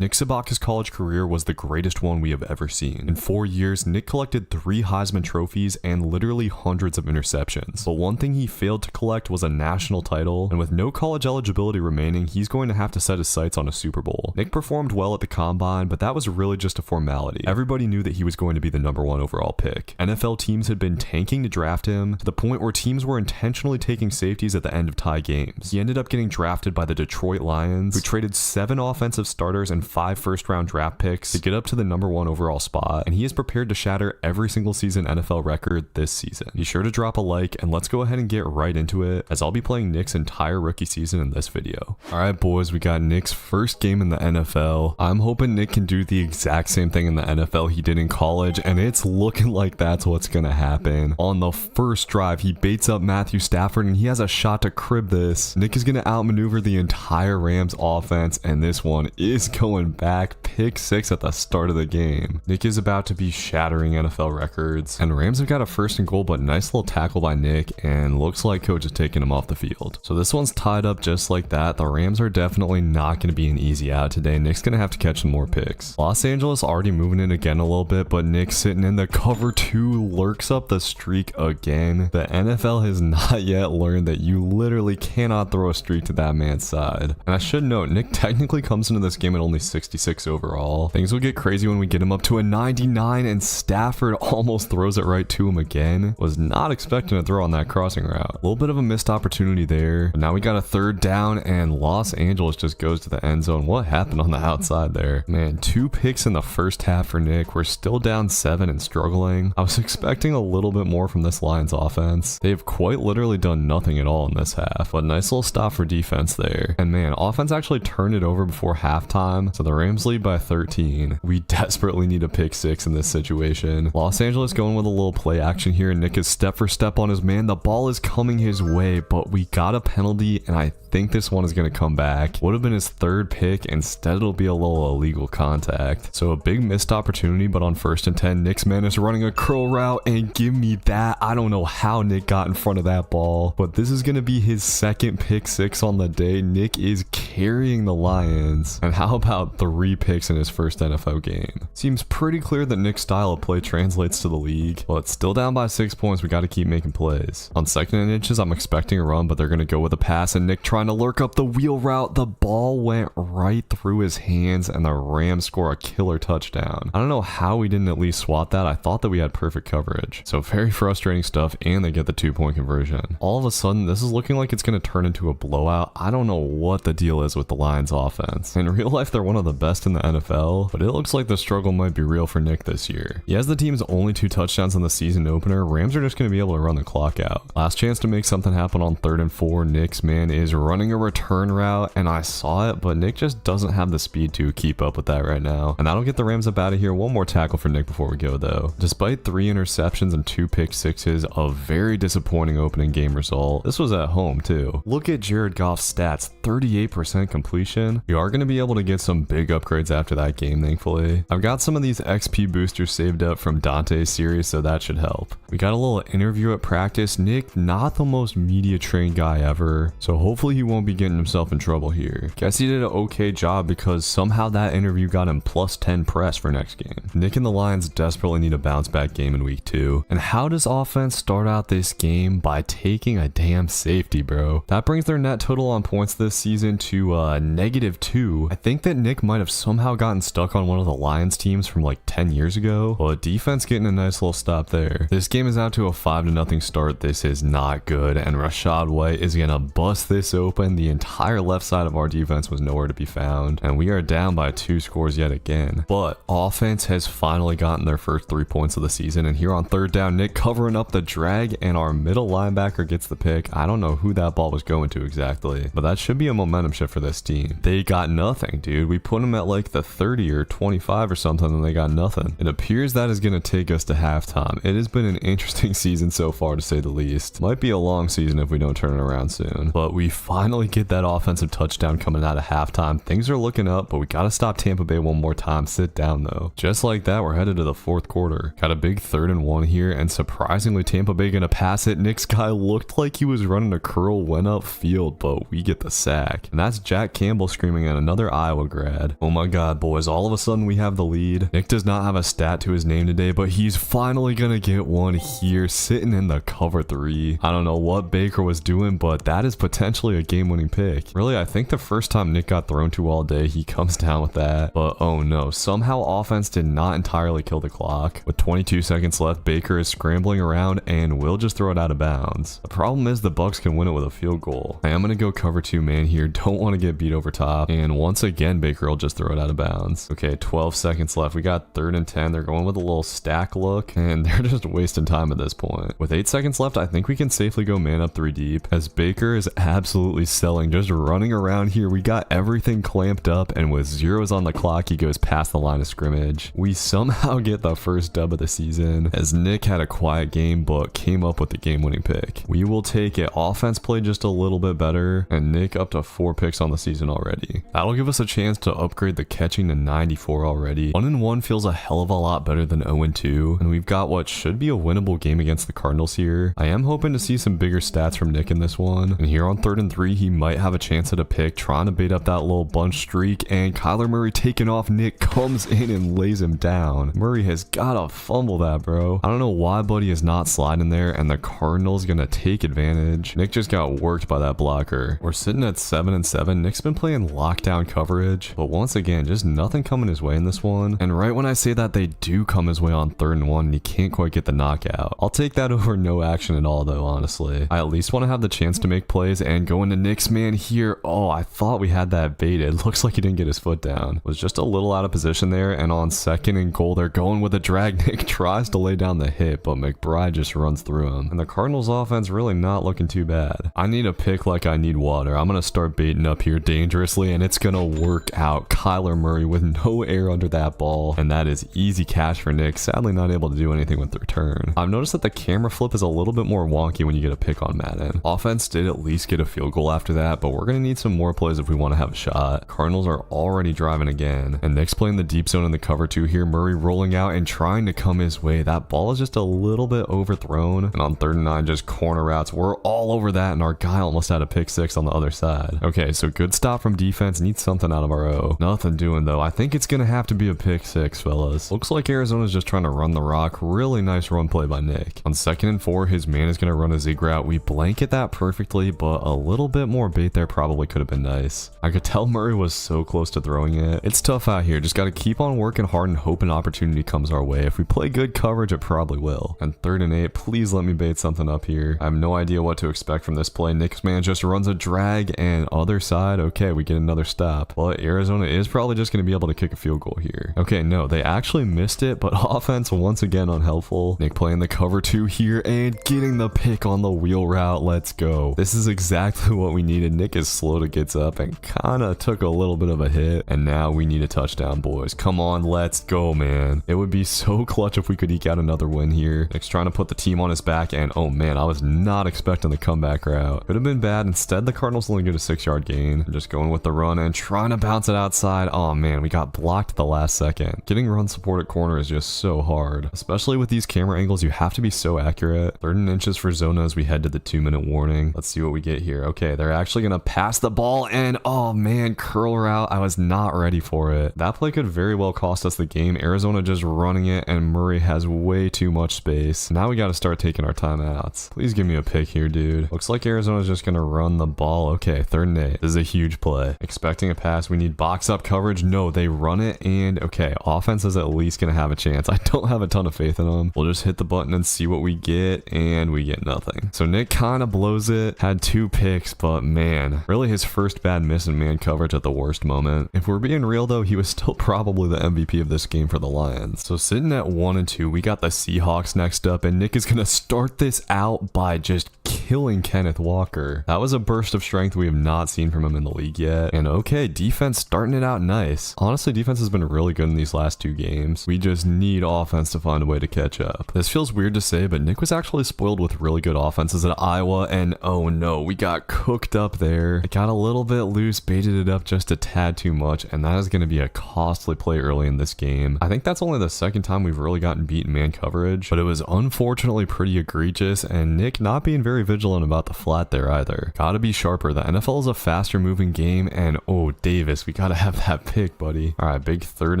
Nick Sabaka's college career was the greatest one we have ever seen. In 4 years, Nick collected 3 Heisman trophies and literally hundreds of interceptions. But one thing he failed to collect was a national title, and with no college eligibility remaining, he's going to have to set his sights on a Super Bowl. Nick performed well at the combine, but that was really just a formality. Everybody knew that he was going to be the #1 overall pick. NFL teams had been tanking to draft him to the point where teams were intentionally taking safeties at the end of tie games. He ended up getting drafted by the Detroit Lions, who traded 7 offensive starters and 5 first-round draft picks to get up to the #1 overall spot, and he is prepared to shatter every single season NFL record this season. Be sure to drop a like, and let's go ahead and get right into it, as I'll be playing Nick's entire rookie season in this video. Alright boys, we got Nick's first game in the NFL. I'm hoping Nick can do the exact same thing in the NFL he did in college, and it's looking like that's what's gonna happen. On the first drive, he baits up Matthew Stafford, and he has a shot to crib this. Nick is gonna outmaneuver the entire Rams offense, and this one is going back. Pick 6 at the start of the game. Nick is about to be shattering NFL records, and Rams have got a 1st and goal, but nice little tackle by Nick, and looks like coach is taking him off the field. So this one's tied up just like that. The Rams are definitely not going to be an easy out today. Nick's going to have to catch some more picks. Los Angeles already moving in again a little bit, but Nick sitting in the cover 2 lurks up the streak again. The NFL has not yet learned that you literally cannot throw a streak to that man's side. And I should note, Nick technically comes into this game at only 66 overall. Things will get crazy when we get him up to a 99, and Stafford almost throws it right to him again. Was not expecting to throw on that crossing route. A little bit of a missed opportunity there. But now we got a 3rd down, and Los Angeles just goes to the end zone. What happened on the outside there? Man, 2 picks in the first half for Nick. We're still down 7 and struggling. I was expecting a little bit more from this Lions offense. They've quite literally done nothing at all in this half, but nice little stop for defense there. And man, offense actually turned it over before halftime, so the Rams lead by 13. We desperately need a pick 6 in this situation. Los Angeles going with a little play action here, and Nick is step for step on his man. The ball is coming his way, but we got a penalty, and I think this one is going to come back. Would have been his 3rd pick. Instead, it'll be a little illegal contact. So a big missed opportunity, but on 1st and 10, Nick's man is running a Crowe route, and give me that. I don't know how Nick got in front of that ball, but this is going to be his 2nd pick 6 on the day. Nick is carrying the Lions. And how about 3 picks in his first NFL game? Seems pretty clear that Nick's style of play translates to the league, but still down by 6 points. We got to keep making plays. On 2nd and inches, I'm expecting a run, but they're going to go with a pass, and Nick trying to lurk up the wheel route. The ball went right through his hands, and the Rams score a killer touchdown. I don't know how we didn't at least swat that. I thought that we had perfect coverage. So very frustrating stuff, and they get the 2-point conversion. All of a sudden, this is looking like it's going to turn into a blowout. I don't know what the deal is with the Lions offense. In real life, they're one of the best in the NFL, but it looks like the struggle might be real for Nick this year. He has the team's only 2 touchdowns in the season opener. Rams are just going to be able to run the clock out. Last chance to make something happen on 3rd and 4. Nick's man is running a return route, and I saw it, but Nick just doesn't have the speed to keep up with that right now. And that'll get the Rams up out of here. One more tackle for Nick before we go though. Despite 3 interceptions and 2 pick 6s, a very disappointing opening game result. This was at home too. Look at Jared Goff's stats, 38% completion. You are going to be able to get some big upgrades after that game, thankfully. I've got some of these XP boosters saved up from Dante's series, so that should help. We got a little interview at practice. Nick, not the most media trained guy ever, so hopefully he won't be getting himself in trouble here. Guess he did an okay job, because somehow that interview got him +10 press for next game. Nick and the Lions desperately need a bounce back game in week 2. And how does offense start out this game? By taking a damn safety, bro. That brings their net total on points this season to -2. I think that Nick might have somehow gotten stuck on one of the Lions teams from like 10 years ago, but defense getting a nice little stop there. This game is out to a 5-0 start. This is not good, and Rachaad White is gonna bust this open. The entire left side of our defense was nowhere to be found, and we are down by 2 scores yet again. But offense has finally gotten their first 3 points of the season, and here on 3rd down, Nick covering up the drag, and our middle linebacker gets the pick. I don't know who that ball was going to exactly, but that should be a momentum shift for this team. They got nothing, dude. We put them at like the 30 or 25 or something, and they got nothing. It appears that is going to take us to halftime. It has been an interesting season so far, to say the least. Might be a long season if we don't turn it around soon, but we finally finally get that offensive touchdown coming out of halftime. Things are looking up, but we gotta stop Tampa Bay one more time. Sit down though. Just like that, we're headed to the fourth quarter. Got a big 3rd and 1 here, and surprisingly Tampa Bay gonna pass it. Nick's guy looked like he was running a curl, went upfield, but we get the sack. And that's Jack Campbell screaming at another Iowa grad. Oh my god, boys, all of a sudden we have the lead. Nick does not have a stat to his name today, but he's finally gonna get one here, sitting in the cover 3. I don't know what Baker was doing, but that is potentially a game-winning pick. Really, I think the first time Nick got thrown to all day, he comes down with that. But oh no, somehow offense did not entirely kill the clock. With 22 seconds left, Baker is scrambling around and will just throw it out of bounds. The problem is the Bucs can win it with a field goal. I am gonna go cover 2 man here, don't want to get beat over top, and once again Baker will just throw it out of bounds. Okay, 12 seconds left. We got 3rd and 10. They're going with a little stack look, and they're just wasting time at this point. With 8 seconds left, I think we can safely go man up 3 deep, as Baker is absolutely selling, just running around here. We got everything clamped up, and with 0s on the clock, he goes past the line of scrimmage. We somehow get the first dub of the season, as Nick had a quiet game but came up with the game-winning pick. We will take it. Offense played just a little bit better, and Nick up to 4 picks on the season already. That'll give us a chance to upgrade the catching to 94 already. 1-1 feels a hell of a lot better than 0-2, and we've got what should be a winnable game against the Cardinals here. I am hoping to see some bigger stats from Nick in this one, and here on 3rd and 3, he might have a chance at a pick, trying to bait up that little bunch streak, and Kyler Murray taking off. Nick comes in and lays him down. Murray has gotta fumble that, bro. I don't know why Buddy is not sliding there, and the Cardinals gonna take advantage. Nick just got worked by that blocker. We're sitting at 7-7. Nick's been playing lockdown coverage, but once again, just nothing coming his way in this one. And right when I say that, they do come his way on 3rd and 1, and he can't quite get the knockout. I'll take that over no action at all though, honestly. I at least want to have the chance to make plays, and go into Nick's man here. Oh, I thought we had that baited. Looks like he didn't get his foot down. Was just a little out of position there, and on 2nd and goal, they're going with a drag. Nick tries to lay down the hit, but McBride just runs through him. And the Cardinals offense really not looking too bad. I need a pick like I need water. I'm gonna start baiting up here dangerously, and it's gonna work out. Kyler Murray with no air under that ball, and that is easy cash for Nick. Sadly not able to do anything with the return. I've noticed that the camera flip is a little bit more wonky when you get a pick on Madden. Offense did at least get a field goal after that, but we're gonna need some more plays if we want to have a shot. Cardinals are already driving again, and Nick's playing the deep zone in the cover 2 here. Murray rolling out and trying to come his way. That ball is just a little bit overthrown, and on 3rd and 9, just corner routes. We're all over that, and our guy almost had a pick 6 on the other side. Okay, so good stop from defense. Need something out of our O. Nothing doing though. I think it's gonna have to be a pick 6, fellas. Looks like Arizona's just trying to run the rock. Really nice run play by Nick. On 2nd and 4, his man is gonna run a zig route. We blanket that perfectly, but a little bit more bait there probably could have been nice. I could tell Murray was so close to throwing it. It's tough out here. Just gotta keep on working hard and hope an opportunity comes our way. If we play good coverage, it probably will. And 3rd and 8, please let me bait something up here. I have no idea what to expect from this play. Nick's man just runs a drag, and other side. Okay, we get another stop. But Arizona is probably just going to be able to kick a field goal here. Okay, no, they actually missed it, but offense once again unhelpful. Nick playing the cover 2 here and getting the pick on the wheel route. Let's go. This is exactly what we needed. Nick is slow to get up and kind of took a little bit of a hit, and now we need a touchdown, boys. Come on, let's go, man. It would be so clutch if we could eke out another win here. Nick's trying to put the team on his back, and oh man, I was not expecting the comeback route. Could have been bad. Instead, the Cardinals only get a 6-yard gain. Just going with the run and trying to bounce it outside. Oh man, we got blocked at the last second. Getting run support at corner is just so hard. Especially with these camera angles, you have to be so accurate. 3rd and inches for Zona as we head to the 2-minute warning. Let's see what we get here. Okay, they're actually gonna pass the ball, and oh man, curl route. I was not ready for it. That play could very well cost us the game. Arizona just running it, and Murray has way too much space. Now we gotta start taking our timeouts. Please give me a pick here, dude. Looks like Arizona's just gonna run the ball. Okay, 3rd and 8. This is a huge play. Expecting a pass. We need box up coverage. No, they run it, and okay, offense is at least gonna have a chance. I don't have a ton of faith in them. We'll just hit the button and see what we get, and we get nothing. So Nick kind of blows it. Had 2 picks, but man, really his first bad miss in man coverage at the worst moment. If we're being real though, he was still probably the MVP of this game for the Lions. So sitting at 1-2, we got the Seahawks next up, and Nick is gonna start this out by just killing Kenneth Walker. That was a burst of strength we have not seen from him in the league yet. And okay, defense starting it out nice. Honestly, defense has been really good in these last 2 games. We just need offense to find a way to catch up. This feels weird to say, but Nick was actually spoiled with really good offenses at Iowa, and oh no, we got cooked up there. It got a little bit loose, baited it up just a tad too much, and that is going to be a costly play early in this game. I think that's only the second time we've really gotten beaten man coverage, but it was unfortunately pretty egregious, and Nick not being very vigilant about the flat there either. Gotta be sharper. The NFL is a faster moving game, and oh, Davis, we gotta have that pick, buddy. All right, big 3rd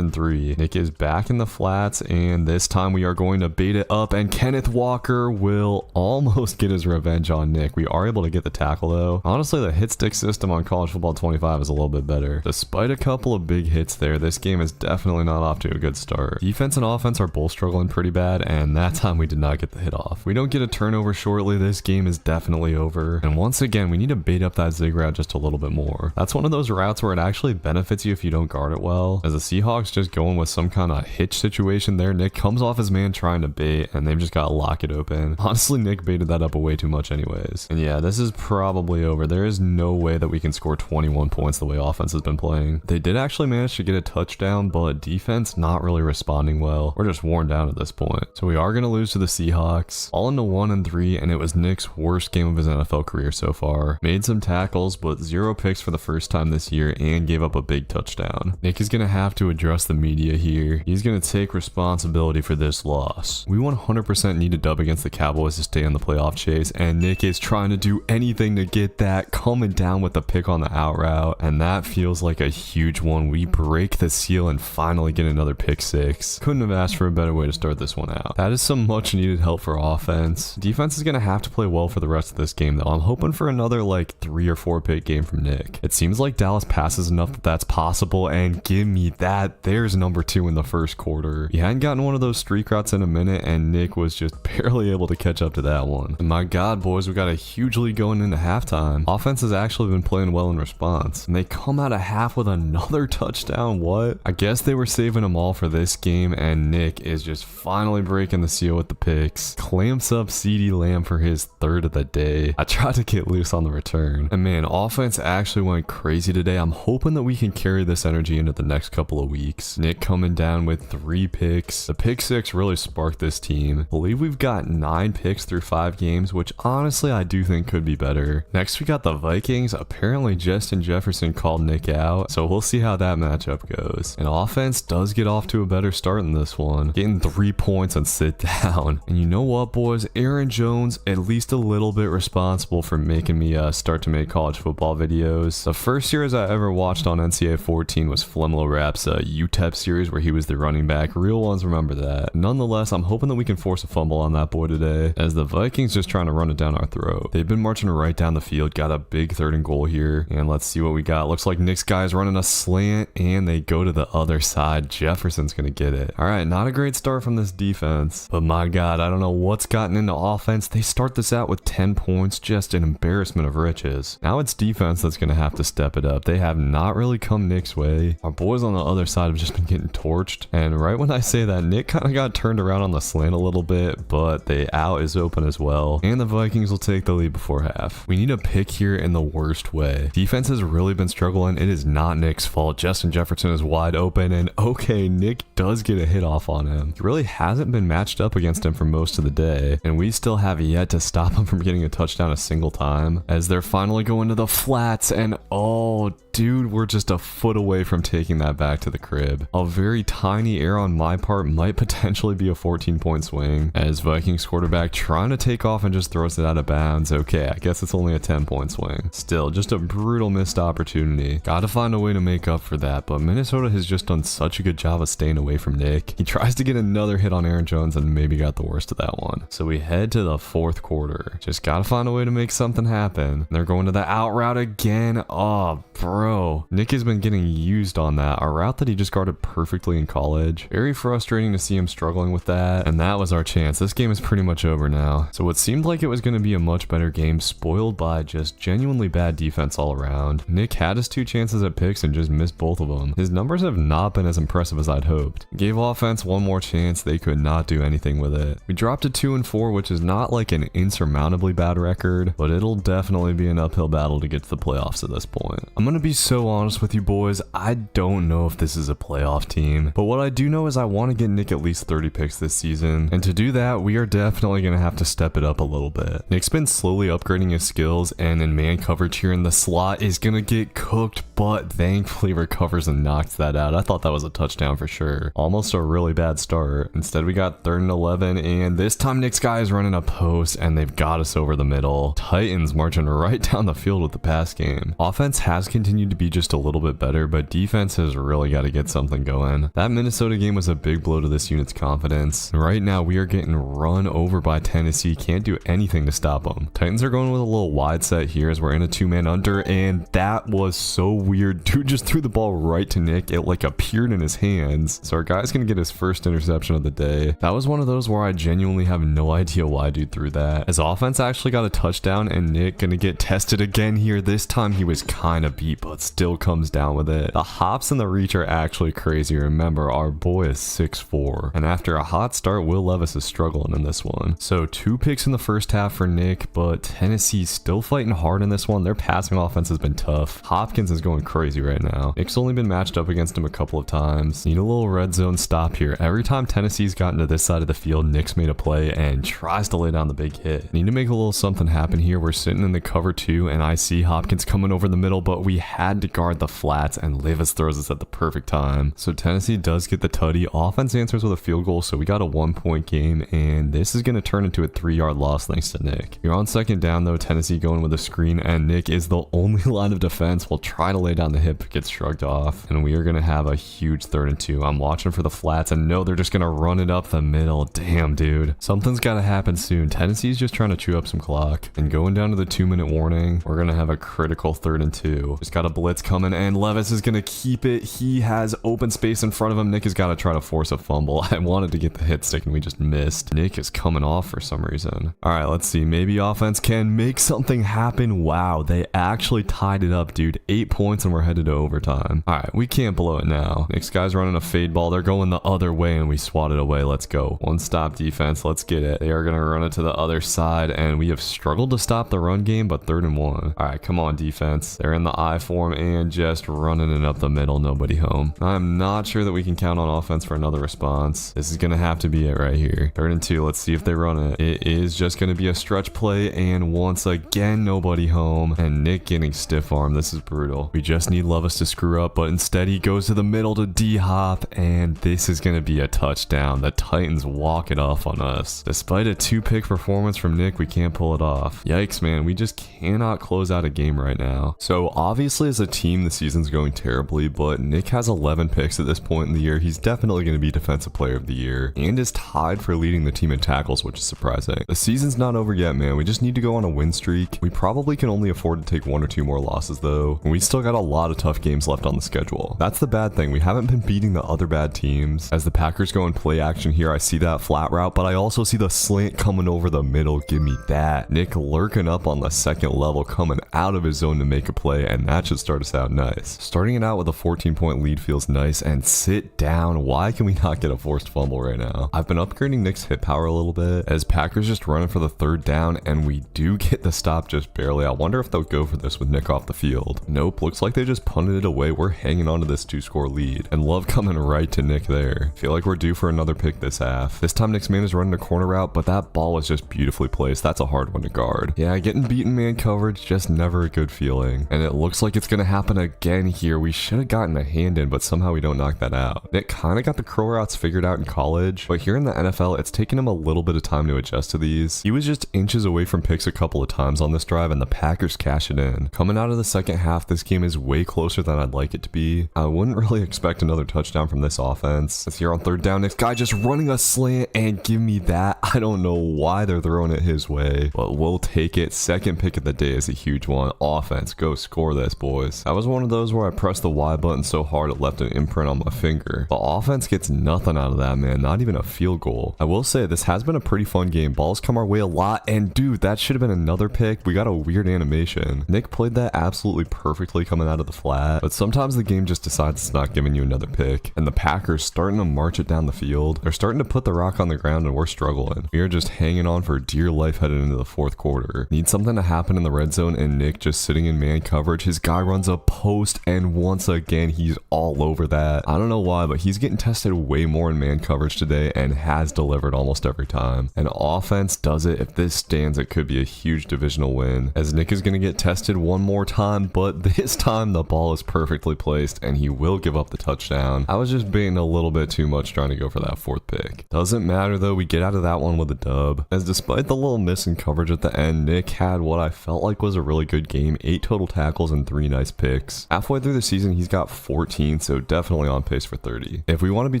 and 3. Nick is back in the flats, and this time we are going to bait it up, and Kenneth Walker will almost get his revenge on Nick. We are able to get the tackle though. Honestly, the hit stick system on College Football 25 is a little bit better. Despite a couple of big hits there, this game is definitely not off to a good start. Defense and offense are both struggling pretty bad, and that time we did not get the hit off. We don't get a turnover shortly, this game is definitely over. And once again, we need to bait up that zig route just a little bit more. That's one of those routes where it actually benefits you if you don't guard it well. As the Seahawks just going with some kind of hitch situation there, Nick comes off his man trying to bait, and they've just got to lock it open. Honestly, Nick baited that up way too much anyways. And yeah, this is probably over. There is no way that we can score 21 points the way offense has been playing. They did actually manage to get a touchdown, but defense not really responding well. We're just worn down at this point. So we are going to lose to the Seahawks. All into 1 and 3, and it was Nick's worst game of his NFL career so far. Made some tackles, but 0 picks for the first time this year, and gave up a big touchdown. Nick is going to have to address the media here. He's going to take responsibility for this loss. We 100% need a dub against the Cowboys to stay in the playoff chase, and Nick is trying to do anything to get that, coming down with the pick on the out route, and that feels like a huge one. We break the seal and finally get another pick 6. Couldn't have asked for a better way to start this one out. That is some much needed help for offense. Defense is going to have to play well for the rest of this game though. I'm hoping for another like 3 or 4 pick game from Nick. It seems like Dallas passes enough that that's possible, and give me that. There's number 2 in the first quarter. He hadn't gotten one of those streak routes in a minute, and Nick was just barely able to catch up to that one. And my God, boys, we got a huge lead going into halftime. Offense has actually been playing well in response, and they come out of half with another touchdown. What? I guess they were saving them all for this game, and Nick is just finally breaking the seal with the picks. Clamps up CeeDee Lamb for his 3rd of the day. I tried to get loose on the return, and man, offense actually went crazy today. I'm hoping that we can carry this energy into the next couple of weeks. Nick coming down with 3 picks. The pick 6 really sparked this team. I believe we've got 9 picks through 5 games, which honestly I do think could be better. Next we got the Vikings. Apparently Justin Jefferson called Nick out, so we'll see how that matchup goes. And offense does get off to a better start in this one, getting 3 points and sit down. And you know what, boys, Aaron Jones at least a little bit responsible for making me start to make college football videos. The first series I ever watched on NCAA 14 was Flemlo Rapp's UTEP series where he was the running back. Real ones remember that. Nonetheless, I'm hoping that we can force a fumble on that boy today, as the Vikings just trying to run it down our throat. They've been marching right down the field, got a big 3rd and goal here, and let's see what we got. Looks like Nick's guys running a slant, and they go to the other side. Jefferson's gonna get it. All right, not a great start from this defense, but my God, I don't know what's gotten into offense. They start this out with 10 points, just an embarrassment of riches. Now it's defense that's gonna have to step it up. They have not really come Nick's way. Our boys on the other side have just been getting torched, and right when I say that, Nick kind of got turned around on the slant a little bit, but the out is open as well, and the Vikings will take the lead before half. We need a pick here in the worst way. Defense has really been struggling. It is not Nick's fault. Justin Jefferson is wide open, and okay, Nick does get a hit off on him. He really hasn't been matched up against him for most of the day, and we still have yet to stop him from getting a touchdown a single time, as they're finally going to the flats, and oh, dude, we're just a foot away from taking that back to the crib. A very tiny error on my part might potentially be a 14-point swing, as Vikings quarterback trying to take off and just throws it out of bounds. Okay, I guess it's only a 10-point swing. Still, just a brutal missed opportunity. Gotta find a way to make up for that, but Minnesota has just done such a good job of staying away from Nick. He tries to get another hit on Aaron Jones and maybe got the worst of that one. So we head to the 4th quarter. Just gotta find a way to make something happen. They're going to the out route again. Oh, bro. Nick has been getting used on that. A route that he just guarded perfectly in college. Very frustrating to see him struggling with that. And that was our chance. This game is pretty much over now. So what seemed like it was going to be a much better game, spoiled by just genuinely bad defense all around. Nick had his 2 chances at picks and just missed both of them. His numbers have not been as impressive as I'd hoped. Gave offense one more chance. They could not do anything with it. We dropped to 2-4, which is not like an insurmountably bad record, but it'll definitely be an uphill battle to get to the playoffs at this point. I'm going to be so honest with you boys, I don't know if this is a playoff team, but what I do know is I want to get Nick at least 30 picks this season, and to do that, we are definitely going to have to step it up a little bit. Nick's been slowly upgrading his skills, and in man coverage here in the slot is going to get cooked, but thankfully recovers and knocks that out. I thought that was a touchdown for sure. Almost a really bad start. Instead, we got 3rd and 11, and this time Nick's guy is running a post, and they've got us over the middle. Titans marching right down the field with the pass game. Offense has continued to be just a little bit better, but defense has really got to get something going. That Minnesota game was a big blow to this unit's confidence. Right now, we are getting run over by Tennessee. Can't do anything to stop them. Titans are going with a little wide set here as we're in a 2-man under, and that was so weird. Dude just threw the ball right to Nick. It like appeared in his hands. So our guy's gonna get his first interception of the day. That was one of those where I genuinely have no idea why dude threw that. His offense actually got a touchdown, and Nick gonna get tested again here. This time he was kind of beat, but still comes down with it. The hops and the reach are actually crazy. Remember, our boy is 6'4", and after a hot start, Will Levis is struggling in this one. So 2 picks in the first half for Nick, but Tennessee's still fighting hard in this one. Their passing offense has been tough. Hopkins is going crazy right now. Nick's only been matched up against him a couple of times. Need a little red zone stop here. Every time Tennessee's gotten to this side of the field, Nick's made a play and tries to lay down the big hit. Need to make a little something happen here. We're sitting in the cover 2, and I see Hopkins coming over the middle, but we had to guard the flats, and Levis throws us at the perfect time. So Tennessee does get the tutty. Offense answers with a field goal, so we got a 1-point game, and this is going to turn into a 3-yard loss thanks to Nick. You're on 2nd down though, Tennessee going with a screen, and Nick is the only line of defense. Will try to lay down the hip, but gets shrugged off, and we are going to have a huge 3rd and 2. I'm watching for the flats, and no, they're just going to run it up the middle. Damn, dude. Something's got to happen soon. Tennessee's just trying to chew up some clock, and going down to the 2-minute warning, we're going to have a critical 3rd and 2. Just got a blitz coming, and Levis is going to keep it. He has open space in front of him. Nick has got to try to force a fumble. I wanted to get the hit stick, and we just missed. Nick is coming off for some reason. All right, let's see. Maybe offense can make something happen. Wow, they actually tied it up, dude. 8 points, and we're headed to overtime. All right, we can't blow it now. Nick's guy's running a fade ball. They're going the other way, and we swat it away. Let's go. One-stop defense. Let's get it. They are going to run it to the other side, and we have struggled to stop the run game, but 3rd and 1. All right, come on, defense. They're in the I form and just running it up the middle. Nobody home. I'm not sure that we can count on offense for another response. This is going to have to be it right here. 3rd and 2. Let's see if they run it. It is just going to be a stretch play, and once again, nobody home, and Nick getting stiff arm. This is brutal. We just need Levis to screw up, but instead he goes to the middle to D-Hop, and this is going to be a touchdown. The Titans walk it off on us. Despite a 2-pick performance from Nick, we can't pull it off. Yikes, man. We just cannot close out a game right now. So obviously as a team, the season's going terribly, but Nick has 11 picks at this point in the year. He's definitely going to be Defensive Player of the Year and is tied for leading the team in tackles, which is surprising. The season's not over yet, man. We just need to go on a win streak. We probably can only afford to take 1 or 2 more losses though, and we still got a lot of tough games left on the schedule. That's the bad thing. We haven't been beating the other bad teams. As the Packers go in play action here, I see that flat route, but I also see the slant coming over the middle. Give me that. Nick lurking up on the 2nd level, coming out of his zone to make a play, and that should start us out nice. Starting it out with a 14-point lead feels nice, and sit down. Why can we not get a forced fumble right now? I've been upgrading Nick's hit power a little bit as Packers just running for the 3rd down, and we do get the stop just barely. I wonder if they'll go for this with Nick off the field. Nope, looks like they just punted it away. We're hanging on to this 2-score lead, and Love coming right to Nick there. Feel like we're due for another pick this half. This time Nick's man is running a corner route, but that ball was just beautifully placed. That's a hard one to guard. Yeah, getting beaten man coverage, just never a good feeling, and it looks like it's gonna happen again here. We should have gotten a hand in, but somehow we don't knock that out. Nick kind of got the Crowe routes figured out in college, but here in the NFL, it's taken him a little bit of time to adjust to these. He was just inches away from picks a couple of times on this drive, and the Packers cash it in. Coming out of the second half, this game is way closer than I'd like it to be. I wouldn't really expect another touchdown from this offense. It's here on 3rd down. Nick's guy just running a slant, and give me that. I don't know why they're throwing it his way, but we'll take it. 2nd pick of the day is a huge one. Offense, go score this, boys. That was one of those where I pressed the Y button so hard it left an imprint on my finger. The offense gets nothing out of that, man. Not even a field goal. I will say this has been a pretty fun game. Balls come our way a lot, and dude, that should have been another pick. We got a weird animation. Nick played that absolutely perfectly coming out of the flat, but sometimes the game just decides it's not giving you another pick, and the Packers starting to march it down the field. They're starting to put the rock on the ground, and we're struggling. We are just hanging on for dear life headed into the 4th quarter. Need something to happen in the red zone, and Nick just sitting in man coverage. His guy guy runs a post, and once again, he's all over that. I don't know why, but he's getting tested way more in man coverage today and has delivered almost every time. And offense does it. If this stands, it could be a huge divisional win, as Nick is going to get tested one more time, but this time the ball is perfectly placed and he will give up the touchdown. I was just being a little bit too much trying to go for that fourth pick. Doesn't matter though, we get out of that one with a dub, as despite the little miss in coverage at the end, Nick had what I felt like was a really good game. 8 total tackles and 3 nice picks. Halfway through the season, he's got 14, so definitely on pace for 30. If we want to be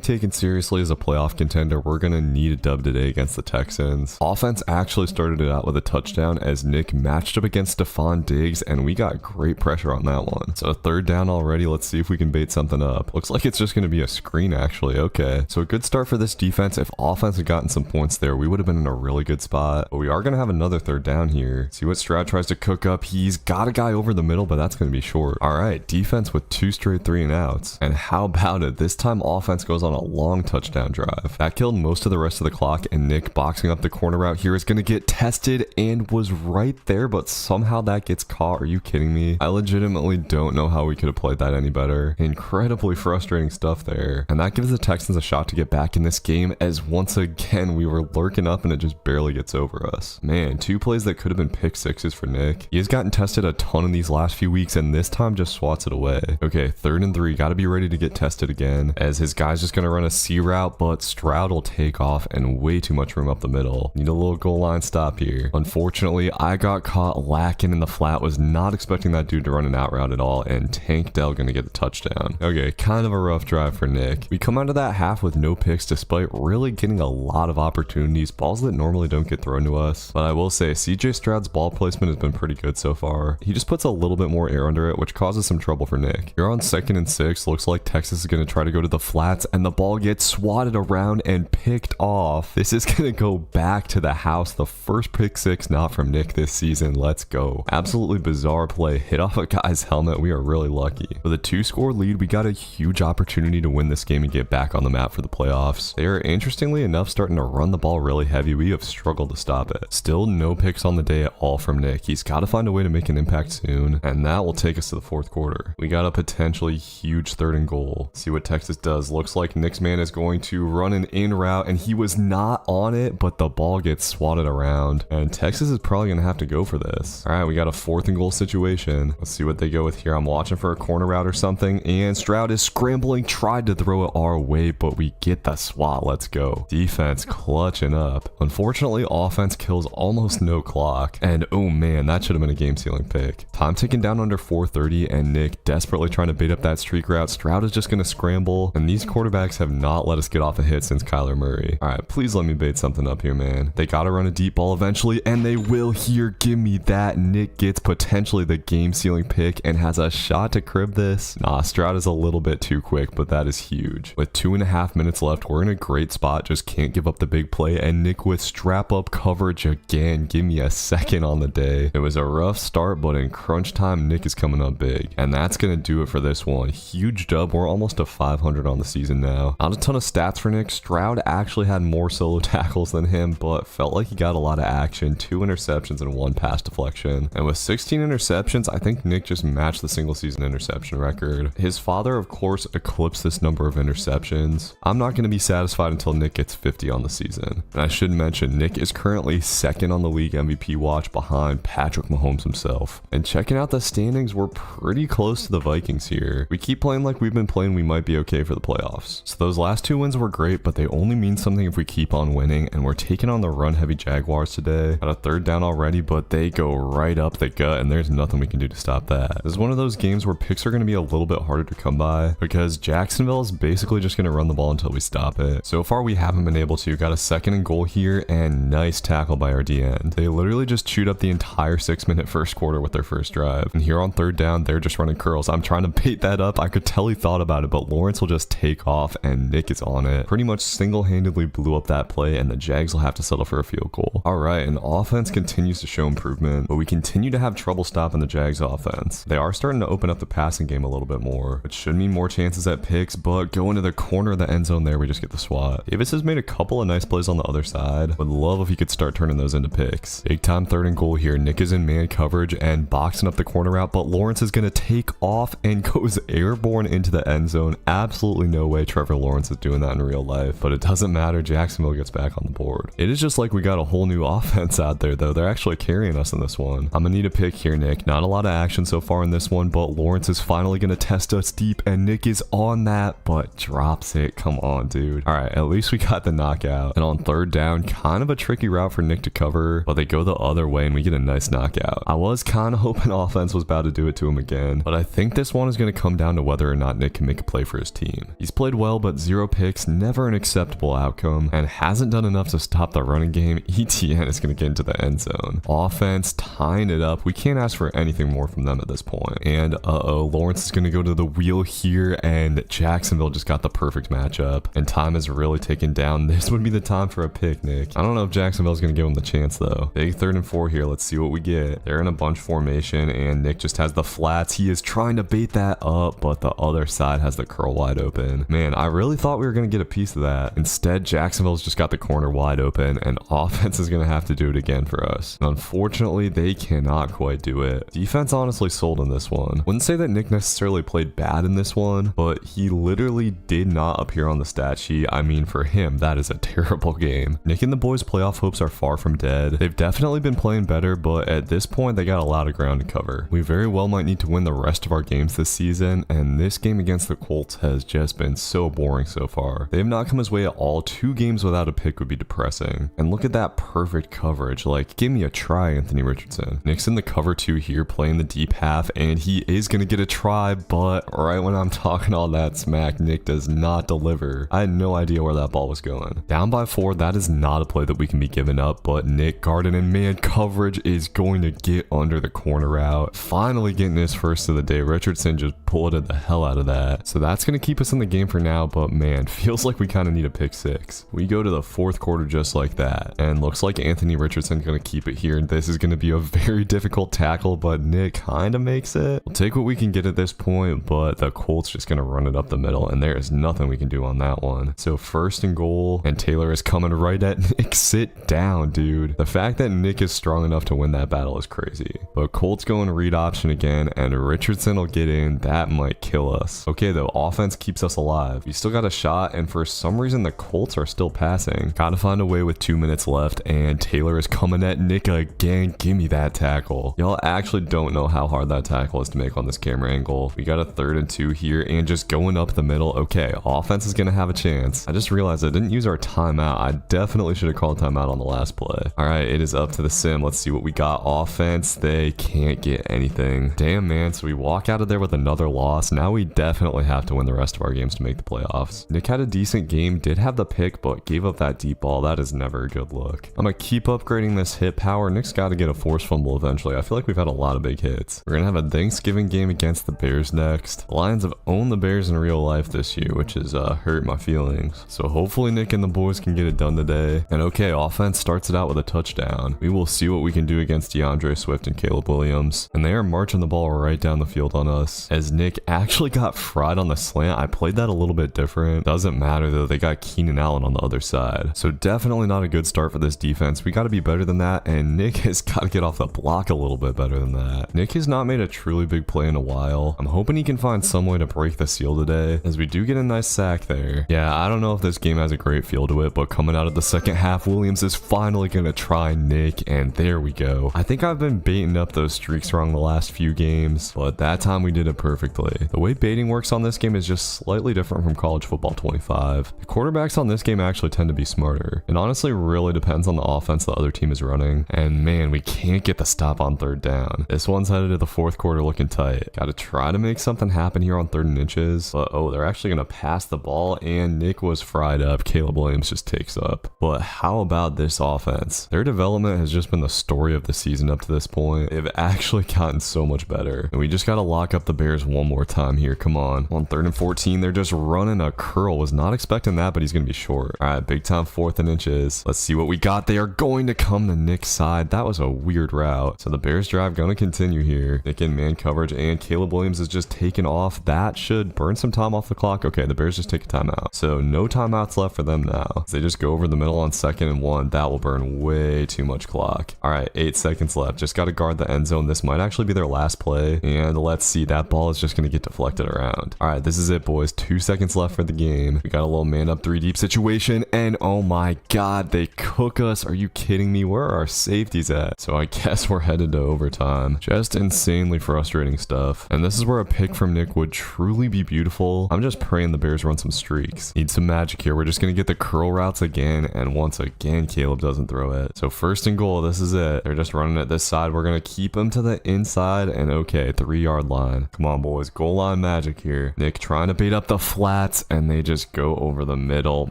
taken seriously as a playoff contender, we're going to need a dub today against the Texans. Offense actually started it out with a touchdown as Nick matched up against Stephon Diggs, and we got great pressure on that one. So 3rd down already. Let's see if we can bait something up. Looks like it's just going to be a screen actually. Okay, so a good start for this defense. If offense had gotten some points there, we would have been in a really good spot, but we are going to have another 3rd down here. See what Stroud tries to cook up. He's got a guy over the middle, but that's going to be short. All right, defense with 2 straight 3-and-outs. And how about it? This time offense goes on a long touchdown drive. That killed most of the rest of the clock, and Nick boxing up the corner route here is going to get tested and was right there, but somehow that gets caught. Are you kidding me? I legitimately don't know how we could have played that any better. Incredibly frustrating stuff there. And that gives the Texans a shot to get back in this game, as once again we were lurking up and it just barely gets over us. Man, 2 plays that could have been pick sixes for Nick. He has gotten tested a ton in these last few weeks, and this time just swats it away. Okay, 3rd and 3, gotta be ready to get tested again, as his guy's just gonna run a C route, but Stroud will take off and way too much room up the middle. Need a little goal line stop here. Unfortunately, I got caught lacking in the flat, was not expecting that dude to run an out route at all, and Tank Dell gonna get the touchdown. Okay, kind of a rough drive for Nick. We come out of that half with no picks despite really getting a lot of opportunities, balls that normally don't get thrown to us. But I will say, CJ Stroud's ball placement has been pretty good so far. He just puts a little bit more air under it, which causes some trouble for Nick. You're on 2nd and 6, looks like Texas is going to try to go to the flats, and the ball gets swatted around and picked off. This is going to go back to the house. The first pick 6 not from Nick this season. Let's go. Absolutely bizarre play. Hit off a guy's helmet. We are really lucky. With a 2-score lead, we got a huge opportunity to win this game and get back on the map for the playoffs. They are interestingly enough starting to run the ball really heavy. We have struggled to stop it. Still no picks on the day at all from Nick. He's got to find a way to make an impact soon, and that will take us to the 4th quarter. We got a potentially huge 3rd and goal. See what Texas does. Looks like Nick's man is going to run an in route, and he was not on it, but the ball gets swatted around, and Texas is probably going to have to go for this. All right, we got a 4th and goal situation. Let's see what they go with here. I'm watching for a corner route or something, and Stroud is scrambling, tried to throw it our way, but we get the swat. Let's go. Defense clutching up. Unfortunately, offense kills almost no clock, and oh man, that should have been a game-sealing pick. Time ticking down under 4:30, and Nick desperately trying to bait up that streak route. Stroud is just going to scramble, and these quarterbacks have not let us get off a hit since Kyler Murray. All right, please let me bait something up here, man. They got to run a deep ball eventually, and they will here. Give me that. Nick gets potentially the game-sealing pick and has a shot to crib this. Nah, Stroud is a little bit too quick, but that is huge. With 2.5 minutes left, we're in a great spot. Just can't give up the big play, and Nick with strap-up coverage again. Give me a second on the day. It was a rough start, but in crunch time, Nick is coming up big, and that's going to do it for this one. Huge dub. We're almost to 500 on the season now. Not a ton of stats for Nick. Stroud actually had more solo tackles than him, but felt like he got a lot of action. 2 interceptions and 1 pass deflection. And with 16 interceptions, I think Nick just matched the single season interception record. His father, of course, eclipsed this number of interceptions. I'm not going to be satisfied until Nick gets 50 on the season. And I should mention, Nick is currently 2nd on the league MVP watch behind Patrick Mahomes himself. And checking out the standings, we're pretty close to the Vikings here. We keep playing like we've been playing, we might be okay for the playoffs. So those last 2 wins were great, but they only mean something if we keep on winning, and we're taking on the run-heavy Jaguars today. Got a 3rd down already, but they go right up the gut, and there's nothing we can do to stop that. This is one of those games where picks are going to be a little bit harder to come by, because Jacksonville is basically just going to run the ball until we stop it. So far, we haven't been able to. Got a 2nd and goal here, and nice tackle by our D-end. They literally just chewed up the entire 6-minute first quarter with their first drive. And here on 3rd down, they're just running curls. I'm trying to bait that up. I could tell he thought about it, but Lawrence will just take off, and Nick is on it. Pretty much single-handedly blew up that play, and the Jags will have to settle for a field goal. All right, and offense continues to show improvement, but we continue to have trouble stopping the Jags offense. They are starting to open up the passing game a little bit more, which should mean more chances at picks, but going to the corner of the end zone there, we just get the swat. Davis has made a couple of nice plays on the other side. Would love if he could start turning those into picks. Big time 3rd and goal here. Nick is in man coverage and boxing up the corner route, but Lawrence is going to take off and goes airborne into the end zone. Absolutely no way Trevor Lawrence is doing that in real life, but it doesn't matter. Jacksonville gets back on the board. It is just like we got a whole new offense out there, though. They're actually carrying us in this one. I'm gonna need a pick here, Nick. Not a lot of action so far in this one, but Lawrence is finally gonna test us deep, and Nick is on that, but drops it. Come on, dude. All right, at least we got the knockout. And on third down, kind of a tricky route for Nick to cover, but they go the other way and we get a nice knockout. I was kind of hoping offense was about to do it to him again, but I think this one is gonna come down to whether or not Nick can make a play for his team. He's played well, but 0 picks, never an acceptable outcome, and hasn't done enough to stop the running game. ETN is gonna get into the end zone. Offense tying it up. We can't ask for anything more from them at this point. And Lawrence is gonna go to the wheel here, and Jacksonville just got the perfect matchup, and time is really ticking down. This would be the time for a pick, Nick. I don't know if Jacksonville's gonna give him the chance though. Big 3rd and 4 here. Let's see what we get. They're in a bunch formation, and Nick just has the flats. He is trying to bait that up, but the other side has the curl wide open. Man, I really thought we were gonna get a piece of that. Instead, Jacksonville's just got the corner wide open, and offense is gonna have to do it again for us. And unfortunately, they cannot quite do it. Defense honestly sold in this one. Wouldn't say that Nick necessarily played bad in this one, but he literally did not appear on the stat sheet. I mean, for him, that is a terrible game. Nick and the boys' playoff hopes are far from dead. They've definitely been playing better, but at this point, they got a lot of ground to cover. We very well might need to win the rest of our games this season, and this game against the Colts has just been so boring so far. They have not come his way at all. 2 games without a pick would be depressing. And look at that perfect coverage. Like, give me a try, Anthony Richardson. Nick's in the cover 2 here, playing the deep half, and he is going to get a try, but right when I'm talking all that smack, Nick does not deliver. I had no idea where that ball was going. Down by 4, that is not a play that we can be giving up, but Nick Garden and man coverage is going to get under the corner route. Finally getting his first of the day. Richardson just pulled the hell out of that. So that's going to keep us in the game for now, but man, feels like we kind of need a pick 6. We go to the 4th quarter just like that, and looks like Anthony Richardson's going to keep it here, and this is going to be a very difficult tackle, but Nick kind of makes it. We'll take what we can get at this point, but the Colts just going to run it up the middle, and there is nothing we can do on that one. So 1st and goal, and Taylor is coming right at Nick. Sit down, dude. The fact that Nick is strong enough to win that battle is crazy. But Colts going read option again, and Richardson will get in. That might kill us. Okay, though, offense keeps us alive. We still got a shot, and for some reason, the Colts are still passing. Gotta find a way with 2 minutes left, and Taylor is coming at Nick again. Give me that tackle. Y'all actually don't know how hard that tackle is to make on this camera angle. We got a 3rd and 2 here, and just going up the middle. Okay, offense is gonna have a chance. I just realized I didn't use our timeout. I definitely should have called timeout on the last play. All right, it is up to the sim. Let's see what we got. Offense, they can't get anything. Damn, man. So we walk out of there with another loss. Now we definitely have to win the rest of our games to make the playoffs. Nick had a decent game, did have the pick, but gave up that deep ball. That is never a good look. I'm gonna keep upgrading this hit power. Nick's got to get a force fumble eventually. I feel like we've had a lot of big hits. We're gonna have a Thanksgiving game against the Bears next. The Lions have owned the Bears in real life this year, which has hurt my feelings. So hopefully Nick and the boys can get it done today. And okay, offense starts it out with a touchdown. We will see what we can do against DeAndre Swift and Caleb Williams. And they are marching the ball right down the field on us, as Nick actually got fried on the slant. I played that a little bit different. Doesn't matter though, they got Keenan Allen on the other side. So definitely not a good start for this defense. We got to be better than that, and Nick has got to get off the block a little bit better than that. Nick has not made a truly big play in a while. I'm hoping he can find some way to break the seal today, as we do get a nice sack there. Yeah, I don't know if this game has a great feel to it, but coming out of the second half, Williams is finally going to try Nick, and there we go. I think I've been baiting up those streaks wrong the last few games, but that time we did it perfectly. The way baiting works on this game is just slightly different from college football 25. The quarterbacks on this game actually tend to be smarter. It honestly really depends on the offense the other team is running, and man, we can't get the stop on 3rd down. This one's headed to the 4th quarter looking tight. Gotta try to make something happen here on 3rd and inches, but oh, they're actually gonna pass the ball, and Nick was fried up. Caleb Williams just takes up. But how about this offense? Their development has just been the story of the season up to this point. They've actually gotten so much better, and we just gotta lock up the Bears one more time here. Come on 3rd and 14, they're just running a curl. Was not expecting that, but he's gonna be short. All right, big time 4th and inches. Let's see what we got. They are going to come to Nick's side. That was a weird route. So the Bears drive gonna continue here. Nick in man coverage, and Caleb Williams is just taken off. That should burn some time off the clock. Okay, the Bears just take a timeout. So no timeouts left for them now. They just go over the middle on 2nd and 1. That will burn way too much clock. All right, 8 seconds left. Just got to guard the end zone. This might actually be their last last play. And let's see, that ball is just going to get deflected around. All right, this is it, boys. 2 seconds left for the game. We got a little man up 3 deep situation. And oh my God, they cook us. Are you kidding me? Where are our safeties at? So I guess we're headed to overtime. Just insanely frustrating stuff. And this is where a pick from Nick would truly be beautiful. I'm just praying the Bears run some streaks. Need some magic here. We're just going to get the curl routes again. And once again, Caleb doesn't throw it. So first and goal, this is it. They're just running it this side. We're going to keep them to the inside. And okay, 3-yard line. Come on, boys. Goal line magic here. Nick trying to bait up the flats. And they just go over the middle.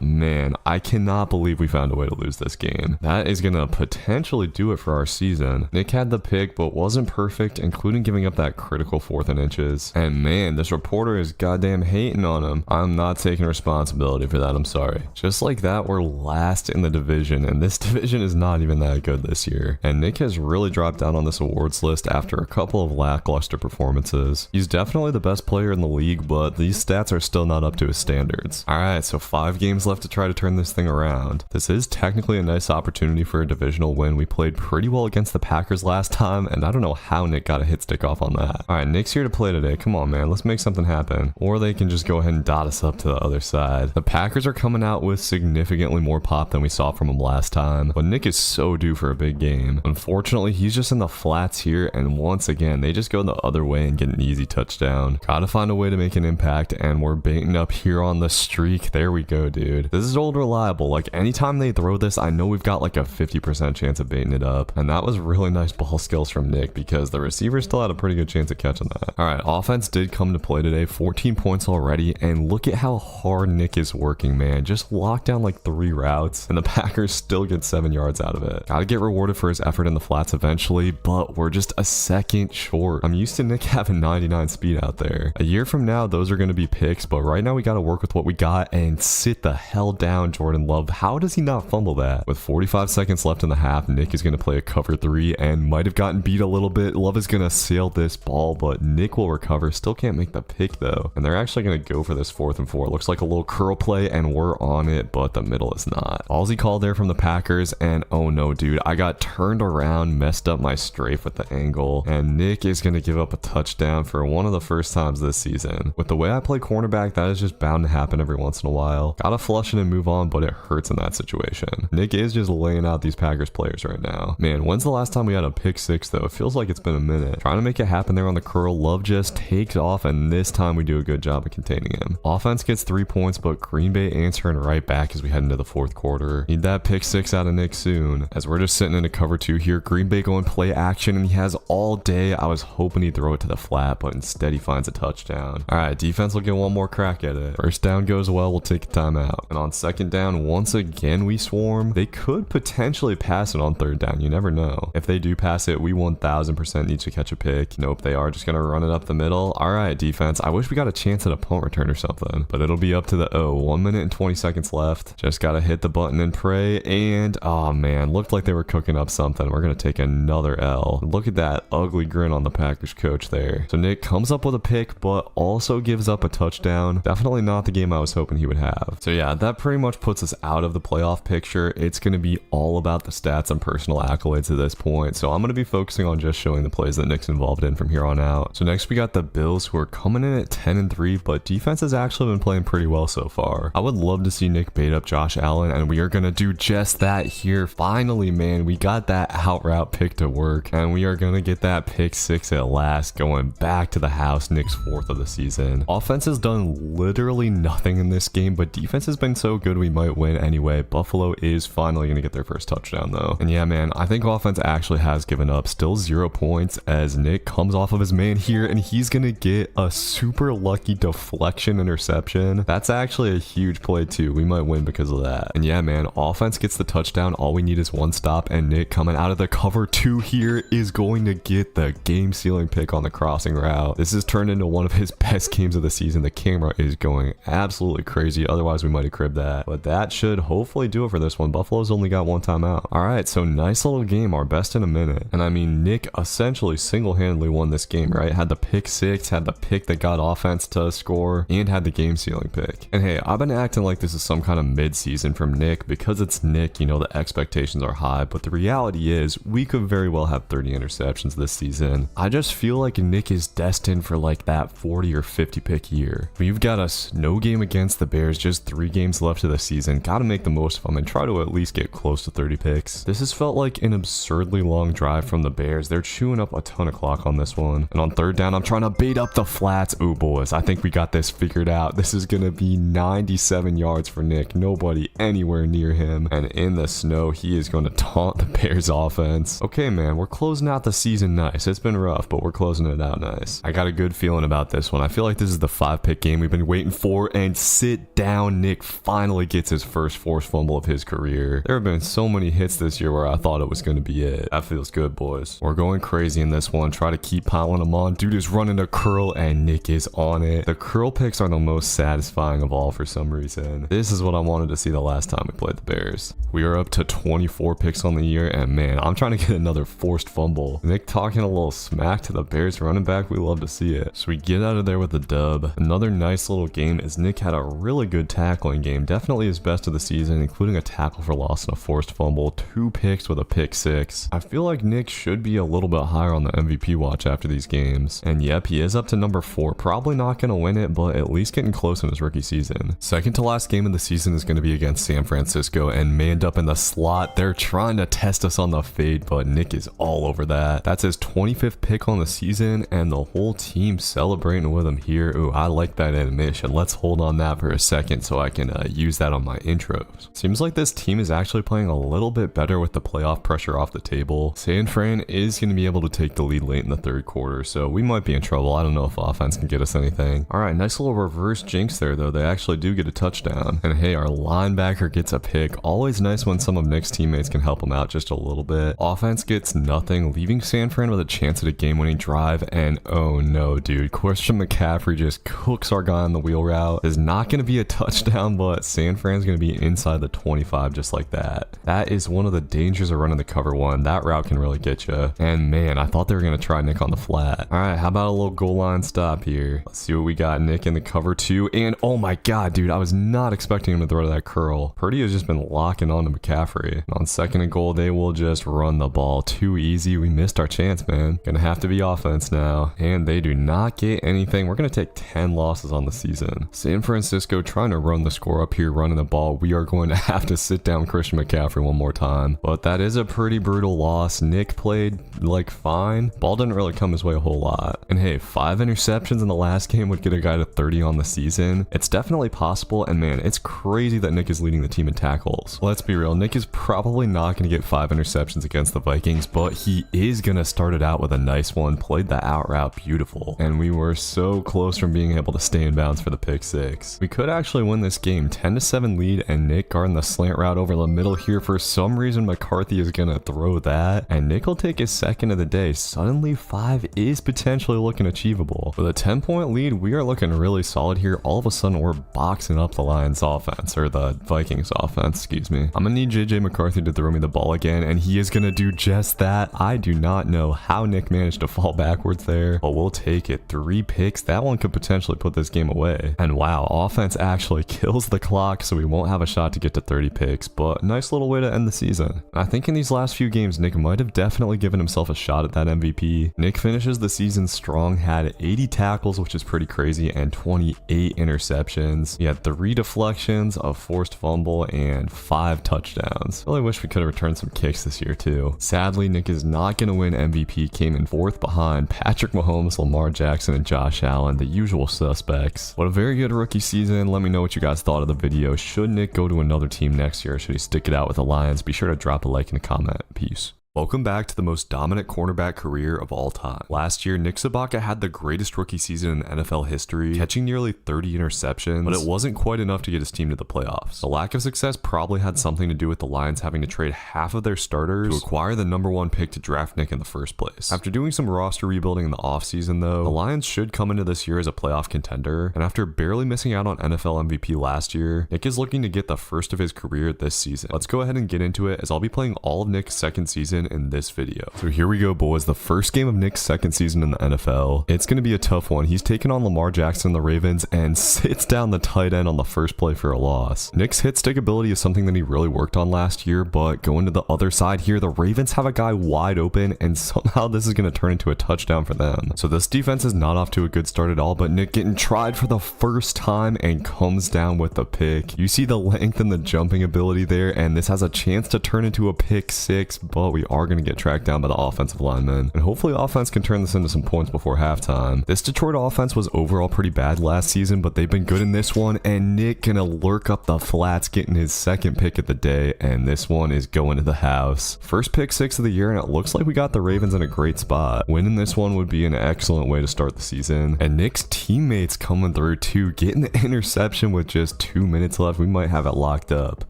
Man, I cannot believe we found a way to lose this game. That is going to potentially do it for our season. Nick had the pick, but wasn't perfect, including giving up that critical 4th and inches. And man, this reporter is goddamn hating on him. I'm not taking responsibility for that. I'm sorry. Just like that, we're last in the division, and this division is not even that good this year. And Nick has really dropped down on this awards list after a couple of lackluster performances. He's definitely the best player in the league, but these stats are still not up to his standards. All right, so 5 games left to try to turn this thing around. This is technically a nice opportunity for a divisional win. We played pretty well against the Packers last time, and I don't know how Nick got a hit stick off on that. All right, Nick's here to play today. Come on, man. Let's make something happen. Or they can just go ahead and dot us up to the other side. The Packers are coming out with significantly more pop than we saw from him last time, but Nick is so due for a big game. Unfortunately, he's just in the flats here, and once again, they just go the other way and get an easy touchdown. Gotta find a way to make an impact, and we're baiting up here on the streak. There we go, dude. This is old reliable. Like, anytime they throw this, I know we've got like a 50% chance of baiting it up, and that was really nice ball skills from Nick because the receiver still had a pretty good chance of catching that. All right, offense did come to play today. 14 points already, and look at how hard Nick is working, man. Just locked down like 3 routes, and the Packers still get 7 yards out of it. Gotta get rewarded for his effort in the flats eventually, but we're just a second short. I'm used to Nick having 99 speed out there. A year from now, those are going to be picks, but right now we got to work with what we got and sit the hell down, Jordan Love. How does he not fumble that? With 45 seconds left in the half, Nick is going to play a cover 3 and might have gotten beat a little bit. Love is going to sail this ball, but Nick will recover. Still can't make the pick though. And they're actually going to go for this 4th and 4. Looks like a little curl play and we're on it, but the middle is not. Ballsy call there from the Packers, and oh no, dude, I got turned around, messed up my strafe with the angle, and Nick is going to give up a touchdown for one of the first times this season. With the way I play cornerback, that is just bound to happen every once in a while. Gotta flush it and move on, but it hurts in that situation. Nick is just laying out these Packers players right now. Man, when's the last time we had a pick 6 though? It feels like it's been a minute. Trying to make it happen there on the curl. Love just takes off, and this time we do a good job of containing him. Offense gets 3 points, but Green Bay answering right back as we head into the 4th quarter. Need that pick 6 out of Nick soon, as we're just sitting in a cover 2 here. Green Bay going play action, and he has all day. I was hoping he'd throw it to the flat, but instead he finds a touchdown. All right, defense will get one more crack at it. First down goes well, we'll take a timeout. And on 2nd down, once again we swarm. They could potentially pass it on 3rd down. You never know. If they do pass it, we 1000% need to catch a pick. Nope, they are just gonna run it up the middle. All right, defense. I wish we got a chance at a punt return or something, but it'll be up to the 1 minute and 20 seconds left. Just gotta hit the button and pray. And oh man, looked like they were cooking up something. We're gonna take another L. Look at that ugly grin on the Packers coach there. So Nick comes up with a pick, but also gives up a touchdown. Definitely not the game I was hoping he would have. So yeah, that pretty much puts us out of the playoff picture. It's going to be all about the stats and personal accolades at this point. So I'm going to be focusing on just showing the plays that Nick's involved in from here on out. So next we got the Bills, who are coming in at 10-3, but defense has actually been playing pretty well so far. I would love to see Nick bait up Josh Allen, and we are going to do just that here. Finally, man, we got that out route pick to work, and we are going to get that pick 6 at last, going back to the house. Nick's 4th of the season. Offense has done literally nothing in this game, but defense has been so good we might win anyway. Buffalo is finally going to get their first touchdown though. And yeah, man, I think offense actually has given up. Still 0 points as Nick comes off of his man here, and he's going to get a super lucky deflection interception. That's actually a huge play too. We might win because of that. And yeah, man, offense gets the touchdown. All we need is 1 stop, and Nick coming out of the cover 2 here is going to get the game sealing pick on the crossing route. This has turned into one of his best games of the season. The camera is going absolutely crazy. Otherwise we might have cribbed that, but that should hopefully do it for this one. Buffalo's only got 1 timeout. All right, so nice little game, our best in a minute. And I mean, Nick essentially single-handedly won this game, right? Had the pick 6, had the pick that got offense to score, and had the game sealing pick. And hey, I've been acting like this is some kind of mid-season from Nick because it's Nick, you know, the expectations are high, but the reality is we could very well have 30 interceptions this season, season. I just feel like Nick is destined for like that 40 or 50 pick year. We've got a snow game against the Bears, just 3 games left of the season. Gotta make the most of them and try to at least get close to 30 picks. This has felt like an absurdly long drive from the Bears. They're chewing up a ton of clock on this one. And on third down, I'm trying to bait up the flats. Ooh, boys, I think we got this figured out. This is gonna be 97 yards for Nick. Nobody anywhere near him. And in the snow, he is going to taunt the Bears offense. Okay, man, we're closing out the season nice. It's been rough, but we're closing it out nice. I got a good feeling about this one. I feel like this is the 5-pick game we've been waiting for, and sit down, Nick finally gets his first forced fumble of his career. There have been so many hits this year where I thought it was going to be it. That feels good, boys. We're going crazy in this one. Try to keep piling them on. Dude is running a curl, and Nick is on it. The curl picks are the most satisfying of all for some reason. This is what I wanted to see the last time we played the Bears. We are up to 24 picks on the year, and man, I'm trying to get another forced fumble. Nick talking a little smack to the Bears running back. We love to see it. So we get out of there with a dub. Another nice little game as Nick had a really good tackling game. Definitely his best of the season, including a tackle for loss and a forced fumble, 2 picks with a pick 6. I feel like Nick should be a little bit higher on the MVP watch after these games. And yep, he is up to number 4. Probably not going to win it, but at least getting close in his rookie season. Second to last game of the season is going to be against San Francisco, and manned up in the slot. They're trying to test us on the fade, but Nick is all over that. That's his 25th pick on the season, and the whole team celebrating with him here. Ooh, I like that animation. Let's hold on that for a second so I can use that on my intros. Seems like this team is actually playing a little bit better with the playoff pressure off the table. San Fran is going to be able to take the lead late in the third quarter, so we might be in trouble. I don't know if offense can get us anything. All right, nice little reverse jinx there, though. They actually do get a touchdown. And hey, our linebacker gets a pick. Always nice when some of Nick's teammates can help him out just a little bit. Offense gets nothing, leaving San Fran with a chance at a game-winning drive, and oh no, dude. Christian McCaffrey just cooks our guy on the wheel route. Is not going to be a touchdown, but San Fran's going to be inside the 25 just like that. That is one of the dangers of running the cover one. That route can really get you. And man, I thought they were going to try Nick on the flat. All right, how about a little goal line stop here? Let's see what we got. Nick in the cover 2, and oh my god, dude, I was not expecting him to throw that curl. Purdy has just been locking on to McCaffrey. And on second and goal, they will just run the ball. Too easy. We missed our chance, man. Gonna have to be offense now. And they do not get anything. We're gonna take 10 losses on the season. San Francisco trying to run the score up here, running the ball. We are going to have to sit down Christian McCaffrey one more time. But that is a pretty brutal loss. Nick played like fine. Ball didn't really come his way a whole lot. And hey, 5 interceptions in the last game would get a guy to 30 on the season. It's definitely possible, and man, it's crazy that Nick is leading the team in tackles. Let's be real, Nick is probably not going to get 5 interceptions against the Vikings, but he is going to start it out with a nice one. Played the out route beautiful, and we were so close from being able to stay in bounds for the pick 6. We could actually win this game. 10-7 lead, and Nick guarding the slant route over the middle here. For some reason, McCarthy is going to throw that, and Nick will take his second of the day. Suddenly 5 is potentially looking achievable. With a 10-point lead, we are looking really solid here. All of a sudden, we're boxing up the Lions offense, or the Vikings offense, excuse me. I'm gonna need JJ McCarthy to throw me the ball again, and he is gonna do just that. I do not know how Nick managed to fall backwards there, but we'll take it. 3 picks. That one could potentially put this game away. And wow, offense actually kills the clock, so we won't have a shot to get to 30 picks, but nice little way to end the season. I think in these last few games, Nick might have definitely given himself a shot at that MVP. Nick finishes the season strong, had 80 tackles, which is pretty crazy, and 28 interceptions. He had 3 deflections, a forced fumble, and 5 touchdowns. Really wish we could have returned some kicks this year too. Sadly, Nick is not going to win MVP. Came in 4th behind Patrick Mahomes, Lamar Jackson, and Josh Allen, the usual suspects. What a very good rookie season. Let me know what you guys thought of the video. Should Nick go to another team next year, or should he stick it out with the Lions? Be sure to drop a like and a comment. Peace. Welcome back to the most dominant cornerback career of all time. Last year, Nick Sabaka had the greatest rookie season in NFL history, catching nearly 30 interceptions, but it wasn't quite enough to get his team to the playoffs. The lack of success probably had something to do with the Lions having to trade half of their starters to acquire the #1 pick to draft Nick in the first place. After doing some roster rebuilding in the offseason though, the Lions should come into this year as a playoff contender, and after barely missing out on NFL MVP last year, Nick is looking to get the first of his career this season. Let's go ahead and get into it, as I'll be playing all of Nick's second season in this video. So here we go, boys. The first game of Nick's second season in the NFL. It's going to be a tough one. He's taking on Lamar Jackson, the Ravens, and sits down the tight end on the first play for a loss. Nick's hit stick ability is something that he really worked on last year, but going to the other side here, the Ravens have a guy wide open, and somehow this is going to turn into a touchdown for them. So this defense is not off to a good start at all, but Nick getting tried for the first time and comes down with the pick. You see the length and the jumping ability there, and this has a chance to turn into a pick six, but we are going to get tracked down by the offensive linemen, and hopefully offense can turn this into some points before halftime. This Detroit offense was overall pretty bad last season, but they've been good in this one, and Nick gonna lurk up the flats, getting his second pick of the day, and this one is going to the house. First pick six of the year, and it looks like we got the Ravens in a great spot. Winning this one would be an excellent way to start the season, and Nick's teammates coming through too, getting the interception with just 2 minutes left. We might have it locked up.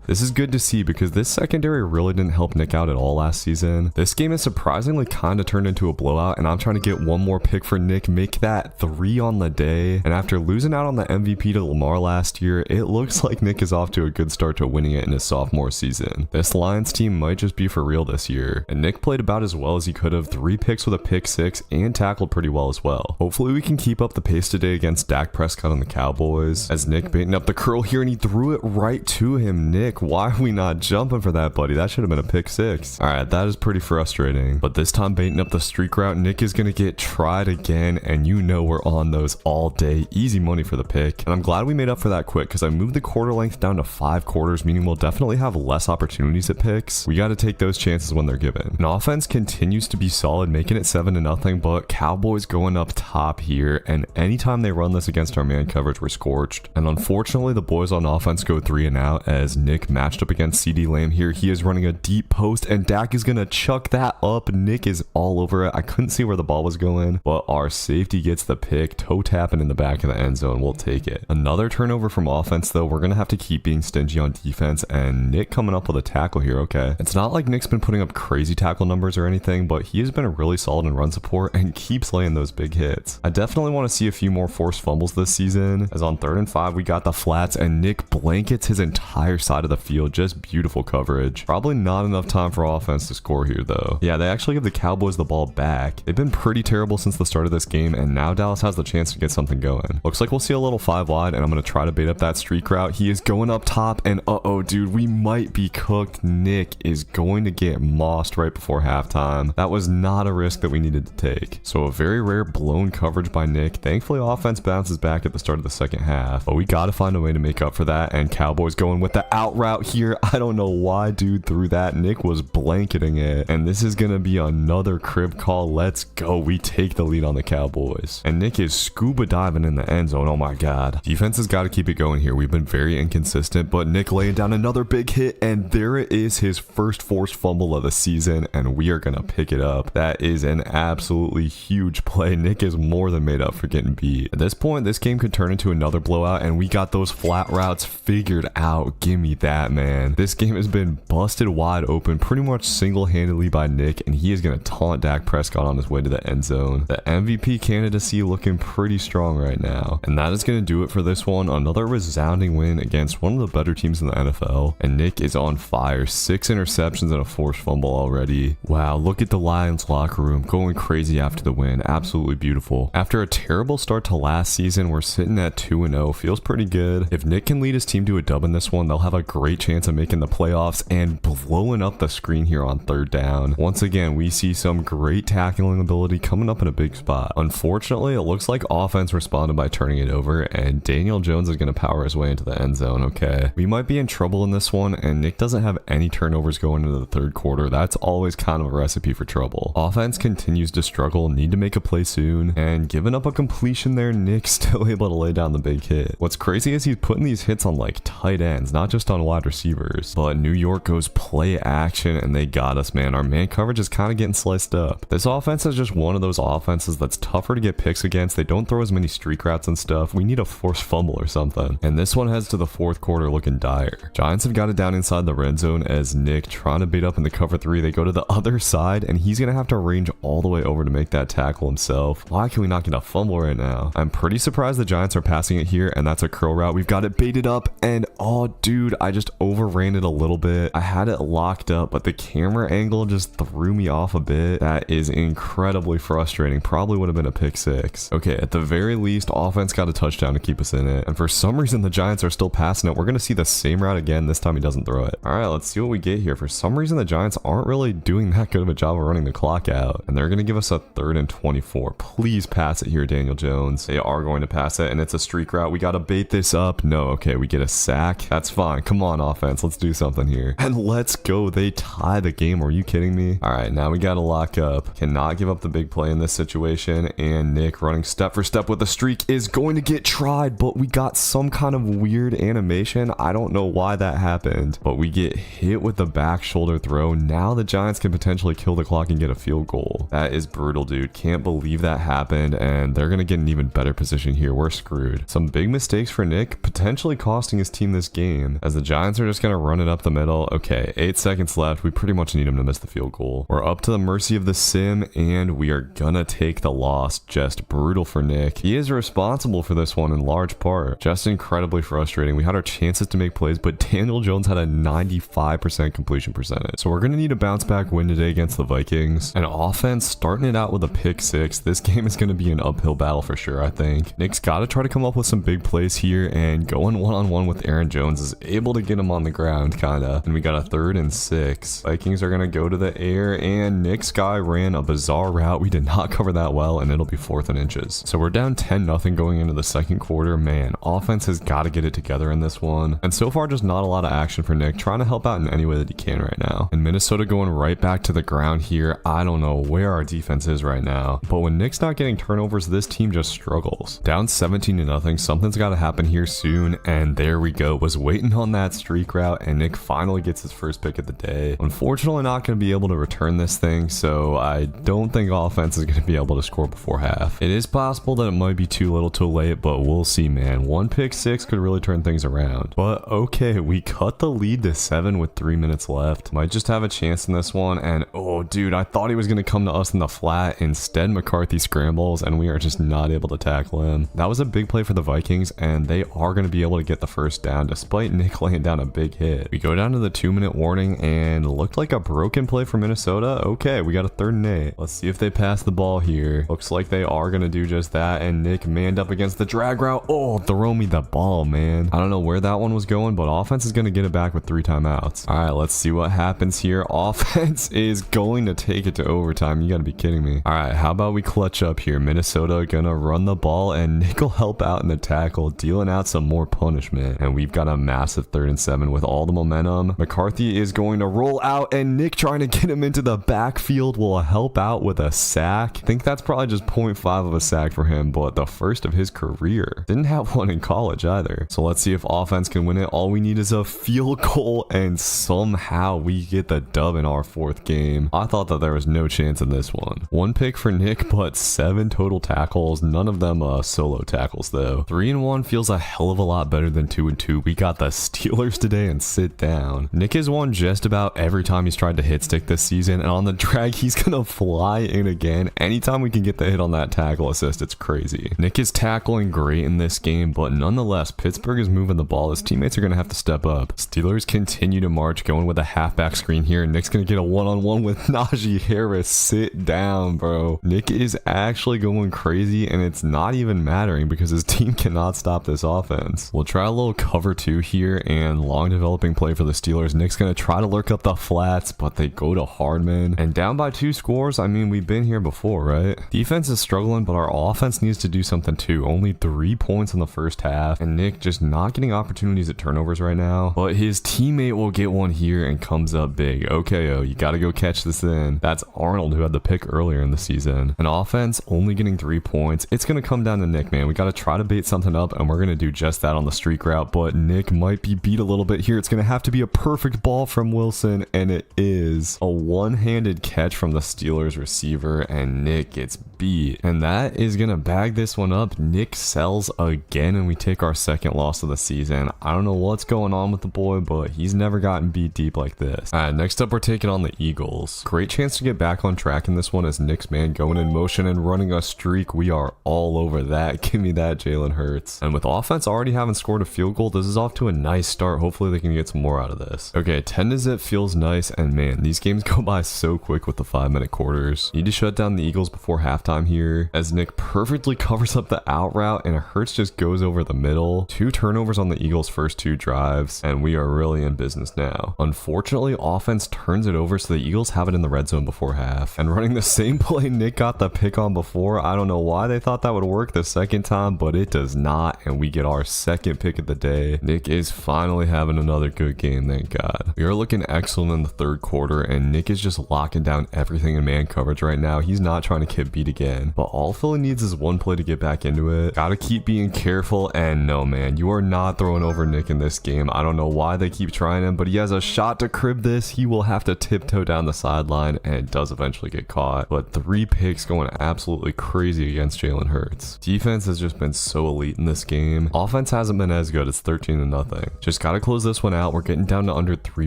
This is good to see because this secondary really didn't help Nick out at all last season. This game is surprisingly kind of turned into a blowout, and I'm trying to get one more pick for Nick, make that 3 on the day. And after losing out on the MVP to Lamar last year, it looks like Nick is off to a good start to winning it in his sophomore season. This Lions team might just be for real this year, and Nick played about as well as he could have, 3 picks with a pick six, and tackled pretty well as well. Hopefully we can keep up the pace today against Dak Prescott and the Cowboys, as Nick baiting up the curl here, and he threw it right to him. Nick, why are we not jumping for that, buddy? That should have been a pick six. Alright, that is pretty frustrating, but this time baiting up the streak route, Nick is going to get tried again, and you know we're on those all day. Easy money for the pick, and I'm glad we made up for that quick because I moved the quarter length down to 5 quarters, meaning we'll definitely have less opportunities at picks. We got to take those chances when they're given. And offense continues to be solid, making it 7-0, but Cowboys going up top here, and anytime they run this against our man coverage, we're scorched. And unfortunately, the boys on offense go 3 and out as Nick matched up against CD Lamb here. He is running a deep post, and Dak is going to chuck that up. Nick is all over it. I couldn't see where the ball was going, but our safety gets the pick, toe tapping in the back of the end zone. We'll take it. Another turnover from offense, though. We're going to have to keep being stingy on defense, and Nick coming up with a tackle here. Okay. It's not like Nick's been putting up crazy tackle numbers or anything, but he has been really solid in run support and keeps laying those big hits. I definitely want to see a few more forced fumbles this season, as on 3rd and 5, we got the flats, and Nick blankets his entire side of the field. Just beautiful coverage. Probably not enough time for offense to score here, though. Yeah, they actually give the Cowboys the ball back. They've been pretty terrible since the start of this game, and now Dallas has the chance to get something going. Looks like we'll see a little 5 wide, and I'm going to try to bait up that streak route. He is going up top, and uh-oh, dude, we might be cooked. Nick is going to get mossed right before halftime. That was not a risk that we needed to take. So a very rare blown coverage by Nick. Thankfully, offense bounces back at the start of the second half, but we got to find a way to make up for that, and Cowboys going with the out route here. I don't know why dude threw that. Nick was blanketing it, and this is going to be another crib call. Let's go. We take the lead on the Cowboys, and Nick is scuba diving in the end zone. Oh my god. Defense has got to keep it going here. We've been very inconsistent, but Nick laying down another big hit, and there it is, his first forced fumble of the season, and we are going to pick it up. That is an absolutely huge play. Nick is more than made up for getting beat. At this point, this game could turn into another blowout, and we got those flat routes figured out. Give me that, man. This game has been busted wide open pretty much single-handedly by Nick, and he is going to taunt Dak Prescott on his way to the end zone. The MVP candidacy looking pretty strong right now, and that is going to do it for this one. Another resounding win against one of the better teams in the NFL, and Nick is on fire. 6 interceptions and a forced fumble already. Wow, look at the Lions locker room going crazy after the win. Absolutely beautiful. After a terrible start to last season, we're sitting at 2-0. Feels pretty good. If Nick can lead his team to a dub in this one, they'll have a great chance of making the playoffs and blowing up the screen here on 3rd down. Once again, we see some great tackling ability coming up in a big spot. Unfortunately, it looks like offense responded by turning it over, and Daniel Jones is going to power his way into the end zone. Okay, we might be in trouble in this one, and Nick doesn't have any turnovers going into the 3rd quarter. That's always kind of a recipe for trouble. Offense continues to struggle, need to make a play soon, and giving up a completion there, Nick's still able to lay down the big hit. What's crazy is he's putting these hits on like tight ends, not just on wide receivers. But New York goes play action, and they got us, man. Our man coverage is kind of getting sliced up. This offense is just one of those offenses that's tougher to get picks against. They don't throw as many streak routes and stuff. We need a forced fumble or something. And this one heads to the 4th quarter looking dire. Giants have got it down inside the red zone as Nick trying to beat up in the cover 3. They go to the other side, and he's going to have to range all the way over to make that tackle himself. Why can we not get a fumble right now? I'm pretty surprised the Giants are passing it here, and that's a curl route. We've got it baited up, and oh dude, I just overran it a little bit. I had it locked up, but the camera angle just threw me off a bit. That is incredibly frustrating. Probably would have been a pick 6. Okay, at the very least, offense got a touchdown to keep us in it. And for some reason, the Giants are still passing it. We're going to see the same route again. This time he doesn't throw it. All right, let's see what we get here. For some reason, the Giants aren't really doing that good of a job of running the clock out. And they're going to give us a 3rd and 24. Please pass it here, Daniel Jones. They are going to pass it, and it's a streak route. We got to bait this up. No, okay, we get a sack. That's fine. Come on, offense. Let's do something here. And let's go. They tie the game. Are you kidding me? All right, now we got to lock up. Cannot give up the big play in this situation. And Nick running step for step with the streak is going to get tried, but we got some kind of weird animation. I don't know why that happened, but we get hit with the back shoulder throw. Now the Giants can potentially kill the clock and get a field goal. That is brutal, dude. Can't believe that happened, and they're going to get an even better position here. We're screwed. Some big mistakes for Nick, potentially costing his team this game, as the Giants are just going to run it up the middle. Okay, 8 seconds left. We pretty much need him to miss the field goal. We're up to the mercy of the sim, and we are gonna take the loss. Just brutal for Nick. He is responsible for this one in large part. Just incredibly frustrating. We had our chances to make plays, but Daniel Jones had a 95% completion percentage. So we're gonna need a bounce back win today against the Vikings. And offense starting it out with a pick 6. This game is gonna be an uphill battle for sure, I think. Nick's gotta try to come up with some big plays here, and going one-on-one with Aaron Jones is able to get him on the ground, kinda. And we got a 3rd and 6. Vikings are gonna go to the air, and Nick's guy ran a bizarre route. We did not cover that well, and it'll be 4th and inches. So we're down 10-0 going into the second quarter. Man, offense has got to get it together in this one. And so far, just not a lot of action for Nick, trying to help out in any way that he can right now. And Minnesota going right back to the ground here. I don't know where our defense is right now, but when Nick's not getting turnovers, this team just struggles. Down 17-0, something's got to happen here soon, and there we go. Was waiting on that streak route, and Nick finally gets his first pick of the day. Unfortunately, not going to be able to return this thing, so I don't think offense is going to be able to score before half. It is possible that it might be too little too late, but we'll see, man. One pick 6 could really turn things around. But okay, we cut the lead to 7 with 3 minutes left. Might just have a chance in this one, and oh dude, I thought he was going to come to us in the flat. Instead, McCarthy scrambles, and we are just not able to tackle him. That was a big play for the Vikings, and they are going to be able to get the first down despite Nick laying down a big hit. We go down to the 2-minute warning, and looked like a broken play for Minnesota. Okay, we got a 3rd and 8. Let's see if they pass the ball here. Looks like they are going to do just that, and Nick manned up against the drag route. Oh, throw me the ball, man. I don't know where that one was going, but offense is going to get it back with 3 timeouts. All right, let's see what happens here. Offense is going to take it to overtime. You got to be kidding me. All right, how about we clutch up here? Minnesota going to run the ball, and Nick will help out in the tackle, dealing out some more punishment. And we've got a massive 3rd and 7 with all the momentum. McCarthy is going to roll out, and Nick trying to get him into the backfield will help out with a sack. I think that's probably just 0.5 of a sack for him, but the first of his career. Didn't have one in college either. So let's see if offense can win it. All we need is a field goal, and somehow we get the dub in our 4th game. I thought that there was no chance in this one. 1 pick for Nick, but 7 total tackles. None of them solo tackles though. 3-1 feels a hell of a lot better than 2-2. We got the Steelers today, and sit down. Nick has won just about every time he's tried to hit stick this season, and on the drag, he's gonna fly in again. Anytime we can get the hit on that tackle assist, it's crazy. Nick is tackling great in this game, but nonetheless, Pittsburgh is moving the ball. His teammates are gonna have to step up. Steelers continue to march, going with a halfback screen here. Nick's gonna get a one-on-one with Najee Harris. Sit down, bro. Nick is actually going crazy, and it's not even mattering because his team cannot stop this offense. We'll try a little cover 2 here, and long developing play for the Steelers. Nick's gonna try to lurk up the flats, but they go to Hardman, and down by 2 scores. I mean, we've been here before, right? Defense is struggling, but our offense needs to do something too. Only 3 points in the first half, and Nick just not getting opportunities at turnovers right now, but his teammate will get one here and comes up big. Okay, you gotta go catch this in. That's Arnold, who had the pick earlier in the season. An offense only getting 3 points. It's gonna come down to Nick, man. We gotta try to bait something up, and we're gonna do just that on the streak route, but Nick might be beat a little bit here. It's gonna have to be a perfect ball from Wilson, and it is. A one-handed catch from the Steelers receiver, and Nick gets beat, and that is gonna bag this one up. Nick sells again, and we take our 2nd loss of the season. I don't know what's going on with the boy, but he's never gotten beat deep like this. All right, next up, we're taking on the Eagles. Great chance to get back on track in this one as Nick's man going in motion and running a streak. We are all over that. Give me that, Jalen Hurts. And with offense already having scored a field goal, this is off to a nice start. Hopefully they can get some more out of this. Okay, 10 to zip feels nice, and man, man, these games go by so quick with the 5-minute quarters. Need to shut down the Eagles before halftime here, as Nick perfectly covers up the out route and Hurts just goes over the middle. 2 turnovers on the Eagles' first 2 drives, and we are really in business now. Unfortunately, offense turns it over, so the Eagles have it in the red zone before half. And running the same play Nick got the pick on before, I don't know why they thought that would work the second time, but it does not, and we get our second pick of the day. Nick is finally having another good game, thank God. We are looking excellent in the third quarter, and Nick is just locking down everything in man coverage right now. He's not trying to get beat again, but all Philly needs is one play to get back into it. Gotta keep being careful, and no, man, you are not throwing over Nick in this game. I don't know why they keep trying him, but he has a shot to crib this. He will have to tiptoe down the sideline, and does eventually get caught. But 3 picks going absolutely crazy against Jalen Hurts. Defense has just been so elite in this game. Offense hasn't been as good. It's 13-0. Just gotta close this one out. We're getting down to under 3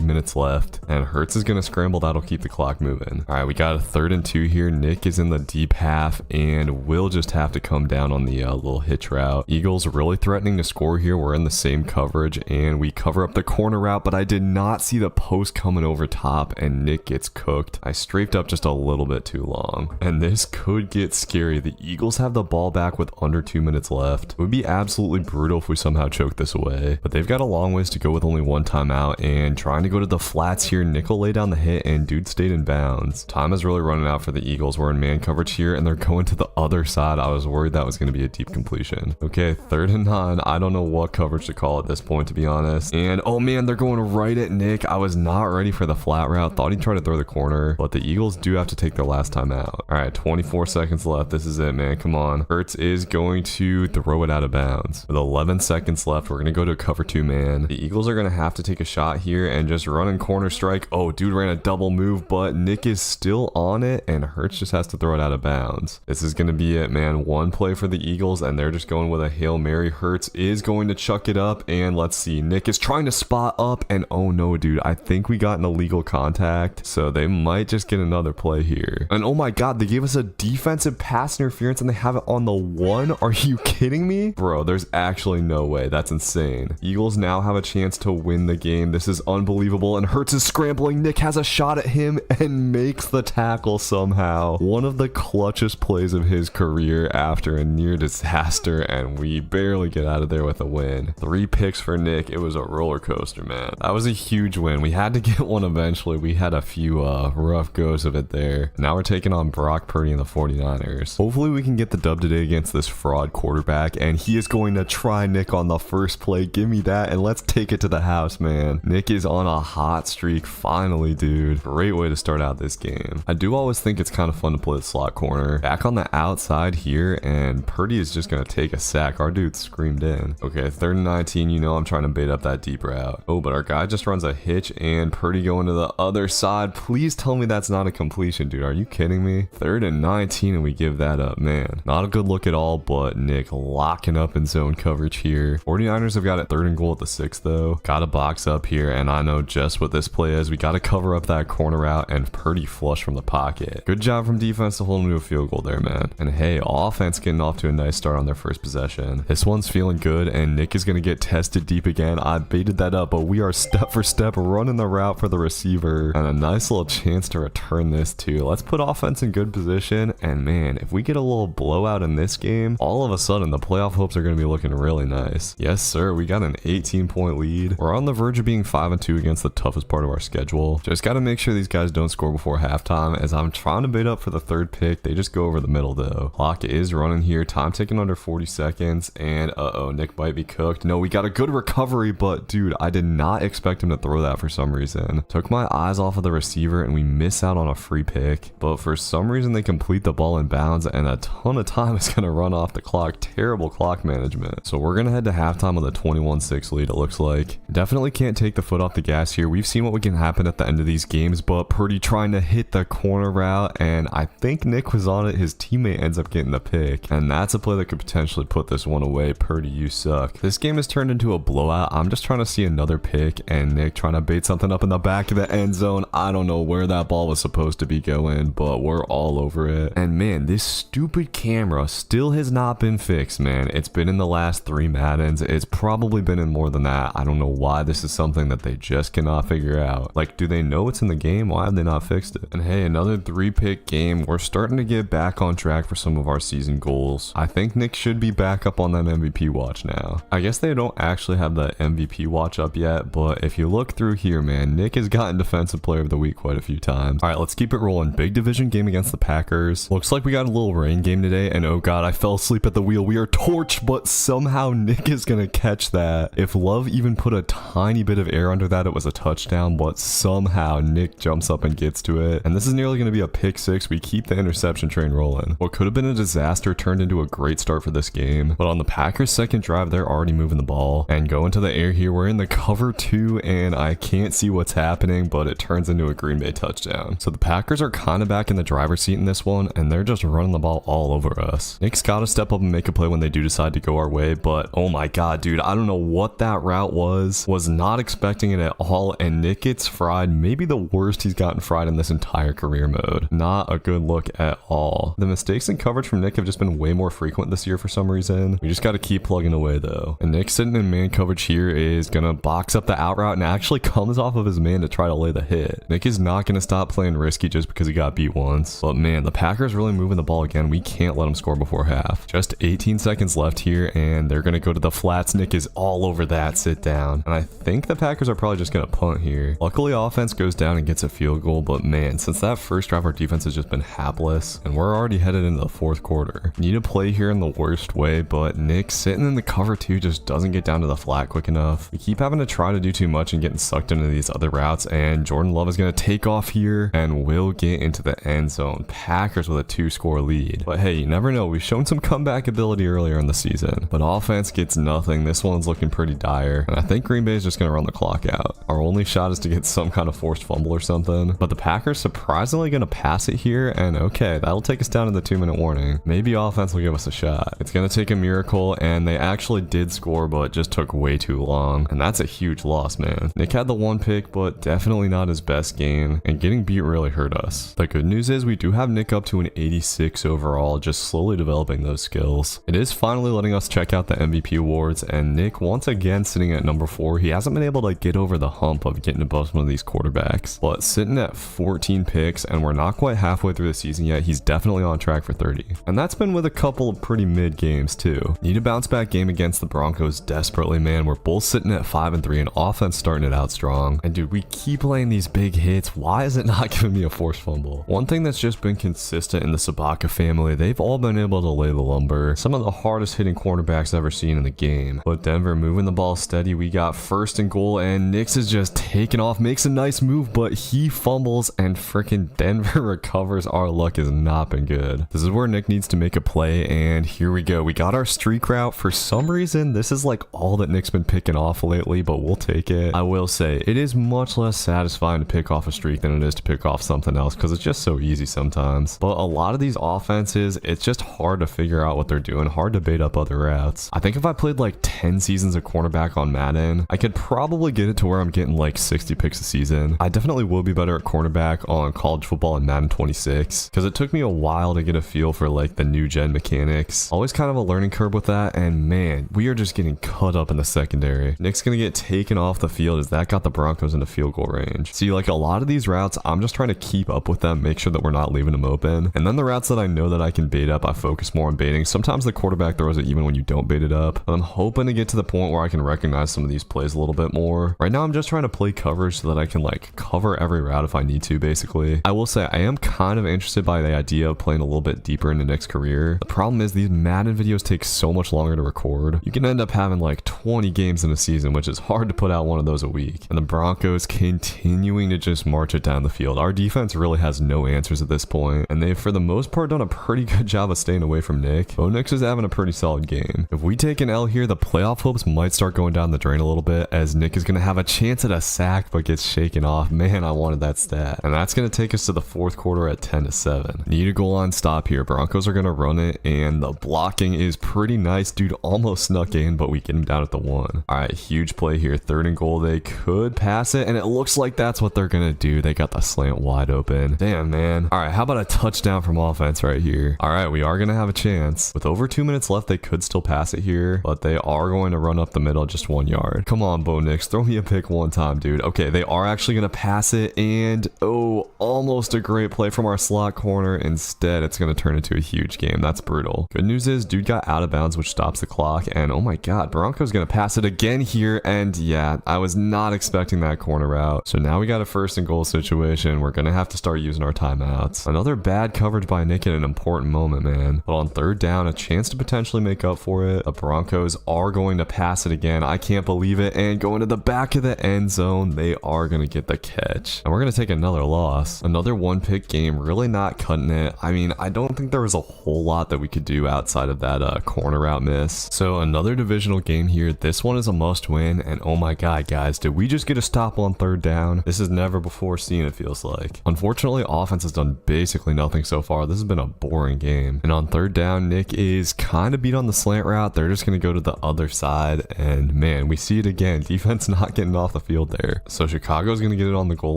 minutes left, and Hurts is gonna scramble. That'll keep the clock moving. All right, we got a 3rd and 2 here. Nick is in the deep half, and we'll just have to come down on the little hitch route. Eagles really threatening to score here. We're in the same coverage, and we cover up the corner route, but I did not see the post coming over top, and Nick gets cooked. I strafed up just a little bit too long, and this could get scary. The Eagles have the ball back with under 2 minutes left. It would be absolutely brutal if we somehow choke this away, but they've got a long ways to go with only 1 timeout, and trying to go to the flats here. Nick will lay down the hit, and dude stayed in bounds. Time is really running out for the Eagles. We're in man coverage here, and they're going to the other side. I was worried that was going to be a deep completion. Okay, 3rd and 9. I don't know what coverage to call at this point, to be honest. And oh man, they're going right at Nick. I was not ready for the flat route. Thought he'd try to throw the corner, but the Eagles do have to take their last time out. All right, 24 seconds left. This is it, man. Come on. Hurts is going to throw it out of bounds. With 11 seconds left, we're going to go to a cover 2 man. The Eagles are going to have to take a shot here and just run in corner strike. Oh, dude ran a double move, but Nick is still on it, and Hurts just has to throw it out of bounds. This is going to be it, man. 1 play for the Eagles, and they're just going with a Hail Mary. Hurts is going to chuck it up, and let's see. Nick is trying to spot up, and oh no, dude. I think we got an illegal contact, so they might just get another play here. And oh my God, they gave us a defensive pass interference, and they have it on the 1. Are you kidding me? Bro, there's actually no way. That's insane. Eagles now have a chance to win the game. This is unbelievable, and Hurts is scrambling. Nick has a shot at him and makes the tackle somehow. One of the clutchest plays of his career after a near disaster, and we barely get out of there with a win. 3 picks for Nick. It was a roller coaster, man. That was a huge win. We had to get one eventually. We had a few rough goes of it there. Now we're taking on Brock Purdy and the 49ers. Hopefully we can get the dub today against this fraud quarterback, and he is going to try Nick on the first play. Give me that, and let's take it to the house, man. Nick is on a hot streak finally, dude. Great way to start out this game. I do always think it's kind of fun to play the slot corner. Back on the outside here, and Purdy is just going to take a sack. Our dude screamed in. Okay, 3rd and 19. You know I'm trying to bait up that deep route. Oh, but our guy just runs a hitch, and Purdy going to the other side. Please tell me that's not a completion, dude. Are you kidding me? 3rd and 19, and we give that up, man. Not a good look at all, but Nick locking up in zone coverage here. 49ers have got it 3rd and goal at the 6, though. Got to box up here, and I know just what this play is. We got to cover up that corner out, and Purdy flush from the pocket. Good job from defense to hold him to a field goal there, man. And hey, offense getting off to a nice start on their first possession. This one's feeling good, and Nick is going to get tested deep again. I baited that up, but we are step for step running the route for the receiver, and a nice little chance to return this too. Let's put offense in good position, and man, if we get a little blowout in this game, all of a sudden the playoff hopes are going to be looking really nice. Yes, sir. We got an 18-point lead. We're on the verge of being 5-2 against the toughest part of our schedule. Just got to make sure these guys don't score before halftime, as I'm trying to bait up for the 3rd pick. They just go over the middle though. Clock is running here. Time ticking under 40 seconds, and uh-oh, Nick might be cooked. No, we got a good recovery, but dude, I did not expect him to throw that for some reason. Took my eyes off of the receiver, and we miss out on a free pick, but for some reason they complete the ball in bounds, and a ton of time is going to run off the clock. Terrible clock management. So we're going to head to halftime with a 21-6 lead, it looks like. Definitely can't take the foot off the gas here. We've seen what can happen at the end of these games, but Purdy trying to hit the corner route, and I think Nick was on it. His teammate ends up getting the pick, and that's a play that could potentially put this one away. Purdy, you suck. This game has turned into a blowout. I'm just trying to see another pick, and Nick trying to bait something up in the back of the end zone. I don't know where that ball was supposed to be going, but we're all over it. And man, this stupid camera still has not been fixed, man. It's been in the last 3 Maddens. It's probably been in more than that. I don't know why this is something that they just cannot figure out. Like, do they know it's in the game. Why have they not fixed it? And hey, another 3-pick game. We're starting to get back on track for some of our season goals. I think Nick should be back up on that MVP watch now. I guess they don't actually have the MVP watch up yet, but if you look through here, man, Nick has gotten Defensive Player of the Week quite a few times. All right, let's keep it rolling. Big division game against the Packers. Looks like we got a little rain game today, and oh god, I fell asleep at the wheel. We are torched, but somehow Nick is gonna catch that. If Love even put a tiny bit of air under that, it was a touchdown, but somehow Nick jumps up and gets to it. And this is nearly gonna be a pick 6. We keep the interception train rolling. What could have been a disaster turned into a great start for this game. But on the Packers' second drive, they're already moving the ball and going to the air here. We're in the cover 2, and I can't see what's happening, but it turns into a Green Bay touchdown. So the Packers are kind of back in the driver's seat in this one, and they're just running the ball all over us. Nick's got to step up and make a play when they do decide to go our way, but oh my god, dude, I don't know what that route was not expecting it at all, and Nick gets fried. Maybe the worst he's gotten fried in this entire career mode. Not a good look at all. The mistakes in coverage from Nick have just been way more frequent this year for some reason. We just got to keep plugging away though. And Nick sitting in man coverage here is gonna box up the out route and actually comes off of his man to try to lay the hit. Nick is not gonna stop playing risky just because he got beat once. But man, the Packers really moving the ball again. We can't let them score before half. Just 18 seconds left here, and they're gonna go to the flats. Nick is all over that sit down. And I think the Packers are probably just gonna punt here. Luckily, offense goes down and gets a field goal, but man, since that first drive, our defense has just been hapless, and we're already headed into the fourth quarter. Need to play here in the worst way, but Nick sitting in the cover 2 just doesn't get down to the flat quick enough. We keep having to try to do too much and getting sucked into these other routes, and Jordan Love is gonna take off here and will get into the end zone. Packers with a 2-score lead. But hey, you never know. We've shown some comeback ability earlier in the season, but offense gets nothing. This one's looking pretty dire, and I think Green Bay is just gonna run the clock out. Our only shot is to get some kind of forced fumble or something, but the Packers surprisingly gonna pass it here, and okay, that'll take us down to the 2-minute warning. Maybe offense will give us a shot. It's gonna take a miracle, and they actually did score, but it just took way too long, and that's a huge loss, man. Nick had the 1 pick, but definitely not his best game, and getting beat really hurt us. The good news is we do have Nick up to an 86 overall, just slowly developing those skills. It is finally letting us check out the MVP awards, and Nick once again sitting at number 4. He hasn't been able to get over the hump of getting above some of these quarterbacks, but sitting at 14 picks, and we're not quite halfway through the season yet. He's definitely on track for 30, and that's been with a couple of pretty mid games too. Need a bounce back game against the Broncos desperately, man. We're both sitting at 5-3, and offense starting it out strong, and dude, we keep laying these big hits. Why is it not giving me a forced fumble? One thing that's just been consistent in the Sabaka family, they've all been able to lay the lumber. Some of the hardest hitting cornerbacks ever seen in the game, but Denver moving the ball steady. We got 1st and goal, and Nix is just taking off, makes a nice move, but he fumbles, and freaking Denver recovers. Our luck has not been good. This is where Nick needs to make a play, and here we go. We got our streak route. For some reason, this is like all that Nick's been picking off lately, but we'll take it. I will say, it is much less satisfying to pick off a streak than it is to pick off something else, because it's just so easy sometimes. But a lot of these offenses, it's just hard to figure out what they're doing, hard to bait up other routes. I think if I played like 10 seasons of cornerback on Madden, I could probably get it to where I'm getting like 60 picks a season. I definitely will be better at cornerback on college football in Madden 26, because it took me a while to get a feel for like the new gen mechanics. Always kind of a learning curve with that, and man, we are just getting cut up in the secondary. Nick's gonna get taken off the field as that got the Broncos into field goal range. See, like a lot of these routes, I'm just trying to keep up with them, make sure that we're not leaving them open. And then the routes that I know that I can bait up, I focus more on baiting. Sometimes the quarterback throws it even when you don't bait it up. But I'm hoping to get to the point where I can recognize some of these plays a little bit more. Right now, I'm just trying to play coverage so that I can like cover every route if I need to, basically. I will say I am kind of interested by the idea of playing a little bit deeper into Nick's career. The problem is these Madden videos take so much longer to record. You can end up having like 20 games in a season, which is hard to put out one of those a week. And the Broncos continuing to just march it down the field. Our defense really has no answers at this point, and they've for the most part done a pretty good job of staying away from Nick. Bo Nix is having a pretty solid game. If we take an L here, the playoff hopes might start going down the drain a little bit, as Nick is going to have a chance at a sack but gets shaken off. Man, I wanted that stat. And that's going to take us to the fourth quarter at 10-7. Need a goal line stop here. Broncos are going to run it, and the blocking is pretty nice. Dude almost snuck in, but we get him down at the 1. All right, huge play here. 3rd and goal. They could pass it, and it looks like that's what they're going to do. They got the slant wide open. Damn, man. All right, how about a touchdown from offense right here? All right, we are going to have a chance. With over 2 minutes left, they could still pass it here, but they are going to run up the middle just 1 yard. Come on, Bo Nix. Throw me a pick one time, dude. Okay, they are actually going gonna pass it, and oh, almost a great play from our slot corner. Instead, it's gonna turn into a huge game. That's brutal. Good news is dude got out of bounds, which stops the clock, and oh my god, Broncos gonna pass it again here, and yeah, I was not expecting that corner route. So now we got a 1st and goal situation. We're gonna have to start using our timeouts. Another bad coverage by Nick at an important moment, man. But on 3rd down, a chance to potentially make up for it. The Broncos are going to pass it again. I can't believe it, and go into the back of the end zone. They are gonna get the catch, and we're gonna take another loss. Another 1-pick game, really not cutting it. I mean, I don't think there was a whole lot that we could do outside of that corner route miss. So another divisional game here. This one is a must win, and oh my god, guys, did we just get a stop on 3rd down? This is never before seen, it feels like. Unfortunately, offense has done basically nothing so far. This has been a boring game. And on 3rd down, Nick is kind of beat on the slant route. They're just gonna go to the other side, and man, we see it again. Defense not getting off the field there. So Chicago's gonna get it on the goal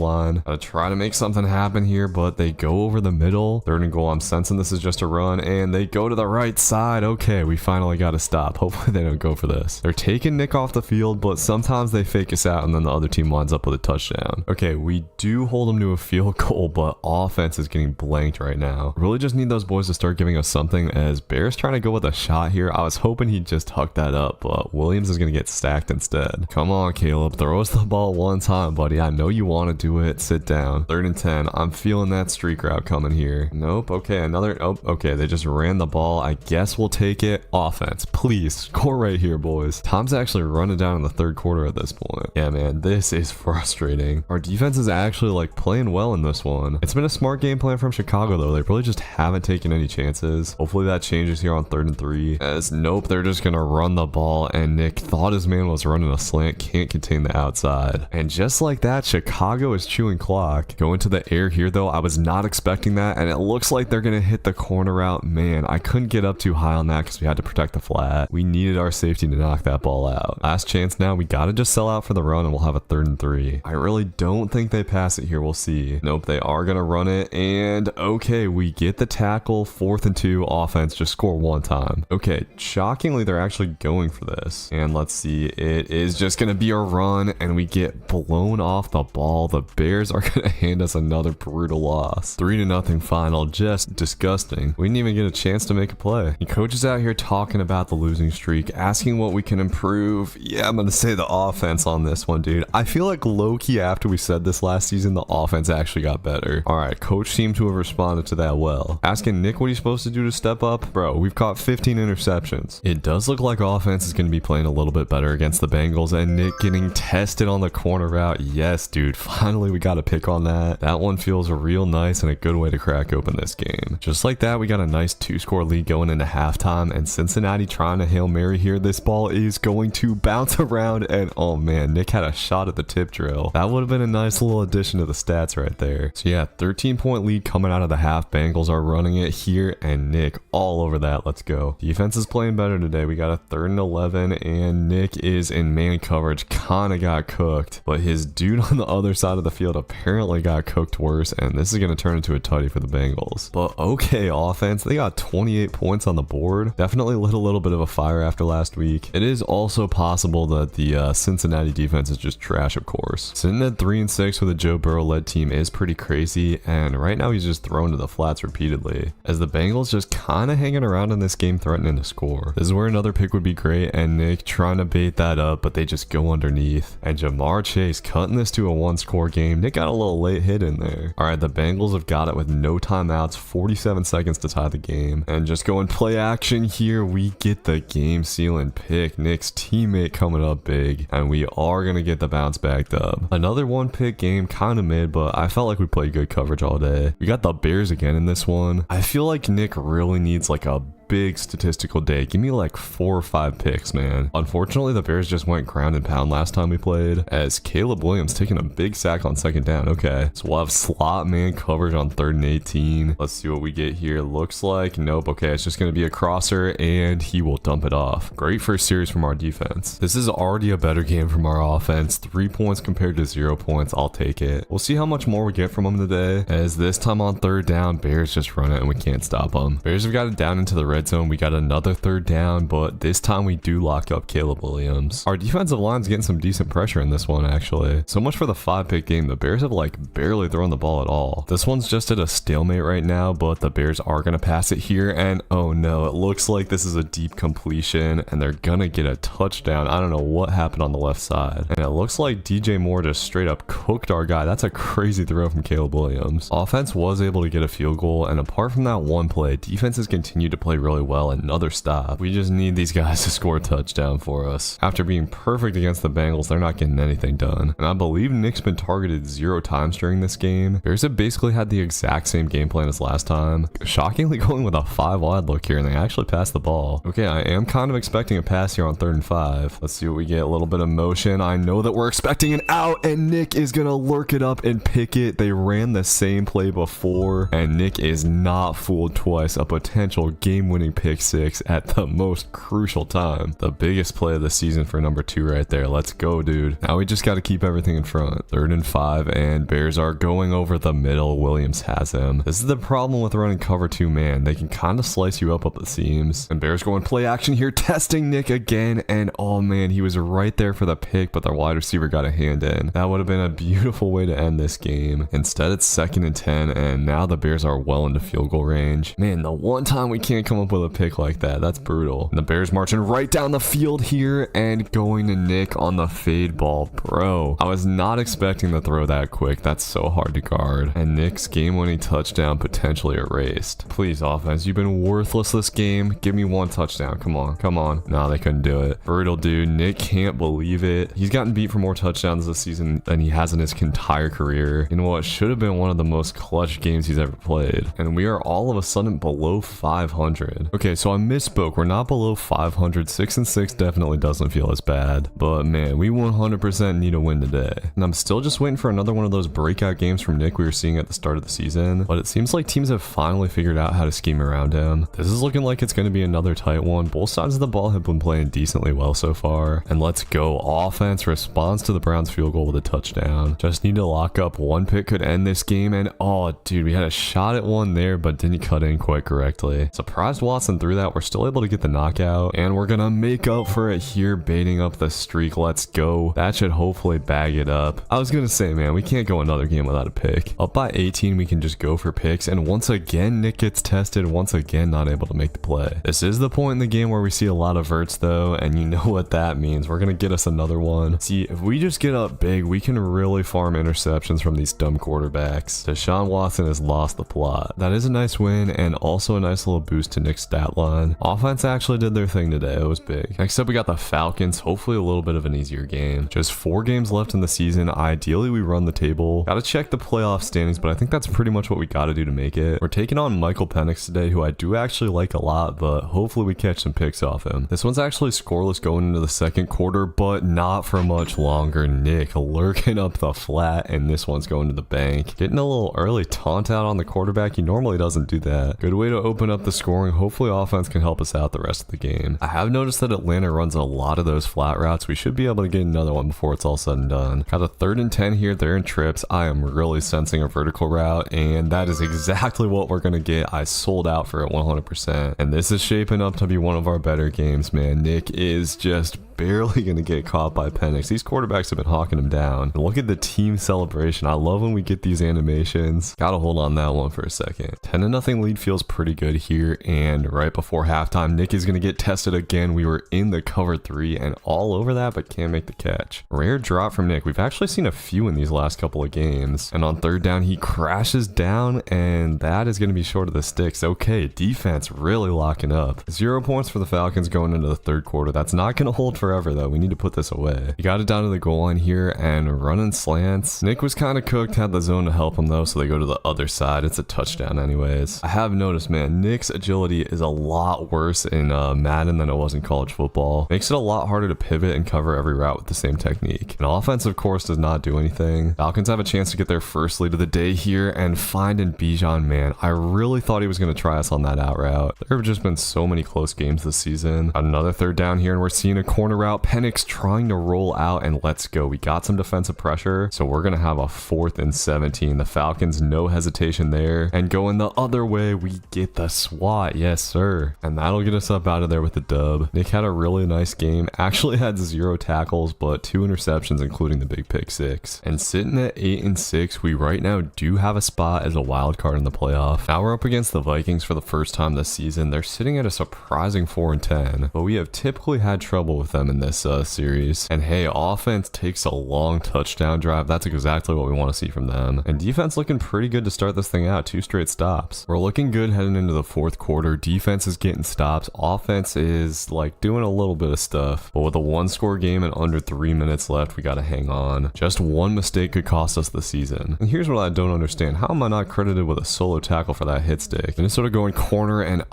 line. Gotta try to make something happen here, but they go over the middle. 3rd and goal, I'm sensing this is just a run, and they go to the right side. Okay, we finally got to stop. Hopefully they don't go for this. They're taking Nick off the field, but sometimes they fake us out, and then the other team winds up with a touchdown. Okay, we do hold them to a field goal, but offense is getting blanked right now. Really just need those boys to start giving us something, as Bear's trying to go with a shot here. I was hoping he'd just huck that up, but Williams is going to get stacked instead. Come on, Caleb. Throw us the ball one time, buddy. I know you want to do it. Sit down. 3rd and 10. I'm feeling that streak route coming here. Nope. Okay, another. Oh, okay. They just ran the ball. I guess we'll take it. Offense, please score right here, boys. Time's actually running down in the 3rd quarter at this point. Yeah, man, this is frustrating. Our defense is actually like playing well in this one. It's been a smart game plan from Chicago though. They really just haven't taken any chances. Hopefully that changes here on 3rd and 3. As nope, they're just gonna run the ball, and Nick thought his man was running a slant, can't contain the outside. And just like that, Chicago is chewing clock. Going to the air here though, I was not expecting that, and it looks like they're gonna hit the corner route. Man, I couldn't get up too high on that because we had to protect the flat. We needed our safety to knock that ball out. Last chance now, we gotta just sell out for the run, and we'll have a 3rd and 3. I really don't think they pass it here. We'll see. Nope, they are gonna run it, and okay, we get the tackle. 4th and 2. Offense, just score one time. Okay, shockingly, they're actually going for this, and let's see, it is just gonna be a run, and we get blown off the ball. The Bears are gonna hand us another brutal loss. 3-0 final. Just disgusting. We didn't even get a chance to make a play. The coach is out here talking about the losing streak, asking what we can improve. Yeah, I'm gonna say the offense on this one, dude. I feel like low-key after we said this last season, the offense actually got better. All right, coach seemed to have responded to that well. Asking Nick what he's supposed to do to step up. Bro, we've caught 15 interceptions. It does look like offense is gonna be playing a little bit better against the Bengals, and Nick getting tested on the corner route. Yes, dude, finally we got a pick on that. That one feels real nice and a good way to crack open this game. Just like that, we got a nice 2-score lead going into halftime, and Cincinnati trying to Hail Mary here. This ball is going to bounce around, and oh man, Nick had a shot at the tip drill. That would have been a nice little addition to the stats right there. So yeah, 13-point lead coming out of the half. Bengals are running it here, and Nick all over that. Let's go. Defense is playing better today. We got a 3rd and 11, and Nick is in man coverage. Kinda got cooked, but his dude on the other side of the field apparently got cooked worse, and this is going to turn into a tutty for the Bengals. But okay, offense, they got 28 points on the board. Definitely lit a little bit of a fire after last week. It is also possible that the Cincinnati defense is just trash, of course. Sitting at 3-6 with a Joe Burrow-led team is pretty crazy, and right now he's just thrown to the flats repeatedly, as the Bengals just kind of hanging around in this game, threatening to score. This is where another pick would be great, and Nick trying to bait that up, but they just go underneath. And Jamar Chase cutting this to a 1-score game. Nick got a little late hit in there. All right, the Bengals have got it with no timeouts, 47 seconds to tie the game, and just going play action here. We get the game sealing pick. Nick's teammate coming up big, and we are gonna get the bounce back dub. Another 1-pick game, kind of mid, but I felt like we played good coverage all day. We got the Bears again in this one. I feel like Nick really needs like a big statistical day. Give me like 4 or 5 picks, man. Unfortunately, the Bears just went ground and pound last time we played, as Caleb Williams taking a big sack on 2nd down. Okay, so we'll have slot man coverage on 3rd and 18. Let's see what we get here. Looks like nope. Okay, it's just gonna be a crosser, and he will dump it off. Great first series from our defense. This is already a better game from our offense. 3 points compared to 0 points. I'll take it. We'll see how much more we get from them today, as this time on 3rd down, Bears just run it and we can't stop them. Bears have got it down into the red red zone. We got another third down, but this time we do lock up Caleb Williams. Our defensive line's getting some decent pressure in this one, actually. So much for the 5-pick game. The Bears have like barely thrown the ball at all. This one's just at a stalemate right now, but the Bears are going to pass it here, and oh no, it looks like this is a deep completion and they're gonna get a touchdown. I don't know what happened on the left side, and it looks like DJ Moore just straight up cooked our guy. That's a crazy throw from Caleb Williams. Offense was able to get a field goal, and apart from that one play, defenses continue to play really well. Another stop. We just need these guys to score a touchdown for us. After being perfect against the Bengals, they're not getting anything done, and I believe Nick's been targeted 0 times during this game. Bears have basically had the exact same game plan as last time, shockingly going with a 5-wide look here, and they actually passed the ball. Okay, I am kind of expecting a pass here on 3rd and 5. Let's see what we get. A little bit of motion. I know that we're expecting an out, and Nick is gonna lurk it up and pick it. They ran the same play before, and Nick is not fooled twice. A potential game-winning pick 6 at the most crucial time. The biggest play of the season for number 2 right there. Let's go, dude. Now we just got to keep everything in front. 3rd and 5, and Bears are going over the middle. Williams has him. This is the problem with running cover 2 man. They can kind of slice you up the seams, and Bears going play action here, testing Nick again, and oh man, he was right there for the pick, but their wide receiver got a hand in. That would have been a beautiful way to end this game. Instead, it's 2nd and 10, and now the Bears are well into field goal range. Man, the one time we can't come up with a pick like that, that's brutal. And the Bears marching right down the field here and going to Nick on the fade ball. Bro, I was not expecting to throw that quick. That's so hard to guard. And Nick's game-winning touchdown potentially erased. Please, offense, you've been worthless this game. Give me 1 touchdown. Come on. Come on. Nah, they couldn't do it. Brutal, dude. Nick can't believe it. He's gotten beat for more touchdowns this season than he has in his entire career in what should have been one of the most clutch games he's ever played. And we are all of a sudden below 500. Okay, so I misspoke. We're not below 500. 6-6 definitely doesn't feel as bad. But man, we 100% need a win today. And I'm still just waiting for another one of those breakout games from Nick we were seeing at the start of the season. But it seems like teams have finally figured out how to scheme around him. This is looking like it's going to be another tight one. Both sides of the ball have been playing decently well so far. And let's go. Offense responds to the Browns field goal with a touchdown. Just need to lock up. 1 pick could end this game. And oh, dude, we had a shot at one there, but didn't cut in quite correctly. Surprised Watson threw that. We're still able to get the knockout, and we're going to make up for it here, baiting up the streak. Let's go. That should hopefully bag it up. I was going to say, man, we can't go another game without a pick. Up by 18, we can just go for picks. And once again, Nick gets tested. Once again, not able to make the play. This is the point in the game where we see a lot of verts though, and you know what that means. We're gonna get us another one. See, if we just get up big, we can really farm interceptions from these dumb quarterbacks. Deshaun Watson has lost the plot. That is a nice win, and also a nice little boost to Nick's stat line. Offense actually did their thing today. It was big. Next up, we got the Falcons. Hopefully a little bit of an easier game. Just 4 games left in the season. Ideally, we run the table. Gotta check the playoff standings, but I think that's pretty much what we gotta do to make it. We're taking on Michael Penix today, who I do actually like a lot, but hopefully we catch some picks off him. This one's actually scoreless going into the 2nd quarter, but not for much longer. Nick lurking up the flat, and this one's going to the bank. Getting a little early taunt out on the quarterback. He normally doesn't do that. Good way to open up the scoring. Hopefully offense can help us out the rest of the game. I have noticed that Atlanta runs a lot of those flat routes. We should be able to get another one before it's all said and done. Got a 3rd and 10 here. They're in trips. I am really sensing a vertical route, and that is exactly what we're going to get. I sold out for it 100%. And this is shaping up to be one of our better games, man. Nick is just barely going to get caught by Penix. These quarterbacks have been hawking him down. And look at the team celebration. I love when we get these animations. Gotta hold on that one for a second. 10-0 lead feels pretty good here. And right before halftime, Nick is going to get tested again. We were in the cover 3 and all over that, but can't make the catch. Rare drop from Nick. We've actually seen a few in these last couple of games. And on 3rd down, he crashes down, and that is going to be short of the sticks. Okay, defense really locking up. 0 points for the Falcons going into the 3rd quarter. That's not going to hold forever though. We need to put this away. He got it down to the goal line here and running slants. Nick was kind of cooked, had the zone to help him though, so they go to the other side. It's a touchdown anyways. I have noticed, man, Nick's agility is a lot worse in Madden than it was in college football. Makes it a lot harder to pivot and cover every route with the same technique. And offense, of course, does not do anything. Falcons have a chance to get their first lead of the day here and find in Bijan, man. I really thought he was going to try us on that out route. There have just been so many close games this season. Another 3rd down here, and we're seeing a corner corner route. Penix trying to roll out, and let's go. We got some defensive pressure, so we're gonna have a 4th and 17. The Falcons, no hesitation there, and going the other way, we get the swat. Yes, sir. And that'll get us up out of there with the dub. Nick had a really nice game. Actually had 0 tackles, but 2 interceptions, including the big pick 6. And sitting at 8 and 6, we right now do have a spot as a wild card in the playoff. Now we're up against the Vikings for the first time this season. They're sitting at a surprising 4 and 10, but we have typically had trouble with them in this series. And hey, offense takes a long touchdown drive. That's exactly what we want to see from them. And defense looking pretty good to start this thing out. 2 straight stops. We're looking good heading into the 4th quarter. Defense is getting stops. Offense is like doing a little bit of stuff, but with a 1-score game and under 3 minutes left, we got to hang on. Just one mistake could cost us the season. And here's what I don't understand. How am I not credited with a solo tackle for that hit stick? Minnesota going corner, and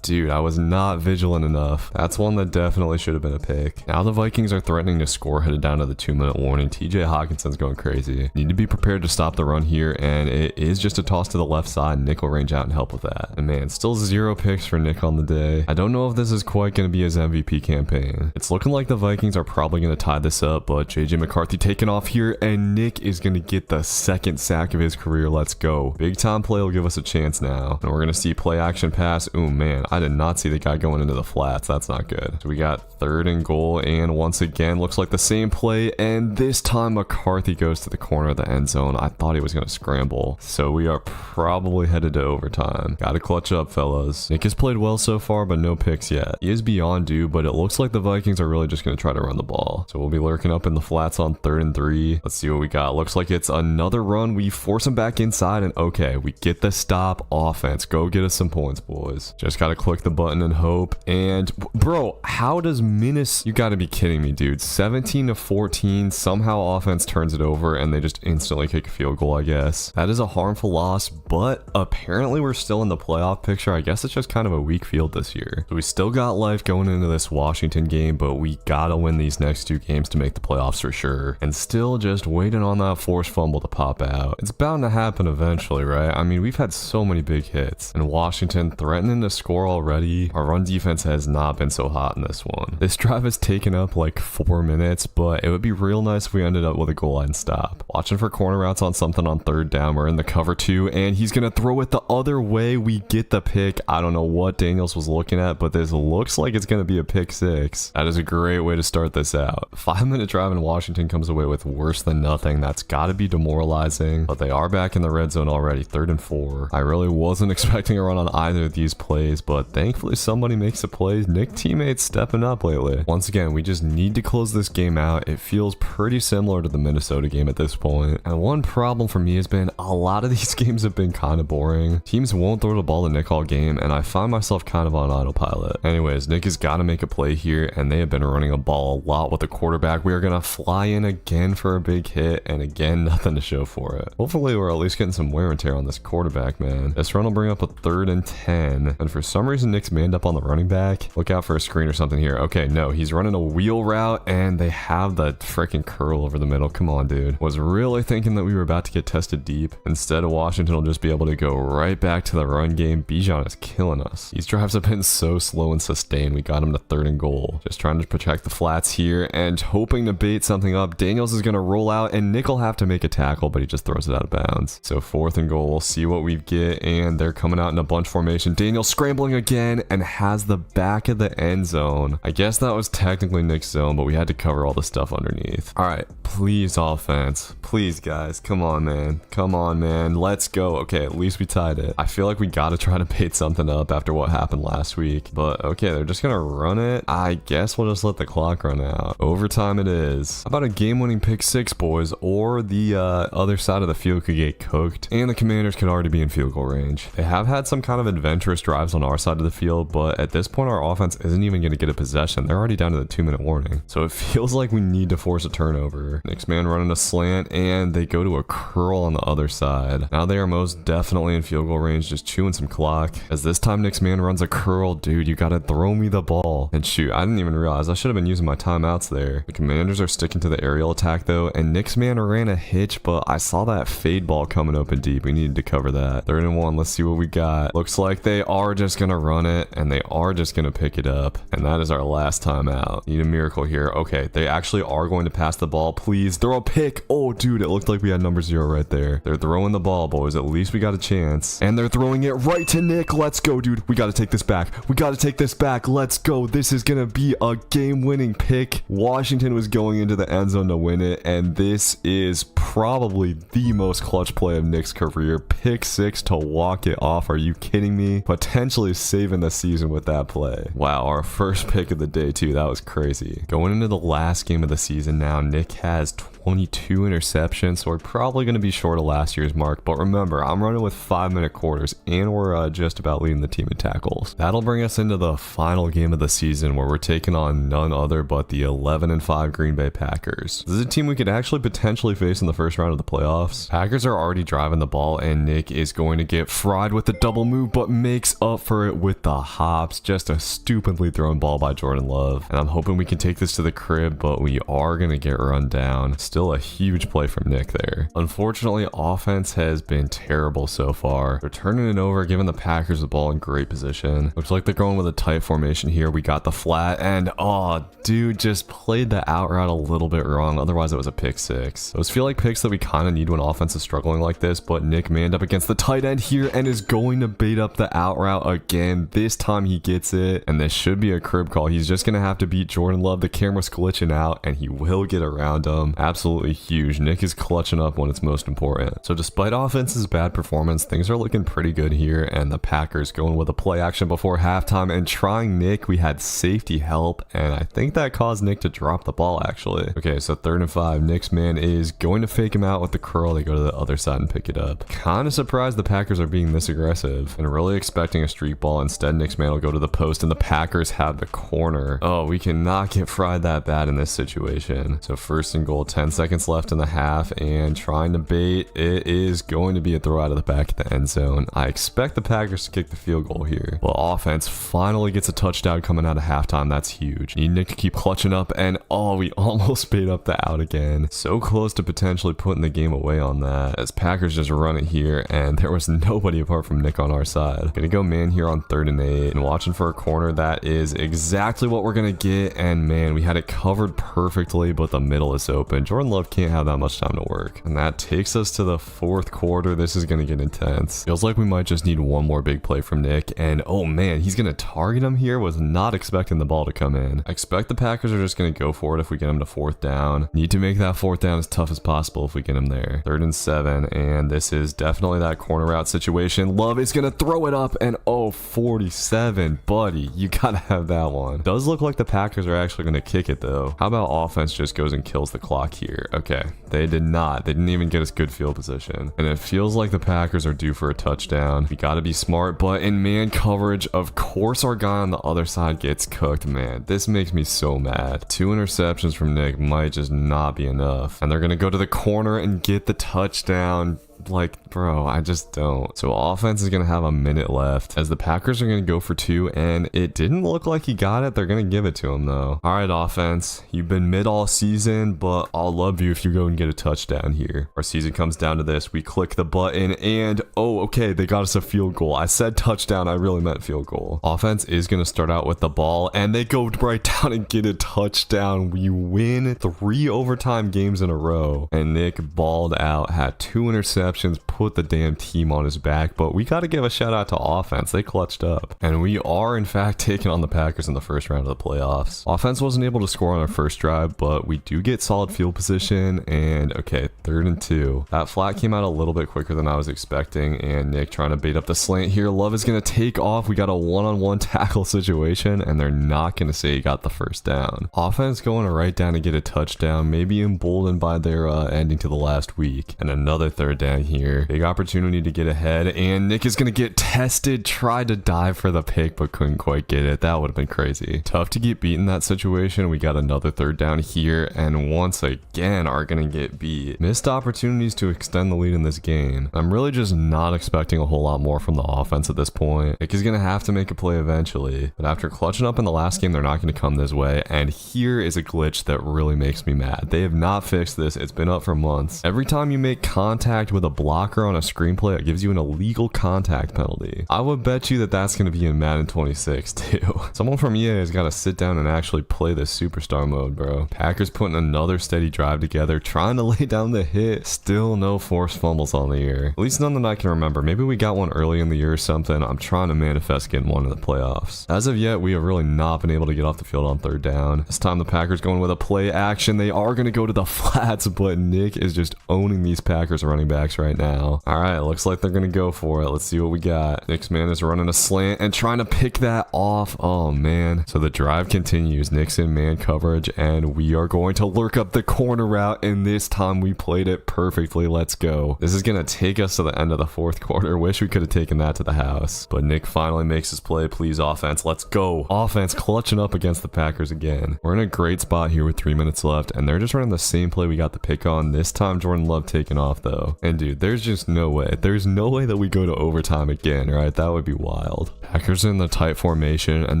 dude, I was not vigilant enough. That's one that definitely should have been a pick. Now the Vikings are threatening to score headed down to the 2-minute warning. TJ Hawkinson's going crazy. Need to be prepared to stop the run here, and it is just a toss to the left side. Nick will range out and help with that. And man, still 0 picks for Nick on the day. I don't know if this is quite going to be his MVP campaign. It's looking like the Vikings are probably going to tie this up, but JJ McCarthy taking off here, and Nick is going to get the 2nd sack of his career. Let's go. Big time play will give us a chance now. And we're going to see play action pass. Oh man, I did not see the guy going into the flats. That's not good. So we got 3rd and goal, and once again, looks like the same play, and this time McCarthy goes to the corner of the end zone. I thought he was going to scramble. So we are probably headed to overtime. Got to clutch up, fellas. Nick has played well so far, but no picks yet. He is beyond due, but it looks like the Vikings are really just going to try to run the ball. So we'll be lurking up in the flats on 3rd and 3. Let's see what we got. Looks like it's another run. We force him back inside, and okay, we get the stop. Offense, go get us some points, boys. Just got to click the button and hope. And bro, how does Minnesota, you got to be kidding me, dude. 17-14, somehow offense turns it over, and they just instantly kick a field goal, I guess. That is a harmful loss, but apparently we're still in the playoff picture. I guess it's just kind of a weak field this year. So we still got life going into this Washington game, but we gotta win these next 2 games to make the playoffs for sure. And still just waiting on that forced fumble to pop out. It's bound to happen eventually, right? I mean, we've had so many big hits, and Washington threatening to score already. Our run defense has not been so hot in this one. This drive has taken up like 4 minutes, but it would be real nice if we ended up with a goal line stop. Watching for corner routes on something on 3rd down. We're in the cover 2, and he's gonna throw it the other way. We get the pick. I don't know what Daniels was looking at, but this looks like it's gonna be a pick 6. That is a great way to start this out. 5-minute drive in Washington comes away with worse than nothing. That's gotta be demoralizing, but they are back in the red zone already. 3rd and 4. I really wasn't expecting a run on either of these plays, but thankfully somebody makes a play. Nick teammates stepping up lately. Once again, we just need to close this game out. It feels pretty similar to the Minnesota game at this point. And one problem for me has been a lot of these games have been kind of boring. Teams won't throw the ball to Nick all game, and I find myself kind of on autopilot. Anyways, Nick has got to make a play here, and they have been running a ball a lot with the quarterback. We are going to fly in again for a big hit, and again, nothing to show for it. Hopefully, we're at least getting some wear and tear on this quarterback, man. This run will bring up a 3rd and 10, and for some reason, Nick's manned up on the running back. Look out for a screen or something here. Okay, no, he's running a wheel route, and they have the freaking curl over the middle. Come on, dude. Was really thinking that we were about to get tested deep. Instead, Washington will just be able to go right back to the run game. Bijan is killing us. These drives have been so slow and sustained. We got him to 3rd and goal. Just trying to protect the flats here and hoping to bait something up. Daniels is going to roll out, and Nick will have to make a tackle, but he just throws it out of bounds. So 4th and goal. We'll see what we get, and they're coming out in a bunch formation. Daniels scrambling again and has the back of the end zone. I guess that was technically Nick's zone, but we had to cover all the stuff underneath. All right, please offense. Please, guys. Come on, man. Come on, man. Let's go. Okay, at least we tied it. I feel like we got to try to bait something up after what happened last week, but okay, they're just going to run it. I guess we'll just let the clock run out. Overtime it is. How about a game-winning pick 6, boys, or the other side of the field could get cooked, and the Commanders could already be in field goal range. They have had some kind of adventurous drives on our side of the field, but at this point, our offense isn't even going to get a possession. They're already down to the 2-minute warning. So it feels like we need to force a turnover. Nick's man running a slant, and they go to a curl on the other side. Now they are most definitely in field goal range, just chewing some clock. As this time Nick's man runs a curl. Dude, you gotta throw me the ball. And shoot, I didn't even realize I should have been using my timeouts there. The Commanders are sticking to the aerial attack though, and Nick's man ran a hitch, but I saw that fade ball coming open deep. We needed to cover that. 3rd and 1, let's see what we got. Looks like they are just gonna run it, and they are just gonna pick it up, and that is our last timeout. timeout. Need a miracle here. Okay, they actually are going to pass the ball. Please throw a pick. Oh, dude, it looked like we had number 0 right there. They're throwing the ball, boys. At least we got a chance. And they're throwing it right to Nick. Let's go, dude. We got to take this back. We got to take this back. Let's go. This is going to be a game-winning pick. Washington was going into the end zone to win it, and this is probably the most clutch play of Nick's career. Pick 6 to walk it off. Are you kidding me? Potentially saving the season with that play. Wow, our first pick of the day too. That was crazy. Going into the last game of the season now, Nick has 22 interceptions, so we're probably going to be short of last year's mark. But remember, I'm running with 5-minute quarters, and we're just about leading the team in tackles. That'll bring us into the final game of the season, where we're taking on none other but the 11-5 Green Bay Packers. This is a team we could actually potentially face in the first round of the playoffs. Packers are already driving the ball, and Nick is going to get fried with the double move, but makes up for it with the hops. Just a stupidly thrown ball by Jordan Love. And I'm hoping we can take this to the crib, but we are going to get run down. Still a huge play from Nick there. Unfortunately, offense has been terrible so far. They're turning it over, giving the Packers the ball in great position. Looks like they're going with a tight formation here. We got the flat, and oh, dude just played the out route a little bit wrong. Otherwise, it was a pick 6. Those feel like picks that we kind of need when offense is struggling like this, but Nick manned up against the tight end here and is going to bait up the out route again. This time he gets it, and this should be a crib call. He's just going to have to beat Jordan Love. The camera's glitching out, and he will get around him. Absolutely huge. Nick is clutching up when it's most important. So despite offense's bad performance, things are looking pretty good here, and the Packers going with a play action before halftime and trying Nick. We had safety help, and I think that caused Nick to drop the ball actually. Okay, so 3rd and 5. Nick's man is going to fake him out with the curl. They go to the other side and pick it up. Kind of surprised the Packers are being this aggressive and really expecting a streak ball. Instead, Nick's man will go to the post, and the Packers have the corner. Oh, we cannot get fried that bad in this situation. So 1st and goal, 10 seconds left in the half, and trying to bait. It is going to be a throw out of the back of the end zone. I expect the Packers to kick the field goal here. Well, offense finally gets a touchdown coming out of halftime. That's huge. Need Nick to keep clutching up, and oh, we almost bait up the out again. So close to potentially putting the game away on that, as Packers just run it here, and there was nobody apart from Nick on our side. Gonna go man here on 3rd and 8, and watching for a corner. That is exactly what we're gonna get, and man, we had it covered perfectly, but the middle is open. Jordan Love can't have that much time to work, and that takes us to the 4th quarter. This is gonna get intense. Feels like we might just need one more big play from Nick, and oh man, he's gonna target him here. Was not expecting the ball to come in. I expect the Packers are just gonna go for it if we get him to 4th down. Need to make that 4th down as tough as possible if we get him there. 3rd and 7, and this is definitely that corner route situation. Love is gonna throw it up, and oh, 47, buddy, you gotta have that one. Does look like the Packers are actually gonna kick it though. How about offense just goes and kills the clock here? Okay, they did not. They didn't even get us good field position, and it feels like the Packers are due for a touchdown. We gotta be smart, but in man coverage, of course our guy on the other side gets cooked. Man, this makes me so mad. 2 interceptions from Nick might just not be enough, and they're gonna go to the corner and get the touchdown. Like, bro, I just don't. So offense is gonna have a minute left, as the Packers are gonna go for 2, and it didn't look like he got it. They're gonna give it to him though. All right, offense, you've been mid all season, but I'll love you if you go and get a touchdown here. Our season comes down to this. We click the button, and oh, okay, they got us a field goal. I said touchdown, I really meant field goal. Offense is gonna start out with the ball, and they go right down and get a touchdown. We win 3 overtime games in a row, and Nick balled out, had 2 interceptions, put the damn team on his back. But we got to give a shout out to offense. They clutched up, and we are in fact taking on the Packers in the first round of the playoffs. Offense wasn't able to score on our first drive, but we do get solid field position. And okay, 3rd and 2. That flat came out a little bit quicker than I was expecting, and Nick trying to bait up the slant here. Love is going to take off. We got a one-on-one tackle situation, and they're not going to say he got the first down. Offense going to right down to get a touchdown, maybe emboldened by their ending to the last week. And another 3rd down here. Big opportunity to get ahead, and Nick is going to get tested. Tried to dive for the pick, but couldn't quite get it. That would have been crazy. Tough to get beat in that situation. We got another 3rd down here, and once again are going to get beat. Missed opportunities to extend the lead in this game. I'm really just not expecting a whole lot more from the offense at this point. Nick is going to have to make a play eventually, but after clutching up in the last game, they're not going to come this way, and here is a glitch that really makes me mad. They have not fixed this. It's been up for months. Every time you make contact with the blocker on a screenplay, it gives you an illegal contact penalty. I would bet you that that's going to be in Madden 26 too. Someone from EA has got to sit down and actually play this superstar mode, bro. Packers putting another steady drive together, trying to lay down the hit. Still no forced fumbles on the year. At least none that I can remember. Maybe we got one early in the year or something. I'm trying to manifest getting one in the playoffs. As of yet, we have really not been able to get off the field on third down. This time the Packers going with a play action. They are going to go to the flats, but Nick is just owning these Packers running backs right now. All right, looks like they're going to go for it. Let's see what we got. Nick's man is running a slant and trying to pick that off. Oh, man. So the drive continues. Nick's in man coverage, and we are going to lurk up the corner route, and this time we played it perfectly. Let's go. This is going to take us to the end of the fourth quarter. Wish we could have taken that to the house, but Nick finally makes his play. Please, offense. Let's go. Offense clutching up against the Packers again. We're in a great spot here with 3 minutes left, and they're just running the same play we got the pick on. This time Jordan Love taking off though. And dude, there's just no way. There's no way that we go to overtime again, right? That would be wild. Packers in the tight formation, and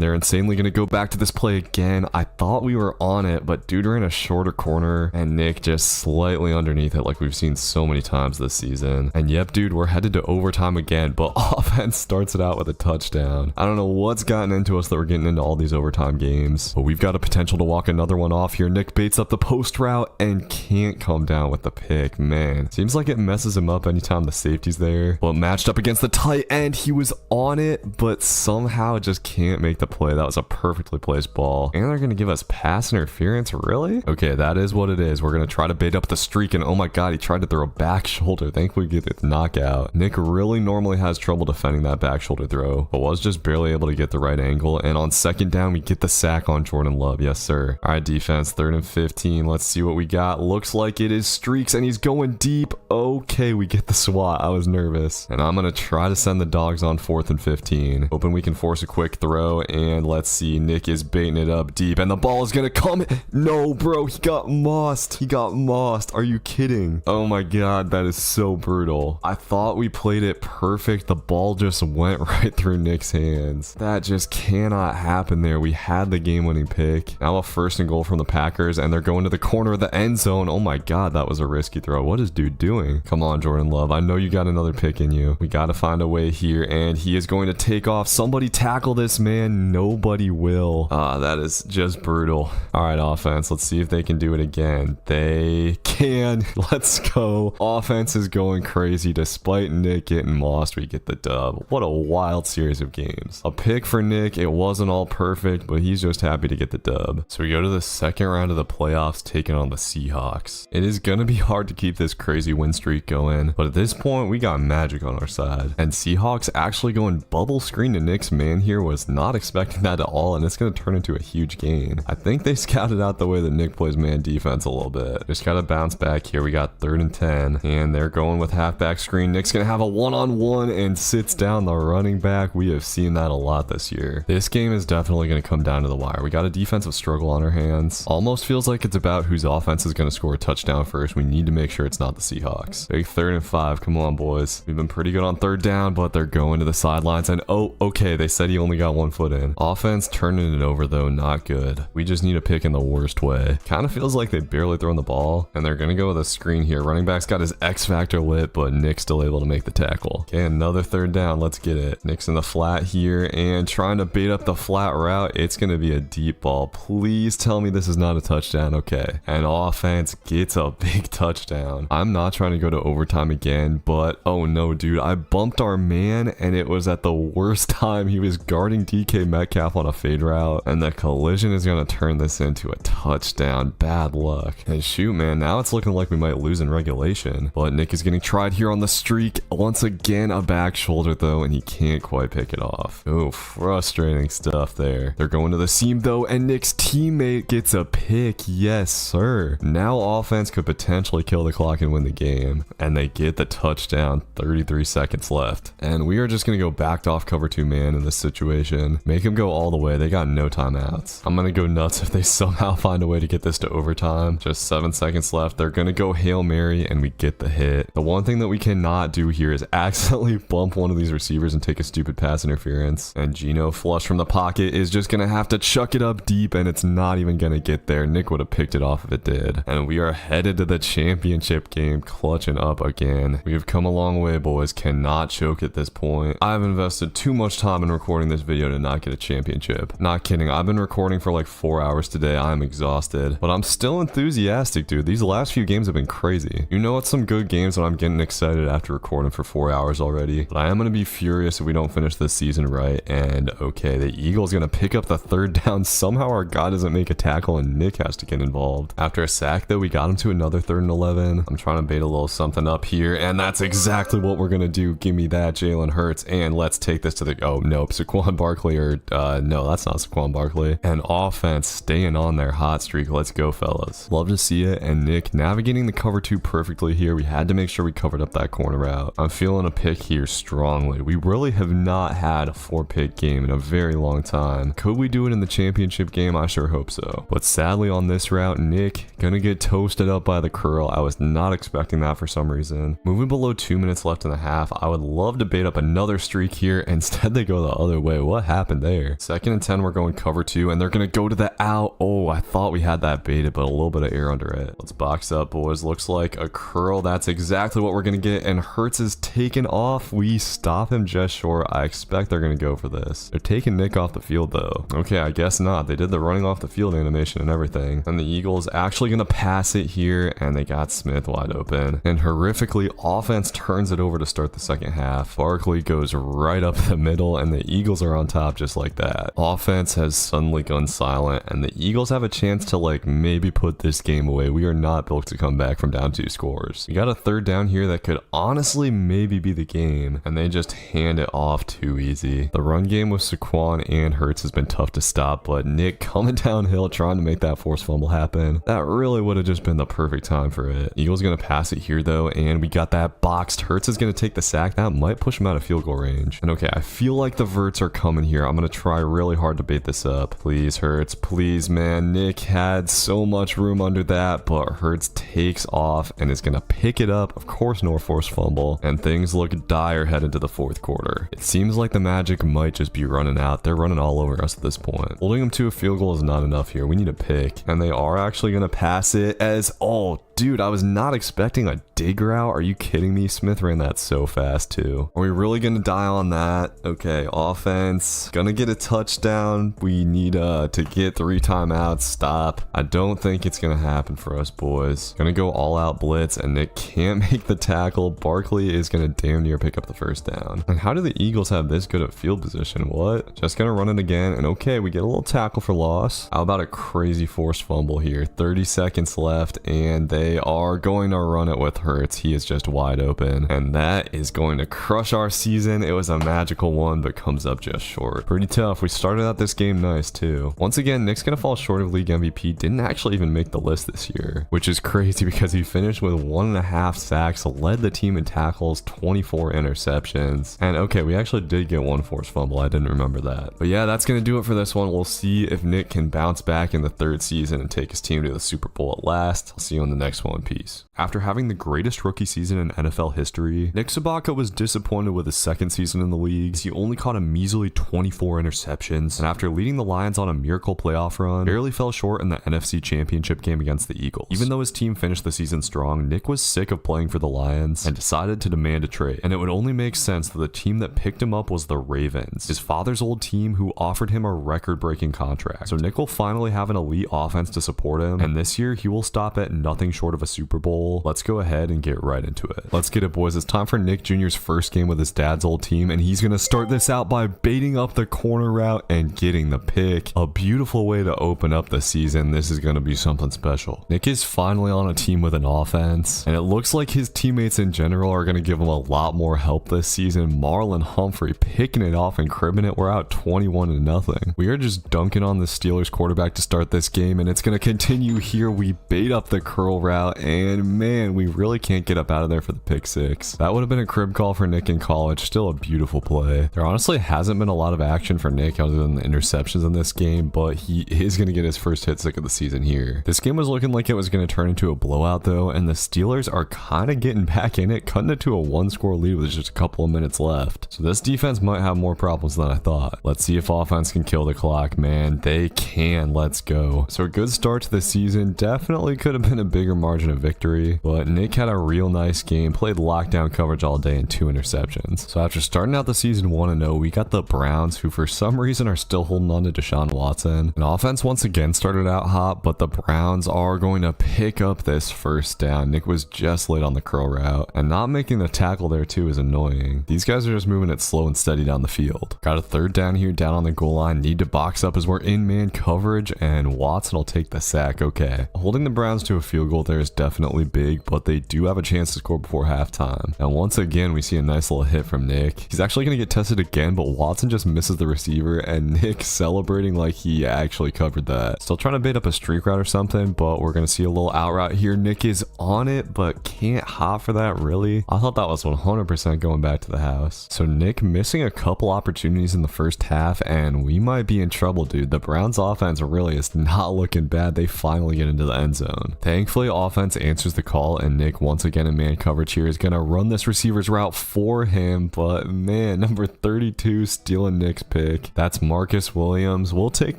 they're insanely going to go back to this play again. I thought we were on it, but dude, we're in a shorter corner, and Nick just slightly underneath it like we've seen so many times this season. And yep, dude, we're headed to overtime again, but offense starts it out with a touchdown. I don't know what's gotten into us that we're getting into all these overtime games, but we've got a potential to walk another one off here. Nick baits up the post route and can't come down with the pick. Man, seems like it messes him up anytime the safety's there. But matched up against the tight end, he was on it, but somehow just can't make the play. That was a perfectly placed ball, and they're gonna give us pass interference. Really? Okay, that is what it is. We're gonna try to bait up the streak, and oh my god, he tried to throw a back shoulder. Thankfully we get the knockout. Nick really normally has trouble defending that back shoulder throw, but was just barely able to get the right angle, and on second down we get the sack on Jordan Love. Yes sir. All right, defense, 3rd and 15. Let's see what we got. Looks like it is streaks, and he's going deep. Okay, we get the swat. I was nervous, and I'm gonna try to send the dogs on 4th and 15, hoping we can force a quick throw. And let's see, Nick is baiting it up deep, and the ball is gonna come. No bro, he got mossed. Are you kidding? Oh my god, that is so brutal. I thought we played it perfect. The ball just went right through Nick's hands. That just cannot happen there. We had the game-winning pick. Now a 1st and goal from the Packers, and they're going to the corner of the end zone. Oh my god, that was a risky throw. What is dude doing? Come on, Jordan Love. I know you got another pick in you. We got to find a way here, and he is going to take off. Somebody tackle this man. Nobody will. That is just brutal. All right, offense. Let's see if they can do it again. They can. Let's go. Offense is going crazy. Despite Nick getting lost, we get the dub. What a wild series of games. A pick for Nick. It wasn't all perfect, but he's just happy to get the dub. So we go to the second round of the playoffs, taking on the Seahawks. It is going to be hard to keep this crazy win streak going, but at this point, we got magic on our side. And Seahawks actually going bubble screen to Nick's man here. Was not expecting that at all, and it's going to turn into a huge gain. I think they scouted out the way that Nick plays man defense a little bit. Just got to bounce back here. We got 3rd and 10, and they're going with halfback screen. Nick's going to have a one-on-one and sits down the running back. We have seen that a lot this year. This game is definitely going to come down to the wire. We got a defensive struggle on our hands. Almost feels like it's about whose offense is going to score a touchdown first. We need to make sure it's not the Seahawks. Big 3rd and 5. Come on, boys. We've been pretty good on 3rd down, but they're going to the sidelines, and oh, okay, they said he only got 1 foot in. Offense turning it over though, not good. We just need a pick in the worst way. Kind of feels like they barely thrown the ball, and they're going to go with a screen here. Running back's got his X factor lit, but Nick's still able to make the tackle. Okay, another 3rd down. Let's get it. Nick's in the flat here and trying to bait up the flat route. It's going to be a deep ball. Please tell me this is not a touchdown. Okay, and offense gets a big touchdown. I'm not trying to go to overtime again, but oh no, dude, I bumped our man, and it was at the worst time. He was guarding DK Metcalf on a fade route, and the collision is going to turn this into a touchdown. Bad luck. And shoot, man, now it's looking like we might lose in regulation, but Nick is getting tried here on the streak. Once again, a back shoulder though, and he can't quite pick it off. Oh, frustrating stuff there. They're going to the seam though, and Nick's teammate gets a pick. Yes, sir. Now offense could potentially kill the clock and win the game, and they get the touchdown. 33 seconds left, and we are just going to go backed off cover 2 man in this situation. Make him go all the way. They got no timeouts. I'm going to go nuts if they somehow find a way to get this to overtime. Just 7 seconds left. They're going to go Hail Mary, and we get the hit. The one thing that we cannot do here is accidentally bump one of these receivers and take a stupid pass interference. And Geno, flush from the pocket, is just going to have to chuck it up deep, and it's not even going to get there. Nick would have picked it off if it did. And we are headed to the championship game, clutching up up again. We have come a long way, boys. Cannot choke at this point. I've invested too much time in recording this video to not get a championship. Not kidding. I've been recording for like 4 hours today. I'm exhausted, but I'm still enthusiastic, dude. These last few games have been crazy. You know, it's some good games when I'm getting excited after recording for 4 hours already, but I am going to be furious if we don't finish this season right. And okay, the Eagles going to pick up the third down. Somehow our guy doesn't make a tackle and Nick has to get involved. After a sack though, we got him to another 3rd and 11. I'm trying to bait a little something up here, and that's exactly what we're going to do. Give me that, Jalen Hurts, and let's take this to the, oh nope, Saquon Barkley, or no, that's not Saquon Barkley. And offense staying on their hot streak. Let's go, fellas. Love to see it. And Nick navigating the cover 2 perfectly here. We had to make sure we covered up that corner route. I'm feeling a pick here strongly. We really have not had a 4-pick game in a very long time. Could we do it in the championship game? I sure hope so. But sadly on this route, Nick gonna get toasted up by the curl. I was not expecting that for some reason. Moving below 2 minutes left in the half, I would love to bait up another streak here. Instead they go the other way. What happened there? 2nd and 10, we're going cover 2, and they're gonna go to the out. Oh, I thought we had that baited, but a little bit of air under it. Let's box up, boys. Looks like a curl. That's exactly what we're gonna get, and Hurts is taken off. We stop him just short. I expect they're gonna go for this. They're taking Nick off the field though. Okay, I guess not. They did the running off the field animation and everything. And the Eagles actually gonna pass it here, and they got Smith wide open. And horrifically, offense turns it over to start the second half. Barkley goes right up the middle, and the Eagles are on top just like that. Offense has suddenly gone silent, and the Eagles have a chance to like maybe put this game away. We are not built to come back from down 2 scores. We got a 3rd down here that could honestly maybe be the game, and they just hand it off too easy. The run game with Saquon and Hurts has been tough to stop, but Nick coming downhill trying to make that forced fumble happen. That really would have just been the perfect time for it. Eagles gonna pass it here though, and we got that boxed. Hurts is gonna take the sack. That might push him out of field goal range. And okay, I feel like the verts are coming here. I'm gonna try really hard to bait this up. Please, Hurts, please, man. Nick had so much room under that, but Hurts takes off and is gonna pick it up. Of course, no forced fumble, and things look dire headed to the 4th quarter. It seems like the magic might just be running out. They're running all over us at this point. Holding them to a field goal is not enough here. We need a pick, and they are actually gonna pass it as, oh, dude, I was not expecting a dig route. Are you kidding me? Smith ran that so fast too. Are we really gonna die on that? Okay, offense gonna get a touchdown. We need to get 3 timeouts. Stop. I don't think it's gonna happen for us, boys. Gonna go all out blitz, and Nick can't make the tackle. Barkley is gonna damn near pick up the 1st down. And how do the Eagles have this good at field position? What? Just gonna run it again, and okay, we get a little tackle for loss. How about a crazy forced fumble here? 30 seconds left, and they are going to run it with Hurts. He is just wide open, and that is going to crush our season. It was a magical one, but comes up just short. Pretty tough. We started out this game nice too. Once again, Nick's gonna fall short of league MVP. Didn't actually even make the list this year, which is crazy because he finished with 1.5 sacks, led the team in tackles, 24 interceptions, and okay, we actually did get 1 forced fumble. I didn't remember that. But yeah, that's gonna do it for this one. We'll see if Nick can bounce back in the 3rd season and take his team to the Super Bowl at last. I'll see you on the next one. Peace. After having the greatest rookie season in NFL history, Nick Sabaka was disappointed with his 2nd season in the league. He only caught a measly 24 interceptions, and after leading the Lions on a miracle playoff run, barely fell short in the NFC Championship game against the Eagles. Even though his team finished the season strong, Nick was sick of playing for the Lions and decided to demand a trade. And it would only make sense that the team that picked him up was the Ravens, his father's old team, who offered him a record-breaking contract. So Nick will finally have an elite offense to support him, and this year he will stop at nothing short of a Super Bowl. Let's go ahead and get right into it. Let's get it, boys. It's time for Nick Jr.'s first game with his dad's old team, and he's gonna start this out by baiting up the corner route and getting the pick. A beautiful way to open up the season. This is gonna be something special. Nick is finally on a team with an offense, and it looks like his teammates in general are gonna give him a lot more help this season. Marlon Humphrey picking it off and cribbing it. We're out 21-0. We are just dunking on the Steelers quarterback to start this game, and it's gonna continue here. We bait up the curl route, and man, we really can't get up out of there for the pick 6. That would have been a crib call for Nick in college. Still a beautiful play. There honestly hasn't been a lot of action for Nick other than the interceptions in this game, but he is going to get his first hit stick of the season here. This game was looking like it was going to turn into a blowout though, and the Steelers are kind of getting back in it, cutting it to a 1-score lead with just a couple of minutes left. So this defense might have more problems than I thought. Let's see if offense can kill the clock, man. They can. Let's go. So a good start to the season. Definitely could have been a bigger margin of victory, but Nick had a real nice game, played lockdown coverage all day and 2 interceptions. So after starting out the season 1-0, we got the Browns, who for some reason are still holding on to Deshaun Watson. And offense once again started out hot, but the Browns are going to pick up this first down. Nick was just late on the Crowe route, and not making the tackle there too is annoying. These guys are just moving it slow and steady down the field. Got a third down here, down on the goal line, need to box up as we're in man coverage, and Watson will take the sack. Okay, holding the Browns to a field goal there is definitely big, but they do have a chance to score before halftime. And once again, we see a nice little hit from Nick. He's actually going to get tested again, but Watson just misses the receiver, and Nick celebrating like he actually covered that. Still trying to bait up a streak route or something, but we're going to see a little out route here. Nick is on it, but can't hop for that, really. I thought that was 100% going back to the house. So Nick missing a couple opportunities in the first half, and we might be in trouble, dude. The Browns offense really is not looking bad. They finally get into the end zone. Thankfully, offense answers the call, and Nick once again in man coverage here is going to run this receiver's route for him, but man, number 32 stealing Nick's pick. That's Marcus Williams. We'll take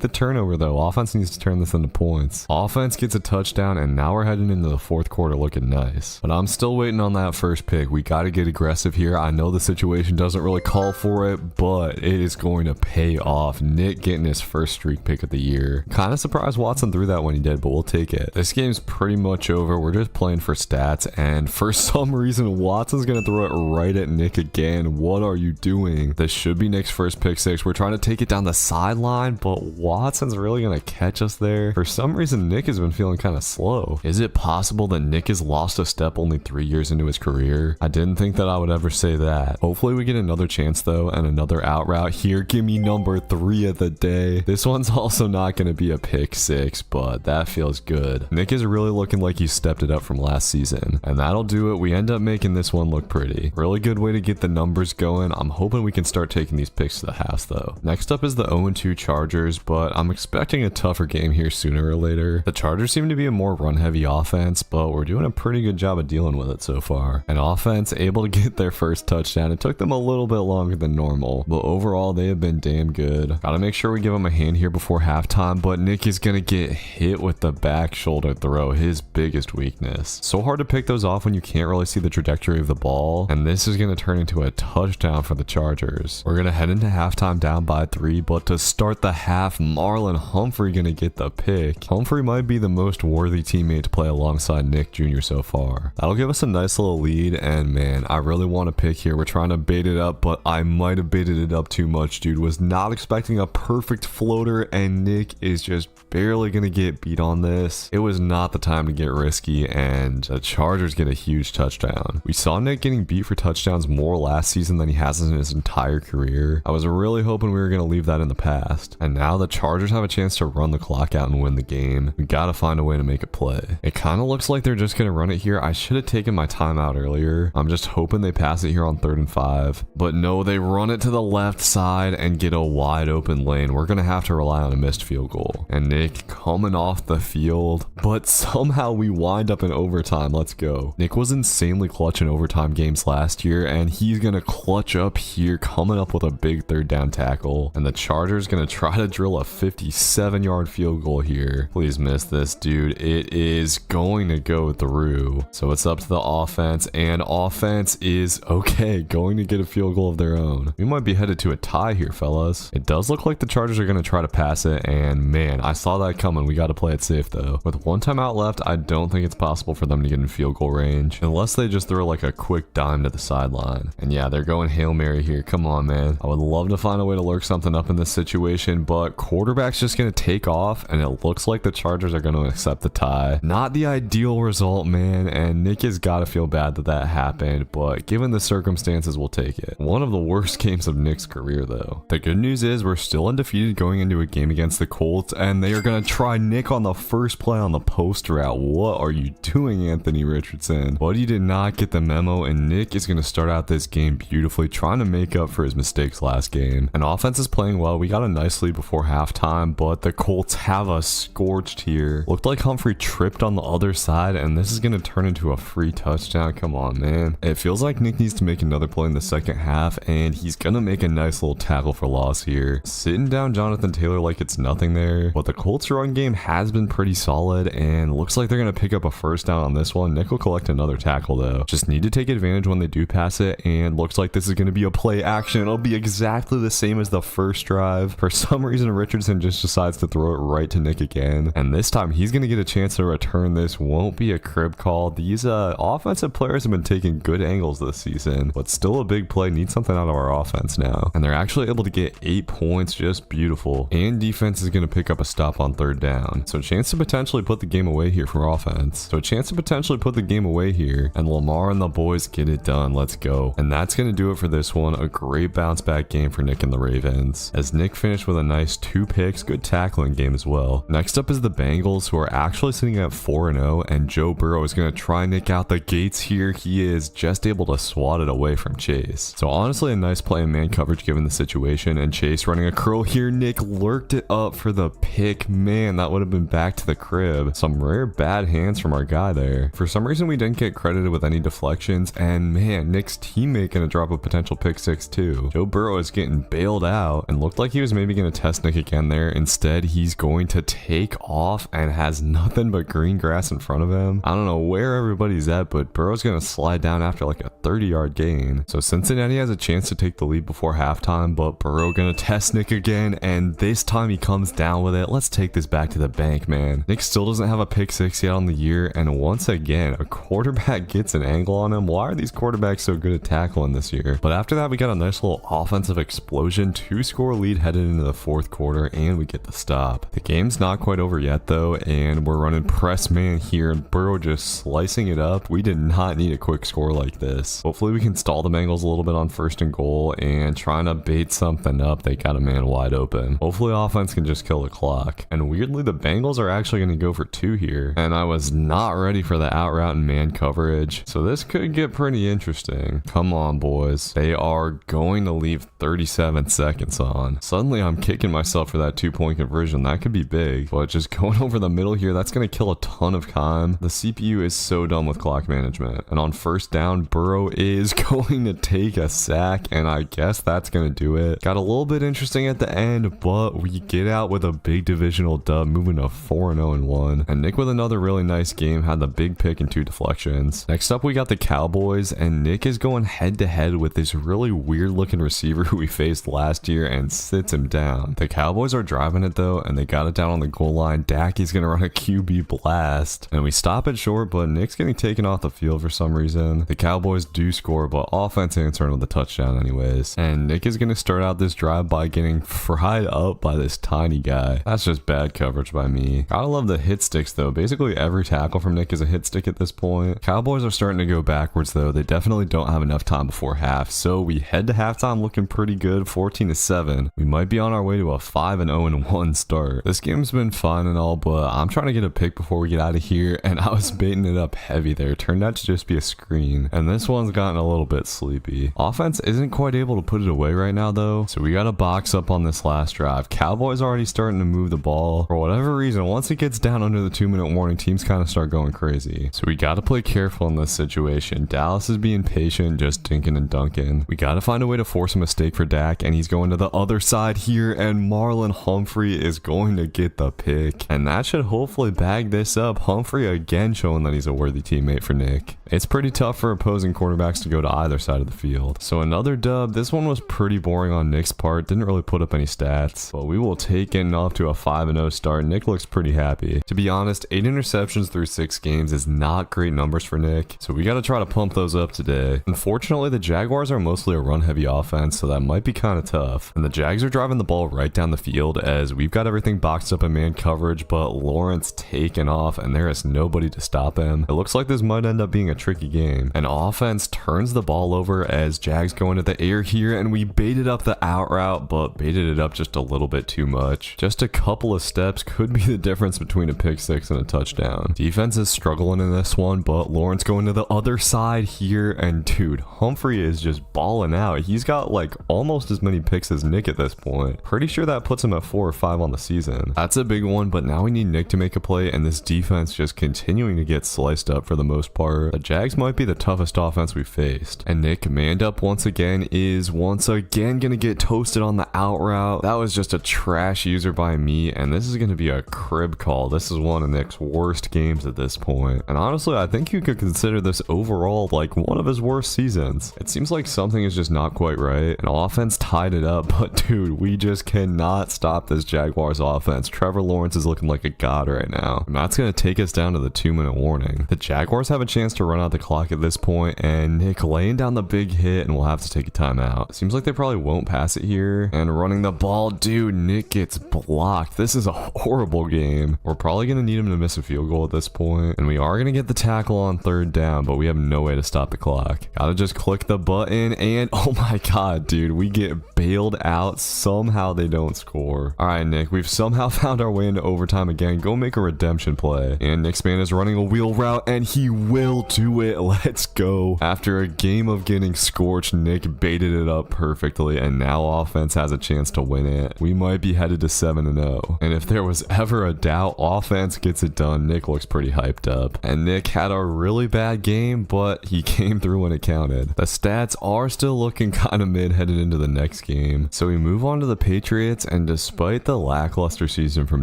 the turnover though. Offense needs to turn this into points. Offense gets a touchdown, and now we're heading into the fourth quarter looking nice. But I'm still waiting on that first pick. We got to get aggressive here. I know the situation doesn't really call for it, but it is going to pay off. Nick getting his first streak pick of the year. Kind of surprised Watson threw that when he did, but we'll take it. This game's pretty much over. We're just playing for stats, and for some reason, Watson's going to throw it right at Nick again. What are you doing? This should be Nick's first pick six. We're trying to take it down the sideline, but Watson's really going to catch us there. For some reason, Nick has been feeling kind of slow. Is it possible that Nick has lost a step only 3 years into his career? I didn't think that I would ever say that. Hopefully we get another chance though, and another out route here. Give me number 3 of the day. This one's also not going to be a pick six, but that feels good. Nick is really looking like he stepped it up from last season, and that'll do it. We end up making this one look pretty. Really good way to get the numbers going. I'm hoping we can start taking these picks to the house though. Next up is the 0-2 Chargers, but I'm expecting a tougher game here sooner or later. The Chargers seem to be a more run-heavy offense, but we're doing a pretty good job of dealing with it so far. An offense able to get their first touchdown. It took them a little bit longer than normal, but overall they have been damn good. Gotta make sure we give them a hand here before halftime, but Nick is gonna get hit with the back shoulder throw, his biggest weakness. So hard to pick those off when you can't really see the trajectory of the ball, and this is gonna turn into a touchdown for the Chargers. We're gonna head into halftime down by 3, but to start the half, Marlon Humphrey gonna get the pick. Humphrey might be the most worthy teammate to play alongside Nick Jr. so far. That'll give us a nice little lead, and man, I really want to pick here. We're trying to bait it up, but I might have baited it up too much, dude. Was not expecting a perfect floater, and Nick is just barely gonna get beat on this. It was not the time to get risky, and the Chargers get a huge touchdown. We saw Nick getting beat for touchdowns more last season than he has in his entire career. I was really hoping we were gonna leave that in the past, and now the Chargers have a chance to run the clock out and win the game. We gotta find a way to make a play. It kind of looks like they're just gonna run it here. I should have taken my timeout earlier. I'm just hoping they pass it here on 3rd and 5, but no, they run it to the left side and get a wide open lane. We're gonna have to rely on a missed field goal, and Nick coming off the field, but somehow we wind up in overtime. Let's go. Nick was insanely clutch in overtime games last year, and he's gonna clutch up here, coming up with a big 3rd down tackle, and the Chargers gonna try to drill a 57-yard field goal here. Please miss this, dude. It is going to go through. So it's up to the offense, and offense is okay, going to get a field goal of their own. We might be headed to a tie here, fellas. It does look like the Chargers are gonna try to pass it, and man, I saw that coming. We got to play it safe though. With 1 timeout left, I don't think it's possible for them to get in field goal range unless they just throw like a quick dime to the sideline. And yeah, they're going Hail Mary here. Come on, man. I would love to find a way to lurk something up in this situation, but quarterback's just going to take off, and it looks like the Chargers are going to accept the tie. Not the ideal result, man, and Nick has got to feel bad that that happened, but given the circumstances, we'll take it. One of the worst games of Nick's career though. The good news is we're still undefeated going into a game against the Colts, and they are going to try Nick on the first play on the post route. What are you doing, Anthony Richardson? But he did not get the memo, and Nick is going to start out this game beautifully, trying to make up for his mistakes last game. And offense is playing well. We got a nice lead before halftime, but the Colts have us scorched here. Looked like Humphrey tripped on the other side, and this is going to turn into a free touchdown. Come on, man. It feels like Nick needs to make another play in the second half, and he's going to make a nice little tackle for loss here. Sitting down Jonathan Taylor like it's nothing there, but the Colts run game has been pretty solid, and looks like they're going to pick up a first down on this one. Nick will collect another tackle though. Just need to take advantage when they do pass it, and looks like this is going to be a play action. It'll be exactly the same as the first drive. For some reason, Richardson just decides to throw it right to Nick again, and this time he's going to get a chance to return. This won't be a crib call. These offensive players have been taking good angles this season, but still a big play. Need something out of our offense now, and they're actually able to get 8 points. Just beautiful. And defense is going to pick up a stop on third down, so a chance to potentially put the game away here for offense. And Lamar and the boys get it done. Let's go. And that's going to do it for this one. A great bounce back game for Nick and the Ravens, as Nick finished with a nice 2 picks. Good tackling game as well. Next up is the Bengals, who are actually sitting at 4-0, and Joe Burrow is going to try Nick out the gates here. He is just able to swat it away from Chase. So honestly, a nice play in man coverage given the situation, and Chase running a curl here. Nick lurked it up for the pick. Man, that would have been back to the crib. Some rare bad hands from our guy there. For some reason, we didn't get credited with any deflections, and man, Nick's teammate gonna drop a potential pick 6 too. Joe Burrow is getting bailed out, and looked like he was maybe gonna test Nick again there. Instead, he's going to take off and has nothing but green grass in front of him. I don't know where everybody's at, but Burrow's gonna slide down after like a 30-yard gain. So Cincinnati has a chance to take the lead before halftime, but Burrow gonna test Nick again, and this time he comes down with it. Let's take this back to the bank, man. Nick still doesn't have a pick 6 yet on the year, and once again, a quarterback gets an angle on him. Why are these quarterbacks so good at tackling this year? But after that, we got a nice little offensive explosion. 2-score lead headed into the fourth quarter, and we get the stop. The game's not quite over yet though, and we're running press man here, and Burrow just slicing it up. We did not need a quick score like this. Hopefully we can stall the Bengals a little bit on 1st and goal, and trying to bait something up. They got a man wide open. Hopefully offense can just kill the clock. And weirdly, the Bengals are actually going to go for 2 here, and I was not ready for the out route and man coverage, so this could get pretty interesting. Come on, boys. They are going to leave 37 seconds on. Suddenly I'm kicking myself for that 2-point conversion. That could be big, but just going over the middle here, that's going to kill a ton of time. The CPU is so dumb with clock management. And on 1st down, Burrow is going to take a sack, and I guess that's going to do it. Got a little bit interesting at the end, but we get out with a big divisional dub, moving to 4-0-1. And Nick with another really nice game, had the big pick and 2 deflections. Next up, we got the Cowboys, and Nick is going head to head with this really weird looking receiver who we faced last year and sits him down. The Cowboys are driving it though, and they got it down on the goal line. Dackey's gonna run a QB blast, and we stop it short, but Nick's getting taken off the field for some reason. The Cowboys do score, but offense answering with a touchdown anyways. And Nick is gonna start out this drive by getting fried up by this tiny guy. That's just bad coverage by me. Gotta love the hit sticks though. Basically every tackle from Nick is a hit stick at this point. Cowboys are starting to go backwards though. They definitely don't have enough time before half, so we head to halftime looking pretty good, 14-7. We might be on our way to a 5-0-1 start. This game's been fun and all, but I'm trying to get a pick before we get out of here, and I was baiting it up heavy there. Turned out to just be a screen, and this one's gotten a little bit sleepy. Offense isn't quite able to put it away right now though, so we got to box up on this last drive. Cowboys already starting to move the ball. For whatever reason, once it gets down under the 2-minute warning, teams kind of start going crazy. So we got to play careful in this situation. Dallas is being patient, just dinking and dunking. We got to find a way to force a mistake for Dak, and he's going to the other side here, and Marlon Humphrey is going to get the pick, and that should hopefully bag this up. Humphrey again showing that he's a worthy teammate for Nick. It's pretty tough for opposing quarterbacks to go to either side of the field. So another dub. This one was pretty boring on Nick's part. Didn't really put up any stats, but we will take it off to a 5-0 start. Nick looks pretty happy. To be honest, 8 interceptions through 6 games is not great numbers for Nick, so we got to try to pump those up today. Unfortunately, the Jaguars are mostly a run-heavy offense, so that might be kind of tough. And the Jags are driving the ball right down the field as we've got everything boxed up in man coverage, but Lawrence taking off, and there is nobody to stop him. It looks like this might end up being a tricky game. And offense turns the ball over as Jags go into the air here, and we baited up the out route, but baited it up just a little bit too much. Just a couple of steps could be the difference between a pick 6 and a touchdown. Defense is struggling in this one, but Lawrence going to the other side here, and dude, Humphrey is just balling out. He's got like almost as many picks as Nick at this point. Pretty sure that puts him at 4 or 5 on the season. That's a big one, but now we need Nick to make a play, and this defense just continuing to get sliced up for the most part. The Jags might be the toughest offense we've faced, and Nick manned up once again is once again gonna get toasted on the out route. That was just a trash user by me, and this is gonna be a crib call. This is one of Nick's worst worst games at this point. And honestly, I think you could consider this overall like one of his worst seasons. It seems like something is just not quite right. And offense tied it up, but dude, we just cannot stop this Jaguars offense. Trevor Lawrence is looking like a god right now. And that's going to take us down to the 2-minute warning. The Jaguars have a chance to run out the clock at this point, and Nick laying down the big hit, and we'll have to take a timeout. Seems like they probably won't pass it here. And running the ball, dude, Nick gets blocked. This is a horrible game. We're probably going to need him to miss a field goal at this point, and we are going to get the tackle on 3rd down, but we have no way to stop the clock. Gotta just click the button, and oh my god, dude, we get bailed out. Somehow they don't score. All right, Nick, we've somehow found our way into overtime again. Go make a redemption play. And Nick's man is running a wheel route, and he will do it. Let's go. After a game of getting scorched, Nick baited it up perfectly, and now offense has a chance to win it. We might be headed to 7-0. And if there was ever a doubt, offense gets it done. Nick looks pretty hyped up. And Nick had a really bad game, but he came through when it counted. The stats are still looking kind of mid headed into the next game. So we move on to the Patriots, and despite the lackluster season from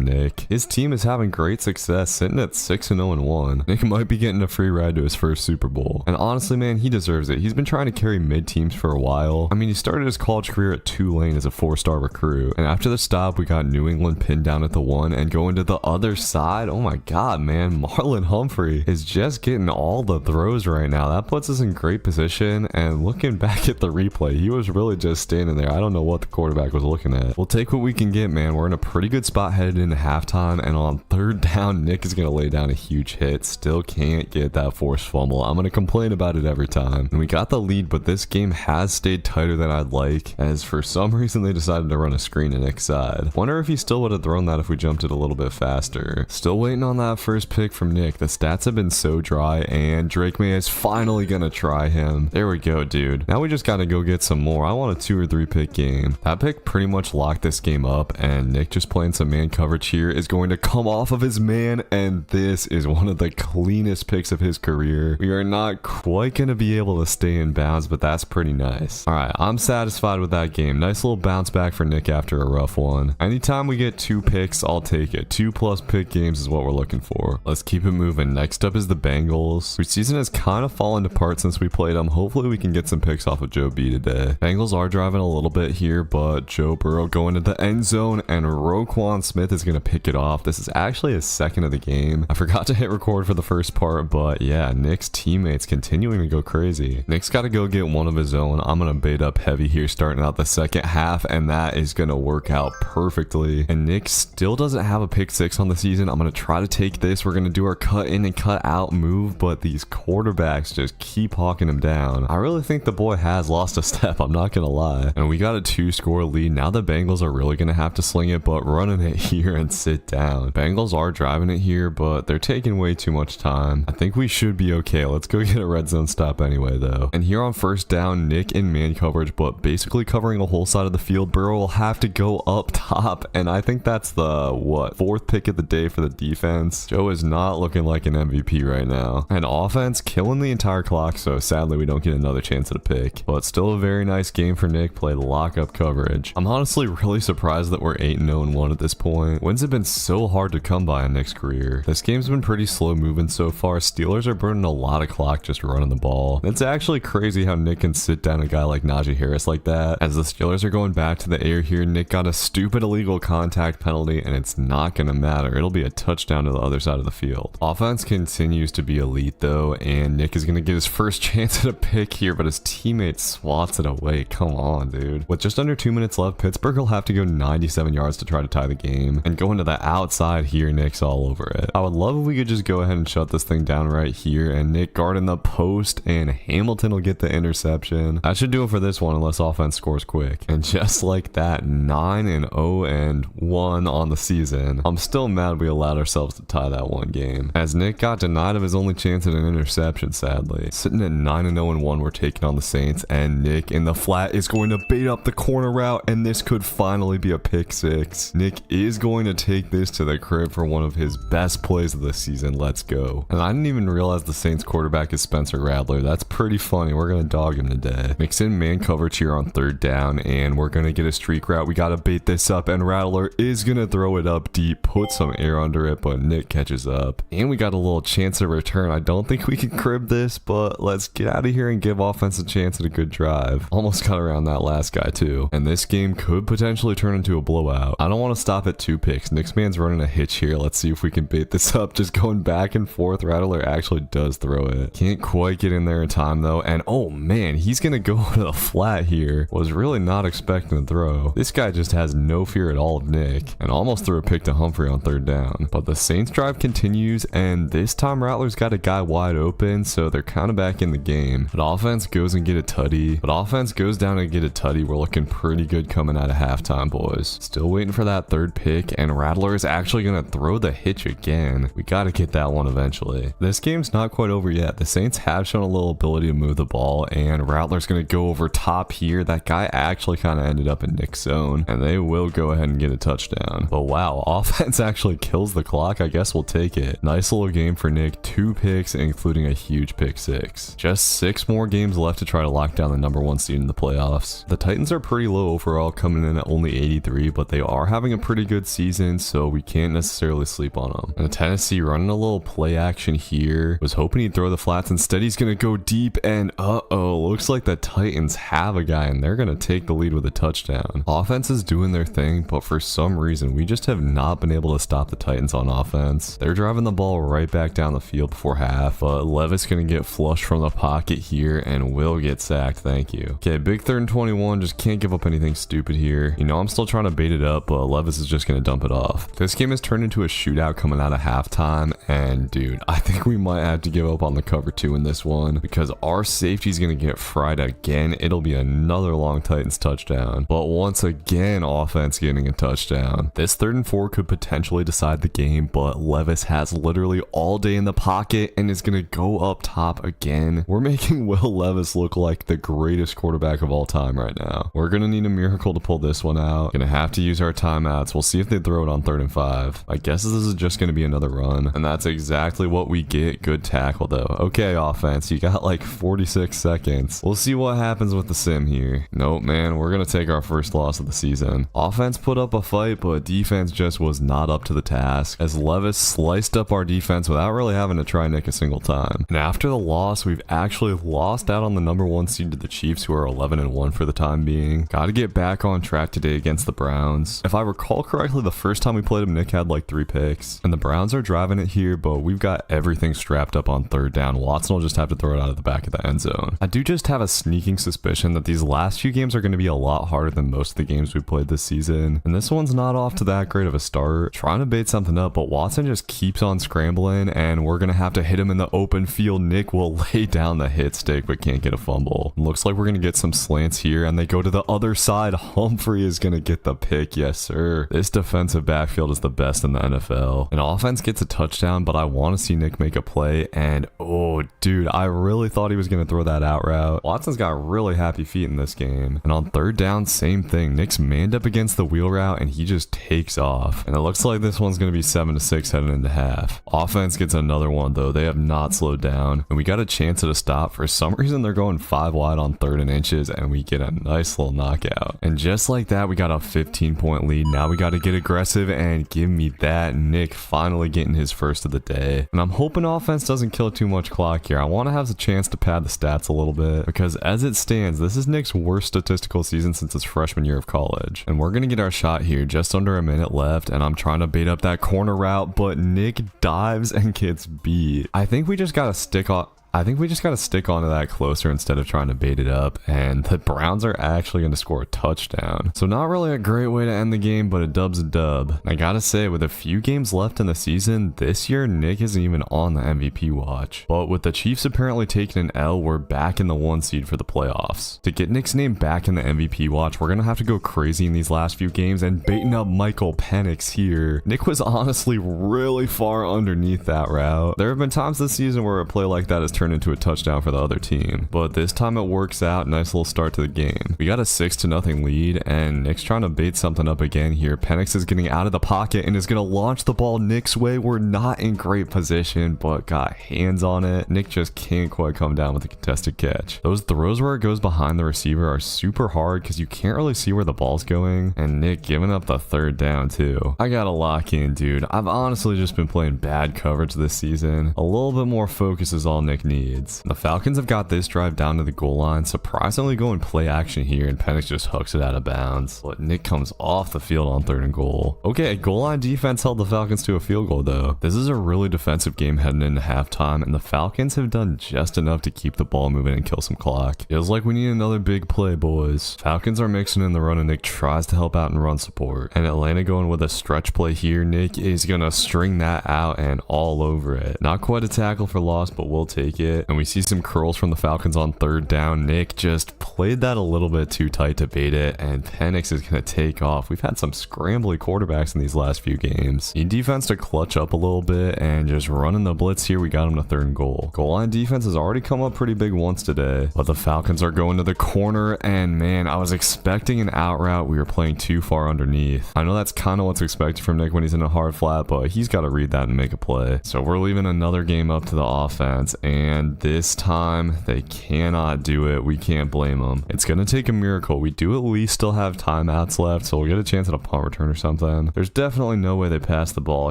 Nick, his team is having great success, sitting at 6-0-1. Nick might be getting a free ride to his first Super Bowl. And honestly, man, he deserves it. He's been trying to carry mid teams for a while. I mean, he started his college career at Tulane as a 4-star recruit. And after the stop, we got New England pinned down at the 1 and going to the other side. Oh my god, man. Marlon Humphrey is just getting all the throws right now. That puts us in great position. And looking back at the replay, he was really just standing there. I don't know what the quarterback was looking at. We'll take what we can get, man. We're in a pretty good spot headed into halftime. And on 3rd down, Nick is going to lay down a huge hit. Still can't get that forced fumble. I'm going to complain about it every time. And we got the lead, but this game has stayed tighter than I'd like, as for some reason they decided to run a screen to Nick's side. Wonder if he still would have thrown that if we jumped it a little bit faster. Still waiting on that first pick from Nick. The stats have been so dry, and Drake May is finally gonna try him. There we go, dude. Now we just gotta go get some more. I want a 2 or 3 pick game. That pick pretty much locked this game up, and Nick just playing some man coverage here is going to come off of his man, and this is one of the cleanest picks of his career. We are not quite gonna be able to stay in bounds, but that's pretty nice. All right, I'm satisfied with that game. Nice little bounce back for Nick after a rough one. Anytime we get 2 picks, I'll take it. 2+ pick games is what we're looking for. Let's keep it moving. Next up is the Bengals, whose season has kind of fallen apart since we played them. Hopefully we can get some picks off of Joe B today. Bengals are driving a little bit here, but Joe Burrow going to the end zone, and Roquan Smith is going to pick it off. This is actually his second of the game. I forgot to hit record for the first part, but yeah, Nick's teammates continuing to go crazy. Nick's got to go get one of his own. I'm going to bait up heavy here starting out the second half, and that is going to work out perfectly. And Nick still doesn't have a pick 6 on the season. I'm going to try to take this. We're going to do our cut in and cut out move, but these quarterbacks just keep hawking him down. I really think the boy has lost a step. I'm not going to lie. And we got a 2-score lead. Now the Bengals are really going to have to sling it, but running it here and sit down. Bengals are driving it here, but they're taking way too much time. I think we should be okay. Let's go get a red zone stop anyway, though. And here on 1st down, Nick in man coverage, but basically covering a whole side of the field. Burrow will have to go up top, and I think that's the, 4th pick of the day for the defense. Joe is not looking like an MVP right now. And offense killing the entire clock, so sadly we don't get another chance at a pick. But still a very nice game for Nick. Played lockup coverage. I'm honestly really surprised that we're 8-0-1 at this point. Wins have been so hard to come by in Nick's career. This game's been pretty slow moving so far. Steelers are burning a lot of clock just running the ball. It's actually crazy how Nick can sit down a guy like Najee Harris like that. As the Steelers are going back to the air here, Nick got a stupid illegal contact penalty, and it's not going to matter. It'll be a touchdown to the other side of the field. Offense continues to be elite though, and Nick is going to get his first chance at a pick here, but his teammate swats it away. Come on, dude. With just under 2 minutes left, Pittsburgh will have to go 97 yards to try to tie the game. And going to the outside here, Nick's all over it. I would love if we could just go ahead and shut this thing down right here, and Nick guarding the post, and Hamilton will get the interception. That should do it for this one unless offense scores quick. And just like that, 9-0-1 on the season. I'm still mad we allowed ourselves to tie that one game, as Nick got denied of his only chance at an interception, sadly. Sitting at 9-0-1, we're taking on the Saints, and Nick in the flat is going to bait up the corner route, and this could finally be a pick 6. Nick is going to take this to the crib for one of his best plays of the season. Let's go. And I didn't even realize the Saints quarterback is Spencer Rattler. That's pretty funny. We're going to dog him today. Mix in man coverage here on 3rd down, and we're going to get a streak route. We got to bait this up, and Rattler is going to throw it up deep, put some air under it, but Nick catches catches up. And we got a little chance to return. I don't think we can crib this, but let's get out of here and give offense a chance at a good drive. Almost got around that last guy too. And this game could potentially turn into a blowout. I don't want to stop at 2 picks. Nick's man's running a hitch here. Let's see if we can bait this up. Just going back and forth. Rattler actually does throw it. Can't quite get in there in time though. And oh man, he's gonna go to the flat here. Was really not expecting to throw. This guy just has no fear at all of Nick, and almost threw a pick to Humphrey on 3rd down. But the Saints drive continues, and this time Rattler's got a guy wide open, so they're kind of back in the game. But offense goes and get a tutty. But offense goes down and get a tutty. We're looking pretty good coming out of halftime, boys. Still waiting for that 3rd pick, and Rattler is actually gonna throw the hitch again. We gotta get that one eventually. This game's not quite over yet. The Saints have shown a little ability to move the ball, and Rattler's gonna go over top here. That guy actually kind of ended up in Nick's zone, and they will go ahead and get a touchdown. But wow, offense actually kills the clock. I guess we'll take it. Nice little game for Nick. 2 picks, including a huge pick 6. Just 6 more games left to try to lock down the #1 seed in the playoffs. The Titans are pretty low overall, coming in at only 83, but they are having a pretty good season, so we can't necessarily sleep on them. And the Tennessee running a little play action here. Was hoping he'd throw the flats. Instead, he's gonna go deep, and looks like the Titans have a guy, and they're gonna take the lead with a touchdown. Offense is doing their thing, but for some reason, we just have not been able to stop the Titans on offense. They're driving the ball right back down the field before half, but Levis gonna get flushed from the pocket here and will get sacked. Thank you. Okay, big 3rd and 21. Just can't give up anything stupid here. You know, I'm still trying to bait it up, but Levis is just gonna dump it off. This game has turned into a shootout coming out of halftime, and dude, I think we might have to give up on the cover 2 in this one because our safety's gonna get fried again. It'll be another long Titans touchdown, but once again, offense getting a touchdown. This 3rd and 4 could potentially decide the game, but Levis has literally all day in the pocket and is gonna go up top again. We're making Will Levis look like the greatest quarterback of all time right now. We're gonna need a miracle to pull this one out. Gonna have to use our timeouts. We'll see if they throw it on 3rd and 5. I guess this is just gonna be another run, and that's exactly what we get. Good tackle though. Okay, offense, you got like 46 seconds. We'll see what happens with the sim here. Nope, man, we're gonna take our first loss of the season. Offense put up a fight, but defense just was not up to the task, as Levis sliced up our defense without really having to try Nick a single time. And after the loss, we've actually lost out on the #1 seed to the Chiefs, who are 11-1 for the time being. Gotta get back on track today against the Browns. If I recall correctly, the first time we played them, Nick had like 3 picks, and the Browns are driving it here, but we've got everything strapped up on 3rd down. Watson will just have to throw it out of the back of the end zone. I do just have a sneaking suspicion that these last few games are going to be a lot harder than most of the games we've played this season, and this one's not off to that great of a start. Trying to bait something up, but Watson just keeps on scrambling, and we're going to have to hit him in the open field. Nick will lay down the hit stick, but can't get a fumble. Looks like we're going to get some slants here, and they go to the other side. Humphrey is going to get the pick. Yes, sir. This defensive backfield is the best in the NFL. And offense gets a touchdown, but I want to see Nick make a play, and oh, dude, I really thought he was going to throw that out route. Watson's got really happy feet in this game. And on 3rd down, same thing. Nick's manned up against the wheel route, and he just takes off. And it looks like this one's going to be 7-6 heading into half. Offense gets another one, though. They have not slowed down, and we got a chance at a stop. For some reason, they're going 5 wide on 3rd and inches, and we get a nice little knockout. And just like that, we got a 15-point lead. Now we got to get aggressive, and give me that. Nick finally getting his first of the day. And I'm hoping offense doesn't kill too much clock here. I want to have the chance to pad the stats a little bit, because as it stands, this is Nick's worst statistical season since his freshman year of college. And we're going to get our shot here, just under a minute left, and I'm trying to bait up that corner route, but Nick dives and gets beat. I think we just got to stick on onto that closer instead of trying to bait it up, and the Browns are actually going to score a touchdown. So not really a great way to end the game, but a dub's a dub. I gotta say, with a few games left in the season, this year Nick isn't even on the MVP watch. But with the Chiefs apparently taking an L, we're back in the 1 seed for the playoffs. To get Nick's name back in the MVP watch, we're going to have to go crazy in these last few games, and baiting up Michael Penix here. Nick was honestly really far underneath that route. There have been times this season where a play like that has turned turn into a touchdown for the other team. But this time it works out. Nice little start to the game. We got a 6-0 lead, and Nick's trying to bait something up again here. Penix is getting out of the pocket and is going to launch the ball Nick's way. We're not in great position, but got hands on it. Nick just can't quite come down with a contested catch. Those throws where it goes behind the receiver are super hard because you can't really see where the ball's going, and Nick giving up the third down too. I gotta lock in, dude. I've honestly just been playing bad coverage this season. A little bit more focus is all Nick needs. The Falcons have got this drive down to the goal line, surprisingly going play action here, and Penix just hooks it out of bounds. But Nick comes off the field on 3rd and goal. Okay, goal line defense held the Falcons to a field goal though. This is a really defensive game heading into halftime, and the Falcons have done just enough to keep the ball moving and kill some clock. Feels like we need another big play, boys. Falcons are mixing in the run, and Nick tries to help out in run support. And Atlanta going with a stretch play here. Nick is gonna string that out and all over it. Not quite a tackle for loss, but we'll take it. And we see some curls from the Falcons on 3rd down. Nick just played that a little bit too tight to bait it, and Penix is gonna take off. We've had some scrambly quarterbacks in these last few games. Need defense to clutch up a little bit and just running the blitz here. We got him to 3rd and goal. Goal line defense has already come up pretty big once today, but the Falcons are going to the corner, and man, I was expecting an out route. We were playing too far underneath. I know that's kind of what's expected from Nick when he's in a hard flat, but he's got to read that and make a play. So we're leaving another game up to the offense, and this time they cannot do it. We can't blame them. It's going to take a miracle. We do at least still have timeouts left, so we'll get a chance at a punt return or something. There's definitely no way they pass the ball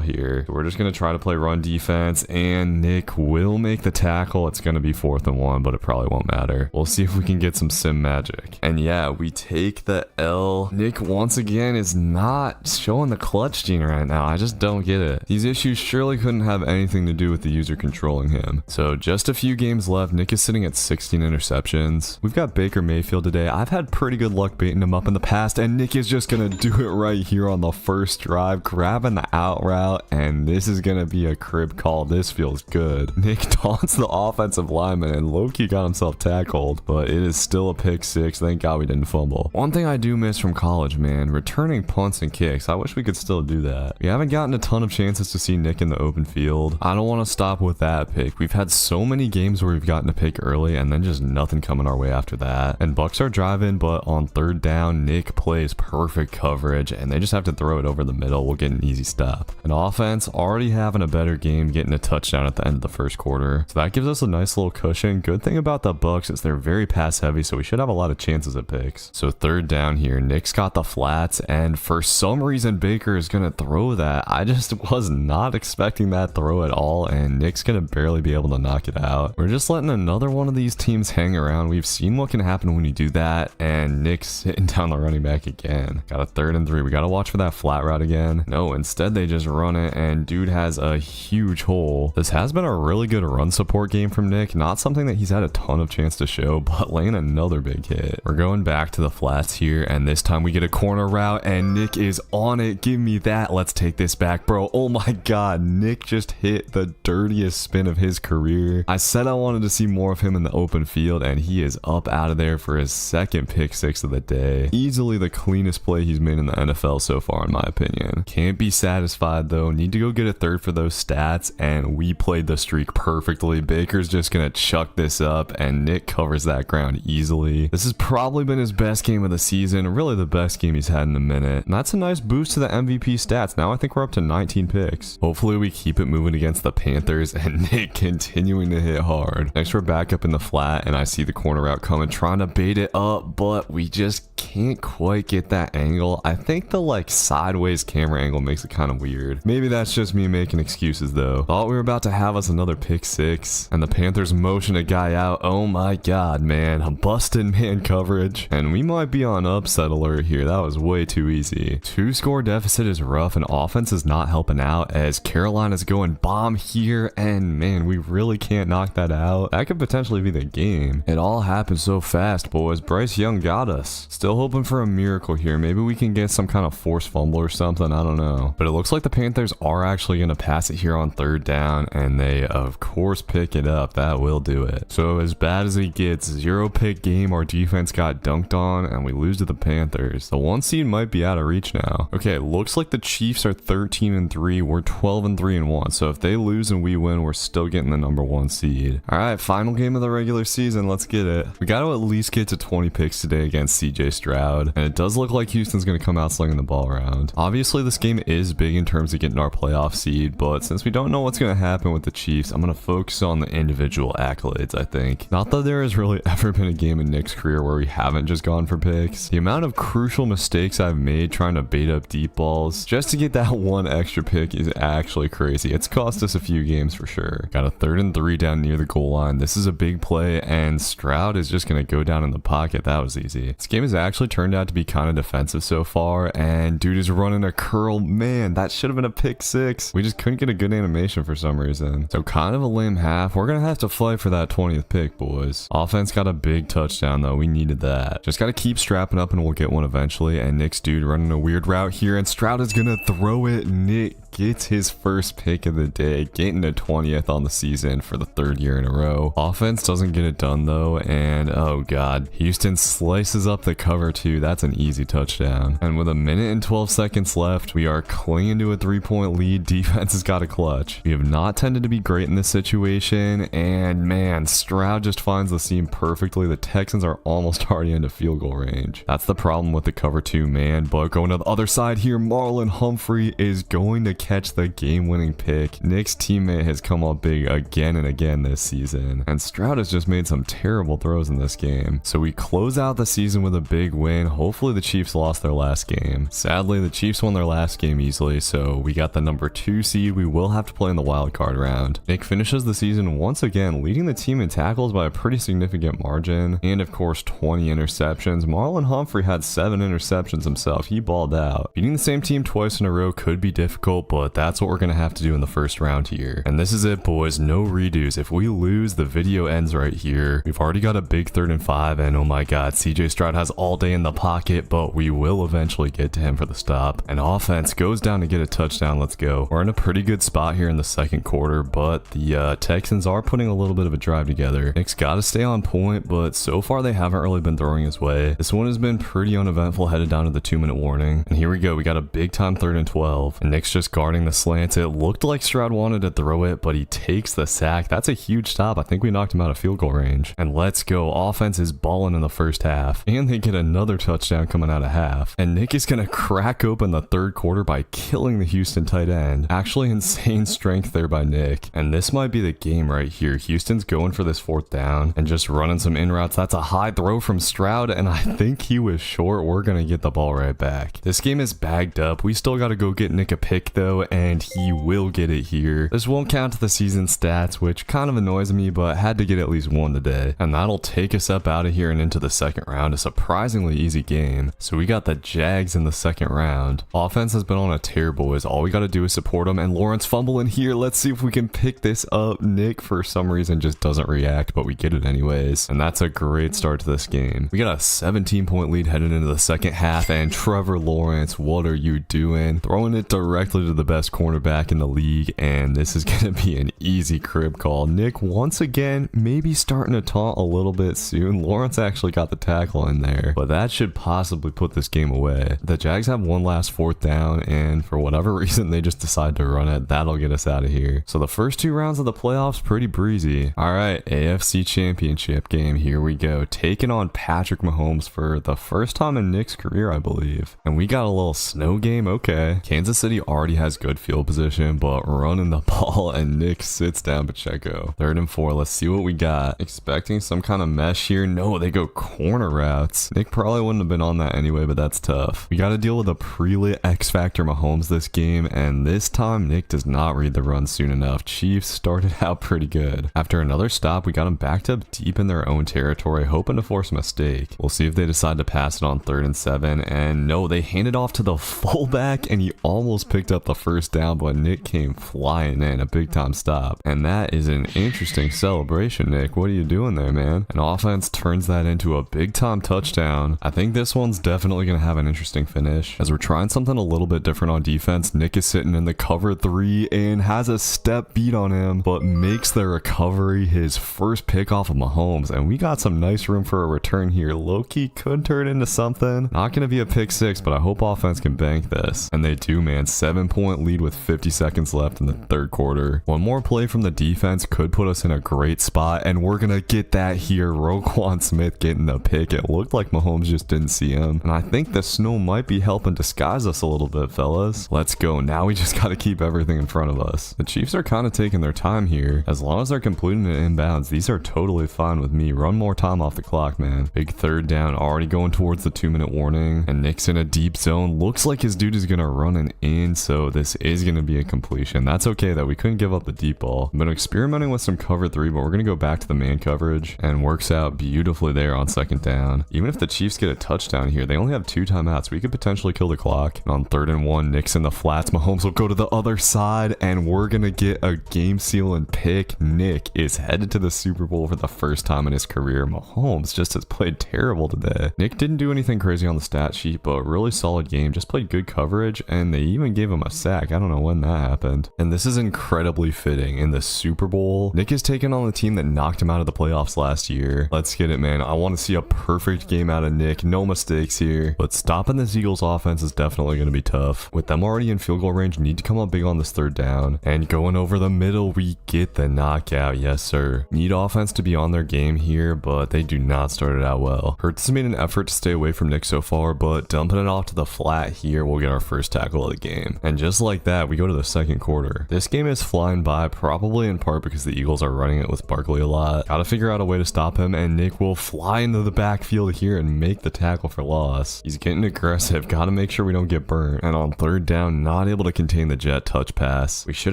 here. We're just going to try to play run defense, and Nick will make the tackle. It's going to be 4th and 1, but it probably won't matter. We'll see if we can get some sim magic. And yeah, we take the L. Nick once again is not showing the clutch gene right now. I just don't get it. These issues surely couldn't have anything to do with the user controlling him. So just a few games left. Nick is sitting at 16 interceptions. We've got Baker Mayfield today. I've had pretty good luck baiting him up in the past, and Nick is just gonna do it right here on the first drive, grabbing the out route, and this is gonna be a crib call. This feels good. Nick taunts the offensive lineman, and Loki got himself tackled, but it is still a pick 6. Thank God we didn't fumble. One thing I do miss from college, man, returning punts and kicks. I wish we could still do that. We haven't gotten a ton of chances to see Nick in the open field. I don't want to stop with that pick. We've had so many games where we've gotten a pick early and then just nothing coming our way after that. And Bucks are driving, but on 3rd down, Nick plays perfect coverage, and they just have to throw it over the middle. We'll get an easy stop. An offense already having a better game, getting a touchdown at the end of the first quarter. So that gives us a nice little cushion. Good thing about the Bucks is they're very pass heavy, so we should have a lot of chances at picks. So 3rd down here, Nick's got the flats, and for some reason Baker is gonna throw that. I just was not expecting that throw at all, and Nick's gonna barely be able to knock it out. We're just letting another one of these teams hang around. We've seen what can happen when you do that, and Nick's hitting down the running back again. Got a 3rd and 3. We gotta watch for that flat route again. No, instead they just run it, and dude has a huge hole. This has been a really good run support game from Nick. Not something that he's had a ton of chance to show, but laying another big hit. We're going back to the flats here, and this time we get a corner route, and Nick is on it. Give me that. Let's take this back, bro. Oh my God, Nick just hit the dirtiest spin of his career. I said I wanted to see more of him in the open field, and he is up out of there for his 2nd pick 6 of the day. Easily the cleanest play he's made in the NFL so far, in my opinion. Can't be satisfied though. Need to go get a 3rd for those stats, and we played the streak perfectly. Baker's just gonna chuck this up, and Nick covers that ground easily. This has probably been his best game of the season, really the best game he's had in a minute. And that's a nice boost to the MVP stats. Now I think we're up to 19 picks. Hopefully we keep it moving against the Panthers, and Nick continuing to hit hard. Next we're back up in the flat, and I see the corner route coming, trying to bait it up, but we just can't quite get that angle. I think the sideways camera angle makes it kind of weird. Maybe that's just me making excuses though. Thought we were about to have us another pick 6, and the Panthers motion a guy out. Oh my God, man, a busted man coverage, and we might be on upset alert here. That was way too easy. 2-score deficit is rough, and offense is not helping out as Carolina's going bomb here, and man, we really can't knock that out. That could potentially be the game. It all happened so fast, boys. Bryce Young got us. Still hoping for a miracle here. Maybe we can get some kind of forced fumble or something. I don't know. But it looks like the Panthers are actually going to pass it here on 3rd down, and they of course pick it up. That will do it. So as bad as it gets, 0 pick game, our defense got dunked on, and we lose to the Panthers. The 1 seed might be out of reach now. Okay, looks like the Chiefs are 13 and 3. We're 12 and 3 and 1. So if they lose and we win, we're still getting the number 1 seed. seed. All right, final game of the regular season. Let's get it. We got to at least get to 20 picks today against CJ Stroud, and it does look like Houston's going to come out slinging the ball around. Obviously, this game is big in terms of getting our playoff seed, but since we don't know what's going to happen with the Chiefs, I'm going to focus on the individual accolades, I think. Not that there has really ever been a game in Nick's career where we haven't just gone for picks. The amount of crucial mistakes I've made trying to bait up deep balls just to get that one extra pick is actually crazy. It's cost us a few games for sure. Got a 3rd and 3 down near the goal line. This is a big play, and Stroud is just going to go down in the pocket. That was easy. This game has actually turned out to be kind of defensive so far, and dude is running a curl. Man, that should have been a pick 6. We just couldn't get a good animation for some reason. So kind of a lame half. We're going to have to fight for that 20th pick, boys. Offense got a big touchdown, though. We needed that. Just got to keep strapping up, and we'll get one eventually. And Nick's dude running a weird route here, and Stroud is going to throw it. Nick gets his first pick of the day, getting a 20th on the season for the 3rd year in a row. Offense doesn't get it done though, and oh god, Houston slices up the cover too. That's an easy touchdown. And with 1 minute and 12 seconds left, we are clinging to a 3-point lead. Defense has got a clutch. We have not tended to be great in this situation, and man, Stroud just finds the seam perfectly. The Texans are almost already into field goal range. That's the problem with the cover 2 man, but going to the other side here, Marlon Humphrey is going to catch the game-winning pick. Nick's teammate has come up big again and again this season, and Stroud has just made some terrible throws in this game. So we close out the season with a big win. Hopefully the Chiefs lost their last game. Sadly, the Chiefs won their last game easily, so we got the number 2 seed. We will have to play in the wild card round. Nick finishes the season once again leading the team in tackles by a pretty significant margin, and of course 20 interceptions. Marlon Humphrey had 7 interceptions himself. He balled out. Beating the same team twice in a row could be difficult, but that's what we're going to have to do in the first round here. And this is it, boys. No redos. If we lose, the video ends right here. We've already got a big 3rd and 5, and oh my god, CJ Stroud has all day in the pocket, but we will eventually get to him for the stop. And offense goes down to get a touchdown. Let's go. We're in a pretty good spot here in the 2nd quarter, but the Texans are putting a little bit of a drive together. Nick's got to stay on point, but so far they haven't really been throwing his way. This one has been pretty uneventful, headed down to the 2-minute warning. And here we go. We got a big time 3rd and 12, and Nick's just guarding the slant. It looked like Stroud wanted to throw it, but he takes the sack. That's a huge stop. I think we knocked him out of field goal range. And let's go. Offense is balling in the first half, and they get another touchdown coming out of half. And Nick is going to crack open the 3rd quarter by killing the Houston tight end. Actually insane strength there by Nick. And this might be the game right here. Houston's going for this 4th down and just running some in routes. That's a high throw from Stroud, and I think he was short. We're going to get the ball right back. This game is bagged up. We still got to go get Nick a pick though, and he will get it here. This won't count to the season stats, which kind of annoys me, but had to get at least 1 today. And that'll take us up out of here and into the 2nd round. A surprisingly easy game. So we got the Jags in the 2nd round. Offense has been on a tear, boys. All we got to do is support them, and Lawrence fumble in here. Let's see if we can pick this up. Nick for some reason just doesn't react, but we get it anyways. And that's a great start to this game. We got a 17-point lead headed into the 2nd half, and Trevor Lawrence, what are you doing? Throwing it directly to the best cornerback in the league, and this is going to be an easy crib call. Nick once again maybe starting to taunt a little bit soon. Lawrence actually got the tackle in there, but that should possibly put this game away. The Jags have one last 4th down, and for whatever reason they just decide to run it. That'll get us out of here. So the first 2 rounds of the playoffs pretty breezy. All right, AFC Championship game. Here we go, taking on Patrick Mahomes for the first time in Nick's career, I believe. And we got a little snow game. Okay, Kansas City already has good field position, but running the ball, and Nick sits down Pacheco. 3rd and 4. Let's see what we got. Expecting some kind of mesh here. No, they go corner routes. Nick probably wouldn't have been on that anyway, but that's tough. We got to deal with a pre-lit X-Factor Mahomes this game, and this time Nick does not read the run soon enough. Chiefs started out pretty good. After another stop, we got them backed up deep in their own territory, hoping to force a mistake. We'll see if they decide to pass it on 3rd and 7, and no, they hand it off to the fullback, and he almost picked up the 1st down, but Nick came flying in. A big time stop. And that is an interesting celebration, Nick. What are you doing there, man? And offense turns that into a big time touchdown. I think this one's definitely going to have an interesting finish. As we're trying something a little bit different on defense, Nick is sitting in the cover 3 and has a step beat on him, but makes the recovery his first pick off of Mahomes. And we got some nice room for a return here. Low-key could turn into something. Not going to be a pick 6, but I hope offense can bank this. And they do, man. 7-point 3-point lead with 50 seconds left in the third quarter. One more play from the defense could put us in a great spot, and we're gonna get that here. Roquan Smith getting the pick. It looked like Mahomes just didn't see him, and I think the snow might be helping disguise us a little bit, fellas. Let's go. Now we just gotta keep everything in front of us. The Chiefs are kind of taking their time here. As long as they're completing it inbounds, these are totally fine with me. Run more time off the clock, man. Big third down, already going towards the 2-minute warning, and Nick's in a deep zone. Looks like his dude is gonna run an in, so this is gonna be a completion. That's okay though. We couldn't give up the deep ball. I've been experimenting with some cover 3, but we're gonna go back to the man coverage, and works out beautifully there on second down. Even if the Chiefs get a touchdown here, they only have 2 timeouts. We could potentially kill the clock. And on 3rd and 1, Nick's in the flats. Mahomes will go to the other side, and we're gonna get a game sealing pick. Nick is headed to the Super Bowl for the first time in his career. Mahomes just has played terrible today. Nick didn't do anything crazy on the stat sheet, but really solid game. Just played good coverage, and they even gave him a sack. I don't know when that happened. And this is incredibly fitting. In the Super Bowl, Nick is taking on the team that knocked him out of the playoffs last year. Let's get it, man. I want to see a perfect game out of Nick. No mistakes here. But stopping this Eagles offense is definitely going to be tough. With them already in field goal range, need to come up big on this 3rd down. And going over the middle, we get the knockout. Yes, sir. Need offense to be on their game here, but they do not start it out well. Hurts has made an effort to stay away from Nick so far, but dumping it off to the flat here, we'll get our first tackle of the game. And just like that, we go to the second quarter. This game is flying by, probably in part because the Eagles are running it with Barkley a lot. Gotta figure out a way to stop him, and Nick will fly into the backfield here and make the tackle for loss. He's getting aggressive. Gotta make sure we don't get burnt. And on 3rd down, not able to contain the jet touch pass. We should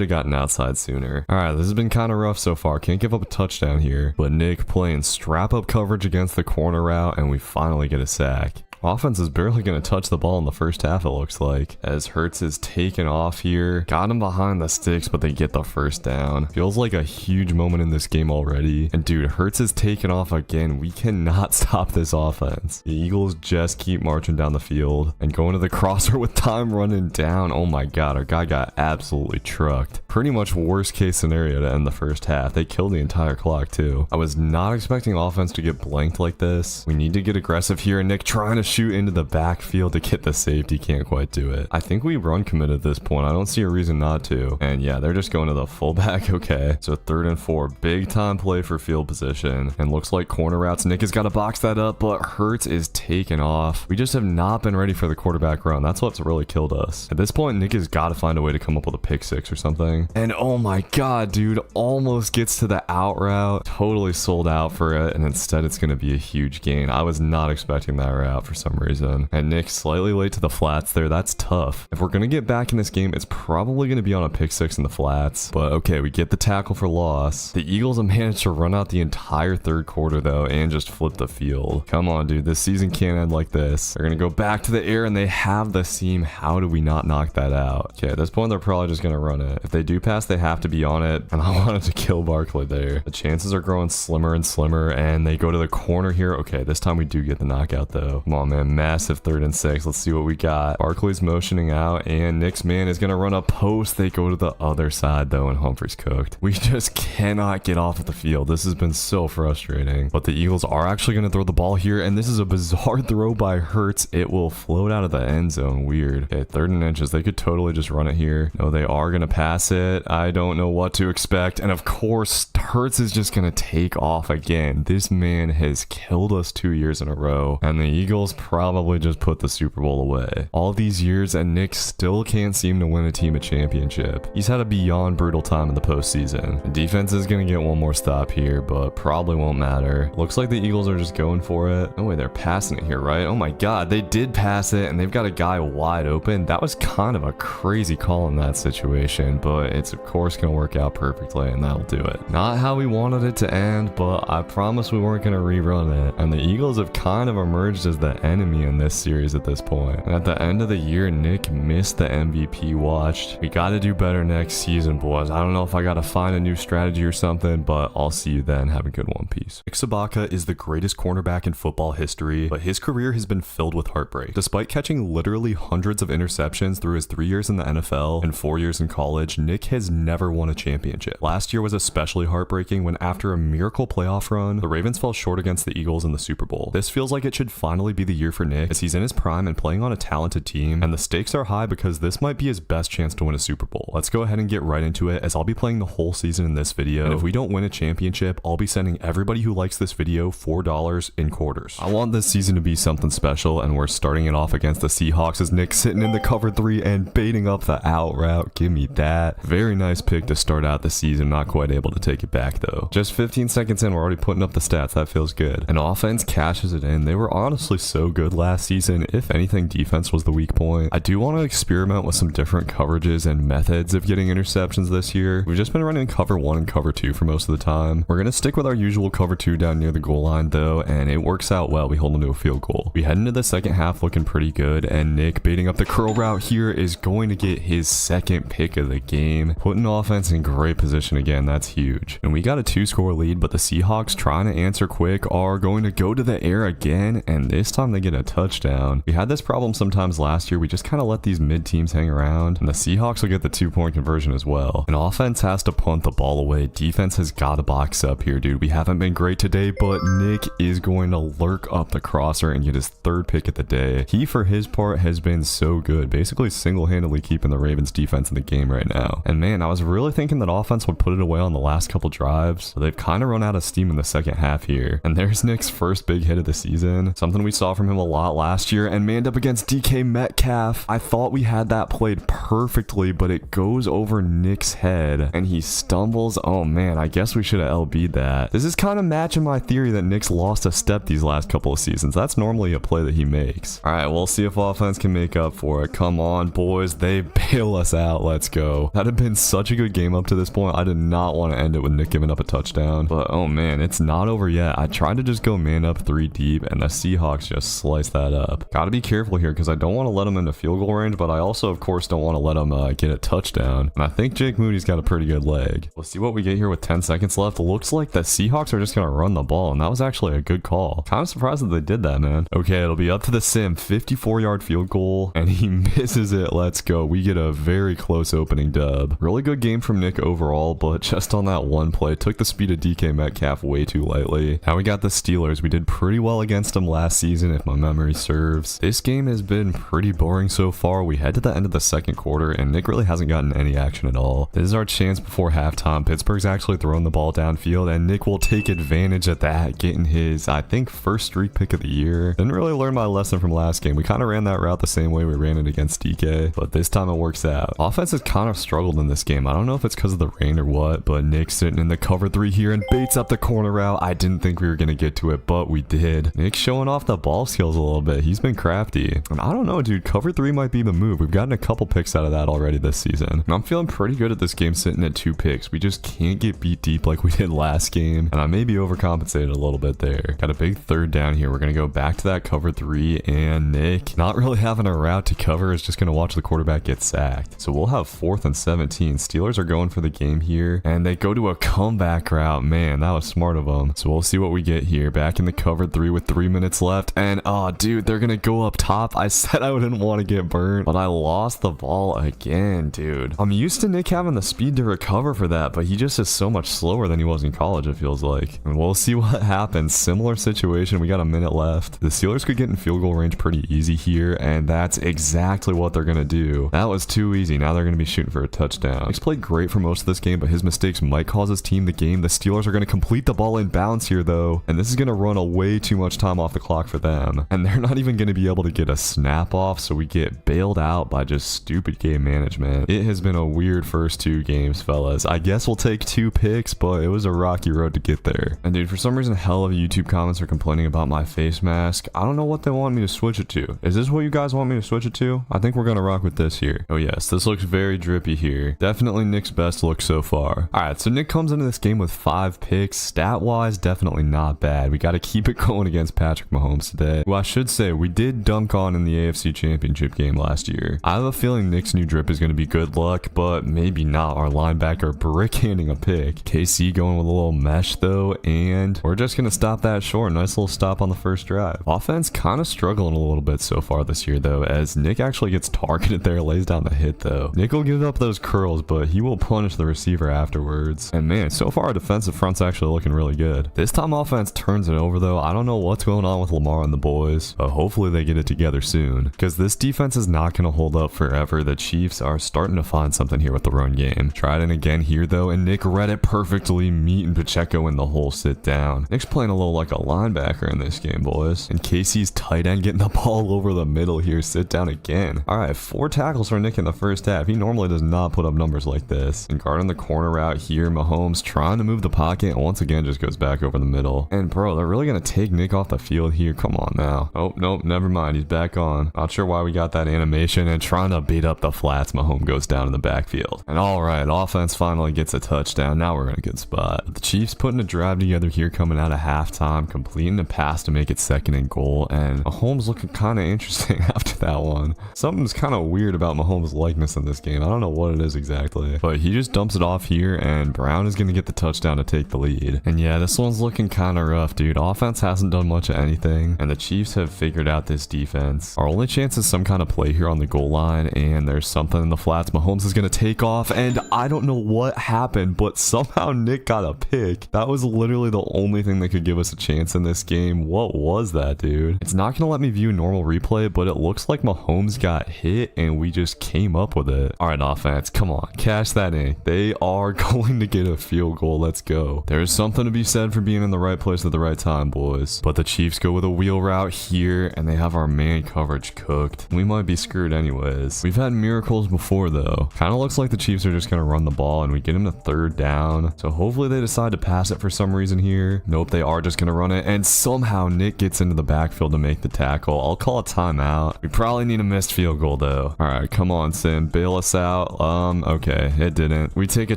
have gotten outside sooner. Alright, this has been kind of rough so far. Can't give up a touchdown here. But Nick playing strap up coverage against the corner route, and we finally get a sack. Offense is barely going to touch the ball in the first half, it looks like, as Hurts is taken off here. Got him behind the sticks, but they get the first down. Feels like a huge moment in this game already. And dude, Hurts is taken off again. We cannot stop this offense. The Eagles just keep marching down the field and going to the crosser with time running down. Oh my god, our guy got absolutely trucked. Pretty much worst case scenario to end the first half. They killed the entire clock too. I was not expecting offense to get blanked like this. We need to get aggressive here, and Nick trying to shoot into the backfield to get the safety, can't quite do it. I think we run commit at this point. I don't see a reason not to. And yeah, they're just going to the fullback. Okay, so 3rd and 4, big time play for field position, and looks like corner routes. Nick has got to box that up, but Hurts is taken off. We just have not been ready for the quarterback run. That's what's really killed us. At this point, Nick has got to find a way to come up with a pick 6 or something. And oh my god, dude, almost gets to the out route. Totally sold out for it, and instead it's going to be a huge gain. I was not expecting that route for some reason. And Nick slightly late to the flats there. That's tough. If we're going to get back in this game, it's probably going to be on a pick 6 in the flats. But okay, we get the tackle for loss. The Eagles have managed to run out the entire 3rd quarter though, and just flip the field. Come on, dude. This season can't end like this. They're going to go back to the air, and they have the seam. How do we not knock that out? Okay, at this point, they're probably just going to run it. If they do pass, they have to be on it, and I wanted to kill Barkley there. The chances are growing slimmer and slimmer, and they go to the corner here. Okay, this time we do get the knockout though. Come on, man. Massive 3rd and 6. Let's see what we got. Barkley's motioning out, and Nick's man is going to run a post. They go to the other side though, and Humphrey's cooked. We just cannot get off of the field. This has been so frustrating. But the Eagles are actually going to throw the ball here, and this is a bizarre throw by Hurts. It will float out of the end zone. Weird. Okay, 3rd and inches. They could totally just run it here. No, they are going to pass it. I don't know what to expect. And of course, Hurts is just going to take off again. This man has killed us 2 years in a row, and the Eagles probably just put the Super Bowl away. All these years, and Nick still can't seem to win a team a championship. He's had a beyond brutal time in the postseason. The defense is going to get one more stop here, but probably won't matter. Looks like the Eagles are just going for it. Oh wait, they're passing it here, right? Oh my god, they did pass it, and they've got a guy wide open. That was kind of a crazy call in that situation, but it's of course going to work out perfectly, and that'll do it. Not how we wanted it to end, but I promised we weren't going to rerun it. And the Eagles have kind of emerged as the enemy in this series at this point. And at the end of the year, Nick missed the MVP watch. We got to do better next season, boys. I don't know if I got to find a new strategy or something, but I'll see you then. Have a good one. Peace. Nick Sabaka is the greatest cornerback in football history, but his career has been filled with heartbreak. Despite catching literally hundreds of interceptions through his 3 years in the NFL and 4 years in college, Nick has never won a championship. Last year was especially heartbreaking when, after a miracle playoff run, the Ravens fell short against the Eagles in the Super Bowl. This feels like it should finally be the the year for Nick, as he's in his prime and playing on a talented team, and the stakes are high because this might be his best chance to win a Super Bowl. Let's go ahead and get right into it, as I'll be playing the whole season in this video, and if we don't win a championship, I'll be sending everybody who likes this video $4 in quarters. I want this season to be something special, and we're starting it off against the Seahawks as Nick sitting in the cover 3 and baiting up the out route. Give me that. Very nice pick to start out the season, not quite able to take it back though. Just 15 seconds in, we're already putting up the stats. That feels good. And offense cashes it in. They were honestly so good last season. If anything, defense was the weak point. I do want to experiment with some different coverages and methods of getting interceptions this year. We've just been running cover 1 and cover 2 for most of the time. We're going to stick with our usual cover 2 down near the goal line though, and it works out well. We hold them to a field goal. We head into the second half looking pretty good, and Nick baiting up the Crowe route here is going to get his second pick of the game, putting offense in great position again. That's huge. And we got a 2-score lead, but the Seahawks, trying to answer quick, are going to go to the air again, and this time they get a touchdown. We had this problem sometimes last year. We just kind of let these mid teams hang around, and the Seahawks will get the 2-point conversion as well. And offense has to punt the ball away. Defense has got to box up here, dude. We haven't been great today, but Nick is going to lurk up the crosser and get his 3rd pick of the day. He, for his part, has been so good, basically single-handedly keeping the Ravens defense in the game right now. And man, I was really thinking that offense would put it away on the last couple drives, but they've kind of run out of steam in the second half here. And there's Nick's first big hit of the season, something we saw from him a lot last year, and manned up against DK Metcalf. I thought we had that played perfectly, but it goes over Nick's head and he stumbles. Oh man, I guess we should have LB'd that. This is kind of matching my theory that Nick's lost a step these last couple of seasons. That's normally a play that he makes. All right, we'll see if offense can make up for it. Come on, boys. They bail us out. Let's go. That had been such a good game up to this point. I did not want to end it with Nick giving up a touchdown, but oh man, it's not over yet. I tried to just go man up 3 deep, and the Seahawks just sliced that up. Got to be careful here because I don't want to let them into field goal range, but I also, of course, don't want to let them get a touchdown. And I think Jake Moody's got a pretty good leg. We'll see what we get here with 10 seconds left. Looks like the Seahawks are just going to run the ball, and that was actually a good call. Kind of surprised that they did that, man. Okay, it'll be up to the Sim. 54-yard field goal, and he misses it. Let's go. We get a very close opening dub. Really good game from Nick overall, but just on that one play, took the speed of DK Metcalf way too lightly. Now we got the Steelers. We did pretty well against them last season, if my memory serves. This game has been pretty boring so far. We head to the end of the second quarter, and Nick really hasn't gotten any action at all. This is our chance before halftime. Pittsburgh's actually throwing the ball downfield, and Nick will take advantage of that, getting his, I think, first streak pick of the year. Didn't really learn my lesson from last game. We kind of ran that route the same way we ran it against DK, but this time it works out. Offense has kind of struggled in this game. I don't know if it's because of the rain or what, but Nick's sitting in the cover 3 here and baits up the corner route. I didn't think we were going to get to it, but we did. Nick's showing off the ball skills a little bit. He's been crafty. And I don't know, dude. Cover 3 might be the move. We've gotten a couple picks out of that already this season. And I'm feeling pretty good at this game sitting at 2 picks. We just can't get beat deep like we did last game, and I may be overcompensated a little bit there. Got a big 3rd down here. We're going to go back to that cover 3, and Nick, not really having a route to cover, is just going to watch the quarterback get sacked. So we'll have 4th and 17. Steelers are going for the game here, and they go to a comeback route. Man, that was smart of them. So we'll see what we get here. Back in the cover 3 with 3 minutes left, and oh, dude, they're going to go up top. I said I wouldn't want to get burnt, but I lost the ball again, dude. I'm used to Nick having the speed to recover for that, but he just is so much slower than he was in college, it feels like. And we'll see what happens. Similar situation. We got a minute left. The Steelers could get in field goal range pretty easy here, and that's exactly what they're going to do. That was too easy. Now they're going to be shooting for a touchdown. Nick's played great for most of this game, but his mistakes might cause his team the game. The Steelers are going to complete the ball in bounds here, though, and this is going to run a way too much time off the clock for them. And they're not even going to be able to get a snap off, so we get bailed out by just stupid game management. It has been a weird first 2 games, fellas. I guess we'll take 2 picks, but it was a rocky road to get there. And dude, for some reason, hell of YouTube comments are complaining about my face mask. I don't know what they want me to switch it to. Is this what you guys want me to switch it to? I think we're going to rock with this here. Oh yes, this looks very drippy here. Definitely Nick's best look so far. All right, so Nick comes into this game with 5 picks. Stat-wise, definitely not bad. We got to keep it going against Patrick Mahomes today, who I should say we did dunk on in the AFC Championship game last year. I have a feeling Nick's new drip is going to be good luck, but maybe not. Our linebacker brick-handing a pick. KC going with a little mesh though, and we're just going to stop that short. Nice little stop on the first drive. Offense kind of struggling a little bit so far this year though, as Nick actually gets targeted there, lays down the hit though. Nick will give up those curls, but he will punish the receiver afterwards. And man, so far our defensive front's actually looking really good. This time offense turns it over though. I don't know what's going on with Lamar in the boys. But hopefully they get it together soon, because this defense is not going to hold up forever. The Chiefs are starting to find something here with the run game. Tried it again here though, and Nick read it perfectly, meeting Pacheco in the hole. Sit down. Nick's playing a little like a linebacker in this game, boys. And Casey's tight end getting the ball over the middle here. Sit down again. All right, 4 tackles for Nick in the first half. He normally does not put up numbers like this. And guarding the corner route here, Mahomes trying to move the pocket, and once again just goes back over the middle. And bro, they're really gonna take Nick off the field here. Come on now. Oh nope, never mind. He's back on. Not sure why we got that animation, and trying to beat up the flats. Mahomes goes down in the backfield. And all right, offense finally gets a touchdown. Now we're in a good spot. The Chiefs putting a drive together here, coming out of halftime, completing a pass to make it 2nd and goal, and Mahomes looking kind of interesting after that one. Something's kind of weird about Mahomes' likeness in this game. I don't know what it is exactly, but he just dumps it off here, and Brown is going to get the touchdown to take the lead. And yeah, this one's looking kind of rough, dude. Offense hasn't done much of anything, and the Chiefs have figured out this defense. Our only chance is some kind of play here on the goal line, and there's something in the flats. Mahomes is going to take off, and I don't know what happened, but somehow Nick got a pick. That was literally the only thing that could give us a chance in this game. What was that, dude? It's not gonna let me view normal replay, but it looks like Mahomes got hit and we just came up with it. All right, offense, come on, cash that in. They are going to get a field goal. Let's go. There's something to be said for being in the right place at the right time, boys. But the Chiefs go with a wheel route here, and they have our man coverage cooked. We might be screwed anyways. We've had miracles before though. Kind of looks like the Chiefs are just gonna run the ball, and we get him to 3rd down. So hopefully they decide to pass it for some reason here. Nope, they are just gonna run it, and somehow Nick gets into the backfield to make the tackle. I'll call a timeout. We probably need a missed field goal though. All right, come on, Sim, bail us out. Okay, it didn't. We take a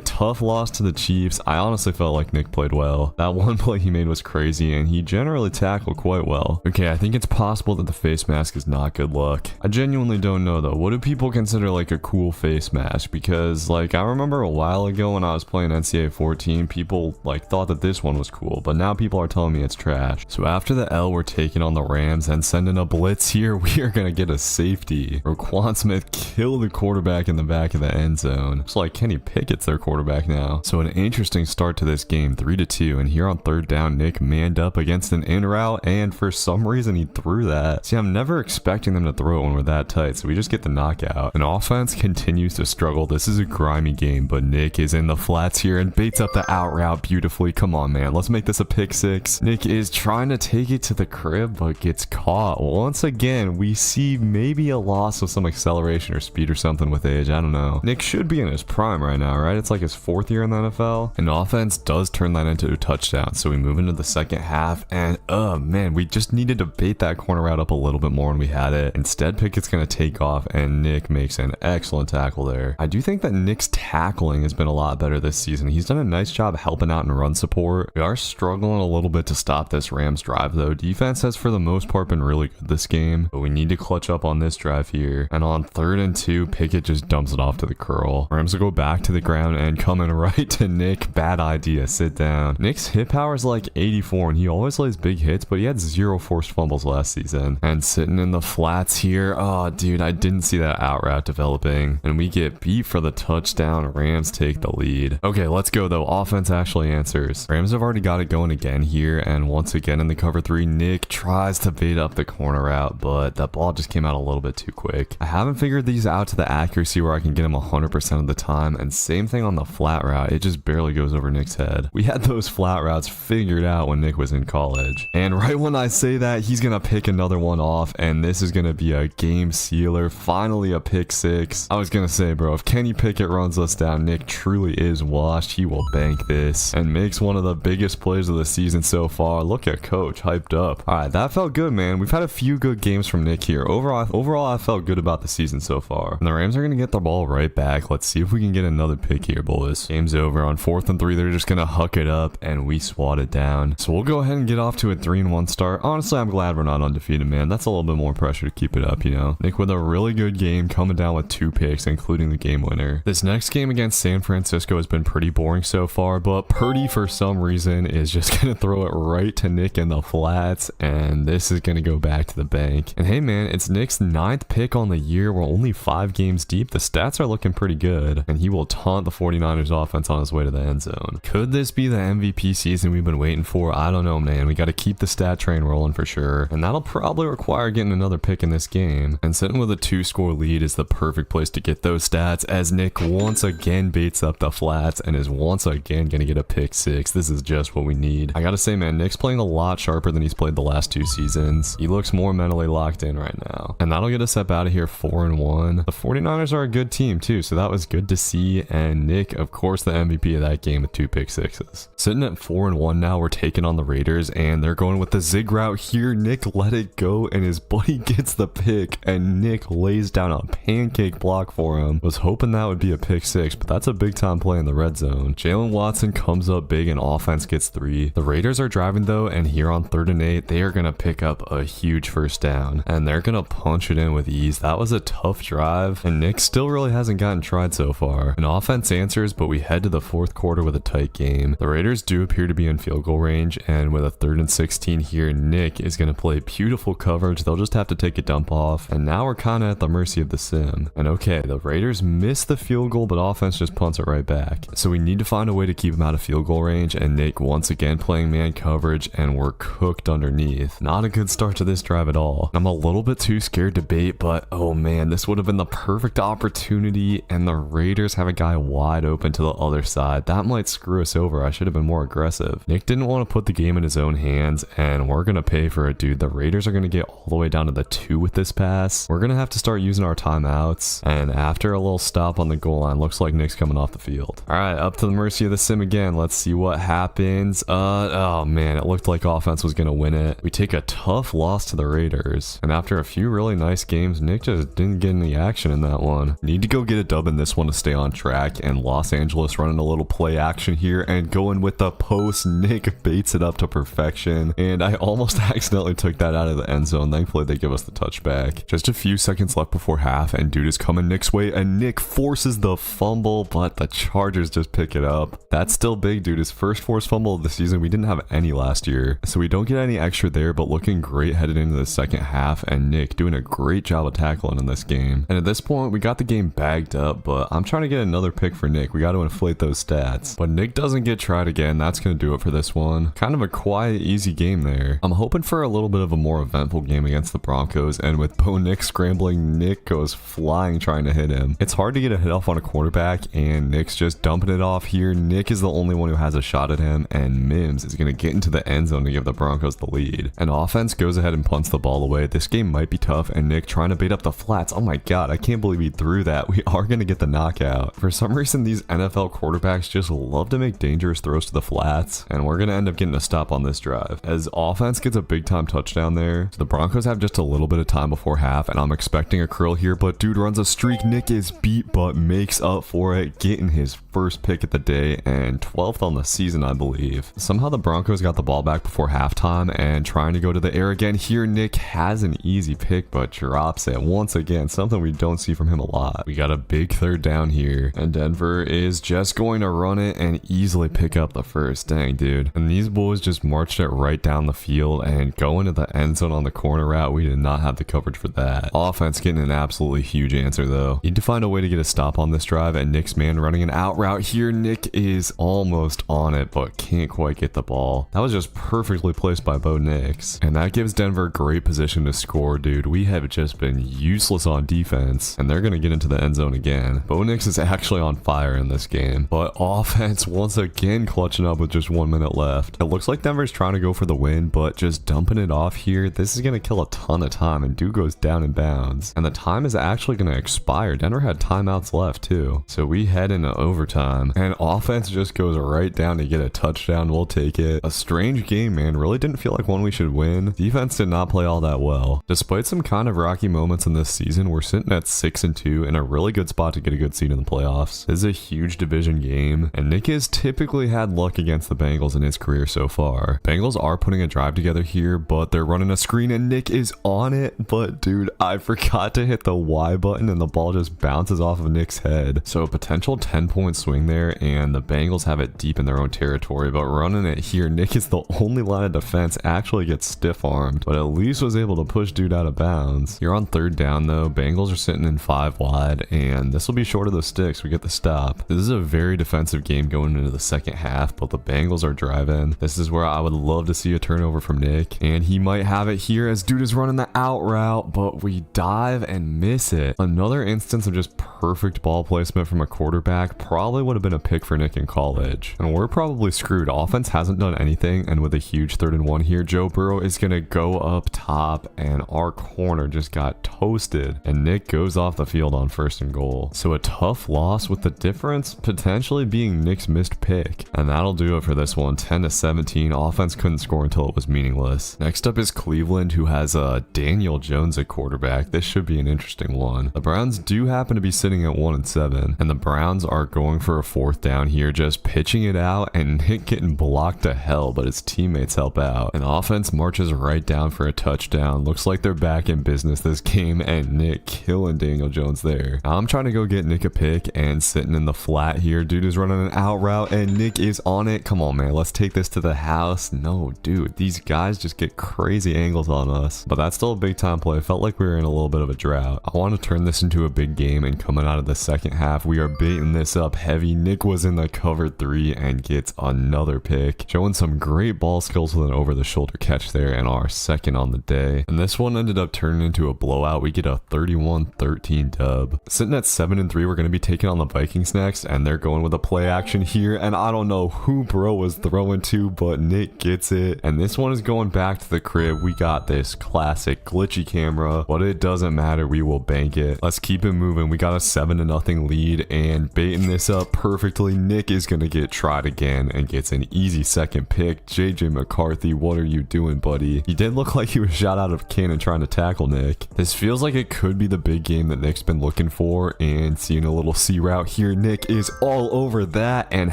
tough loss to the Chiefs. I honestly felt like Nick played well. That one play he made was crazy, and he generally tackled quite well. Okay, I think it's possible that the face mask is not good luck. I genuinely don't know though. What do people consider like a cool face mask? Because like I remember a while ago when I was playing NCAA 14, people like thought that this one was cool, but now people are telling me it's trash. So after the L, we're taking on the Rams and sending a blitz here. We are gonna get a safety. Roquan Smith killed the quarterback in the back of the end zone. It's like Kenny Pickett's their quarterback now. So an interesting start to this game, 3-2, and here on 3rd down, Nick manned up against an in route, and for some reason he threw that. See, I'm never expecting them to throw it when we're that tight, so we just get the knockout. And offense continues to struggle. This is a grimy game, but Nick is in the flats here and baits up the out route beautifully. Come on, man, let's make this a pick 6. Nick is trying to take it to the crib, but gets caught. Once again, we see maybe a loss of some acceleration or speed or something with age. I don't know. Nick should be in his prime right now, right? It's like his 4th year in the NFL. And offense does turn that into a touchdown. So we move into the 2nd half, and man, we just needed to bait that corner route up a little bit more when we had it. Instead, Pickett's gonna take off, and Nick makes an excellent tackle there. I do think that Nick's tackling has been a lot better this season. He's done a nice job helping out in run support. We are struggling a little bit to stop this Rams drive though. Defense has for the most part been really good this game, but we need to clutch up on this drive here. And on 3rd and 2, Pickett just dumps it off to the curl. Rams will go back to the ground and coming right to Nick. Bad idea. Sit down. Nick's hit power is like 84, and he always lays big hits, but he had 0 forced fumbles last season. And sitting in the flats here, oh dude, I didn't see that out route developing, and we get beat for the touchdown. Rams take the lead. Okay, let's go though. Offense actually answers. Rams have already got it going again here, and once again in the cover 3, Nick tries to bait up the corner route, but that ball just came out a little bit too quick. I haven't figured these out to the accuracy where I can get him 100% of the time, and same thing on the flat route. It just barely goes over Nick's head. We had those flat routes figured out when Nick was in college, and right when I say that, he's gonna pick another one off, and this is gonna be a game sealer. Finally a pick 6. I was gonna say, bro, if Kenny Pickett runs us down, Nick truly is washed. He will bank this and makes one of the biggest plays of the season so far. Look at coach hyped up. All right, that felt good, man. We've had a few good games from Nick here. Overall, I felt good about the season so far. And the Rams are gonna get the ball right back. Let's see if we can get another pick here, boys. Game's over. On 4th and 3, they're just gonna huck it up, and we swat it down. So we'll go ahead and get off to a 3-1 start. Honestly, I'm glad we're not undefeated, man. That's a little bit more pressure to keep it up, you know. Nick with a really good game, coming down with 2 picks, including the game winner. This next game against San Francisco has been pretty boring so far, but Purdy, for some reason, is just gonna throw it right to Nick in the flats, and this is gonna go back to the bank. And hey, man, it's Nick's 9th pick on the year. We're only 5 games deep. The stats are looking pretty good, and he will taunt the 49ers offense on his way to the end zone. Could this be the MVP season we've been waiting for? I don't know, man. We got to keep the stat train rolling for sure. sure, and that'll probably require getting another pick in this game. And sitting with a 2-score lead is the perfect place to get those stats, as Nick once again baits up the flats and is once again gonna get a pick 6. This is just what we need. I gotta say, man, Nick's playing a lot sharper than he's played the last 2 seasons. He looks more mentally locked in right now, and that'll get us up out of here 4-1. The 49ers are a good team too, so that was good to see. And Nick, of course, the MVP of that game with 2 pick 6s. Sitting at 4-1 now, we're taking on the Raiders, and they're going with the zig route here. Nick let it go, and his buddy gets the pick, and Nick lays down a pancake block for him. Was hoping that would be a pick 6, but that's a big time play in the red zone. Jalen Watson comes up big, and offense gets 3. The Raiders are driving though, and here on 3rd and 8, they are gonna pick up a huge first down, and they're gonna punch it in with ease. That was a tough drive, and Nick still really hasn't gotten tried so far. An offense answers, but we head to the 4th quarter with a tight game. The Raiders do appear to be in field goal range, and with a 3rd and 16 here, Nick is gonna play beautiful coverage. They'll just have to take a dump off, and now we're kind of at the mercy of the sim. And okay, the Raiders miss the field goal, but offense just punts it right back. So we need to find a way to keep him out of field goal range, and Nick once again playing man coverage, and we're cooked underneath. Not a good start to this drive at all. I'm a little bit too scared to bait, but oh man, this would have been the perfect opportunity, and the Raiders have a guy wide open to the other side. That might screw us over. I should have been more aggressive. Nick didn't want to put the game in his own hands, and we're gonna pay for it, dude. The Raiders are gonna get all the way down to the 2 with this pass. We're gonna have to start using our timeouts, and after a little stop on the goal line, looks like Nick's coming off the field. All right, up to the mercy of the sim again. Let's see what happens. Oh man, it looked like offense was gonna win it. We take a tough loss to the Raiders, and after a few really nice games, Nick just didn't get any action in that one. Need to go get a dub in this one to stay on track, and Los Angeles running a little play action here and going with the post. Nick baits it up to perfection, and I almost accidentally took that out of the end zone. Thankfully, they give us the touchback. Just a few seconds left before half, and dude is coming Nick's way, and Nick forces the fumble, but the Chargers just pick it up. That's still big, dude. His first forced fumble of the season. We didn't have any last year, so we don't get any extra there, but looking great headed into the second half, and Nick doing a great job of tackling in this game. And at this point, we got the game bagged up, but I'm trying to get another pick for Nick. We got to inflate those stats, but Nick doesn't get tried again. That's going to do it for this one. Kind of a quiet, easy game there. I'm hoping for a little bit of a more eventful game against the Broncos, and with Bo Nick scrambling, Nick goes flying trying to hit him. It's hard to get a hit off on a quarterback, and Nick's just dumping it off here. Nick is the only one who has a shot at him, and Mims is going to get into the end zone to give the Broncos the lead. And offense goes ahead and punts the ball away. This game might be tough, and Nick trying to bait up the flats. Oh my god, I can't believe he threw that. We are going to get the knockout. For some reason, these NFL quarterbacks just love to make dangerous throws to the flats, and we're going to end up getting a stop on this drive, as offense gets a big time touchdown there. So the Broncos have just a little bit of time before half, and I'm expecting a curl here, but dude runs a streak. Nick is beat, but makes up for it, getting his first pick at the day and 12th on the season, I believe. Somehow the Broncos got the ball back before halftime, and trying to go to the air again here. Nick has an easy pick, but drops it once again, something we don't see from him a lot. We got a big 3rd down here, and Denver is just going to run it and easily pick up the first. Dang, dude. And these boys just marched it right down the field and go into the end zone on the corner route. We did not have the coverage for that. Offense getting an absolutely huge answer though. Need to find a way to get a stop on this drive, and Nick's man running an out route here. Nick is almost on it, but can't quite get the ball. That was just perfectly placed by Bo Nix, and that gives Denver great position to score, dude. We have just been useless on defense, and they're gonna get into the end zone again. Bo Nix is actually on fire in this game, but offense once again clutching up with just 1 minute left. It looks like Denver's trying to go for the win, but just dumping it off here. This is gonna kill a ton of time, and dude goes down in bounds, and the time is actually gonna expire. Denver had timeouts left too, so we head into overtime, and offense just goes right down to get a touchdown. We'll take it. A strange game, man. Really didn't feel like one we should win. Defense did not play all that well. Despite some kind of rocky moments in this season, we're sitting at 6-2 in a really good spot to get a good seed in the playoffs. This is a huge division game, and Nick has typically had luck against the Bengals in his career so far. Bengals are putting a drive together here, but they're running a screen, and Nick is on it, but dude, I forgot to hit the Y button, and the ball just bounces off of Nick's head. So a potential 10-point swing there, and the Bengals have it deep in their own territory, but running it here, Nick is the only line of defense, actually gets stiff-armed, but at least was able to push dude out of bounds. You're on 3rd down though. Bengals are sitting in 5 wide, and this will be short of the sticks. We get the stop. This is a very defensive game going into the second half, but the Bengals are driving. This is where I would love to see a turnover from Nick, And he might have it here as dude is running the out route, but we dive and miss it. Another instance of just perfect ball placement from a quarterback. Probably would have been a pick for Nick in college. And we're probably screwed. Offense hasn't done anything, and with a huge 3rd and 1 here, Joe Burrow is going to go up top, and our corner just got toasted, and Nick goes off the field on 1st and goal. So a tough loss, with the difference potentially being Nick's missed pick. And that'll do it for this one. 10-17. Offense couldn't score until it was meaningless. Next up is Cleveland, who has Daniel Jones at quarterback. This should be an interesting one. The Browns do happen to be sitting at 1-7, and the Browns are going for a 4th down here, just pitching it out, and Nick getting blocked to hell, but his teammates help out. And offense marches right down for a touchdown. Looks like they're back in business this game, and Nick killing Daniel Jones there. Now I'm trying to go get Nick a pick, and sitting in the flat here, dude is running an out route, and Nick is on it. Come on, man, let's take this to the house. No, dude, these guys just get crazy angles on us, but that's still a big time play. Felt like we were in a little bit of a drought. I want to turn this into a big game, and coming out of the second half, we are baiting this up heavy. Nick was in the cover 3 and gets another pick, showing some great ball skills with an over the shoulder catch there, and our 2nd on the day. And this one ended up turning into a blowout. We get a 31-13 dub. Sitting at 7-3, we're going to be taking on the Vikings next, and they're going with a play action here, and I don't know who bro was throwing to, but Nick gets it. And this one is going back to the crib. We got this classic glitchy camera, but it doesn't matter, we will bank it. Let's keep it moving. We got a 7-0 lead, and baiting this up perfectly. Nick is going to get tried again and gets an easy 2nd pick. JJ McCarthy, what are you doing, buddy? He did look like he was shot out of a cannon trying to tackle Nick. This feels like it could be the big game that Nick's been looking for, and seeing a little C route here, Nick is all over that. And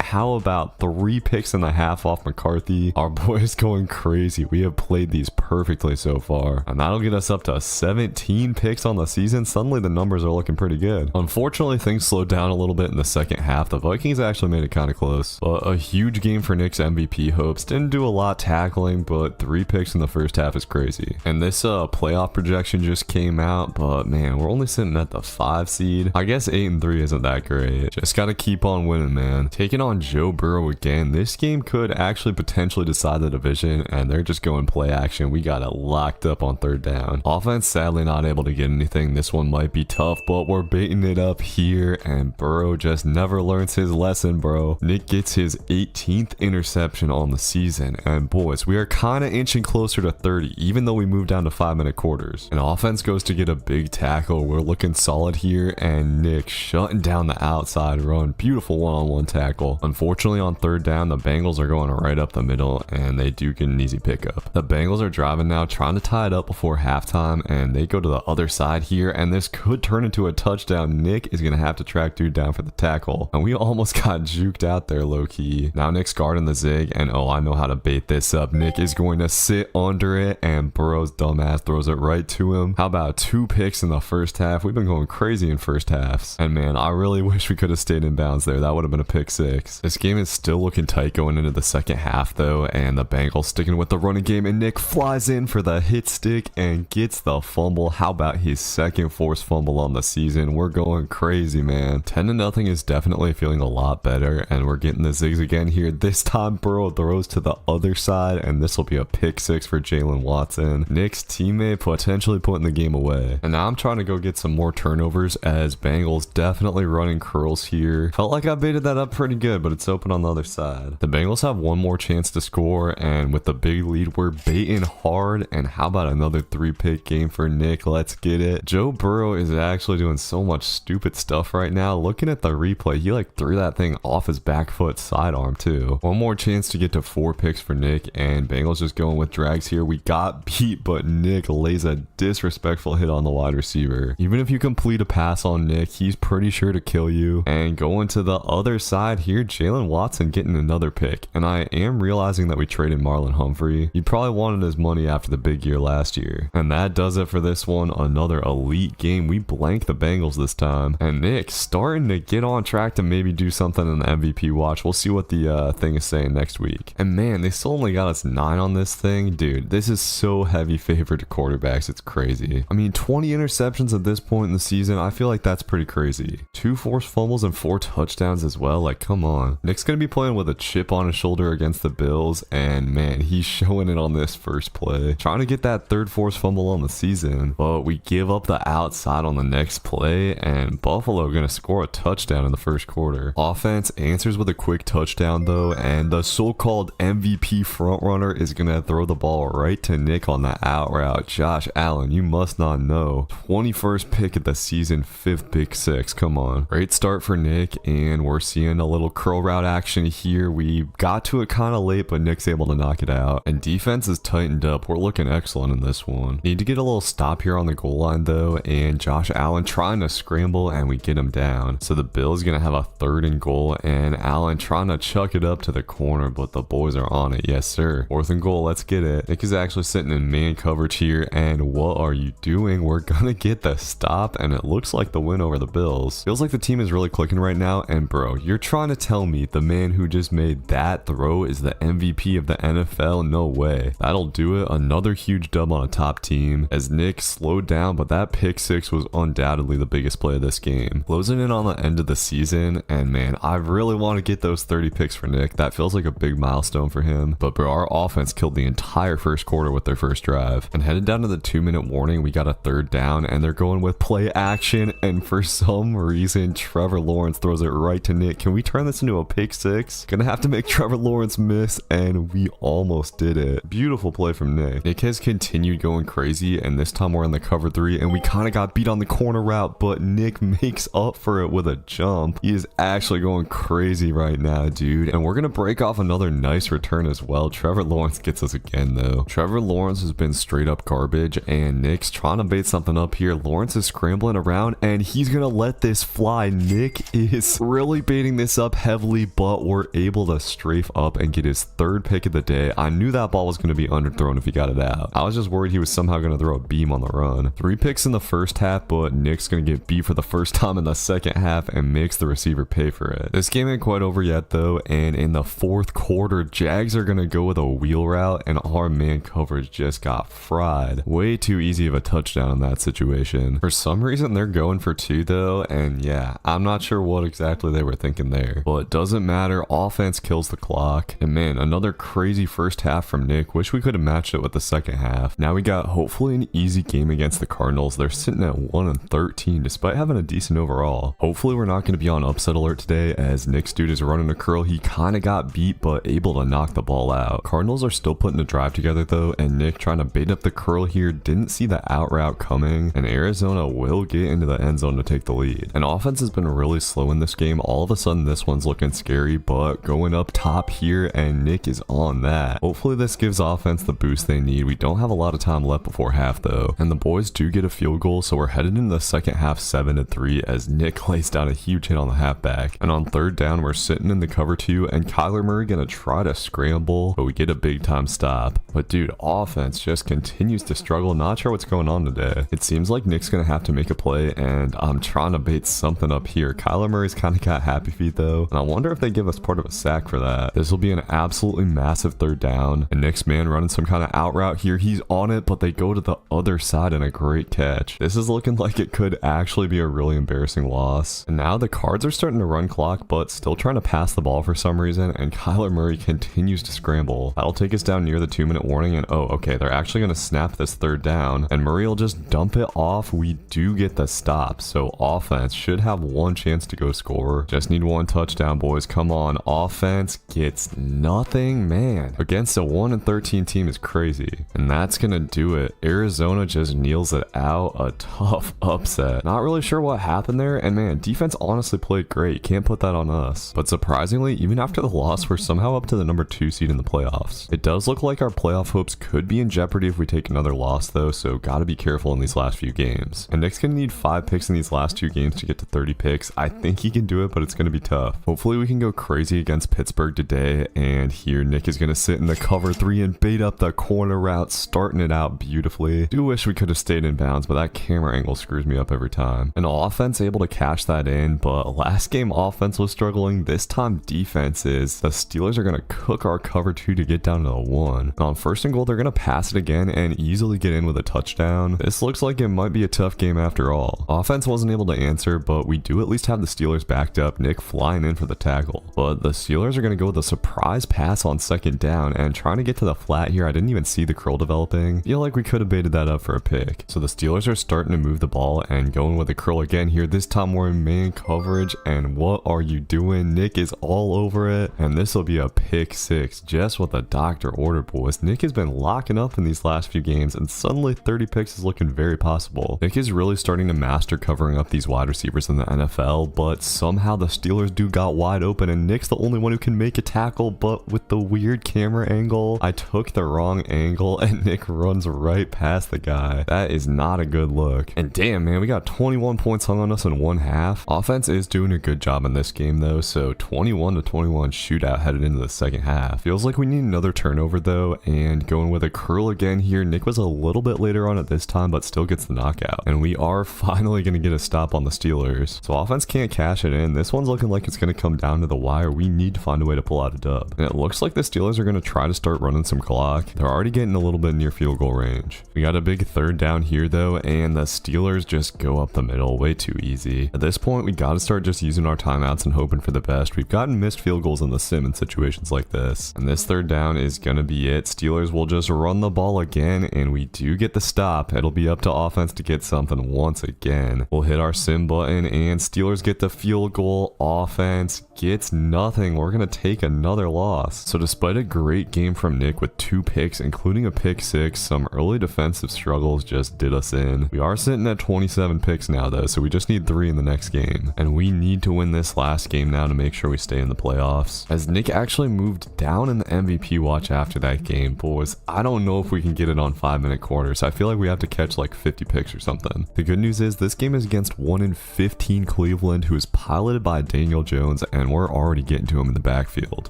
how about 3 picks and a half off McCarthy? Our boy is going crazy. We have played these perfectly so far, and that'll get us up to 17 picks on the season. Suddenly the numbers are looking pretty good. Unfortunately, things slowed down a little bit in the second half. The Vikings actually made it kind of close, but a huge game for Nick's MVP hopes. Didn't do a lot tackling, but 3 picks in the first half is crazy. And this playoff projection just came out, but man, we're only sitting at the 5 seed. I guess 8-3 isn't that great. Just gotta keep on winning, man. Taking on Joe Burrow again. This game could actually potentially decide the division, and they're just going play action. We got it locked up on 3rd down. Offense sadly not able to get anything. This one might be tough, but we're baiting it up here, and Burrow just never learns his lesson, bro. Nick gets his 18th interception on the season, and boys, we are kind of inching closer to 30, even though we moved down to 5-minute quarters. And offense goes to get a big tackle. We're looking solid here, and Nick shutting down the outside run. Beautiful one-on-one tackle. Unfortunately, on 3rd down, the Bengals are going right up the middle, and they do get an easy pickup. The Bengals are driving now, trying to tie it up before halftime, and they go to the other side here, and this could turn into a touchdown. Nick is going to have to track dude down for the tackle, and we almost got juked out there low-key. Now Nick's guarding the zig, and oh, I know how to bait this up. Nick is going to sit under it, and Burrow's dumbass throws it right to him. How about 2 picks in the first half? We've been going crazy in first halves, and man, I really wish we could have stayed in bounds there. That would have been a pick 6. This game is still looking tight going into the second half though, and the Bengals sticking with the running game, and Nick flies in for the hit stick and gets the fumble. How about his 2nd forced fumble on the season? We're going crazy, man. 10-0 is definitely feeling a lot better, and we're getting the zigs again here. This time Burrow throws to the other side, and this will be a pick 6 for Jalen Watson. Nick's teammate potentially putting the game away. And now I'm trying to go get some more turnovers, as Bengals definitely running curls here. Felt like I baited that up pretty good, but it's open on the other side. The Bengals have one more chance to score, and with the big lead, we're baiting hard. And how about another 3-pick game for Nick? Let's get it. Joe Burrow is actually doing so much stupid stuff right now. Looking at the replay, he like threw that thing off his back foot sidearm too. One more chance to get to 4 picks for Nick, and Bengals just going with drags here. We got beat, but Nick lays a disrespectful hit on the wide receiver. Even if you complete a pass on Nick, he's pretty sure to kill you. And going to the other side here, Jalen Watson getting another pick. And I am realizing that we traded Marlon Humphrey. He probably wanted his money after the big year last year. And that does it for this one. Another elite game. We blanked the Bengals this time. And Nick starting to get on track to maybe do something in the MVP watch. We'll see what the thing is saying next week. And man, they still only got us 9 on this thing. Dude, this is so heavy favored to quarterbacks. It's crazy. I mean, 20 interceptions at this point in the season. I feel like that's pretty crazy. 2 forced fumbles and 4 touchdowns as well. Like, come on. Nick's going to be playing with a chip on his shoulder against the Bills. And man, he's showing it on this first play, trying to get that third forced fumble on the season, but we give up the outside on the next play, and Buffalo gonna score a touchdown in the first quarter. Offense answers with a quick touchdown though, and the so-called MVP frontrunner is gonna throw the ball right to Nick on the out route. Josh Allen, you must not know. 21st pick of the season, 5th pick six. Come on. Great start for Nick, and we're seeing a little curl route action here. We got to it kind of late, but Nick's able to knock it out. And defense is tightened up. We're looking excellent in this one. Need to get a little stop here on the goal line though, and Josh Allen trying to scramble, and we get him down. So the Bills gonna have a 3rd and goal, and Allen trying to chuck it up to the corner, but the boys are on it. Yes sir. 4th and goal, let's get it. Nick is actually sitting in man coverage here, and what are you doing? We're gonna get the stop, and it looks like the win over the Bills. Feels like the team is really clicking right now, and bro, you're trying to tell me the man who just made that throw is the MVP of the NFL? No way. That'll do it. Another huge dub on a top team as Nick slowed down, but that pick six was undoubtedly the biggest play of this game. Closing in on the end of the season, and man, I really want to get those 30 picks for Nick. That feels like a big milestone for him, but bro, our offense killed the entire first quarter with their first drive. And headed down to the 2-minute warning, we got a 3rd down, and they're going with play action, and for some reason, Trevor Lawrence throws it right to Nick. Can we turn this into a pick six? Gonna have to make Trevor Lawrence miss, and we almost did it. Beautiful play from Nick. Nick has continued going crazy, and this time we're in the cover 3, and we kind of got beat on the corner route, but Nick makes up for it with a jump. He is actually going crazy right now, dude, and we're gonna break off another nice return as well. Trevor Lawrence gets us again though. Trevor Lawrence has been straight up garbage, and Nick's trying to bait something up here. Lawrence is scrambling around, and he's gonna let this fly. Nick is really baiting this up heavily, but we're able to strafe up and get his 3rd pick of the day. I knew that ball was gonna be underthrown if he got it out. I was just worried he was somehow gonna throw a beam on the run. 3 picks in the first half, but Nick's gonna get beat for the first time in the second half and makes the receiver pay for it. This game ain't quite over yet though, and in the 4th quarter, Jags are gonna go with a wheel route, and our man coverage just got fried. Way too easy of a touchdown in that situation. For some reason, they're going for 2 though, and yeah, I'm not sure what exactly they were thinking there, but it doesn't matter. Offense kills the clock, and man, another crazy first half from Nick. Wish we could have matched it with the second half. Now we got hopefully an easy game against the Cardinals. They're sitting at 1-13 despite having a decent overall. Hopefully we're not going to be on upset alert today, as Nick's dude is running a curl. He kind of got beat, but able to knock the ball out. Cardinals are still putting a drive together though, and Nick trying to bait up the curl here, didn't see the out route coming, and Arizona will get into the end zone to take the lead. And offense has been really slow in this game. All of a sudden this one's looking scary, but going up top here, and Nick is on that. Hopefully this gives offense the boost they need. We don't have a lot of time left before half though, and the boys do get a field goal, so we're headed into the second half 7-3 as Nick lays down a huge hit on the halfback. And on 3rd down, we're sitting in the cover 2, and Kyler Murray gonna try to scramble, but we get a big time stop. But dude, offense just continues to struggle. Not sure what's going on today. It seems like Nick's gonna have to make a play, and I'm trying to bait something up here. Kyler Murray's kind of got happy feet though, and I wonder if they give us part of a sack for that. This will be an absolutely massive 3rd down, and Nick's man running some kind of out route here. He's on it, but they go to the other side, and a great catch. This is looking like it could actually be a really embarrassing loss. And now the Cards are starting to run clock, but still trying to pass the ball for some reason, and Kyler Murray continues to scramble. That'll take us down near the 2-minute warning, and oh, okay, they're actually going to snap this 3rd down, and Murray will just dump it off. We do get the stop, so offense should have one chance to go score. Just need 1 touchdown, boys. Come on. Offense gets nothing, man. Against a 1-13 team is crazy, and that's going to do it. Arizona just kneels it out. A tough upset. Not really sure what happened there, and man, defense honestly played great. Can't put that on us. But surprisingly, even after the loss, we're somehow up to the number 2 seed in the playoffs. It does look like our playoff hopes could be in jeopardy if we take another loss though, so gotta be careful in these last few games. And Nick's gonna need 5 picks in these last 2 games to get to 30 picks. I think he can do it, but it's gonna be tough. Hopefully we can go crazy against Pittsburgh today, and here Nick is gonna sit in the cover 3 and bait up the corner route, starting it out beautifully. Do wish we could have stayed in bounds, but that camera angle screws me up every time. And offense able to cash that in, but last game offense was struggling. This time defense is. The Steelers are gonna cook our cover 2 to get down to the 1. And on 1st and goal, they're gonna pass it again and easily get in with a touchdown. This looks like it might be a tough game after all. Offense wasn't able to answer, but we do at least have the Steelers backed up. Nick flying in for the tackle, but the Steelers are gonna go with a surprise pass on 2nd down and trying to get to the flat here. I didn't even see the curl developing. Feel like we could have baited that up for a pick. So the Steelers are starting to move the ball and going with a curl again here. This time we're in man coverage, and what are you doing? Nick is all over it, and this will be a pick 6, just what the doctor ordered, boys. Nick has been locking up in these last few games, and suddenly 30 picks is looking very possible. Nick is really starting to master covering up these wide receivers in the NFL, but somehow the Steelers do got wide open, and Nick's the only one who can make a tackle, but with the weird camera angle, I took the wrong angle, and Nick runs right past the guy. That is not a good look. And damn, man, we got 21 points hung on us in one half. Offense is doing a good job in this game, though, so 21-21 shootout headed into the second half. Feels like we need another turnover, though, and going with a curl again here. Nick was a little bit later on at this time, but still gets the knockout. And we are finally going to get a stop on the Steelers. So offense can't cash it in. This one's looking like it's going to come down to the wire. We need to find a way to pull out a dub. And it looks like the Steelers are going to try to start running some clock. They're already getting a little bit near field goal range. We got a big third down here, though, and the Steelers just go up the middle way too easy. At this point, we got to start just using our timeouts and hoping for the best. We've gotten missed field goals in the sim in situations like this. And this third down is going to be it. Steelers will just run the ball again, and we do get the stop. It'll be up to offense to get something once again. We'll hit our sim button, and Steelers get the field goal. Offense gets nothing. We're going to take another loss. So despite a great game from Nick with 2 picks, including a pick 6, some early defensive struggles just did us in. We are sitting at 27 picks now, though, so we just need 3 in the next game. And we need to win this last game now to make sure we stay in the playoffs. As Nick actually moved down in the MVP watch after that game, boys, I don't know if we can get it on 5-minute quarters. I feel like we have to catch like 50 picks or something. The good news is this game is against 1-15 Cleveland, who is piloted by Daniel Jones, and we're already getting to him in the backfield.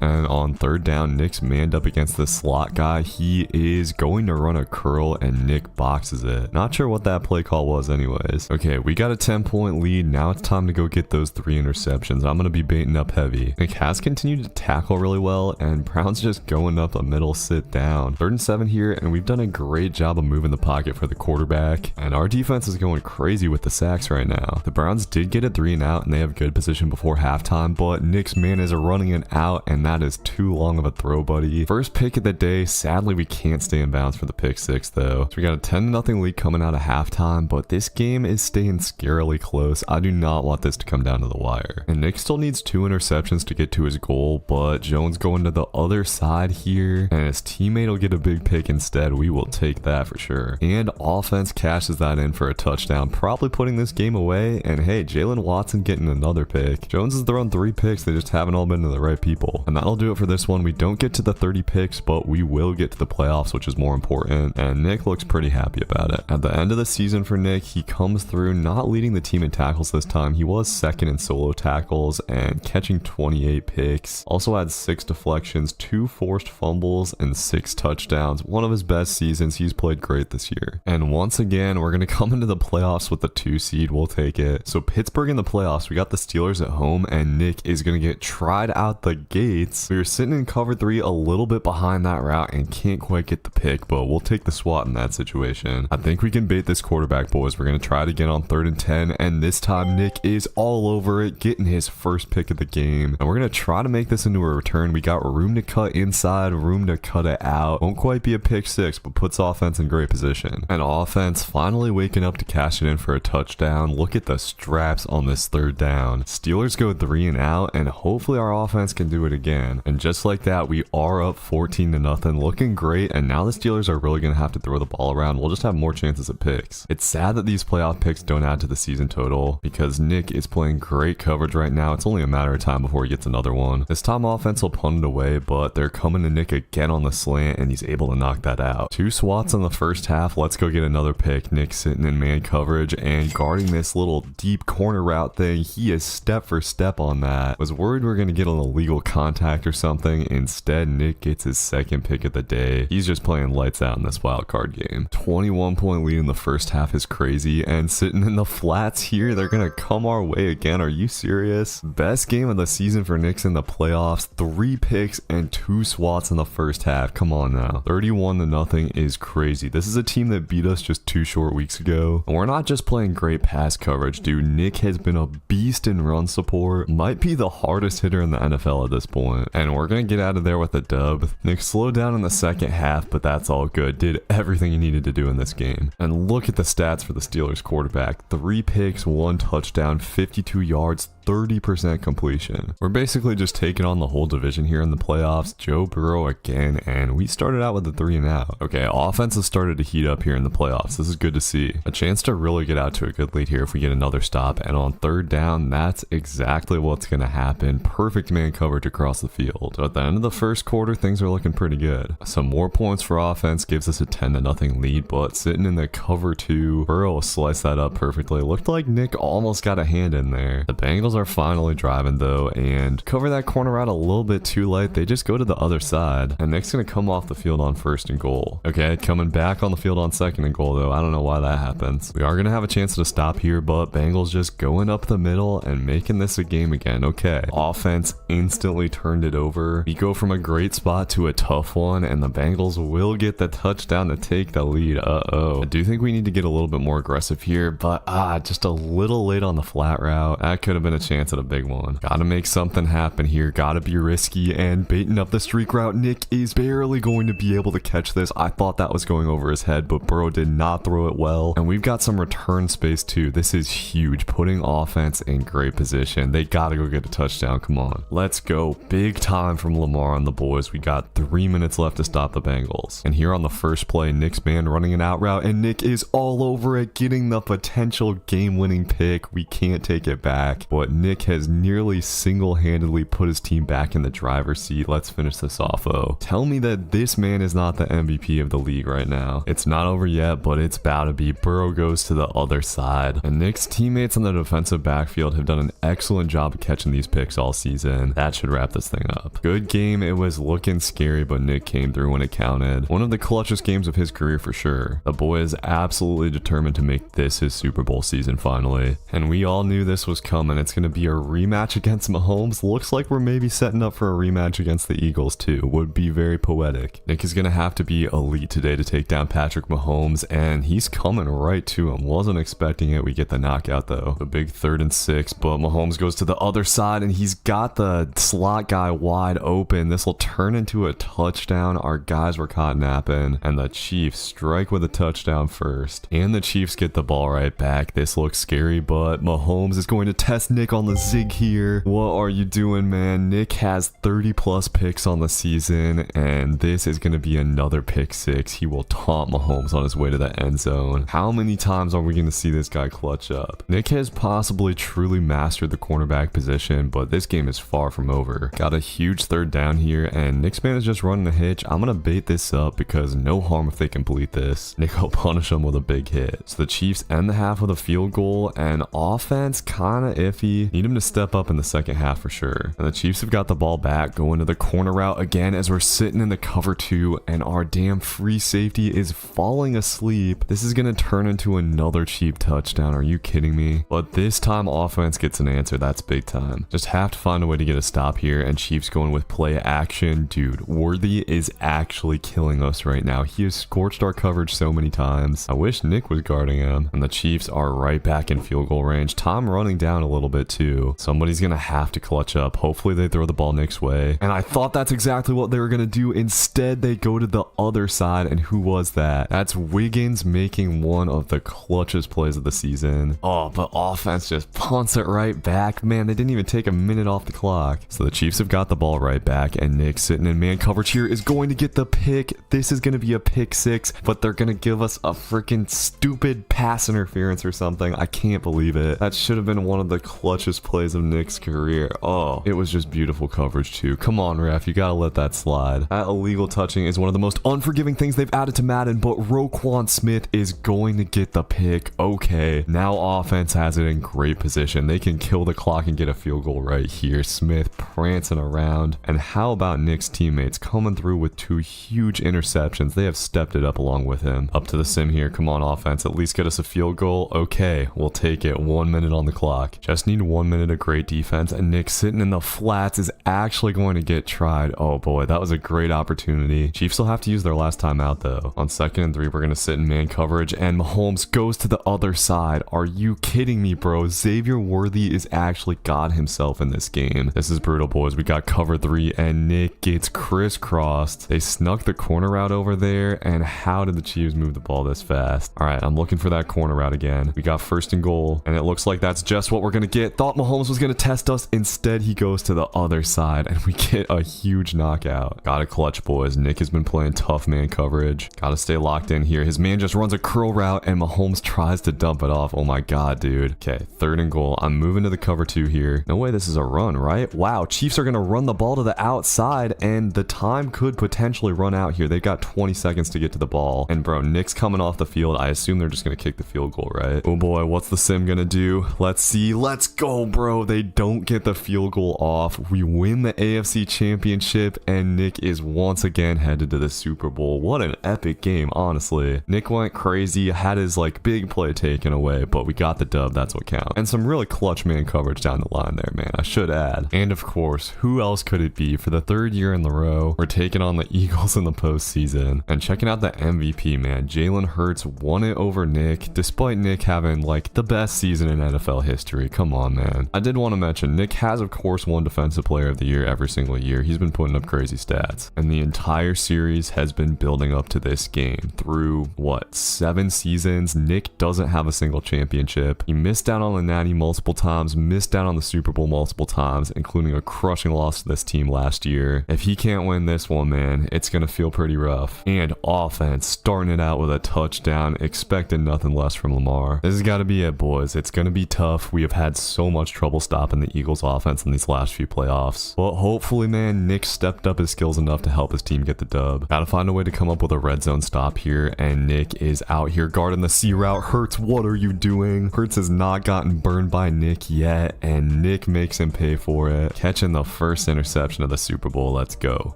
And on third down, Nick's manned up against the slot guy. He is going to run a curl, and Nick boxes it. Not sure what that play call was anyways. Okay, we got a 10-point lead. Now it's time to go get those 3 interceptions. I'm going to be baiting up heavy. Nick has continued to tackle really well, and Brown's just going up the middle, sit down. 3rd and 7 here, and we've done a great job of moving the pocket for the quarterback, and our defense is going crazy with the sacks right now. The Browns did get a 3 and out, and they have good position before halftime, but Nick's man is running an out, and that is too long of a throw, buddy. First pick of the day. Sadly, we can't stay in bounds for the pick 6, though. So we got a 10-0 lead coming out of halftime, but this game is staying scarily close. I do not want this to come down to the wire. And Nick still needs 2 interceptions to get to his goal, but Jones going to the other side here, and his teammate will get a big pick instead. We will take that for sure. And offense cashes that in for a touchdown, probably putting this game away. And hey, Jalen Watson getting another pick. Jones has thrown 3 picks. They just haven't all been to the right people. And that'll do it for this one. We don't get to the 30 picks, but we will get to the playoffs, which is more important. And Nick looks pretty happy about it. At the end of the season for Nick, he comes through not leading the team in tackles this time. He was 2nd in solo tackles and catching 28 picks. Also had 6 deflections, 2 forced fumbles, and 6 touchdowns. One of his best seasons. He's played great this year. And once again, we're going to come into the playoffs with the 2 seed. We'll take it. So Pittsburgh in the playoffs. We got the Steelers at home, and Nick is going to get tried out the gates. We were sitting in cover 3 a little bit behind that route and can't quite get the pick, but we'll take the SWAT in that situation. I think we can bait this quarterback, boys. We're going to try it again on 3rd and 10, and this time Nick is all over it, getting his first pick of the game. And we're going to try to make this into a return. We got room to cut inside, room to cut it out. Won't quite be a pick 6, but puts offense in great position. And offense finally waking up to cash it in for a touchdown. Look at the straps on this 3rd down. Steelers go 3 and out, and hopefully our offense can do it again. And just like that, we are up 14-0, looking great. And now the Steelers are really going to have to throw the ball around. We'll just have more chances at picks. It's sad that these playoff picks don't add to the season total, because Nick is playing great coverage right now. It's only a matter of time before he gets another one. This time offense will punt it away, but they're coming to Nick again on the slant, and he's able to knock that out. 2 swats in the first half. Let's go get another pick. Nick sitting in man coverage and guarding this little deep corner route thing. He is step for step on that. Was worried we were going to get an illegal contact or something. Instead, Nick gets his 2nd pick of the day. He's just playing lights out in this wild card game. 21-point lead in the first half is crazy, and sitting in the flats here, they're going to come our way again. Are you serious? Best game of the season for Nick's in the playoffs. 3 picks and 2 swats in the first half. Come on now. 31-0 is crazy. This is a team that beat us just 2 short weeks ago. And we're not just playing great pass coverage, dude. Nick has been a beast in run support. Might be the hardest hitter in the NFL at this point. And we're going to get out of there with a dub. Nick, slow down showdown in the second half, but that's all good. Did everything he needed to do in this game. And look at the stats for the Steelers quarterback. 3 picks, 1 touchdown, 52 yards, 30% completion. We're basically just taking on the whole division here in the playoffs. Joe Burrow again, and we started out with a 3-and-out. Okay, offense has started to heat up here in the playoffs. This is good to see. A chance to really get out to a good lead here if we get another stop, and on 3rd down, that's exactly what's going to happen. Perfect man coverage across the field. So at the end of the first quarter, things are looking pretty good. Some more points for offense gives us a 10-0 lead, but sitting in the cover 2, Burrow sliced that up perfectly. Looked like Nick almost got a hand in there. The Bengals are finally driving though, and cover that corner out a little bit too late. They just go to the other side, and Nick's gonna come off the field on 1st and goal. Okay, coming back on the field on 2nd and goal though. I don't know why that happens. We are gonna have a chance to stop here, but Bengals just going up the middle and making this a game again. Okay, offense instantly turned it over. We go from a great spot to a tough one, and the Bengals will get the touchdown to take the lead. I do think we need to get a little bit more aggressive here, but just a little late on the flat route. That could have been a chance at a big one. Gotta make something happen here. Gotta be risky, and baiting up the streak route. Nick is barely going to be able to catch this. I thought that was going over his head, but Burrow did not throw it well. And we've got some return space too. This is huge. Putting offense in great position. They gotta go get a touchdown. Come on. Let's go. Big time from Lamar and the boys. We got 3 minutes left to stop the Bengals. And here on the first play, Nick's man running an out route, and Nick is all over it, getting the potential game-winning pick. We can't take it back, but Nick has nearly single-handedly put his team back in the driver's seat. Let's finish this off, though. Tell me that this man is not the MVP of the league right now. It's not over yet, but it's about to be. Burrow goes to the other side, and Nick's teammates on the defensive backfield have done an excellent job of catching these picks all season. That should wrap this thing up. Good game. It was looking scary, but Nick came through when it counted. One of the clutchest games of his career for sure. The boy is absolutely determined to make this his Super Bowl season finally, and we all knew this was coming. It's going to be a rematch against Mahomes. Looks like we're maybe setting up for a rematch against the Eagles too. Would be very poetic. Nick is going to have to be elite today to take down Patrick Mahomes, and he's coming right to him. Wasn't expecting it. We get the knockout though. A big 3rd and 6, but Mahomes goes to the other side, and he's got the slot guy wide open. This will turn into a touchdown. Our guys were caught napping, and the Chiefs strike with a touchdown first, and the Chiefs get the ball right back. This looks scary, but Mahomes is going to test Nick on the zig here. What are you doing, man? Nick has 30+ picks on the season, and this is going to be another pick 6. He will taunt Mahomes on his way to the end zone. How many times are we going to see this guy clutch up? Nick has possibly truly mastered the cornerback position, but this game is far from over. Got a huge 3rd down here, and Nick's man is just running a hitch. I'm going to bait this up because no harm if they complete this. Nick will punish them with a big hit. So the Chiefs end the half with a field goal, and offense kind of iffy. Need him to step up in the second half for sure. And the Chiefs have got the ball back, going to the corner route again as we're sitting in the cover 2, and our damn free safety is falling asleep. This is going to turn into another cheap touchdown. Are you kidding me? But this time offense gets an answer. That's big time. Just have to find a way to get a stop here, and Chiefs going with play action. Dude, Worthy is actually killing us right now. He has scorched our coverage so many times. I wish Nick was guarding him. And the Chiefs are right back in field goal range. Tom running down a little bit too. Somebody's gonna have to clutch up. Hopefully they throw the ball Nick's way. And I thought that's exactly what they were gonna do. Instead, they go to the other side. And who was that? That's Wiggins making one of the clutchest plays of the season. Oh, but offense just punts it right back. Man, they didn't even take a minute off the clock. So the Chiefs have got the ball right back, and Nick sitting in man coverage here is going to get the pick. This is gonna be a pick 6, but they're gonna give us a freaking stupid pass interference or something. I can't believe it. That should have been one of the clutchest plays of Nick's career. Oh, it was just beautiful coverage too. Come on, ref, you gotta let that slide. That illegal touching is one of the most unforgiving things they've added to Madden, but Roquan Smith is going to get the pick. Okay, now offense has it in great position. They can kill the clock and get a field goal right here. Smith prancing around. And how about Nick's teammates coming through with 2 huge interceptions? They have stepped it up along with him. Up to the sim here. Come on, offense. At least get us a field goal. Okay, we'll take it. 1 minute on the clock. Just need 1 minute of great defense, and Nick sitting in the flats is actually going to get tried. Oh boy, that was a great opportunity. Chiefs will have to use their last time out though. On 2nd and 3, we're going to sit in man coverage, and Mahomes goes to the other side. Are you kidding me, bro? Xavier Worthy is actually God himself in this game. This is brutal, boys. We got cover 3, and Nick gets crisscrossed crossed. They snuck the corner route over there, and how did the Chiefs move the ball this fast? All right, I'm looking for that corner route again. We got 1st and goal, and it looks like that's just what we're gonna get. Thought Mahomes was gonna test us. Instead, he goes to the other side, and we get a huge knockout. Gotta clutch, boys. Nick has been playing tough man coverage. Gotta stay locked in here. His man just runs a curl route, and Mahomes tries to dump it off. Oh my god, dude. Okay, 3rd and goal. I'm moving to the cover 2 here. No way this is a run, right? Wow, Chiefs are gonna run the ball to the outside, and the time could potentially run out here. They've got 20 seconds to get to the ball. And bro, Nick's coming off the field. I assume they're just gonna kick the field goal, right? Oh boy, what's the sim gonna do? Let's see. Let's go, bro. They don't get the field goal off. We win the AFC Championship, and Nick is once again headed to the Super Bowl. What an epic game, honestly. Nick went crazy, had his like big play taken away, but we got the dub. That's what counts. And some really clutch man coverage down the line there, man. I should add. And of course, who else could it be? For the 3rd year in a row, we're taking on the Eagles in the postseason. And checking out the MVP, man. Jalen Hurts won it over Nick, despite Nick having like the best season in NFL history. Come on, man. I did want to mention, Nick has of course won Defensive Player of the Year every single year. He's been putting up crazy stats. And the entire series has been building up to this game. Through, what, 7 seasons? Nick doesn't have a single championship. He missed out on the Natty multiple times, missed out on the Super Bowl multiple times, including a crushing loss to this team last year. If he can't win this one, man, it's gonna feel pretty rough. And offense, starting it out with a touchdown, expecting nothing less from Lamar. This has got to be it, boys. It's gonna be tough. We have had so much trouble stopping the Eagles offense in these last few playoffs. But hopefully, man, Nick stepped up his skills enough to help his team get the dub. Gotta find a way to come up with a red zone stop here, and Nick is out here guarding the C route. Hurts, what are you doing? Hurts has not gotten burned by Nick yet, and Nick makes him pay for it, catching the first interception of the Super Bowl. Let's go.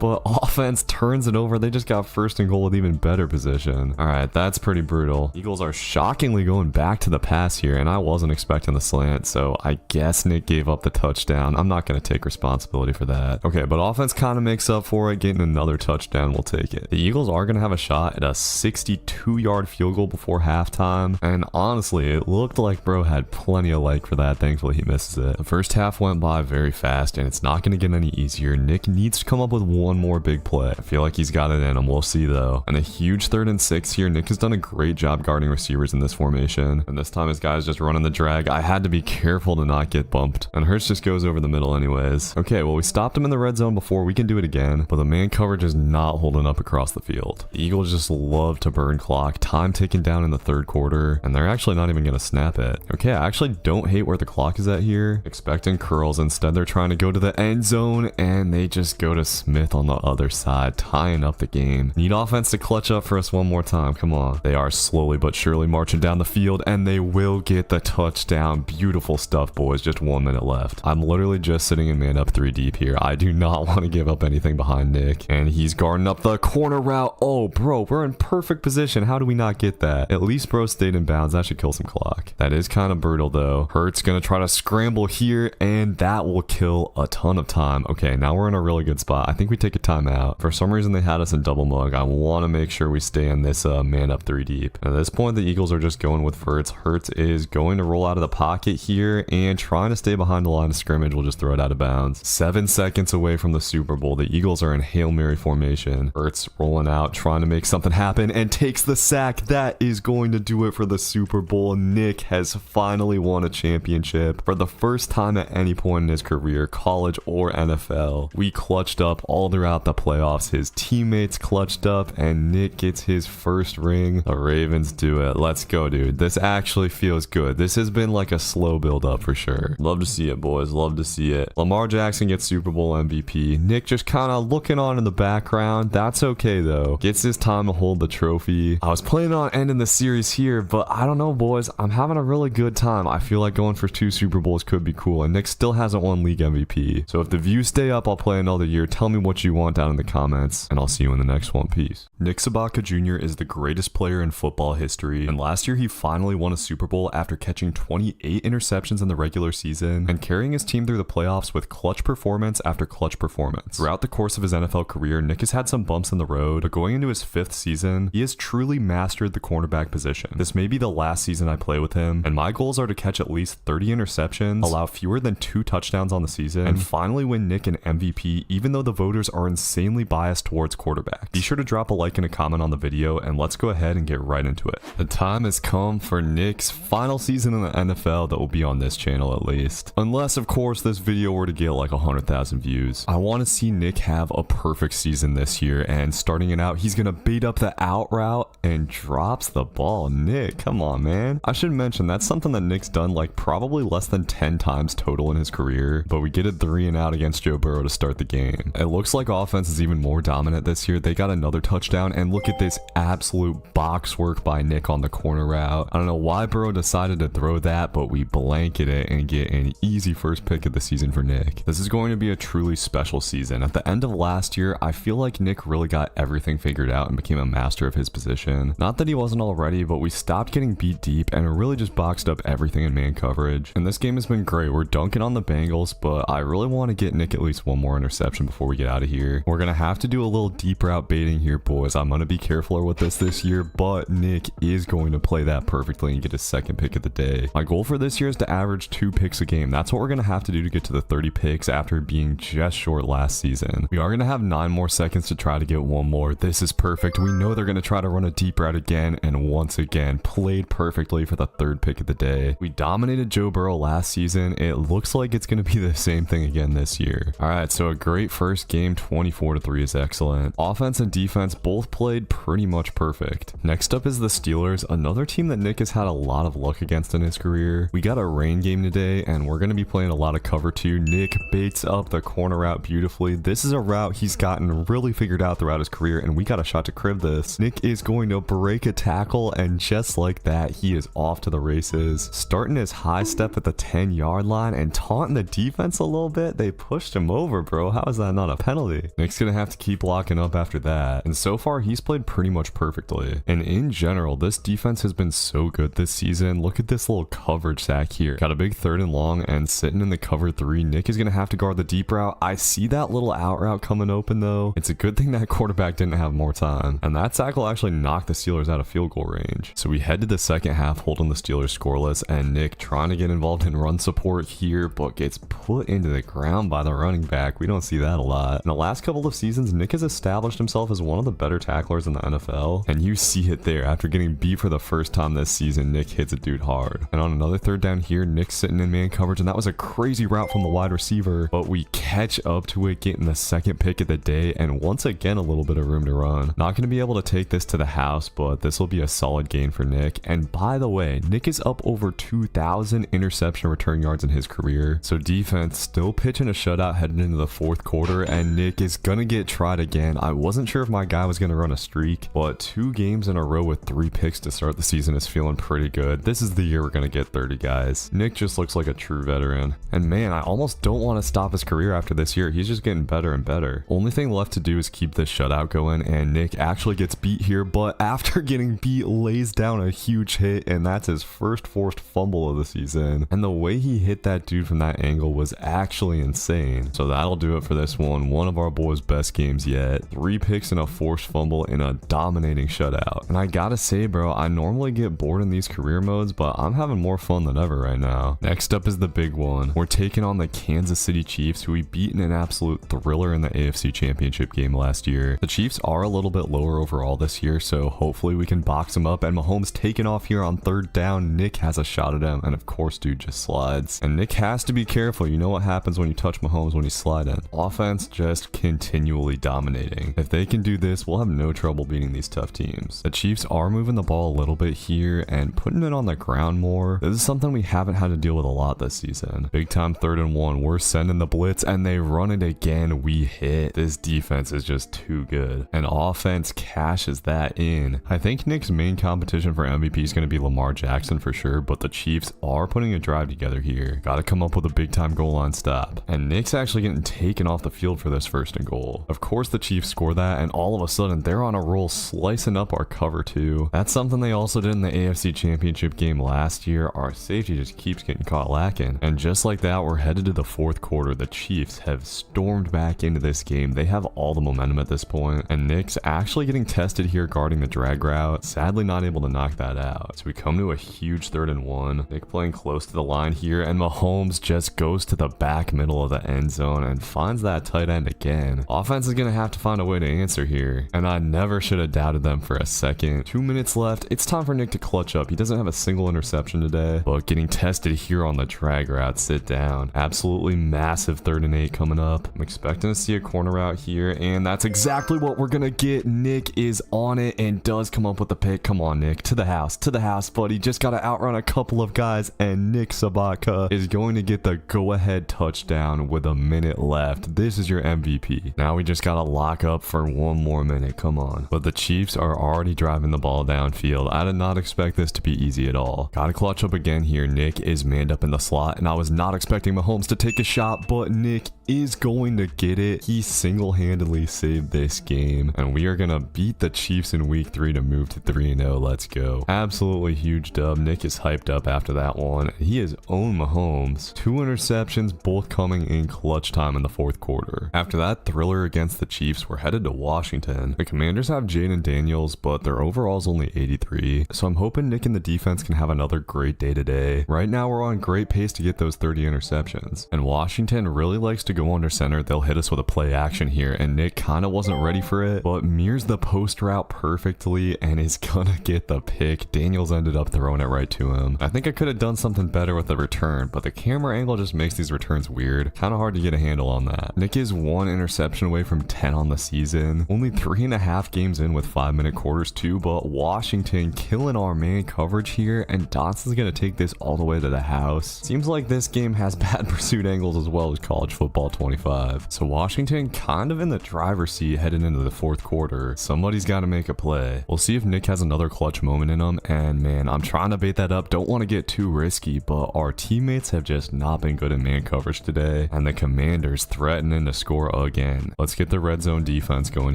But offense turns it over. They just got 1st and goal with even better position. All right, that's pretty brutal. Eagles are shockingly going back to the pass here, and I wasn't expecting the slant, so I guess Nick gave up the touchdown. I'm not going to take responsibility for that. Okay, but offense kind of makes up for it. Getting another touchdown, we'll take it. The Eagles are going to have a shot at a 62-yard field goal before halftime, and honestly, it looked like bro had plenty of leg for that. Thankfully, he misses it. The first half went by very fast, and it's not going to get any easier. Nick needs to come up with one more big play. I feel like he's got it in him. We'll see, though. And a huge 3rd and 6 here. Nick has done a great job guarding receivers in this formation, and this time his guy's just running the drag. I had to be careful to not get bumped, and Hurts just goes over the middle anyways. Okay, well, we stopped him in the red zone before. We can do it again, but the man coverage is not holding up across the field. The Eagles just love to burn clock. Time ticking down in the 3rd quarter, and they're actually not even going to snap it. Okay, I actually don't hate where the clock is at here. Expecting curls. Instead, they're trying to go to the end zone, and they just go to Smith on the other side, tying up the game. Need offense to clutch up for us one more time. Come on. They are slowly but surely marching down the field, and they will get the touchdown. Beautiful stuff, boys. Just 1 minute left. I'm literally just sitting in man up 3 deep here. I do not want to give up anything behind Nick, and he's guarding up the corner route. Oh, bro, we're in perfect position. How do we not get that? At least bro stayed in bounds. That should kill some clock. That is kind of brutal, though. Hurts gonna try to scramble here, and that will kill a ton of time. Okay, now we're in a really good spot. I think we take a timeout. For some reason, they had us in double mug. I want to make sure we stay in this man up 3 deep. At this point, the Eagles are just going with Hurts. Hurts is going to roll out of the pocket here and trying to stay behind the line of scrimmage. We'll just throw it out of bounds. 7 seconds away from the Super Bowl. The Eagles are in Hail Mary formation. Hurts rolling out, trying to make something happen, and takes the sack. That is going to do it for the Super Bowl. Nick has finally won a championship for the first time at any point in his career, college or NFL. We clutched up all throughout the playoffs. His teammates clutched up, and Nick gets his first ring. The Ravens do it. Let's go, dude. This actually feels good. This has been like a slow build up for sure. Love to see it, boys. Love to see it. Lamar Jackson gets Super Bowl MVP. Nick just kind of looking on in the background. That's okay, though. Gets his time to hold the trophy. I was planning on ending the series here, but I don't know, boys. I'm having a really good time. I feel like going for 2 Super Bowls could be cool, and Nick still hasn't won league MVP. So if the views stay up, I'll play another year. Tell me what you want down in the comments, and I'll see you in the next one. Peace. Nick Sabaka Jr. is the greatest player in football history, and last year he finally won a Super Bowl after catching 28 interceptions in the regular season and carrying his team through the playoffs with clutch performance after clutch performance. Throughout the course of his NFL career, Nick has had some bumps in the road, but going into his 5th season, he has truly mastered the cornerback position. This may be the last season I play with him, and my goals are to catch at least 30 interceptions, allow fewer than 2 touchdowns on the season, and finally win Nick an MVP, even though the voters are insanely mainly biased towards quarterbacks. Be sure to drop a like and a comment on the video, and let's go ahead and get right into it. The time has come for Nick's final season in the NFL that will be on this channel at least. Unless, of course, this video were to get like 100,000 views. I want to see Nick have a perfect season this year, and starting it out, he's going to bait up the out route and drops the ball. Nick, come on, man. I should mention that's something that Nick's done like probably less than 10 times total in his career, but we get a 3 and out against Joe Burrow to start the game. It looks like offense is even more dominant this year. They got another touchdown, and look at this absolute box work by Nick on the corner route. I don't know why Burrow decided to throw that, but we blanket it and get an easy first pick of the season for Nick. This is going to be a truly special season. At the end of last year, I feel like Nick really got everything figured out and became a master of his position. Not that he wasn't already, but we stopped getting beat deep and really just boxed up everything in man coverage. And this game has been great. We're dunking on the Bengals, but I really want to get Nick at least one more interception before we get out of here. We're going to have to do a little deep route baiting here, boys. I'm going to be careful with this year, but Nick is going to play that perfectly and get his second pick of the day. My goal for this year is to average 2 picks a game. That's what we're going to have to do to get to the 30 picks after being just short last season. We are going to have 9 more seconds to try to get one more. This is perfect. We know they're going to try to run a deep route again, and once again played perfectly for the 3rd pick of the day. We dominated Joe Burrow last season. It looks like it's going to be the same thing again this year. All right, so a great first game. 24-3 is excellent. Offense and defense both played pretty much perfect. Next up is the Steelers, another team that Nick has had a lot of luck against in his career. We got a rain game today, and we're going to be playing a lot of cover 2. Nick baits up the corner route beautifully. This is a route he's gotten really figured out throughout his career, and we got a shot to crib this. Nick is going to break a tackle, and just like that, he is off to the races. Starting his high step at the 10-yard line and taunting the defense a little bit. They pushed him over, bro. How is that not a penalty? Nick's going to have to keep locking up after that, and so far he's played pretty much perfectly. And in general, this defense has been so good this season. Look at this little coverage sack here. Got a big 3rd and long, and sitting in the cover 3, Nick is going to have to guard the deep route. I see that little out route coming open though. It's a good thing that quarterback didn't have more time, and that tackle actually knocked the Steelers out of field goal range. So we head to the second half holding the Steelers scoreless, and Nick trying to get involved in run support here, but gets put into the ground by the running back. We don't see that a lot. In the last couple of seasons, Nick has established himself as one of the better tacklers in the NFL, and you see it there. After getting beat for the first time this season, Nick hits a dude hard. And on another 3rd down here, Nick's sitting in man coverage, and that was a crazy route from the wide receiver, but we catch up to it, getting the 2nd pick of the day, and once again a little bit of room to run. Not going to be able to take this to the house, but this will be a solid gain for Nick. And by the way, Nick is up over 2,000 interception return yards in his career. So defense still pitching a shutout heading into the 4th quarter, and Nick is gonna get tried again. I wasn't sure if my guy was gonna run a streak, but 2 games in a row with 3 picks to start the season is feeling pretty good. This is the year we're gonna get 30, guys. Nick just looks like a true veteran, and man, I almost don't want to stop his career after this year. He's just getting better and better. Only thing left to do is keep this shutout going, and Nick actually gets beat here, but after getting beat, lays down a huge hit, and that's his first forced fumble of the season. And the way he hit that dude from that angle was actually insane. So that'll do it for this one. One of our boys' best games yet. 3 picks and a forced fumble in a dominating shutout. And I gotta say, bro, I normally get bored in these career modes, but I'm having more fun than ever right now. Next up is the big one. We're taking on the Kansas City Chiefs, who we beat in an absolute thriller in the AFC Championship game last year. The Chiefs are a little bit lower overall this year, so hopefully we can box them up. And Mahomes taking off here on 3rd down. Nick has a shot at him, and of course dude just slides. And Nick has to be careful. You know what happens when you touch Mahomes when he's sliding. Offense just continually dominating. If they can do this, we'll have no trouble beating these tough teams. The Chiefs are moving the ball a little bit here and putting it on the ground more. This is something we haven't had to deal with a lot this season. Big time 3rd and 1. We're sending the blitz, and they run it again. We hit. This defense is just too good, and offense cashes that in. I think Nick's main competition for MVP is going to be Lamar Jackson for sure, but the Chiefs are putting a drive together here. Got to come up with a big time goal line stop, and Nick's actually getting taken off the field for this 1st and goal. Of course the Chiefs score that, and all of a sudden they're on a roll, slicing up our cover 2. That's something they also did in the AFC Championship game last year. Our safety just keeps getting caught lacking, and just like that, we're headed to the 4th quarter. The Chiefs have stormed back into this game. They have all the momentum at this point, and Nick's actually getting tested here guarding the drag route. Sadly not able to knock that out. So we come to a huge 3rd and 1. Nick playing close to the line here, and Mahomes just goes to the back middle of the end zone and finds that tight end again. Offense is going to have to find a way to answer here, and I never should have doubted them for a second. 2 minutes left. It's time for Nick to clutch up. He doesn't have a single interception today, but getting tested here on the drag route. Sit down. Absolutely massive 3rd and 8 coming up. I'm expecting to see a corner route here, and that's exactly what we're going to get. Nick is on it and does come up with the pick. Come on, Nick. To the house, buddy. Just got to outrun a couple of guys, and Nick Sabaka is going to get the go-ahead touchdown with a minute left. This is your MVP. Now we just got to lock up for 1 more minute. Come on. But the Chiefs are already driving the ball downfield. I did not expect this to be easy at all. Got to clutch up again here. Nick is manned up in the slot, and I was not expecting Mahomes to take a shot, but Nick is going to get it. He single-handedly saved this game, and we are going to beat the Chiefs in week 3 to move to 3-0. Let's go. Absolutely huge dub. Nick is hyped up after that one. He has owned Mahomes. 2 interceptions, both coming in clutch time in the 4th quarter. After that thriller against the Chiefs, we're headed to Washington. The Commanders have Jaden Daniels, but their overall is only 83, so I'm hoping Nick and the defense can have another great day today. Right now, we're on great pace to get those 30 interceptions, and Washington really likes to go under center. They'll hit us with a play action here, and Nick kind of wasn't ready for it, but mirrors the post route perfectly and is gonna get the pick. Daniels ended up throwing it right to him. I think I could have done something better with the return, but the camera angle just makes these returns weird. Kind of hard to get a handle on that. Nick is 1 interception away from 10 on the season. Only 3.5 games in with 5-minute quarters too, but Washington killing our man coverage here, and Dotson's gonna take this all the way to the house. Seems like this game has bad pursuit angles as well as college football 25. So Washington kind of in the driver's seat heading into the 4th quarter. Somebody's got to make a play. We'll see if Nick has another clutch moment in him, and man, I'm trying to bait that up. Don't want to get too risky, but our teammates have just not been good in man coverage today, and the Commanders threatening to score again. Let's get the red zone defense going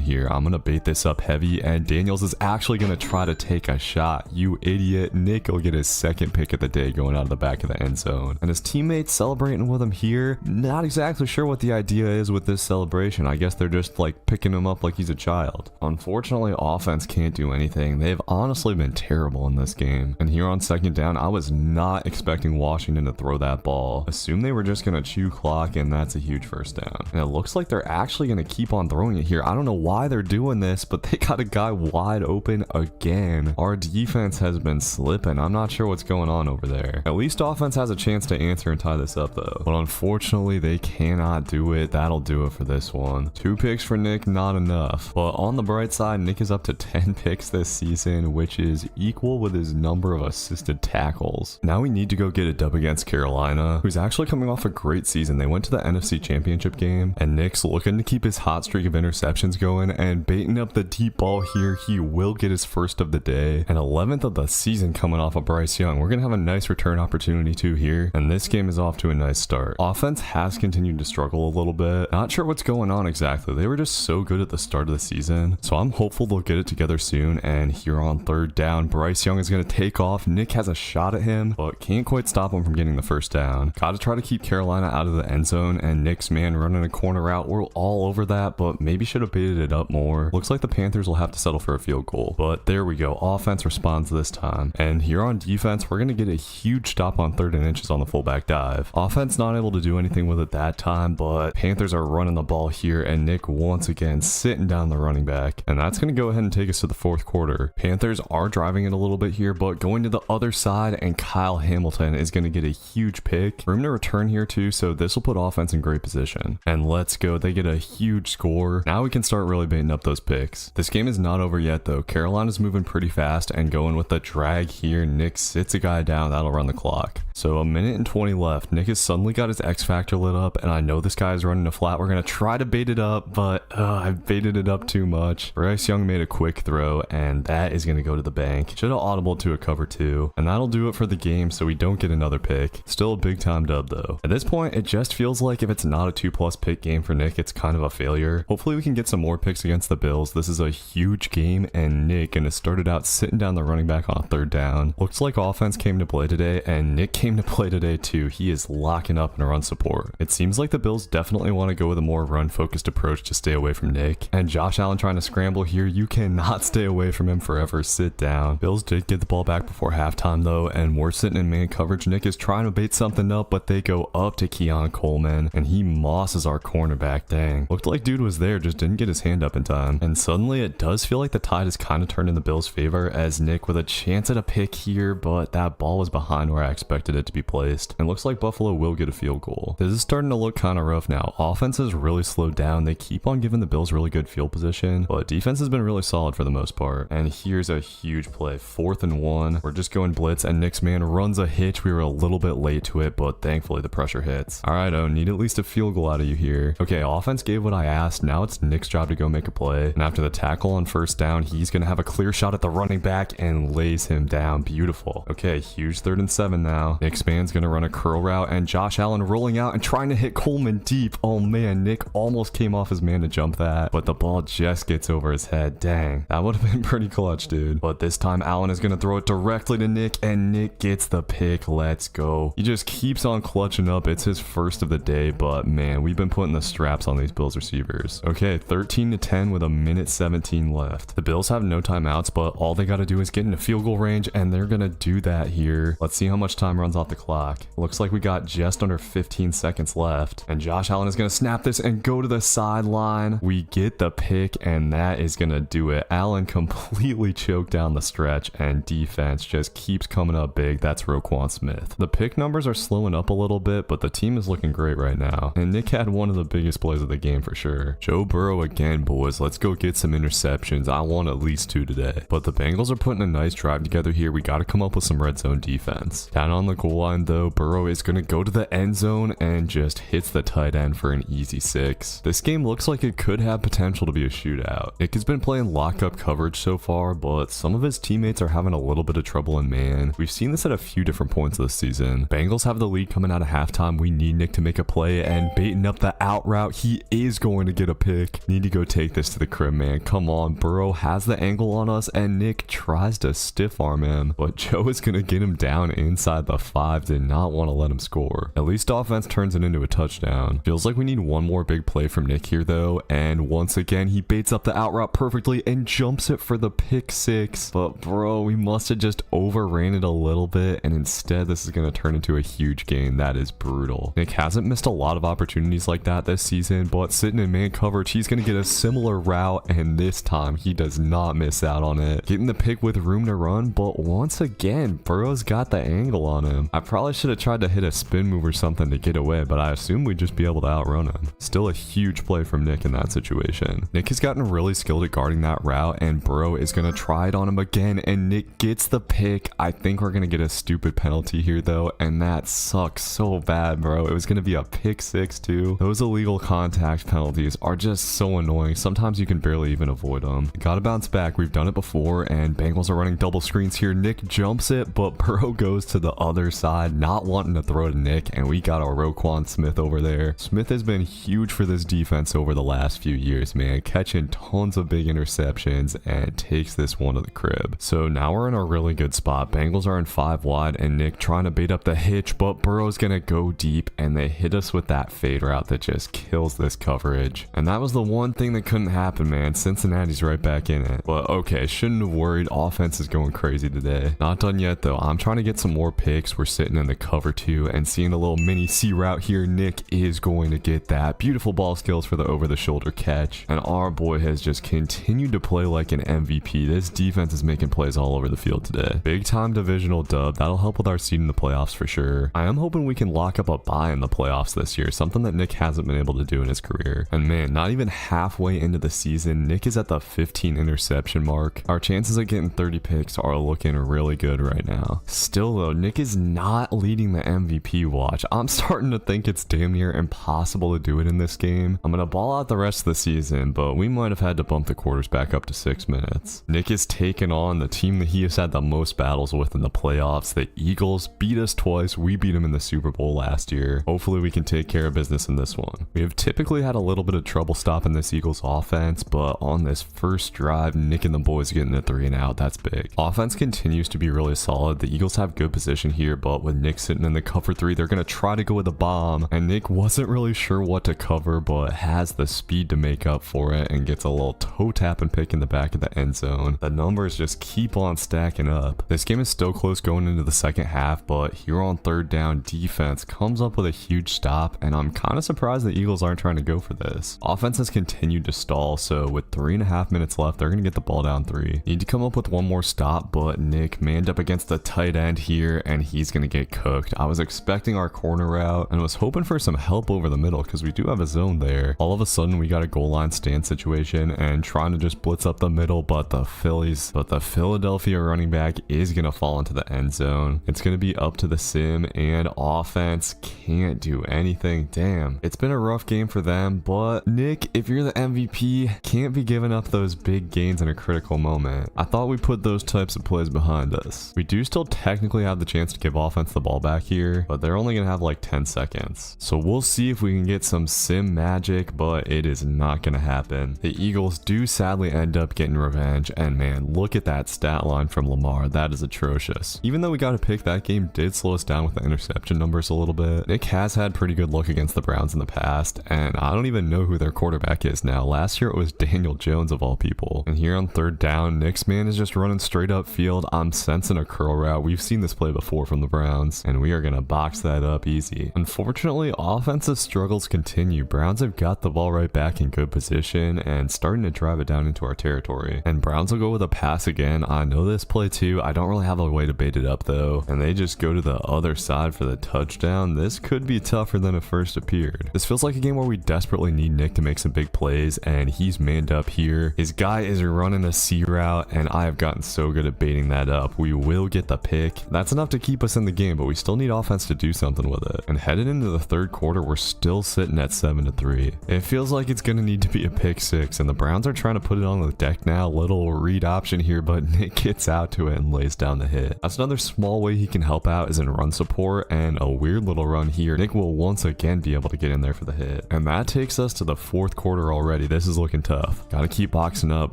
here. I'm gonna bait this up heavy, and Daniels is actually gonna try to take a shot. You idiot. Nick will get his 2nd pick of the day going out of the back of the end zone, and his teammates celebrating with him here. Not exactly sure what the idea is with this celebration. I guess they're just like picking him up like he's a child. Unfortunately, offense can't do anything. They've honestly been terrible in this game, and here on 2nd down, I was not expecting Washington to throw that ball. Assume they were just gonna chew clock, and that's a huge 1st down. And it looks like they're actually gonna keep on throwing it here. I don't know why they're doing this, but they got a guy wide open again. Our defense has been slipping. I'm not sure what's going on over there. At least offense has a chance to answer and tie this up though, but unfortunately they cannot do it. That'll do it for this one. 2 picks for Nick, not enough. But on the bright side, Nick is up to 10 picks this season, which is equal with his number of assisted tackles. Now we need to go get a dub against Carolina, who's actually coming off a great season. They went to the NFC Championship game, and Nick's looking to keep his hot streak of interceptions going and baiting up the deep ball here. He will get his 1st of the day and 11th of the season coming off of Bryce Young. We're gonna have a nice return opportunity too here, and this game is off to a nice start. Offense has continued to struggle a little bit. Not sure what's going on exactly. They were just so good at the start of the season, so I'm hopeful they'll get it together soon. And here on 3rd down, Bryce Young is going to take off. Nick has a shot at him, but can't quite stop him from getting the 1st down. Got to try to keep Carolina out of the end zone, and Nick's man running a corner route. We're all over that, but maybe should have baited it up more. Looks like the Panthers will have to settle for a field goal, but there we go. Offense responds this time, and here on defense, we're going to get a huge stop on 3rd and inches on the fullback dive. Offense not able to do anything with it that time, but Panthers are running the ball here, and Nick once again sitting down the running back, and that's going to go ahead and take us to the 4th quarter. Panthers are driving it a little bit here, but going to the other side, and Kyle Hamilton is going to get a huge pick. Room to return here too, so this will put offense in great position. And let's go. They get a huge score. Now we can start really baiting up those picks. This game is not over yet though. Carolina's moving pretty fast and going with the drag here. Nick sits a guy down. That'll run the clock. So 1:20 left. Nick has suddenly got his X Factor lit up, and I know this guy is running a flat. We're going to try to bait it up, but I've baited it up too much. Bryce Young made a quick throw, and that is going to go to the bank. Should have audibled to a cover 2, and that'll do it for the game, so we don't get another pick. Still a big time dub though. At this point, it just feels like if it's not a 2+ pick game for Nick, it's kind of a failure. Hopefully we can get some more picks against the Bills. This is a huge game, and Nick, and it started out sitting down the running back on a 3rd down. Looks like offense came to play today, and Nick came to play today too. He is locking up in run support. It seems like the Bills definitely want to go with a more run-focused approach to stay away from Nick. And Josh Allen trying to scramble here. You cannot stay away from him forever. Sit down. Bills did get the ball back before halftime though, and we're sitting in man coverage. Nick is trying to bait something up, but they go up to Keon Coleman, and he mosses our cornerback. Dang. Looked like dude was there, just didn't get his hand up in time. And suddenly it does feel like the tide has kind of turned in the Bills' favor, as Nick with a chance at a pick here, but that ball was behind where I expected it to be placed. And looks like Buffalo will get a field goal. This is starting to look kind of rough now. Offense has really slowed down. They keep on giving the Bills really good field position, but defense has been really solid for the most part. And here's a huge play. 4th and 1. We're just going blitz, and Nick's man runs a hitch. We were a little bit late to it, but thankfully the pressure hits. All right, I need at least a field goal out of you here. Okay, offense gave what I asked. Now it's Nick's job to go make a play. And after the tackle on 1st down, he's going to have a clear shot at the running back and lays him down. Beautiful. Okay, huge 3rd and 7 now. Nick's man's going to run a curl route, and Josh Allen rolling out and trying to hit Coleman deep. Oh man, Nick almost came off his man to jump that, but the ball just gets over his head. Dang, that would have been pretty clutch, dude. But this time Allen is going to throw it directly to Nick, and Nick gets the pick. Let's go. He just keeps on clutching up. It's his first of the day, but man, we've been putting the straps on these Bills receivers. Okay, 13 to 10 with a minute 17 left. The Bills have no timeouts, but all they got to do is get into field goal range, and they're going to do that here. Let's see how much time runs off the clock. Looks like we got just under 15 seconds left, and Josh Allen is going to snap this and go to the sideline. We get the pick, and that is going to do it. Allen completely choked down the stretch, and defense just keeps coming up big. That's Roquan Smith. The pick numbers are slowing up a little bit, but the team is looking great right now, and Nick had one of the biggest plays of the game for sure. Joe Burrow again, boys. Let's go get some interceptions. I want at least 2 today. But the Bengals are putting a nice drive together here. We got to come up with some red zone defense. Down on the goal line though, Burrow is going to go to the end zone and just hits the tight end for an easy 6. This game looks like it could have potential to be a shootout. Nick has been playing lockup coverage so far, but some of his teammates are having a little bit of trouble in man. We've seen this at a few different points this season. Bengals have the lead coming out of halftime. We need Nick to make a play, and baiting up the out route, he is going to get a pick. Need to go take this to the crib, man. Come on. Burrow has the angle on us, and Nick tries to stiff arm him, but Joe is going to get him down inside the 5. Did not want to let him score. At least offense turns it into a touchdown. Feels like we need one more big play from Nick here though, and once again he baits up the out route perfectly and jumps it for the pick 6. But bro, we must have just overran it a little bit, and instead this is going to turn into a huge gain. That is brutal. Nick hasn't missed a lot of opportunities like that this season, but sitting in man coverage, he's going to get a similar route, and this time he does not miss out on it. Getting the pick with room to run, but once again, Burrow's got the angle on him. I probably should have tried to hit a spin move or something to get away, but I assume we'd just be able to outrun him. Still a huge play from Nick in that situation. Nick has gotten really skilled at guarding that route, and Burrow is going to try it on him again, and Nick gets the pick. I think we're going to get a stupid penalty here though, and that sucks so bad, bro. It was going to be a pick 6 too. Those illegal contact penalties are just so annoying. Sometimes you can barely even avoid them. Gotta bounce back. We've done it before, and Bengals are running double screens here. Nick jumps it, but Burrow goes to the other side, not wanting to throw to Nick, and we got our Roquan Smith over there. Smith has been huge for this defense over the last few years, man, catching tons of big interceptions and takes this one to the crib. So now we're in a really good spot. Bengals are in 5 wide, and Nick trying to bait up the hitch, but Burrow's gonna go deep, and they hit us with that fade route that just kills this coverage. And that was the one thing that couldn't happen, man. Cincinnati's right back in it. But okay, shouldn't have worried. Offense is going crazy today. Not done yet though. I'm trying to get some more picks. We're sitting in the cover 2 and seeing a little mini C route here. Nick is going to get that. Beautiful ball skills for the over the shoulder catch. And our boy has just continued to play like an MVP. This defense is making plays all over the field today. Big time divisional dub. That'll help with our seed in the playoffs for sure. I am hoping we can lock up a bye in the playoffs this year, something that Nick hasn't been able to do in his career. And man, not even halfway into the season, Nick is at the 15 interception mark. Our chances of getting 30 picks are looking really good right now. Still though, Nick is not leading the MVP watch. I'm starting to think it's damn near impossible to do it in this game. I'm gonna ball out the rest of the season, but we might have had to bump the quarters back up to 6 minutes. Nick is taking on the team that he has had the most battles with in the playoffs. The Eagles beat us twice. We beat them in the Super Bowl last year. Hopefully we can take care of business in this one. We have typically had a little bit of trouble stopping this Eagles offense, but on this first drive, Nick and the boys getting a 3 and out. That's big. Offense continues to be really solid. The Eagles have good position here. here, but with Nick sitting in the cover 3, they're going to try to go with a bomb, and Nick wasn't really sure what to cover, but has the speed to make up for it and gets a little toe tap and pick in the back of the end zone. The numbers just keep on stacking up. This game is still close going into the second half, but here on third down, defense comes up with a huge stop, and I'm kind of surprised the Eagles aren't trying to go for this. Offense has continued to stall, so with 3.5 minutes left, they're going to get the ball down 3. Need to come up with one more stop, but Nick manned up against the tight end here, and he's going to get cooked. I was expecting our corner route and was hoping for some help over the middle because we do have a zone there. All of a sudden, we got a goal line stand situation and trying to just blitz up the middle, but the Philadelphia running back is going to fall into the end zone. It's going to be up to the sim, and offense can't do anything. Damn, it's been a rough game for them, but Nick, if you're the MVP, can't be giving up those big gains in a critical moment. I thought we put those types of plays behind us. We do still technically have the chance to give offense the ball back here, but they're only going to have like 10 seconds. So we'll see if we can get some sim magic, but it is not going to happen. The Eagles do sadly end up getting revenge, and man, look at that stat line from Lamar. That is atrocious. Even though we got a pick, that game did slow us down with the interception numbers a little bit. Nick has had pretty good luck against the Browns in the past, and I don't even know who their quarterback is now. Last year it was Daniel Jones of all people. And here on third down, Nick's man is just running straight up field. I'm sensing a curl route. We've seen this play before from the Browns, and we are going to box that up easy. Unfortunately, offensive struggles continue. Browns have got the ball right back in good position and starting to drive it down into our territory. And Browns will go with a pass again. I know this play too. I don't really have a way to bait it up though. And they just go to the other side for the touchdown. This could be tougher than it first appeared. This feels like a game where we desperately need Nick to make some big plays, and he's manned up here. His guy is running a C route, and I have gotten so good at baiting that up. We will get the pick. That's enough to keep us in the game, but we still need offense to do something with it. And headed into the third quarter, we're still sitting at 7-3. It feels like it's going to need to be a pick 6, and the Browns are trying to put it on the deck now. Little read option here, but Nick gets out to it and lays down the hit. That's another small way he can help out is in run support, and a weird little run here. Nick will once again be able to get in there for the hit. And that takes us to the fourth quarter already. This is looking tough. Gotta keep boxing up.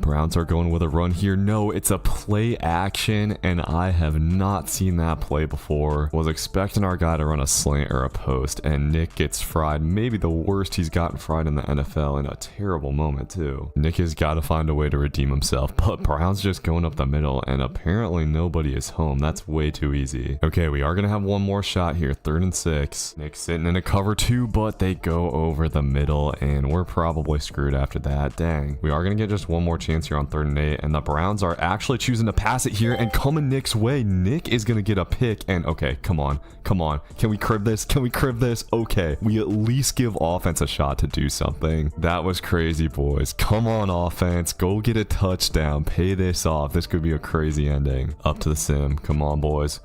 Browns are going with a run here. No, it's a play action, and I have not seen that play before. Was expecting our guy to run a slant or a post, and Nick gets fried. Maybe the worst he's gotten fried in the NFL in a terrible moment too. Nick has got to find a way to redeem himself, but Browns just going up the middle, and apparently nobody is home. That's way too easy. Okay, we are gonna have one more shot here. 3rd and 6. Nick's sitting in a cover 2, but they go over the middle, and we're probably screwed after that. Dang. We are gonna get just one more chance here on 3rd and 8, and the Browns are actually choosing to pass it here and coming Nick's way. Nick is gonna get a pick, and okay, come on. Can we crib this? Okay, we at least give offense a shot to do something. That was crazy, boys. Come on, offense. Go get a touchdown. Pay this off. This could be a crazy ending. Up to the sim. Come on, boys.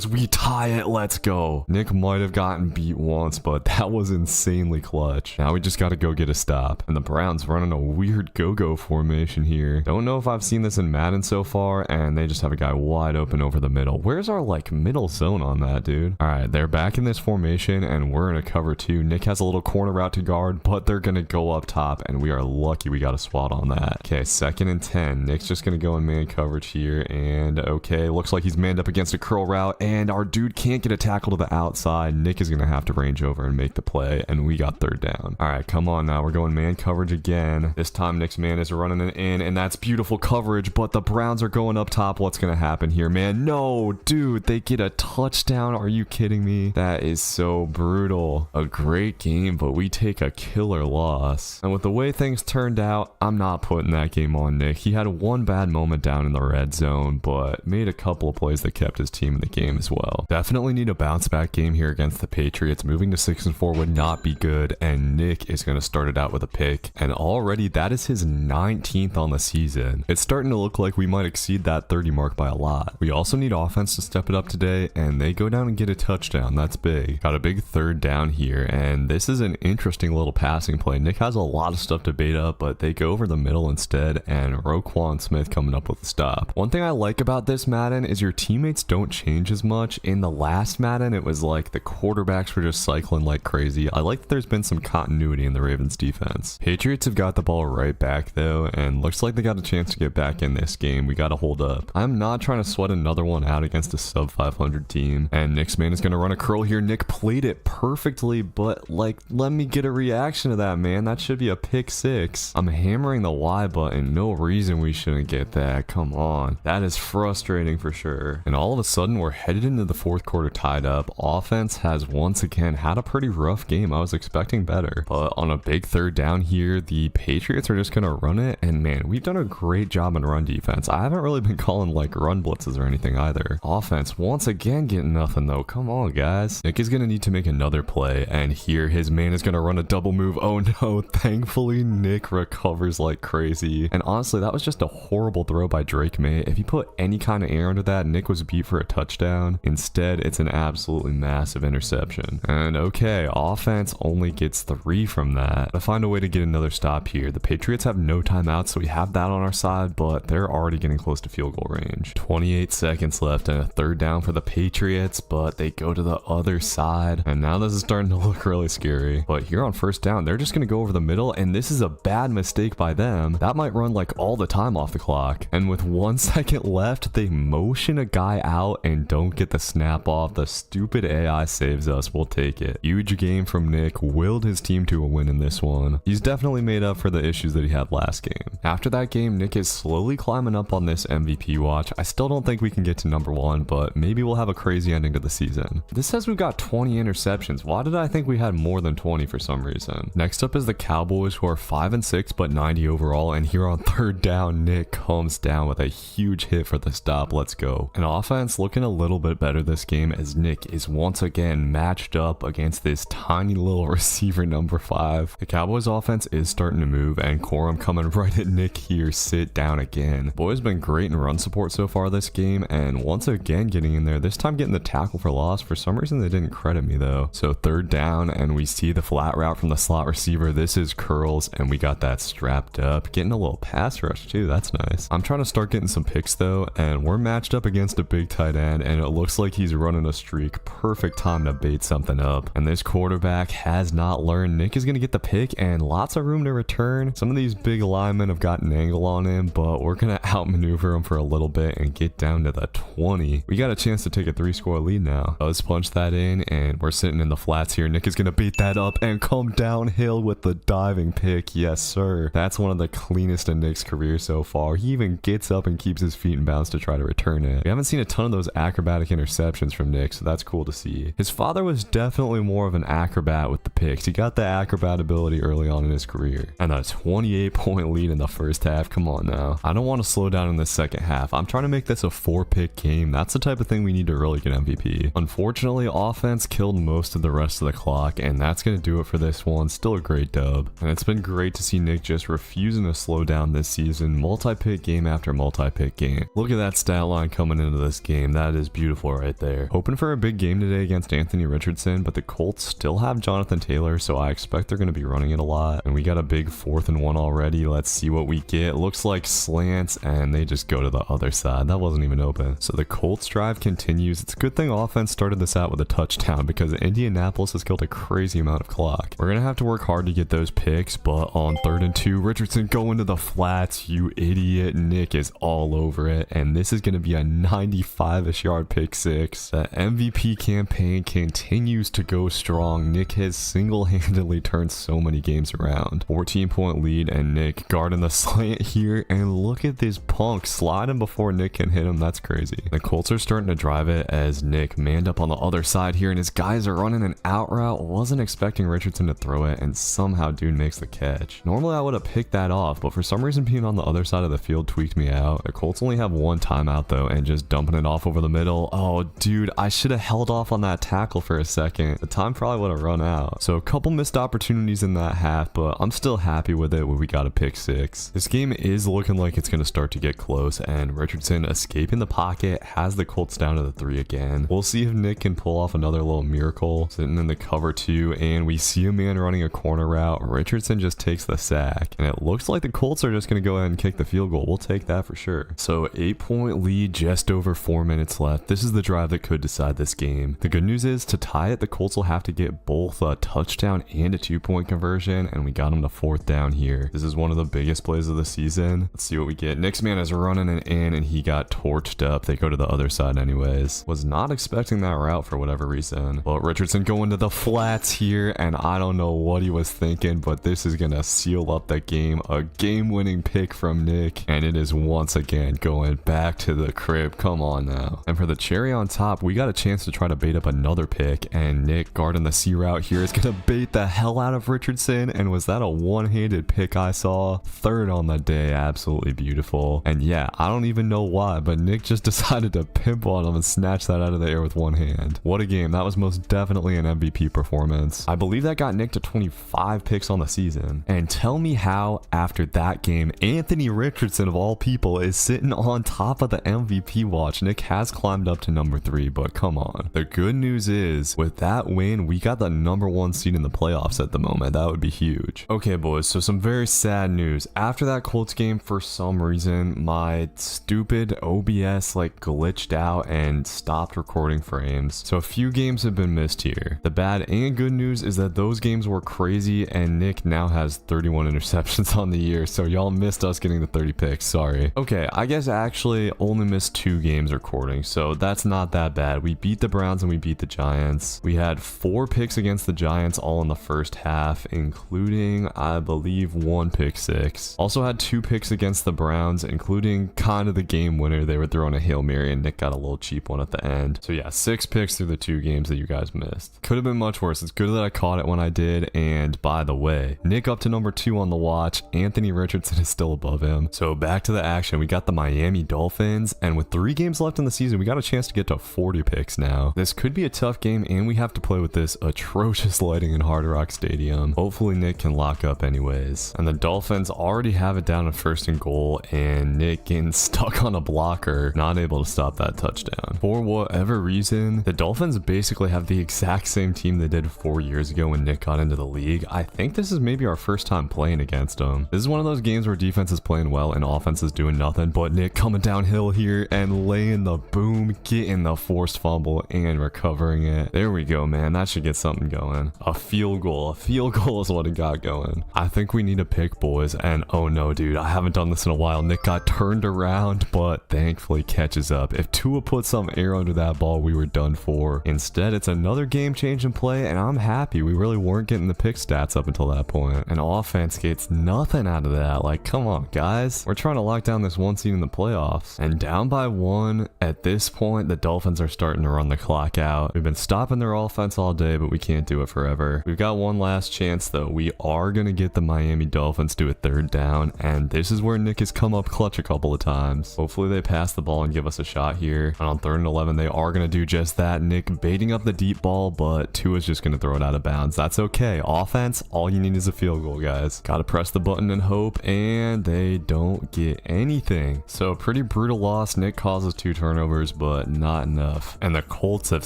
We tie it. Let's go. Nick might have gotten beat once, but that was insanely clutch. Now we just got to go get a stop. And the Browns running a weird go-go formation here. Don't know if I've seen this in Madden so far, and they just have a guy wide open over the middle. Where's our middle zone on that, dude? All right, they're back in this formation, and we're in a cover 2. Nick has a little corner route to guard, but they're going to go up top, and we are lucky we got a swat on that. Okay, 2nd and 10. Nick's just going to go in man coverage here, and okay, looks like he's manned up against a curl route, and our dude can't get a tackle to the outside. Nick is going to have to range over and make the play, and we got 3rd down. All right, come on now. We're going man coverage again. This time, Nick's man is running it in, and that's beautiful coverage, but the Browns are going up top. What's going to happen here, man? No, dude, they get a touchdown. Are you kidding me? That is so brutal. A great game, but we take a killer loss. And with the way things turned out, I'm not putting that game on Nick. He had one bad moment down in the red zone, but made a couple of plays that kept his team in the game as well. Definitely need a bounce back game here against the Patriots. Moving to 6-4 would not be good, and Nick is going to start it out with a pick. And already that is his 19th on the season. It's starting to look like we might exceed that 30 mark by a lot. We also need offense to step it up today, and they go down and get a touchdown. That's big. Got a big 3rd down here, and this is an interesting little passing play. Nick has a lot of stuff to bait up, but they go over the middle instead, and Roquan Smith coming up with a stop. One thing I like about this Madden is your teammates don't change as much. In the last Madden, it was like the quarterbacks were just cycling like crazy. I like that there's been some continuity in the Ravens defense. Patriots have got the ball right back though, and looks like they got a chance to get back in this game. We got to hold up. I'm not trying to sweat another one out against a sub 500 team. And Nick's man is going to run a curl here. Nick played it perfectly, but like, let me get a reaction to that, man. That should be a pick 6. I'm hammering the Y button. No reason we shouldn't get that. Come on. That is frustrating for sure. And all of a sudden, we're headed into the fourth quarter tied up. Offense has once again had a pretty rough game. I was expecting better. But on a big third down here, the Patriots are just going to run it. And man, we've done a great job in run defense. I haven't really been calling like run blitzes or anything either. Offense once again getting nothing though. Come on, guys. Nick is going to need to make another play. And here his man is going to run a double move. Oh no. Thankfully, Nick recovers like crazy. And honestly, that was just a horrible throw by Drake May. If you put any kind of air under that, Nick was beat for a touchdown. Instead, it's an absolutely massive interception. And okay, offense only gets 3 from that. To find a way to get another stop here. The Patriots have no timeouts, so we have that on our side, but they're already getting close to field goal range. 28 seconds left and a third down for the Patriots, but they go to the other side. And now this is starting to look really scary. But here on first down, they're just going to go over the middle, and this is a bad mistake by them. That might run like all the time off the clock. And with 1 second left, they motion a guy out and don't get the snap off. The stupid AI saves us. We'll take it. Huge game from Nick. Willed his team to a win in this one. He's definitely made up for the issues that he had last game. After that game, Nick is slowly climbing up on this MVP watch. I still don't think we can get to number 1, but maybe we'll have a crazy ending to the season. This says we've got 20 interceptions. Why did I think we had more than 20 for some reason? Next up is the Cowboys, who are 5-6 but 90 overall, and here on third down, Nick comes down with a huge hit for the stop. Let's go. An offense looking a little bit better this game as Nick is once again matched up against this tiny little receiver number 5. The Cowboys offense is starting to move, and Crowe coming right at Nick here. Sit down again. Boy's been great in run support so far this game, and once again getting in there, this time getting the tackle for loss. For some reason they didn't credit me though. So third down, and we see the flat route from the slot receiver. This is curls, and we got that strapped up. Getting a little pass rush too. That's nice. I'm trying to start getting some picks though, and we're matched up against a big tight end, and it looks like he's running a streak. Perfect time to bait something up. And this quarterback has not learned. Nick is going to get the pick and lots of room to return. Some of these big linemen have got an angle on him, but we're going to outmaneuver him for a little bit and get down to the 20. We got a chance to take a 3-score lead now. Let's punch that in, and we're sitting in the flats here. Nick is going to beat that up and come downhill with the diving pick. Yes, sir. That's one of the cleanest in Nick's career so far. He even gets up and keeps his feet in bounds to try to return it. We haven't seen a ton of those acrobatic interceptions from Nick, so that's cool to see. His father was definitely more of an acrobat with the picks. He got the acrobat ability early on in his career. And a 28-point lead in the first half. Come on now. I don't want to slow down in the second half. I'm trying to make this a 4-pick game. That's the type of thing we need to really get MVP. Unfortunately, offense killed most of the rest of the clock, and that's going to do it for this one. Still a great dub. And it's been great to see Nick just refusing to slow down this season. Multi-pick game after multi-pick game. Look at that stat line coming into this game. That is beautiful right there. Hoping for a big game today against Anthony Richardson, but the Colts still have Jonathan Taylor, so I expect they're going to be running it a lot. And we got a big 4th and 1 already. Let's see what we get. Looks like slants, and they just go to the other side. That wasn't even open. So the Colts drive continues. It's a good thing offense started this out with a touchdown, because Indianapolis has killed a crazy amount of clock. We're going to have to work hard to get those picks, but on 3rd and 2, Richardson going to the flats. You idiot. Nick is all over it, and this is going to be a 95-ish yard pick 6. The MVP campaign continues to go strong. Nick has single-handedly turned so many games around. 14-point lead, and Nick guarding the slant here, and look at this punk sliding before Nick can hit him. That's crazy. The Colts are starting to drive it as Nick manned up on the other side here, and his guys are running an out route. Wasn't expecting Richardson to throw it, and somehow dude makes the catch. Normally I would have picked that off, but for some reason being on the other side of the field tweaked me out. The Colts only have 1 timeout though, and just dumping it off over the middle. Oh dude, I should have held off on that tackle for a second. The time probably would have run out. So a couple missed opportunities in that half, but I'm still happy with it when we got a pick 6. This game is looking like it's going to start to get close, and Richardson escaping the pocket has the Colts down to the 3 again. We'll see if Nick can pull off another little miracle. Sitting in the cover 2, and we see a man running a corner route. Richardson just takes the sack, and it looks like the Colts are just going to go ahead and kick the field goal. We'll take that for sure. So 8-point lead, just over 4 minutes left. This is the drive that could decide this game. The good news is, to tie it, the Colts will have to get both a touchdown and a 2-point conversion, and we got them to 4th down here. This is one of the biggest plays of the season. Let's see what we get. Nick's man is running it in, and he got torched up. They go to the other side anyway. anyways. Was not expecting that route for whatever reason. But Richardson going to the flats here, and I don't know what he was thinking, but this is gonna seal up the game. A game-winning pick from Nick, and it is once again going back to the crib. Come on now. And for the cherry on top, we got a chance to try to bait up another pick, and Nick guarding the C route here is gonna bait the hell out of Richardson. And was that a one-handed pick I saw? Third on the day, absolutely beautiful. And yeah, I don't even know why, but Nick just decided to pimp on him and snatch that out of the air with one hand. What a game. That was most definitely an MVP performance. I believe that got Nick to 25 picks on the season. And tell me how, after that game, Anthony Richardson of all people is sitting on top of the MVP watch. Nick has climbed up to number 3, but come on. The good news is, with that win, we got the number 1 seed in the playoffs at the moment. That would be huge. Okay, boys, so some very sad news. After that Colts game, for some reason, my stupid OBS glitched out and stopped recording frames. So a few games have been missed here. The bad and good news is that those games were crazy, and Nick now has 31 interceptions on the year, so y'all missed us getting the 30 picks. Sorry. Okay, I guess I actually only missed 2 games recording, so that's not that bad. We beat the Browns and we beat the Giants. We had 4 picks against the Giants all in the first half, including, I believe, 1 pick 6. Also had 2 picks against the Browns, including kind of the game winner. They were throwing a Hail Mary and Nick got a little cheap one at the end. So yeah, 6 picks through the 2 games that you guys missed. Could have been much worse. It's good that I caught it when I did. And by the way, Nick up to number 2 on the watch. Anthony Richardson is still above him. So back to the action. We got the Miami Dolphins, and with 3 games left in the season, we got a chance to get to 40 picks now. This could be a tough game, and we have to play with this atrocious lighting in Hard Rock Stadium. Hopefully Nick can lock up anyways. And the Dolphins already have it down at 1st and goal, and Nick getting stuck on a blocker, not able to stop that touchdown. For whatever reason, the Dolphins basically have the exact same team they did 4 years ago when Nick got into the league. I think this is maybe our first time playing against them. This is one of those games where defense is playing well and offense is doing nothing, but Nick coming downhill here and laying the boom, getting the forced fumble and recovering it. There we go, man. That should get something going. A field goal. A field goal is what it got going. I think we need a pick, boys. And oh no, dude, I haven't done this in a while. Nick got turned around, but thankfully catches up. If Tua put some air under that ball, we were done for. Instead, it's another game-changing play, and I'm happy. We really weren't getting the pick stats up until that point. And offense gets nothing out of that. Like, come on, guys. We're trying to lock down this 1 seed in the playoffs. And down by 1, at this point, the Dolphins are starting to run the clock out. We've been stopping their offense all day, but we can't do it forever. We've got one last chance, though. We are going to get the Miami Dolphins to a 3rd down, and this is where Nick has come up clutch a couple of times. Hopefully they pass the ball and give us a shot here. And on 3rd and 11, they are going to do just that. Nick baiting up the deep ball, but Tua's just going to throw it out of bounds. That's okay. Offense, all you need is a field goal, guys. Got to press the button and hope, and they don't get anything. So pretty brutal loss. Nick causes 2 turnovers, but not enough. And the Colts have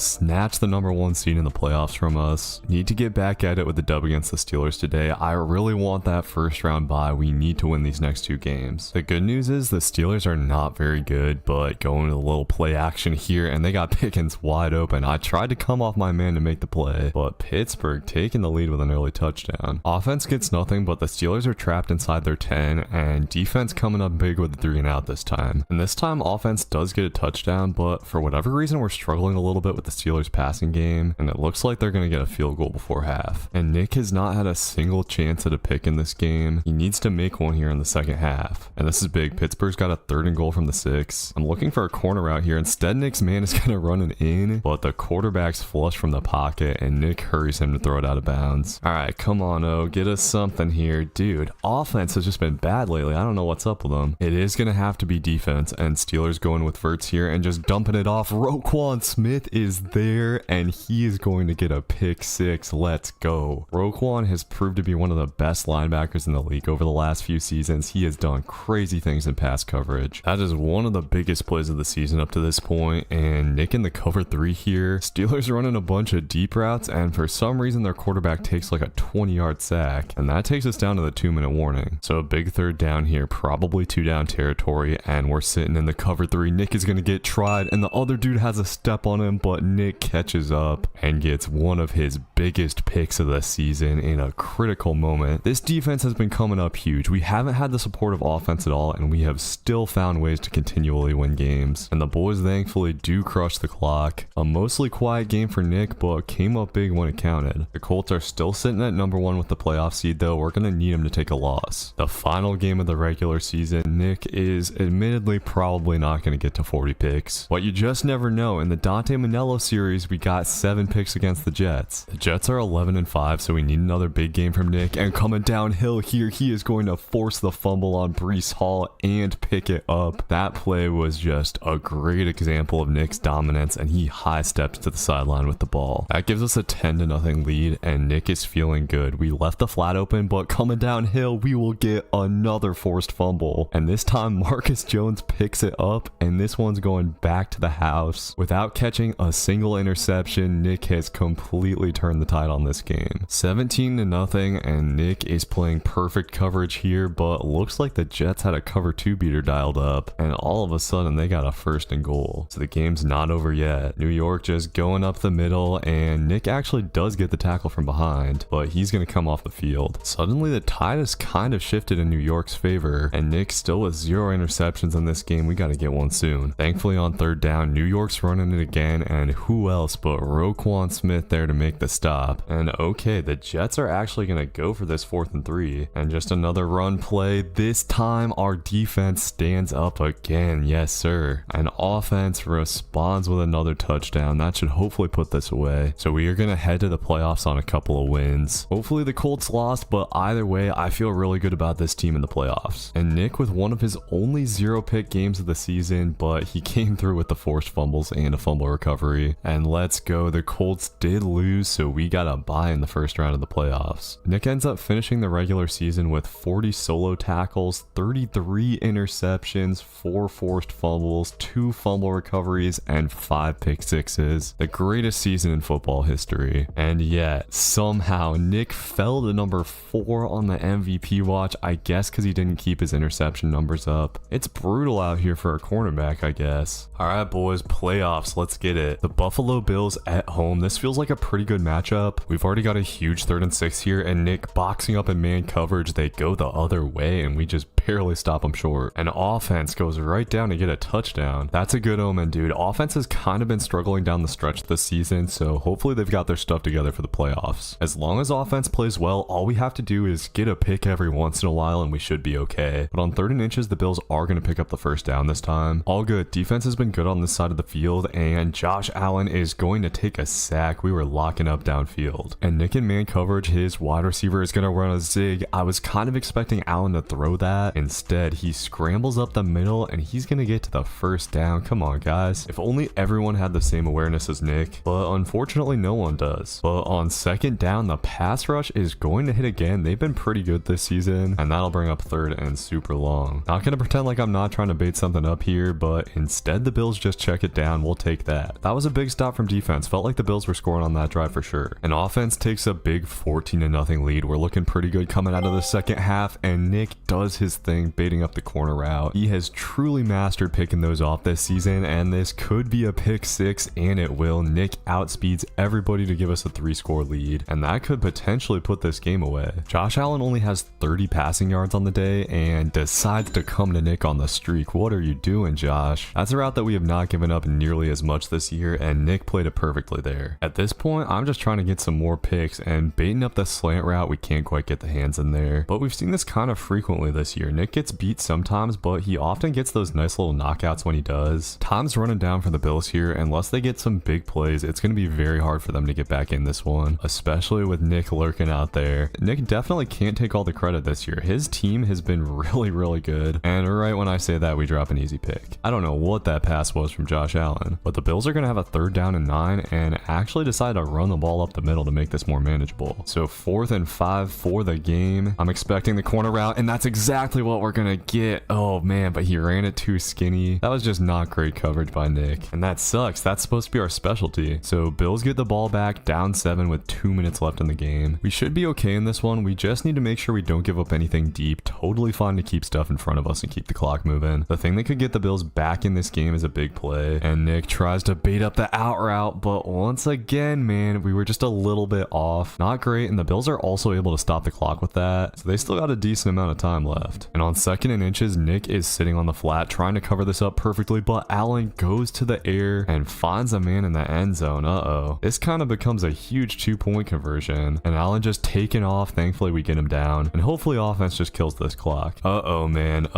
snatched the number 1 seed in the playoffs from us. Need to get back at it with the dub against the Steelers today. I really want that 1st round bye. We need to win these next 2 games. The good news is the Steelers are not very good, but going to a little play action here, and they got Pickens wide open. I tried to come off my man to make the play, but Pittsburgh taking the lead with an early touchdown. Offense gets nothing, but the Steelers are trapped inside their 10, and defense coming up big with the 3 and out this time. And this time offense does get a touchdown, but for whatever reason we're struggling a little bit with the Steelers passing game, and it looks like they're going to get a field goal before half. And Nick has not had a single chance at a pick in this game. He needs to make one here in the 2nd half. And this is big. Pittsburgh's got a 3rd and goal from the 6. I'm looking for a corner out here. Instead, Nick's man is going to run it in, but the quarterback's flush from the pocket, and Nick hurries him to throw it out of bounds. All right, come on, O. Get us something here. Dude, offense has just been bad lately. I don't know what's up with them. It is going to have to be defense, and Steelers going with Verts here and just dumping it off. Roquan Smith is there, and he is going to get a pick 6. Let's go. Roquan has proved to be one of the best linebackers in the league over the last few seasons. He has done crazy things in pass coverage. That is one of the biggest plays of the season up to this point, and Nick in the cover 3 here. Steelers running a bunch of deep routes, and for some reason their quarterback takes like a 20-yard sack, and that takes us down to the 2-minute warning. So a big 3rd down here, probably 2 down territory, and we're sitting in the cover 3. Nick is going to get tried, and the other dude has a step on him, but Nick catches up and gets one of his biggest picks of the season in a critical moment. This defense has been coming up huge. We haven't had the support of offense at all, and we have still found ways to continually win games. And the boys thankfully thankfully do crush the clock. A mostly quiet game for Nick, but came up big when it counted. The Colts are still sitting at number 1 with the playoff seed though. We're going to need him to take a loss. The final game of the regular season, Nick is admittedly probably not going to get to 40 picks. But you just never know. In the Dante Manello series, we got 7 picks against the Jets. The Jets are 11-5, so we need another big game from Nick. And coming downhill here, he is going to force the fumble on Breece Hall and pick it up. That play was just a great example of Nick's dominance, and he high steps to the sideline with the ball. That gives us a 10-0 lead, and Nick is feeling good. We left the flat open, but coming downhill, we will get another forced fumble. And this time, Marcus Jones picks it up, and this one's going back to the house. Without catching a single interception, Nick has completely turned the tide on this game. 17-0, and Nick is playing perfect coverage here, but looks like the Jets had a cover 2 beater dialed up, and all of a sudden they got a 1st and goal. So the game's not over yet. New York just going up the middle, and Nick actually does get the tackle from behind, but he's going to come off the field. Suddenly the tide has kind of shifted in New York's favor, and Nick still with 0 interceptions in this game. We got to get one soon. Thankfully on 3rd down, New York's running it again, and who else but Roquan Smith there to make the stop. And okay, the Jets are actually going to go for this 4th and 3, and just another run play. This time our defense stands up again. Yes sir. And offense responds with another touchdown. That should hopefully put this away. So we are going to head to the playoffs on a couple of wins. Hopefully the Colts lost, but either way I feel really good about this team in the playoffs. And Nick with one of his only 0 pick games of the season, but he came through with the forced fumbles and a fumble recovery. And let's go, the Colts did lose, so we got a bye in the first round of the playoffs. Nick ends up finishing the regular season with 40 solo tackles, 33 interceptions, 4 forced fumbles, 2 fumble recoveries, and 5 pick sixes. The greatest season in football history. And yet, somehow, Nick fell to number 4 on the MVP watch, I guess because he didn't keep his interception numbers up. It's brutal out here for a cornerback, I guess. Alright boys, playoffs, let's get it. The Buffalo Bills at home. This feels like a pretty good matchup. We've already got a huge 3rd and 6 here, and Nick boxing up in man coverage. They go the other way, and we just barely stop them short. And offense goes right down to get a touchdown. That's a good omen, dude. Offense has kind of been struggling down the stretch this season, so hopefully they've got their stuff together for the playoffs. As long as offense plays well, all we have to do is get a pick every once in a while, and we should be okay. But on 3rd and inches, the Bills are going to pick up the 1st down this time. All good. Defense has been good on this side of the field, and Josh Allen is going to take a sack. We were locking up downfield. And Nick in man coverage, his wide receiver is going to run a zig. I was kind of expecting Allen to throw that. Instead, he scrambles up the middle, and he's going to get to the 1st down. Come on, guys. If only everyone had the same awareness as Nick, but unfortunately no one does. But on 2nd down, the pass rush is going to hit again. They've been pretty good this season, and that'll bring up 3rd and super long. Not going to pretend like I'm not trying to bait something up here, but instead the Bills just check it down. We'll take that. That was a big stop from defense. Felt like the Bills were scoring on that drive for sure. And offense takes a big 14-0 lead. We're looking pretty good coming out of the 2nd half, and Nick does his thing baiting up the corner route. He has truly mastered picking those off this season, and this could be a pick 6, and it will. Nick outspeeds everybody to give us a 3-score lead, and that could potentially put this game away. Josh Allen only has 30 passing yards on the day and decides to come to Nick on the streak. What are you doing, Josh? That's a route that we have not given up nearly as much this year, and Nick played it perfectly there. At this point, I'm just trying to get some more picks, and baiting up the slant route, we can't quite get the hands in there. But we've seen this kind of frequently this year. Nick gets beat sometimes, but he often gets those nice little knockouts when he does. Time's running down for the Bills here. Unless they get some big plays, it's going to be very hard for them to get back in this one, especially with Nick lurking out there. Nick definitely can't take all the credit this year. His team has been really good, and right when I say that, we drop an easy pick. I don't know what that pass was from Josh Allen, but the Bills are going to have a 3rd down and 9 and actually decide to run the ball up the middle to make this more manageable. So 4th and 5 for the game. I'm expecting the corner route, and that's exactly what we're going to get. Oh man, but he ran it too skinny. That was just not great coverage by Nick, and that sucks. That's supposed to be our specialty. So Bills get the ball back, down 7 with 2 minutes left in the game. We should be okay in this one. We just need to make sure we don't give up anything deep. Totally fine to keep stuff in front of us and keep the clock moving. The thing that could get the Bills back in this game is a big play, and Nick tries to bait up the out route, but once again, man, we were just a little bit off. Not great, and the Bills are also able to stop the clock with that, so they still got a decent amount of time left. And on 2nd and inches, Nick is sitting on the flat trying to cover this up perfectly, but Allen goes to the air and finds a man in the end zone. This kind of becomes a huge 2-point conversion, and Allen just taking off. Thankfully we get him down, and hopefully offense just kills this clock. Man,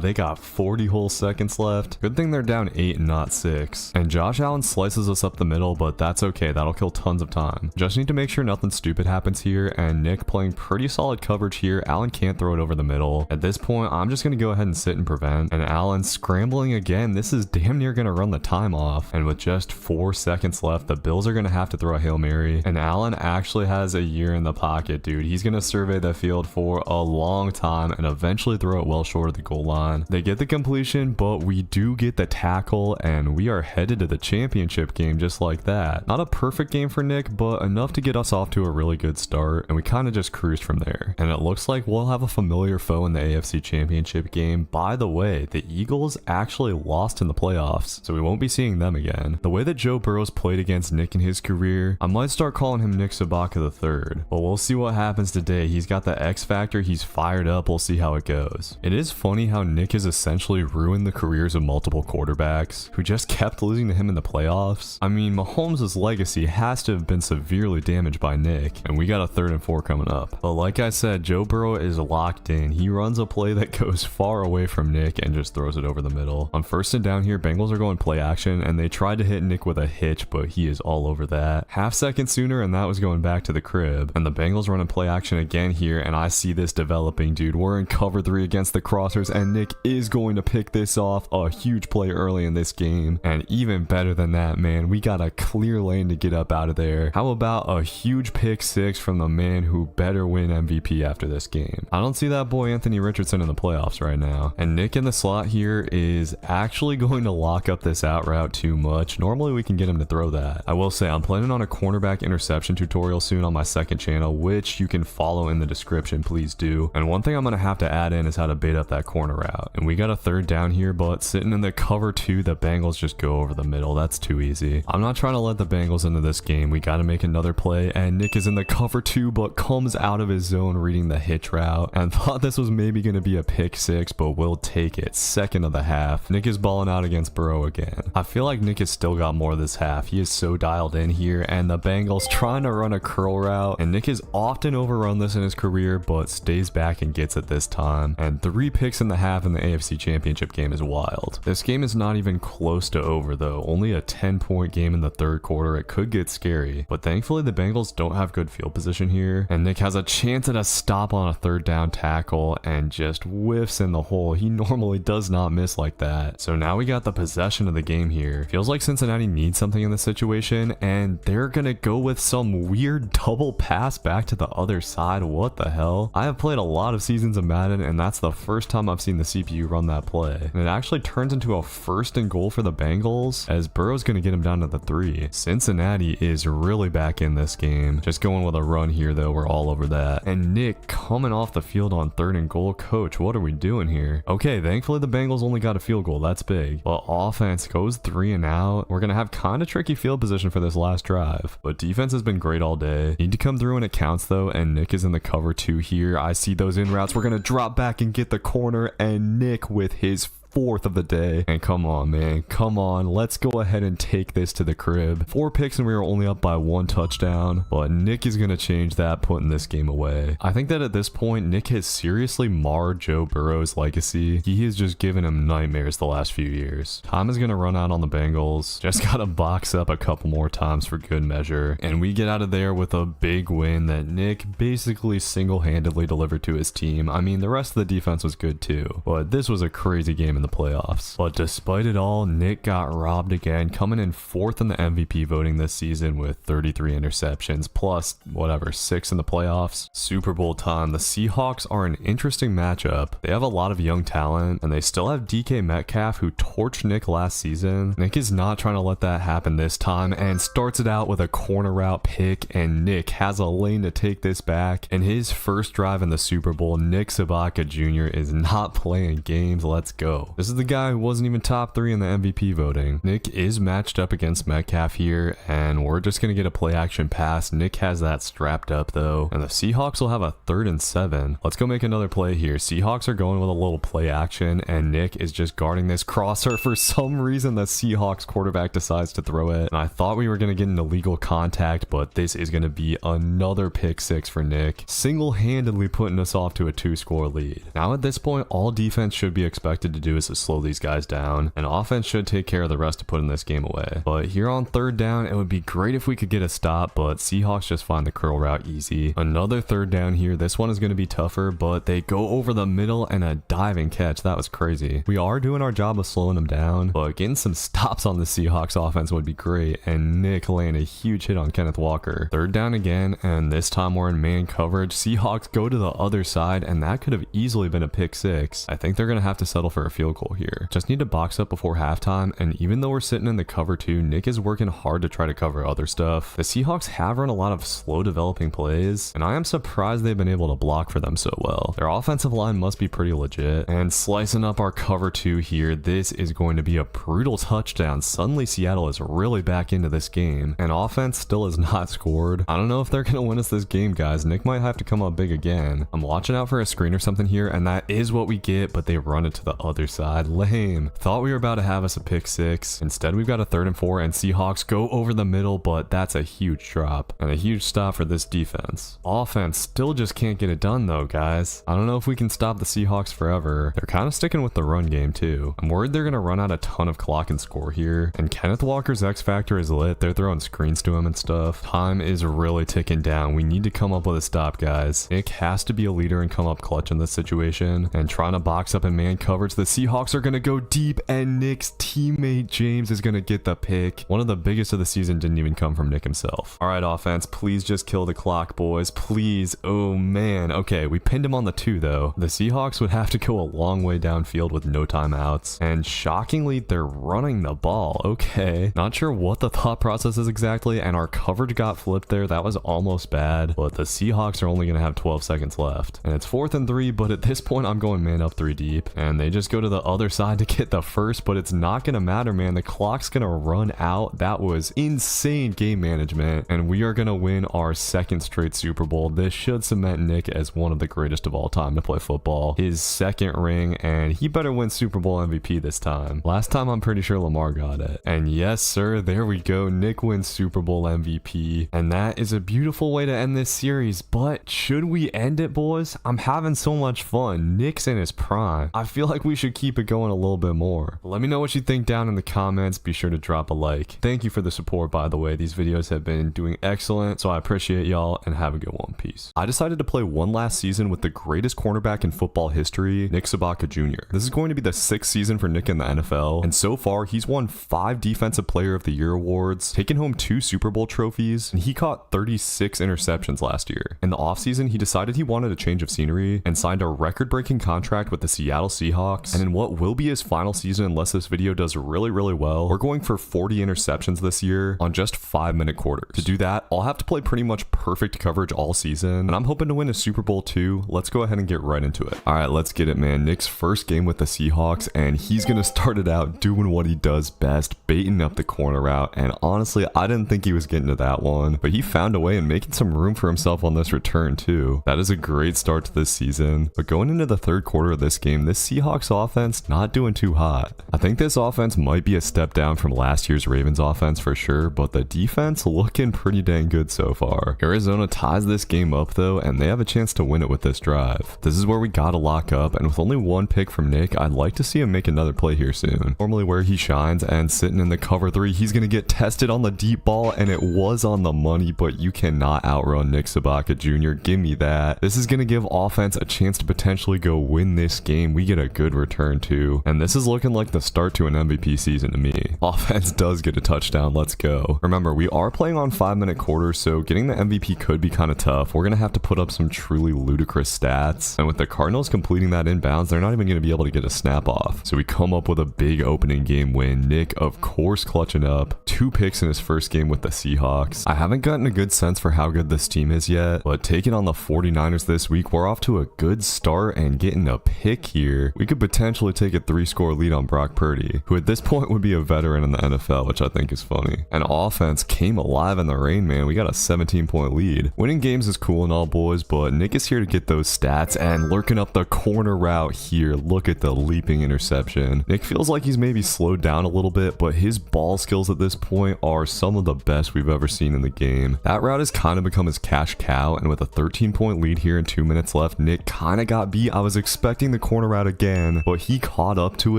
they got 40 whole seconds left. Good thing they're down 8 and not 6. And Josh Allen slices us up the middle, but that's okay, that'll kill tons of time. Just need to make sure nothing stupid happens here, and Nick playing pretty solid coverage here. Allen can't throw it over the middle. At this point, I'm just gonna go ahead and sit and prevent, and Allen scrambling again. This is damn near gonna run the time off, and with just 4 seconds left, the Bills are gonna have to throw a Hail Mary, and Allen actually has a year in the pocket, dude. He's gonna survey the field for a long time and eventually throw it well short of the goal line. They get the completion, but we do get the tackle, and we are headed to the championship game just like that. Not a perfect game for Nick, but enough to get us off to a really good start, and we kind of just cruised from there. And it looks like we'll have a familiar foe in the AFC Championship game. By the way, the Eagles actually lost in the playoffs, so we won't be seeing them again. The way that Joe Burrow's played against Nick in his career, I might start calling him Nick Sabaka III, but we'll see what happens today. He's got the X factor, he's fired up, we'll see how it goes. It is funny how Nick has essentially ruined the careers of multiple quarterbacks who just kept losing to him in the playoffs. I mean, Mahomes' legacy has to have been severely damaged by Nick, and we got a 3rd and 4 coming up. But like I said, Joe Burrow is locked in. He runs a play that goes far away from Nick and just throws it over the middle. On 1st and down here, Bengals are going play action, and they tried to hit Nick with a hitch, but he is all over that. Half second sooner, and that was going back to the crib. And the Bengals running play action again here, and I see this developing, dude. We're in cover 3 against the crossers, and Nick is going to pick this off. A huge play early in this game, and even better than that, man, we got a clear lane to get up out of there. How about a huge pick 6 from the man who better win MVP after this game? I don't see that boy Anthony Richardson in the playoffs right now. And Nick in the slot here is actually going to lock up this out route too much. Normally we can get him to throw that. I will say I'm planning on a cornerback interception tutorial soon on my 2nd channel, which you can follow in the description, please do. And one thing I'm gonna have to add in is how to bait up that corner route. And we got a 3rd down here, but sitting in the cover 2, the Bengals just go over the middle. That's too easy. I'm not trying to let the Bengals into this game. We got to make another play, and Nick is in the cover 2, but comes out of his zone reading the hitch route, and thought this was maybe going to be a pick 6, but we'll take it. 2nd of the half. Nick is balling out against Burrow again. I feel like Nick has still got more this half. He is so dialed in here, and the Bengals trying to run a curl route, and Nick has often overrun this in his career, but stays back and gets it this time. And 3 picks in the half in the AFC Championship game is wild. This game is not even close to over though. Only a 10-point game in the 3rd quarter. It could get scary, but thankfully the Bengals don't have good field position here, and Nick has a chance at a stop on a 3rd down tackle and just whiffs in the hole. He normally does not miss like that. So now we got the possession of the game here. Feels like Cincinnati needs something in this situation, and they're gonna go with some weird double pass back to the other side. What the hell? I have played a lot of seasons of Madden, and that's the first time I've seen the CPU run that play. And it actually turns into a 1st and goal for the Bengals, as Burrow's gonna get him down to the 3. Cincinnati is really back in this game. Just going with a run here though, we're all over that. And Nick coming off the field on 3rd and goal. Coach, what are we doing here? Okay, thankfully the Bengals only got a field goal. That's big. But offense goes 3 and out. We're gonna have kind of tricky field position for this last drive, but defense has been great all day. Need to come through when it counts though, and Nick is in the cover 2 here. I see those in routes. We're gonna drop back and get the corner, and Nick with his 4th of the day. And come on, man, come on, let's go ahead and take this to the crib. 4 picks and we were only up by 1 touchdown, but Nick is gonna change that, putting this game away. I think that at this point Nick has seriously marred Joe Burrow's legacy. He has just given him nightmares the last few years. Time is gonna run out on the Bengals. Just gotta box up a couple more times for good measure, and we get out of there with a big win that Nick basically single-handedly delivered to his team. I mean, the rest of the defense was good too, but this was a crazy game in the playoffs. But despite it all, Nick got robbed again, coming in 4th in the MVP voting this season with 33 interceptions, plus whatever, 6 in the playoffs. Super Bowl time. The Seahawks are an interesting matchup. They have a lot of young talent, and they still have DK Metcalf, who torched Nick last season. Nick is not trying to let that happen this time, and starts it out with a corner route pick, and Nick has a lane to take this back. In his first drive in the Super Bowl, Nick Sabaka Jr. is not playing games. Let's go. This is the guy who wasn't even top 3 in the MVP voting. Nick is matched up against Metcalf here, and we're just gonna get a play action pass. Nick has that strapped up though, and the Seahawks will have a 3rd and 7. Let's go make another play here. Seahawks are going with a little play action, and Nick is just guarding this crosser. For some reason, the Seahawks quarterback decides to throw it, and I thought we were gonna get an illegal contact, but this is gonna be another pick 6 for Nick, single-handedly putting us off to a 2-score lead. Now at this point, all defense should be expected to do is to slow these guys down, and offense should take care of the rest of putting this game away. But here on 3rd down, it would be great if we could get a stop, but Seahawks just find the curl route easy. Another 3rd down here. This one is going to be tougher, but they go over the middle and a diving catch. That was crazy. We are doing our job of slowing them down, but getting some stops on the Seahawks offense would be great, and Nick laying a huge hit on Kenneth Walker. 3rd down again, and this time we're in man coverage. Seahawks go to the other side, and that could have easily been a pick 6. I think they're going to have to settle for a field goal here. Just need to box up before halftime, and even though we're sitting in the cover 2, Nick is working hard to try to cover other stuff. The Seahawks have run a lot of slow developing plays, and I am surprised they've been able to block for them so well. Their offensive line must be pretty legit, and slicing up our cover 2 here, this is going to be a brutal touchdown. Suddenly Seattle is really back into this game, and offense still has not scored. I don't know if they're going to win us this game, guys. Nick might have to come up big again. I'm watching out for a screen or something here, and that is what we get, but they run it to the other side. Lame. Thought we were about to have us a pick 6. Instead, we've got a 3rd and 4, and Seahawks go over the middle, but that's a huge drop and a huge stop for this defense. Offense still just can't get it done though, guys. I don't know if we can stop the Seahawks forever. They're kind of sticking with the run game too. I'm worried they're going to run out a ton of clock and score here, and Kenneth Walker's X factor is lit. They're throwing screens to him and stuff. Time is really ticking down. We need to come up with a stop, guys. Nick has to be a leader and come up clutch in this situation, and trying to box up in man coverage. The Seahawks are going to go deep, and Nick's teammate James is going to get the pick. One of the biggest of the season didn't even come from Nick himself. All right, offense, please just kill the clock, boys. Please. Oh man. Okay, we pinned him on the 2 though. The Seahawks would have to go a long way downfield with no timeouts, and shockingly, they're running the ball. Okay, not sure what the thought process is exactly, and our coverage got flipped there. That was almost bad, but the Seahawks are only going to have 12 seconds left, and it's 4th and 3, but at this point, I'm going man up 3 deep, and they just go to the other side to get the first, but it's not going to matter, man. The clock's going to run out. That was insane game management, and we are going to win our 2nd straight Super Bowl. This should cement Nick as one of the greatest of all time to play football. His 2nd ring, and he better win Super Bowl MVP this time. Last time, I'm pretty sure Lamar got it. And yes, sir, there we go. Nick wins Super Bowl MVP, and that is a beautiful way to end this series, but should we end it, boys? I'm having so much fun. Nick's in his prime. I feel like we should keep it going a little bit more. Let me know what you think down in the comments. Be sure to drop a like. Thank you for the support, by the way. These videos have been doing excellent, so I appreciate y'all, and have a good one. Peace. I decided to play one last season with the greatest cornerback in football history, Nick Sabaka Jr. This is going to be the 6th season for Nick in the NFL, and so far he's won 5 Defensive Player of the Year awards, taken home 2 Super Bowl trophies, and he caught 36 interceptions last year. In the offseason, he decided he wanted a change of scenery and signed a record-breaking contract with the Seattle Seahawks, and in what will be his final season unless this video does really well, we're going for 40 interceptions this year on just 5-minute quarters. To do that, I'll have to play pretty much perfect coverage all season, and I'm hoping to win a Super Bowl too. Let's go ahead and get right into it. All right, let's get it, man. Nick's first game with the Seahawks, and he's gonna start it out doing what he does best, baiting up the corner route, and honestly, I didn't think he was getting to that one, but he found a way and making some room for himself on this return too. That is a great start to this season, but going into the 3rd quarter of this game, this Seahawks offense not doing too hot. I think this offense might be a step down from last year's Ravens offense for sure, but the defense looking pretty dang good so far. Arizona ties this game up though, and they have a chance to win it with this drive. This is where we gotta lock up, and with only 1 pick from Nick, I'd like to see him make another play here soon. Normally where he shines, and sitting in the cover 3, he's gonna get tested on the deep ball, and it was on the money, but you cannot outrun Nick Sabaka Jr. Give me that. This is gonna give offense a chance to potentially go win this game. We get a good return too, and this is looking like the start to an MVP season to me. Offense does get a touchdown. Let's go. Remember, we are playing on 5-minute quarters, so getting the MVP could be kind of tough. We're gonna have to put up some truly ludicrous stats, and with the Cardinals completing that inbounds, they're not even gonna be able to get a snap off. So we come up with a big opening game win. Nick, of course, clutching up 2 picks in his first game with the Seahawks. I haven't gotten a good sense for how good this team is yet, but taking on the 49ers this week, we're off to a good start, and getting a pick here, we could potentially potentially take a 3-score lead on Brock Purdy, who at this point would be a veteran in the NFL, which I think is funny. And offense came alive in the rain, man. We got a 17-point lead. Winning games is cool and all, boys, but Nick is here to get those stats, and lurking up the corner route here, look at the leaping interception. Nick feels like he's maybe slowed down a little bit, but his ball skills at this point are some of the best we've ever seen in the game. That route has kind of become his cash cow, and with a 13-point lead here and 2 minutes left, Nick kind of got beat. I was expecting the corner route again, but he caught up to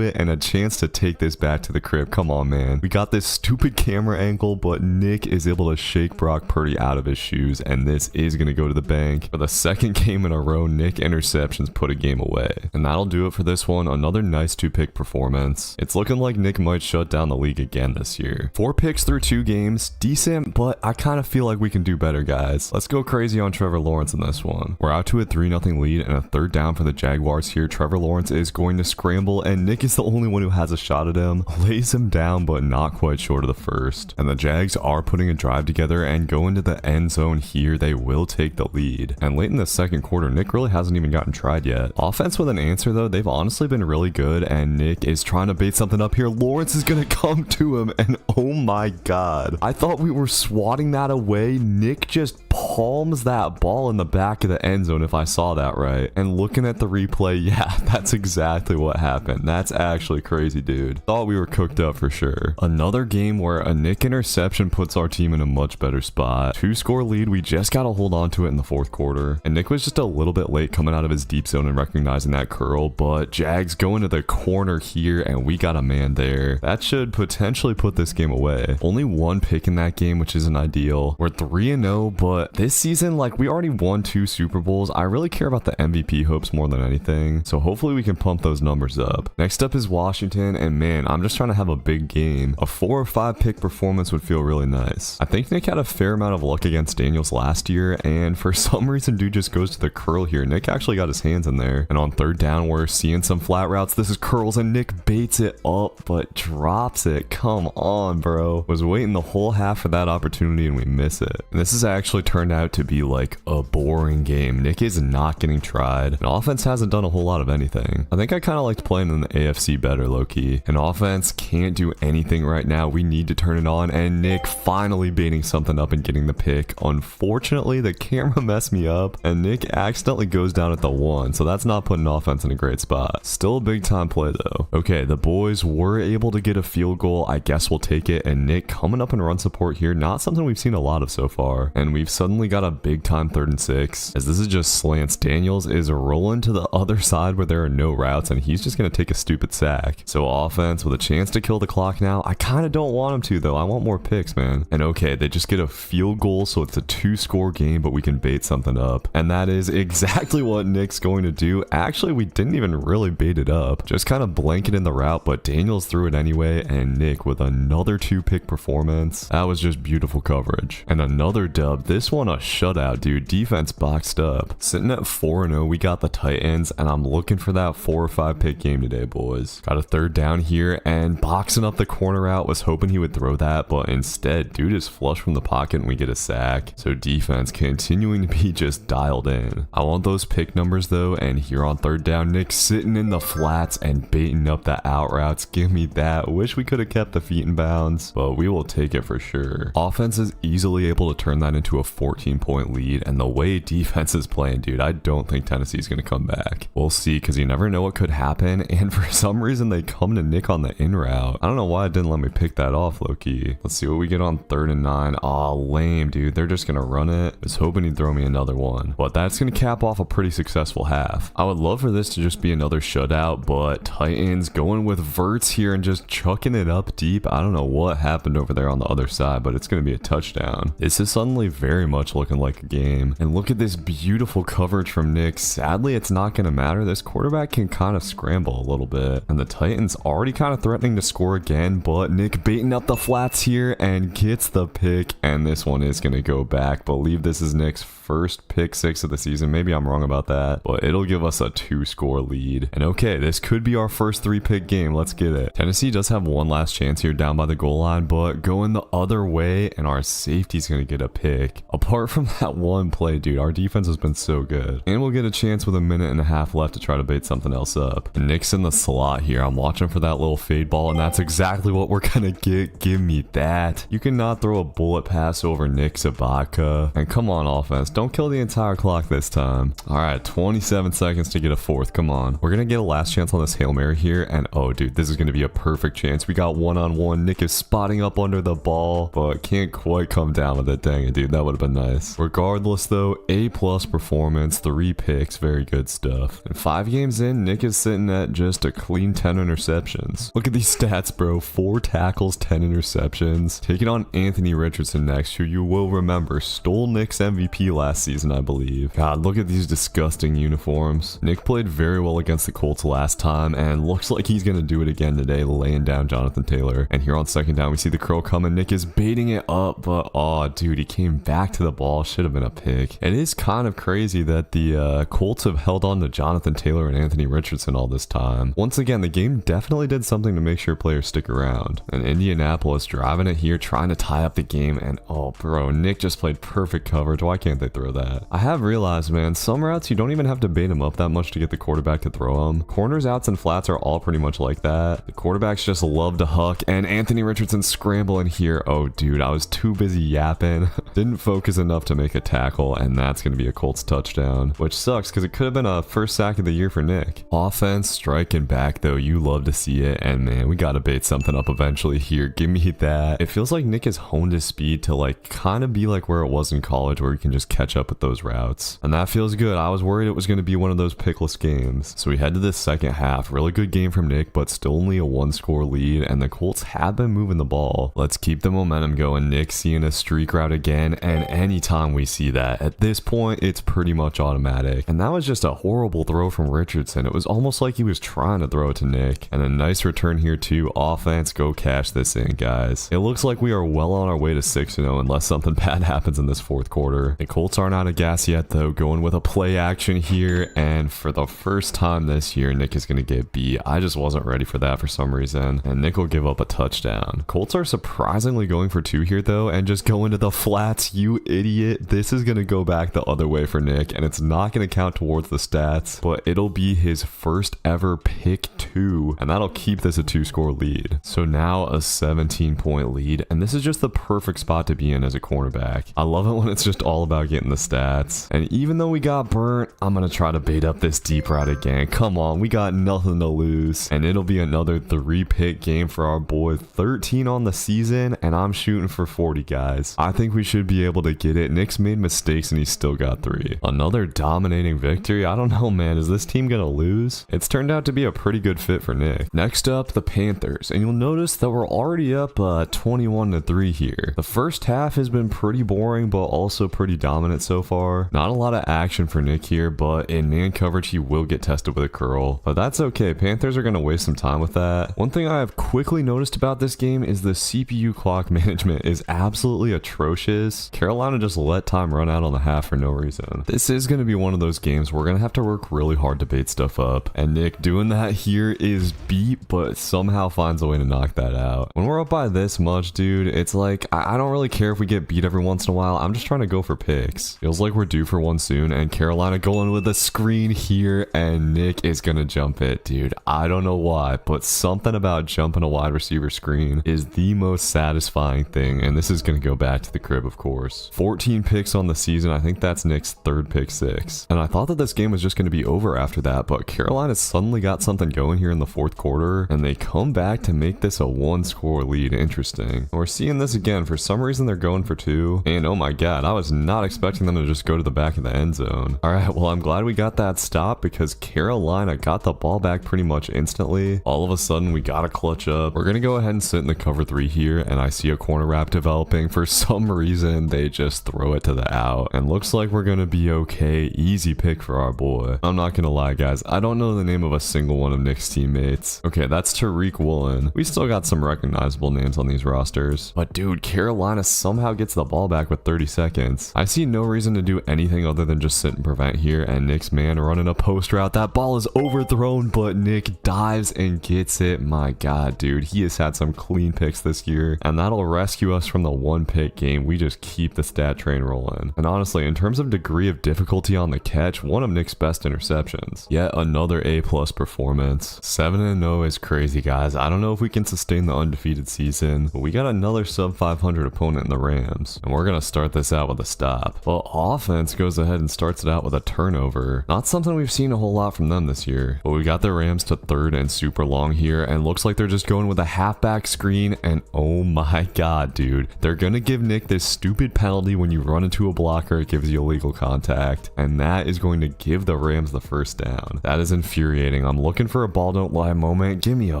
it and a chance to take this back to the crib. Come on, man. We got this stupid camera angle, but Nick is able to shake Brock Purdy out of his shoes, and this is going to go to the bank. For the second game in a row, Nick interceptions put a game away. And that'll do it for this one. Another nice 2-pick performance. It's looking like Nick might shut down the league again this year. 4 picks through 2 games. Decent, but I kind of feel like we can do better, guys. Let's go crazy on Trevor Lawrence in this one. We're out to a 3-0 lead and a 3rd down for the Jaguars here. Trevor Lawrence is going to scramble, and Nick is the only one who has a shot at him. Lays him down, but not quite short of the first. And the Jags are putting a drive together and go into the end zone here. They will take the lead. And late in the second quarter, Nick really hasn't even gotten tried yet. Offense with an answer, though, they've honestly been really good, and Nick is trying to bait something up here. Lawrence is going to come to him, and oh my god. I thought we were swatting that away. Nick just palms that ball in the back of the end zone, if I saw that right. And looking at the replay, yeah, that's exactly what happened. That's actually crazy, dude. Thought we were cooked up for sure. Another game where a Nick interception puts our team in a much better spot. 2-score lead, we just got to hold on to it in the 4th quarter. And Nick was just a little bit late coming out of his deep zone and recognizing that curl, but Jags go into the corner here, and we got a man there. That should potentially put this game away. Only 1 pick in that game, which isn't ideal. We're 3-0, but this season, like, we already won 2 Super Bowls. I really care about the MVP hopes more than anything, so hopefully we can pump those numbers up. Next up is Washington, and man, I'm just trying to have a big game. A 4 or 5 pick performance would feel really nice. I think Nick had a fair amount of luck against Daniels last year, and for some reason, dude just goes to the curl here. Nick actually got his hands in there, and on 3rd down, we're seeing some flat routes. This is curls, and Nick baits it up, but drops it. Come on, bro. Was waiting the whole half for that opportunity, and we miss it. And this has actually turned out to be like a boring game. Nick is not getting tried, and offense hasn't done a whole lot of anything. I think I kind of liked playing in the AFC better, low-key. And offense can't do anything right now. We need to turn it on, and Nick finally baiting something up and getting the pick. Unfortunately, the camera messed me up, and Nick accidentally goes down at the 1, so that's not putting offense in a great spot. Still a big time play though. Okay, the boys were able to get a field goal. I guess we'll take it, and Nick coming up and run support here. Not something we've seen a lot of so far, and we've suddenly got a big time 3rd and 6, as this is just slants. Daniels is rolling to the other side where there are no routes, and he's just going to take a stupid sack. So offense with a chance to kill the clock now. I kind of don't want him to, though. I want more picks, man. And okay, they just get a field goal, so it's a 2-score game, but we can bait something up. And that is exactly what Nick's going to do. Actually, we didn't even really bait it up. Just kind of blanket in the route, but Daniels threw it anyway, and Nick with another 2-pick performance. That was just beautiful coverage. And another dub. This one a shutout, dude. Defense boxed up. Sitting at 4-0, we got the Titans, and I'm looking for that 4 or 5 pick game today, boys. Got a 3rd down here, and boxing up the corner out. Was hoping he would throw that, but instead, dude is flush from the pocket, and we get a sack. So defense continuing to be just dialed in. I want those pick numbers, though, and here on 3rd down, Nick sitting in the flats and baiting up the out routes. Give me that. Wish we could have kept the feet in bounds, but we will take it for sure. Offense is easily able to turn that into a 14-point lead, and the way defense is playing, dude, I don't think Tennessee's going to come back. We'll see, because you never know what could happen, and for some reason, they come to Nick on the in route. I don't know why it didn't let me pick that off, low-key. Let's see what we get on 3rd and 9. Aw, lame, dude. They're just going to run it. I was hoping he'd throw me another one, but that's going to cap off a pretty successful half. I would love for this to just be another shutout, but Titans going with verts here and just chucking it up deep. I don't know what happened over there on the other side, but it's going to be a touchdown. This is suddenly very much looking like a game. And look at this beautiful coverage from Nick. Sadly, it's not going to matter. This quarterback can kind of scramble a little bit, and the Titans already kind of threatening to score again, but Nick baiting up the flats here and gets the pick, and this one is going to go back. Believe this is Nick's first pick 6 of the season. Maybe I'm wrong about that, but it'll give us a 2-score lead. And okay, this could be our first 3-pick game. Let's get it. Tennessee does have one last chance here down by the goal line, but going the other way, and our safety's going to get a pick. Apart from that one play, dude, our defense has been so good. And we'll get a chance with a minute and a half left to try to bait something else up. up. And Nick's in the slot here. I'm watching for that little fade ball, and that's exactly what we're gonna get. Give me that. You cannot throw a bullet pass over Nick Sabaka. And come on, offense. Don't kill the entire clock this time. All right, 27 seconds to get a fourth. Come on. We're gonna get a last chance on this Hail Mary here, and oh, dude, this is gonna be a perfect chance. We got one-on-one. Nick is spotting up under the ball, but can't quite come down with it. Dang it, dude. That would have been nice. Regardless, though, A+ performance, 3 picks, very good stuff. And 5 games in, Nick is sitting at just a clean 10 interceptions. Look at these stats, bro. 4 tackles, 10 interceptions. Taking on Anthony Richardson next, who you will remember stole Nick's MVP last season, I believe. God, look at these disgusting uniforms. Nick played very well against the Colts last time, and looks like he's gonna do it again today, laying down Jonathan Taylor. And here on second down, we see the Crowe coming. Nick is baiting it up, but oh, dude, he came back to the ball. Should have been a pick. It is kind of crazy that the Colts have held on to Jonathan Taylor and Anthony Richardson all this time. Once again, the game definitely did something to make sure players stick around. And Indianapolis driving it here, trying to tie up the game, and oh, bro, Nick just played perfect coverage. Why can't they throw that? I have realized, man, some routes you don't even have to bait them up that much to get the quarterback to throw them. Corners, outs, and flats are all pretty much like that. The quarterbacks just love to huck, and Anthony Richardson scrambling here. Oh, dude, I was too busy yapping. Didn't focus enough to make a tackle, and that's going to be a Colts touchdown, which sucks because it could have been a first sack of the year for Nick. Offense striking back, though. You love to see it, and man, we got to bait something up eventually here. Give me that. It feels like Nick has honed his speed to like kind of be like where it was in college, where he can just catch up with those routes, and that feels good. I was worried it was going to be one of those pickless games. So we head to this second half. Really good game from Nick, but still only a 1-score lead, and the Colts have been moving the ball. Let's keep the momentum going. Nick seeing a streak route again, and anytime we see that, at this point, it's pretty much automatic. And that was just a horrible throw from Richardson. It was almost like he was trying to throw it to Nick. And a nice return here too. Offense, go cash this in, guys. It looks like we are well on our way to 6-0 unless something bad happens in this fourth quarter. The Colts aren't out of gas yet, though, going with a play action here, and for the first time this year, Nick is going to get beat. I just wasn't ready for that for some reason, and Nick will give up a touchdown. Colts are surprisingly going for 2 here, though, and just go into the flats. You idiot. This is going to go back the other way for Nick, and it's not going to count towards the stats, but it'll be his first ever pick 2, and that'll keep this a 2-score lead. So now a 17-point lead, and this is just the perfect spot to be in as a cornerback. I love it when it's just all about getting the stats. And even though we got burnt, I'm gonna try to bait up this deep route again. Come on, we got nothing to lose, and it'll be another 3-pick game for our boy. 13 on the season, and I'm shooting for 40, guys. I think we should be able to get it. Nick's made mistakes, and he still got 3. Another dominating victory. I don't know, man. Is this team gonna lose? It's turned out to be a pretty good fit for Nick. Next up, the Panthers, and you'll notice that we're already up 21-3 here. The first half has been pretty boring, but also pretty dominant so far. Not a lot of action for Nick here, but in man coverage, he will get tested with a curl. But that's okay. Panthers are going to waste some time with that. One thing I have quickly noticed about this game is the CPU clock management is absolutely atrocious. Carolina just let time run out on the half for no reason. This is going to be one of those games where we're going to have to work really hard to bait stuff up. And Nick doing that here is beat, but somehow finds a way to knock that out. When we're up by this much, dude, it's like, I don't really care if we get beat every once in a while. I'm just trying to go for picks. Feels like we're due for one soon, and Carolina going with a screen here, and Nick is gonna jump it. Dude, I don't know why, but something about jumping a wide receiver screen is the most satisfying thing, and this is gonna go back to the crib, of course. 14 picks on the season. I think that's Nick's 3rd pick 6. And I thought that this game was just gonna be over after that, but Carolina suddenly got something going here in the 4th quarter, and they come back to make this a 1-score lead. Interesting. We're seeing this again. For some reason, they're going for 2, and oh my god, I was not expecting them to just go to the back of the end zone. All right, well, I'm glad we got that stop because Carolina got the ball back pretty much instantly. All of a sudden, we got to clutch up. We're gonna go ahead and sit in the cover 3 here, and I see a corner wrap developing. For some reason, they just throw it to the out, and looks like we're gonna be okay. Easy pick for our boy. I'm not gonna lie, guys, I don't know the name of a single one of Nick's teammates. Okay, that's Tariq Woolen. We still got some recognizable names on these rosters, but dude, Carolina somehow gets the ball back with 30 seconds. I see no reason to do anything other than just sit and prevent here, and Nick's man running a post route. That ball is overthrown, but Nick dives and gets it. My god, dude, he has had some clean picks this year, and that'll rescue us from the 1-pick game. We just keep the stat train rolling. And honestly, in terms of degree of difficulty on the catch, one of Nick's best interceptions. Yet another A+ performance. 7-0 is crazy, guys. I don't know if we can sustain the undefeated season, but we got another sub 500 opponent in the Rams, and we're gonna start this out with a stop. Well, offense goes ahead and starts it out with a turnover. Not something we've seen a whole lot from them this year, but we got the Rams to 3rd and super long here, and looks like they're just going with a halfback screen, and oh my god, dude, they're gonna give Nick this stupid penalty when you run into a blocker. It gives you illegal contact, and that is going to give the Rams the first down. That is infuriating. I'm looking for a ball don't lie moment. Give me a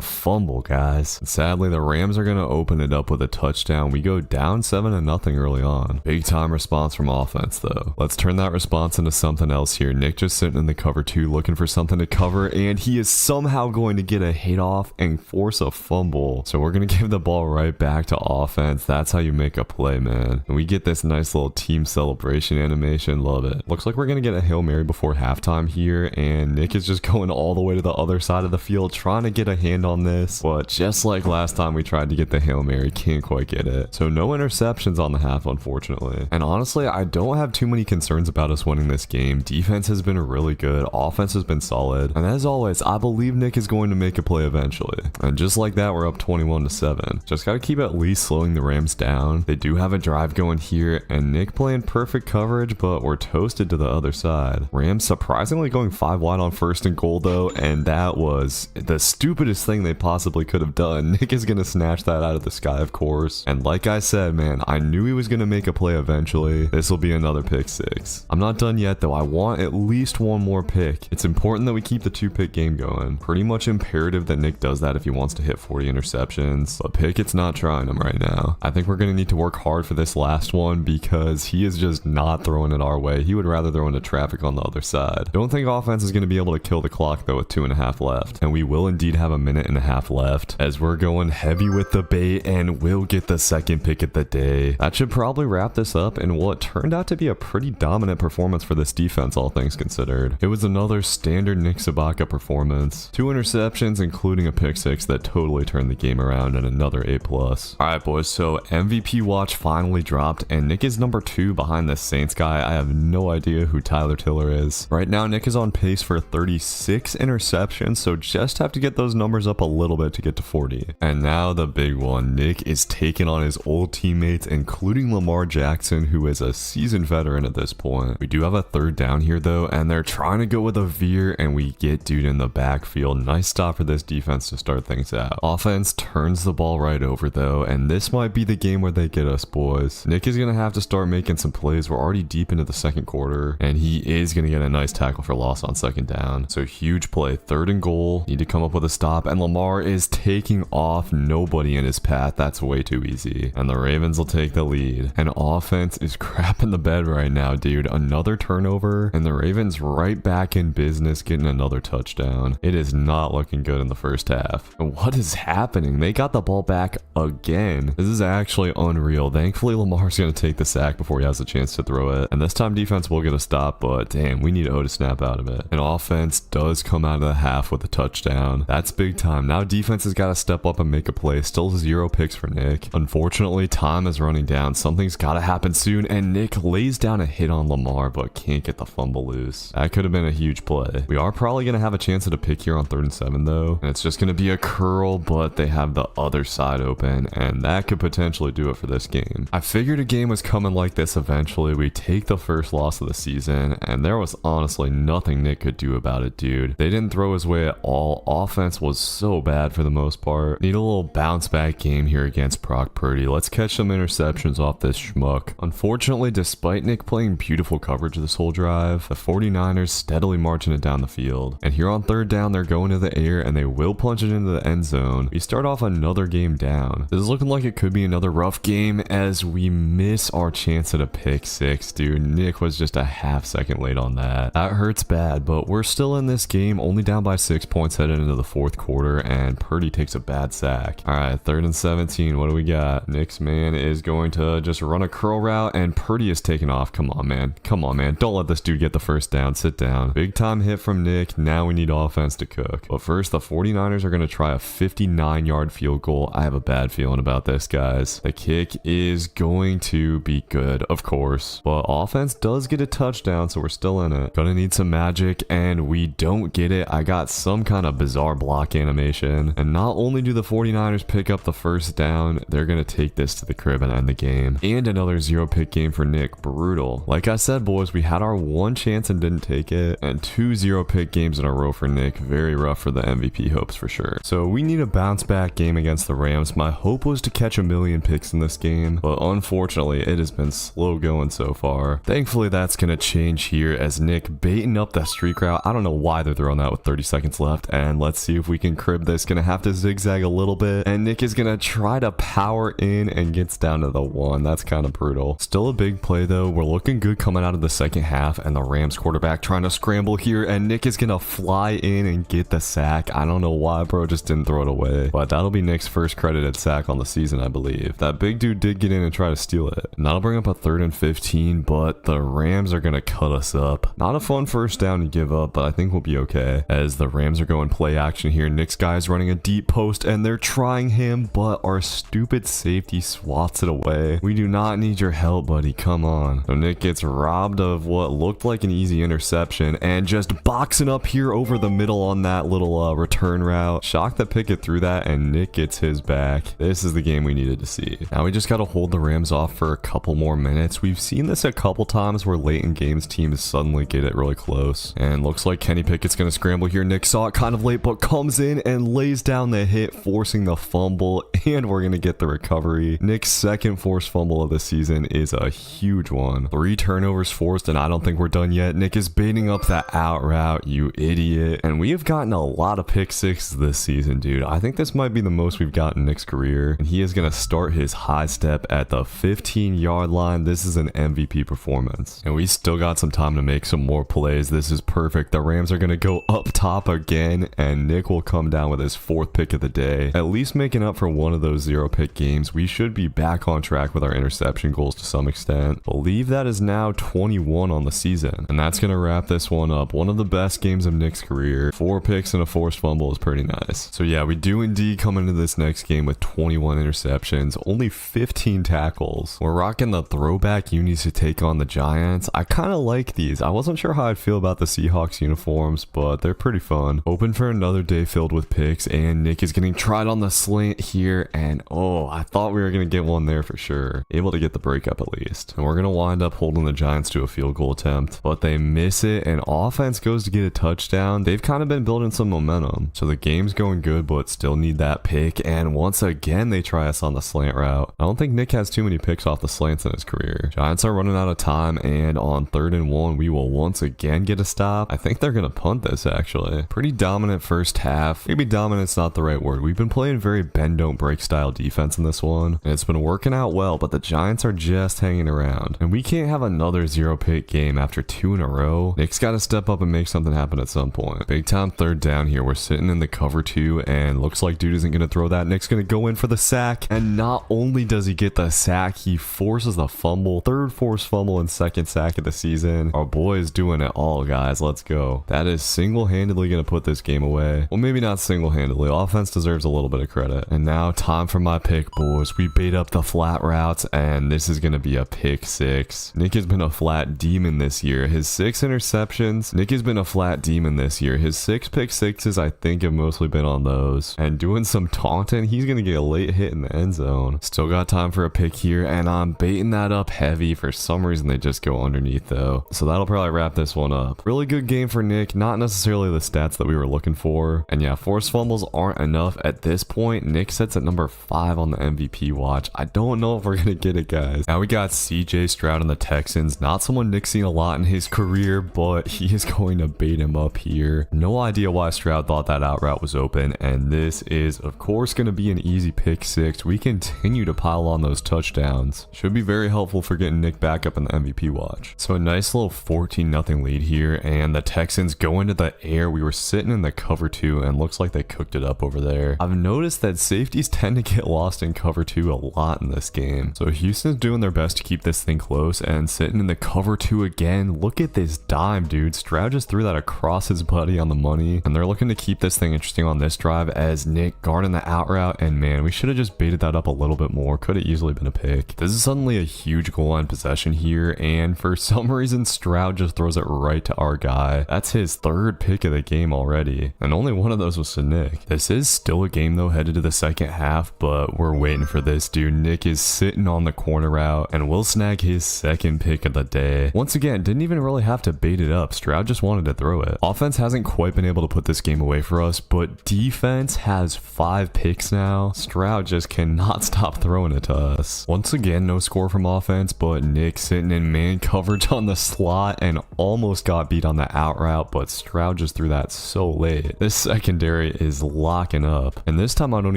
fumble, guys. Sadly, the Rams are going to open it up with a touchdown. We go down 7-0 early on. Big time response from offense, though. Let's turn that response into something else here. Nick just sitting in the cover 2 looking for something to cover, and he is somehow going to get a hit off and force a fumble. So we're going to give the ball right back to offense. That's how you make a play, man. And we get this nice little team celebration animation. Love it. Looks like we're going to get a Hail Mary before halftime here, and Nick is just going all the way to the other side of the field trying to get a hand on this, but just like last time we tried to get the Hail Mary, can't quite get it. So no interceptions on the half, unfortunately. And honestly, I don't have too many concerns about us winning this game. Defense has been really good, offense has been solid, and as always, I believe Nick is going to make a play eventually. And just like that, we're up 21-7. Just got to keep at least slowing the Rams down. They do have a drive going here, and Nick playing perfect coverage, but we're toasted to the other side. Rams surprisingly going 5 wide on 1st and goal though, and that was the stupidest thing they possibly could have done. Nick is gonna snatch that out of the sky, of course, and like I said, man, I knew he was gonna make a play eventually. This will be another pick 6. I'm not done yet though. I want at least one more pick. It's important that we keep the 2-pick game going. Pretty much imperative that Nick does that if he wants to hit 40 interceptions, but Pickett's not trying them right now. I think we're gonna need to work hard for this last one because he is just not throwing it our way. He would rather throw into traffic on the other side. Don't think offense is going to be able to kill the clock though with 2.5 left, and we will indeed have a 1.5 left as we're going heavy with the bait, and we'll get the 2nd pick of the day. That should probably wrap this up in what turned out to be a pretty dominant performance for this defense, all things considered. It was another standard Nick Sabaka performance. 2 interceptions including a pick 6 that totally turned the game around, and another A+. Alright boys, so MVP watch finally dropped, and Nick is number 2 behind the Saints guy. I have no idea who Tyler Tiller is. Right now Nick is on pace for 36 interceptions, so just have to get those numbers up a little bit to get to 40. And now the big one. Nick is taking on his old teammates, including Lamar Jackson, who is a seasoned veteran at this point. We do have a 3rd down here though, and they're trying to go with a veer, and we get dude in the backfield. Nice stop for this defense to start things out. Offense turns the ball right over though, and this might be the game where they get us, boys. Nick is gonna have to start making some plays. We're already deep into the 2nd quarter, and he is gonna get a nice tackle for loss on 2nd down. So huge play, 3rd and goal. Need to come up with a stop, and Lamar is taking off. Nobody in his path. That's way too easy. And the Ravens will take the lead. And offense is crapping the bed right now, dude. Another turnover, and the Ravens right back in business, getting another touchdown. It is not looking good in the first half. What is happening? They got the ball back again. This is actually unreal. Thankfully, Lamar's gonna take the sack before he has a chance to throw it. And this time defense will get a stop, but damn, we need O to snap out of it. And offense does come out of the half with a touchdown. That's big time. Now defense has got to step up and make a play. Still 0 picks for Nick. Unfortunately, time is running down. Something's got to happen soon, and Nick lays down a hit on Lamar, but can't get the fumble loose. That could have been a huge play. We are probably going to have a chance at a pick here on 3rd and 7 though, and it's just going to be a curl, but they have the other side open, and that could potentially do it for this game. I figured a game was coming like this eventually. We take the first loss of the season, and there was honestly nothing Nick could do about it, dude. They didn't throw his way at all. Offense was so bad for the most part. Need a little bounce back game here against Brock Purdy. Let's catch some interceptions off this schmuck. Unfortunately, despite Nick playing beautiful coverage this whole drive, the 49ers steadily marching it down the field. And here on 3rd down, they're going to the air, and they will punch it into the end zone. We start off another game down. This is looking like it could be another rough game as we miss our chance at a pick 6, dude. Nick was just a half-second late on that. That hurts bad, but we're still in this game, only down by 6 points headed into the 4th quarter, and Purdy takes a bad sack. All right, 3rd and 17. What do we got? Nick's man is going to just run a curl route, and Purdy is taking off. Come on, man. Come on, man. Don't let this dude get the first down. Sit down. Big time hit from Nick. Now we need offense to cook. But first, the 49ers are going to try a 59-yard field goal. I have a bad feeling about this, guys. The kick is going to be good, of course, but offense does get a touchdown, so we're still in it. Gonna need some magic, and we don't don't get it, I got some kind of bizarre block animation. And not only do the 49ers pick up the first down, they're going to take this to the crib and end the game. And another 0-pick game for Nick. Brutal. Like I said, boys, we had our one chance and didn't take it. And 2 0-pick games in a row for Nick. Very rough for the MVP hopes for sure. So we need a bounce back game against the Rams. My hope was to catch 1,000,000 picks in this game, but unfortunately it has been slow going so far. Thankfully that's going to change here as Nick baiting up the streak route. I don't know why they're throwing that with 30 seconds left, and let's see if we can crib this. Gonna have to zigzag a little bit, and Nick is gonna try to power in and gets down to the 1. That's kind of brutal. Still a big play though. We're looking good coming out of the second half, and the Rams quarterback trying to scramble here, and Nick is gonna fly in and get the sack. I don't know why bro just didn't throw it away, but that'll be Nick's first credited sack on the season, I believe. That big dude did get in and try to steal it, and that'll bring up a 3rd and 15, but the Rams are gonna cut us up. Not a fun first down to give up, but I think we'll be okay as the Rams are going play action here. Nick's guy's running a deep post and they're trying him, but our stupid safety swats it away. We do not need your help, buddy. Come on. So Nick gets robbed of what looked like an easy interception and just boxing up here over the middle on that little return route. Shocked that Pickett threw that, and Nick gets his back. This is the game we needed to see. Now we just got to hold the Rams off for a couple more minutes. We've seen this a couple times where late in games teams suddenly get it really close, and looks like Kenny Pickett's gonna scramble here. Nick saw it kind of late, but comes in and lays down the hit, forcing the fumble, and we're gonna get the recovery. Nick's second forced fumble of the season is a huge one. 3 turnovers forced, and I don't think we're done yet. Nick is baiting up that out route, you idiot. And we have gotten a lot of pick sixes this season, dude. I think this might be the most we've gotten in Nick's career, and he is gonna start his high step at the 15-yard line. This is an MVP performance, and we still got some time to make some more plays. This is perfect. The Rams are gonna go up top again, and Nick will come down with his 4th pick of the day, at least making up for one of those 0-pick games. We should be back on track with our interception goals to some extent. Believe that is now 21 on the season, and that's gonna wrap this one up. One of the best games of Nick's career. 4 picks and a forced fumble is pretty nice. So yeah, we do indeed come into this next game with 21 interceptions, only 15 tackles. We're rocking the throwback unis to take on the Giants. I kind of like these. I wasn't sure how I'd feel about the Seahawks uniforms, but they're pretty fun. Open for another day filled with picks, and Nick is getting tried on the slant here, and oh, I thought we were going to get one there for sure. Able to get the breakup at least. And we're going to wind up holding the Giants to a field goal attempt, but they miss it, and offense goes to get a touchdown. They've kind of been building some momentum, so the game's going good, but still need that pick, and once again they try us on the slant route. I don't think Nick has too many picks off the slants in his career. Giants are running out of time, and on 3rd and 1 we will once again get a stop. I think they're going to punt this actually. Pretty dominant first half. Maybe dominant's not the right word. We've been playing very bend don't break style defense in this one, and it's been working out well, but the Giants are just hanging around, and we can't have another 0-pick game after 2 in a row. Nick's got to step up and make something happen at some point. Big time 3rd down here. We're sitting in the cover 2, and looks like dude isn't going to throw that. Nick's going to go in for the sack, and not only does he get the sack, he forces the fumble. 3rd forced fumble and 2nd sack of the season. Our boy is doing it all, guys. Let's go. That is single-handedly going to put this game away. Well, maybe not single-handedly. Offense deserves a little bit of credit. And now time for my pick, boys. We bait up the flat routes, and this is going to be a pick 6. Nick has been a flat demon this year. His 6 interceptions. Nick has been a flat demon this year. His 6 pick 6s, I think, have mostly been on those. And doing some taunting, he's going to get a late hit in the end zone. Still got time for a pick here, and I'm baiting that up heavy. For some reason, they just go underneath, though. So that'll probably wrap this one up. Really good game for Nick. Not necessarily the stats that we were looking for. And yeah, forced fumbles aren't enough at this point. Nick sits at number 5 on the MVP watch. I don't know if we're going to get it, guys. Now we got CJ Stroud and the Texans. Not someone Nick's seen a lot in his career, but he is going to bait him up here. No idea why Stroud thought that out route was open. And this is, of course, going to be an easy pick 6. We continue to pile on those touchdowns. Should be very helpful for getting Nick back up in the MVP watch. So a nice little 14-0 lead here, and the Texans go into the air. We were sitting in the cover 2, and looks like they cooked it up over there. I've noticed that safeties tend to get lost in cover 2 a lot in this game. So Houston's doing their best to keep this thing close, and sitting in the cover 2 again. Look at this dime, dude. Stroud just threw that across his buddy on the money, and they're looking to keep this thing interesting on this drive as Nick guarding the out route, and man, we should have just baited that up a little bit more. Could have easily been a pick. This is suddenly a huge goal line possession here, and for some reason Stroud just throws it right to our guy. That's his 3rd third pick of the game already, and only one of those was to Nick. This is still a game though headed to the second half, but we're waiting for this dude. Nick is sitting on the corner route and will snag his second pick of the day. Once again, didn't even really have to bait it up. Stroud just wanted to throw it. Offense hasn't quite been able to put this game away for us, but defense has 5 picks now. Stroud just cannot stop throwing it to us. Once again, no score from offense, but Nick sitting in man coverage on the slot and almost got beat on the out route, but Stroud just threw that so late. This secondary is locking up, and this time I don't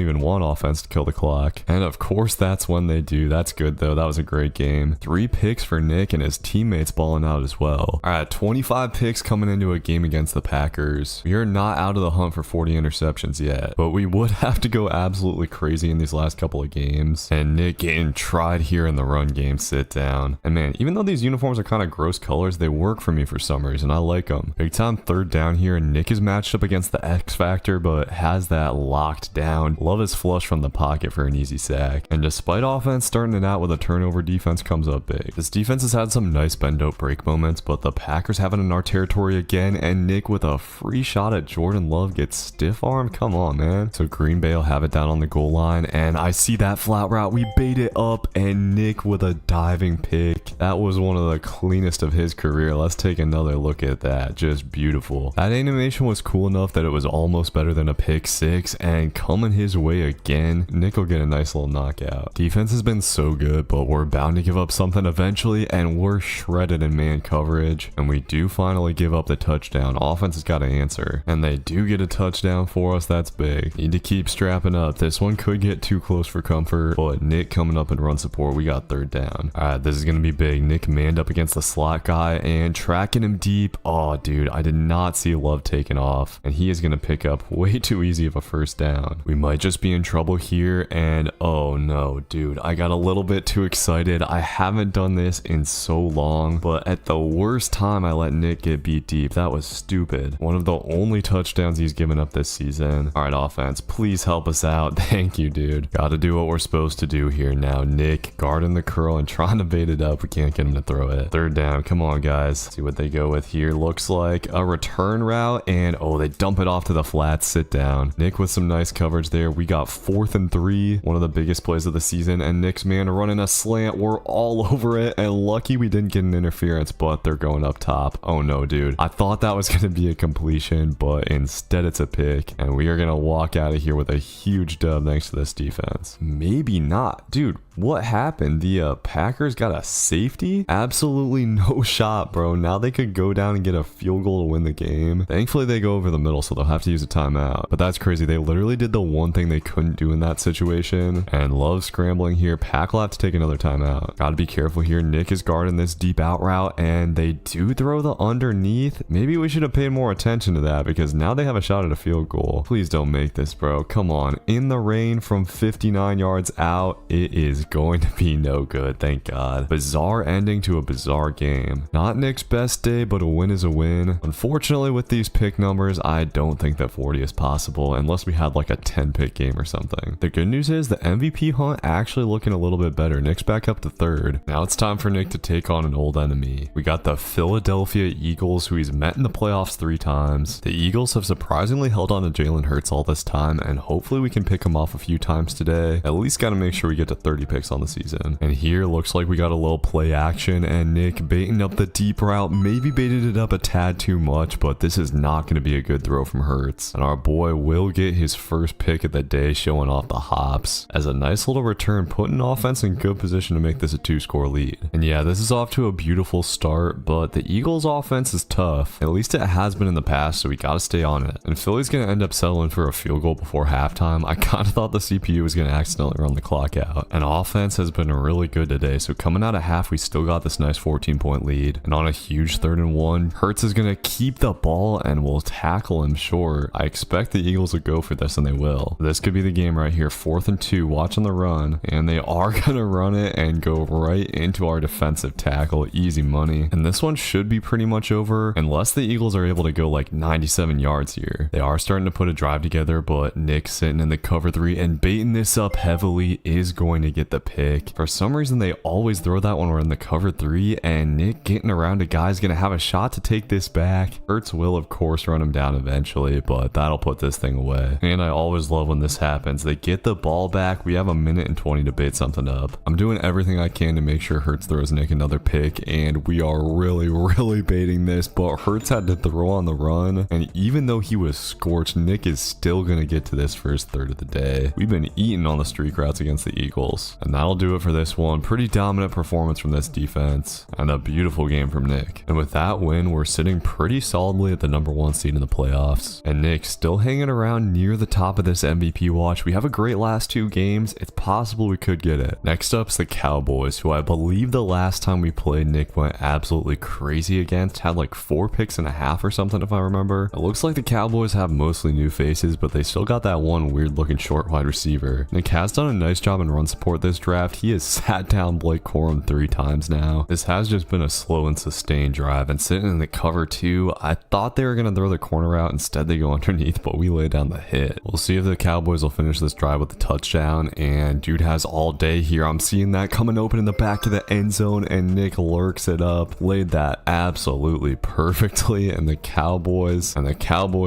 even want offense to kill the clock. And of course that's when they do. That's good though. That was a great game. 3 picks for Nick and his teammates balling out as well. All right, 25 picks coming into a game against the Packers. We are not out of the hunt for 40 interceptions yet, but we would have to go absolutely crazy in these last couple of games. And Nick getting tried here in the run game. Sit down. And man, even though these uniforms are kind of gross colors, they work for me for some reason. I like them. Big time third down here, and Nick is matched up against the X Factor, but has that locked down. Love his flush from the pocket for an easy sack. And despite offense starting it out with a turnover, defense comes up big. This defense has had some nice bend out break moments, but the Packers have it in our territory again, and Nick with a free shot at Jordan Love gets stiff armed. Come on, man. So Green Bay will have it down on the goal line, and I see that flat route. We bait it up, and Nick with a diving pick. That was one of the cleanest of his career. Let's take another look at that. Just beautiful. That animation was cool enough that it was almost better than a pick 6, and coming his way again, Nick will get a nice little knockout. Defense has been so good, but we're bound to give up something eventually, and we're shredded in man coverage, and we do finally give up the touchdown. Offense has got to answer, and they do get a touchdown for us. That's big. Need to keep strapping up. This one could get too close for comfort, but Nick coming up in run support. We got third down. All right, this is going to be big. Nick manned up against the slot guy and tracking him deep. Oh, dude, I did not see Love taking off, and he is going to pick up way too easy of a first down. We might just be in trouble here, and oh no, dude, I got a little bit too excited. I haven't done this in so long, but at the worst time, I let Nick get beat deep. That was stupid. One of the only touchdowns he's given up this season. All right, offense, please help us out. Thank you, dude. Got to do what we're supposed to do here now. Nick guarding the curl and trying to bait it up. We can't get him to throw it. Third down. Come on, guys. See what they go with here. Looks like a return route, and oh, they dump it off to the flats. Sit down. Nick with some nice coverage there. We got 4th and 3, one of the biggest plays of the season, and Nick's man running a slant. We're all over it, and lucky we didn't get an interference, but they're going up top. Oh no, dude. I thought that was going to be a completion, but instead it's a pick, and we are going to walk out of here with a huge dub thanks to this defense. Maybe not. Dude, what happened? The Packers got a safety? Absolutely no shot, bro. Now they could go down and get a field goal to win the game. Thankfully, they go over the middle, so they'll have to use a timeout. But that's crazy. They literally did the one thing they couldn't do in that situation. And Love scrambling here. Pack will have to take another timeout. Got to be careful here. Nick is guarding this deep out route, and they do throw the underneath. Maybe we should have paid more attention to that, because now they have a shot at a field goal. Please don't make this, bro. Come on. In the rain from 59 yards out, it is going to be no good. Thank God. Bizarre ending to a bizarre game. Not Nick's best day, but a win is a win. Unfortunately, with these pick numbers, I don't think that 40 is possible unless we had like a 10 pick game or something. The good news is the MVP hunt actually looking a little bit better. Nick's back up to 3rd. Now it's time for Nick to take on an old enemy. We got the Philadelphia Eagles, who he's met in the playoffs 3 times. The Eagles have surprisingly held on to Jalen Hurts all this time, and hopefully we can pick him off a few times today. At least got to make sure we get to 30 picks on the season. And here looks like we got a little play action, and Nick baiting up the deep route. Maybe baited it up a tad too much, but this is not going to be a good throw from Hurts. And our boy will get his first pick of the day, showing off the hops as a nice little return, putting offense in good position to make this a 2-score lead. And yeah, this is off to a beautiful start, but the Eagles offense is tough. At least it has been in the past, so we got to stay on it. And Philly's going to end up settling for a field goal before halftime. I kind of thought the CPU was going to accidentally run the clock out. And offense has been really good today, so coming out of half, we still got this nice 14-point lead. And on a huge 3rd and 1, Hurts is going to keep the ball and will tackle him short. I expect the Eagles will go for this, and they will. This could be the game right here. 4th and 2, watching the run, and they are going to run it and go right into our defensive tackle. Easy money. And this one should be pretty much over unless the Eagles are able to go like 97 yards here. They are starting to put a drive together, but Nick sitting in the cover 3 and baiting this up heavily is going to get the pick. For some reason, they always throw that when we're in the cover 3, and Nick getting around a guy's going to have a shot to take this back. Hurts will of course run him down eventually, but that'll put this thing away. And I always love when this happens. They get the ball back. We have a minute and 20 to bait something up. I'm doing everything I can to make sure Hurts throws Nick another pick, and we are really baiting this, but Hurts had to throw on the run, and even though he was scorched, Nick is still gonna get to this first third of the day. We've been eating on the streak routes against the Eagles, and that'll do it for this one. Pretty dominant performance from this defense, and a beautiful game from Nick. And with that win, we're sitting pretty solidly at the #1 seed in the playoffs, and Nick still hanging around near the top of this MVP watch. We have a great last 2 games. It's possible we could get it. Next up's the Cowboys, who I believe the last time we played Nick went absolutely crazy against, had like 4 picks and a half or something if I remember. It looks like the Cowboys have mostly new faces, but they still got that one weird looking short wide receiver. Nick has done a nice job in run support this draft. He has sat down Blake Corum 3 times now. This has just been a slow and sustained drive, and sitting in the cover 2, I thought they were going to throw the corner out. Instead they go underneath, but we lay down the hit. We'll see if the Cowboys will finish this drive with a touchdown, and dude has all day here. I'm seeing that coming open in the back of the end zone, and Nick lurks it up, laid that absolutely perfectly, and the Cowboys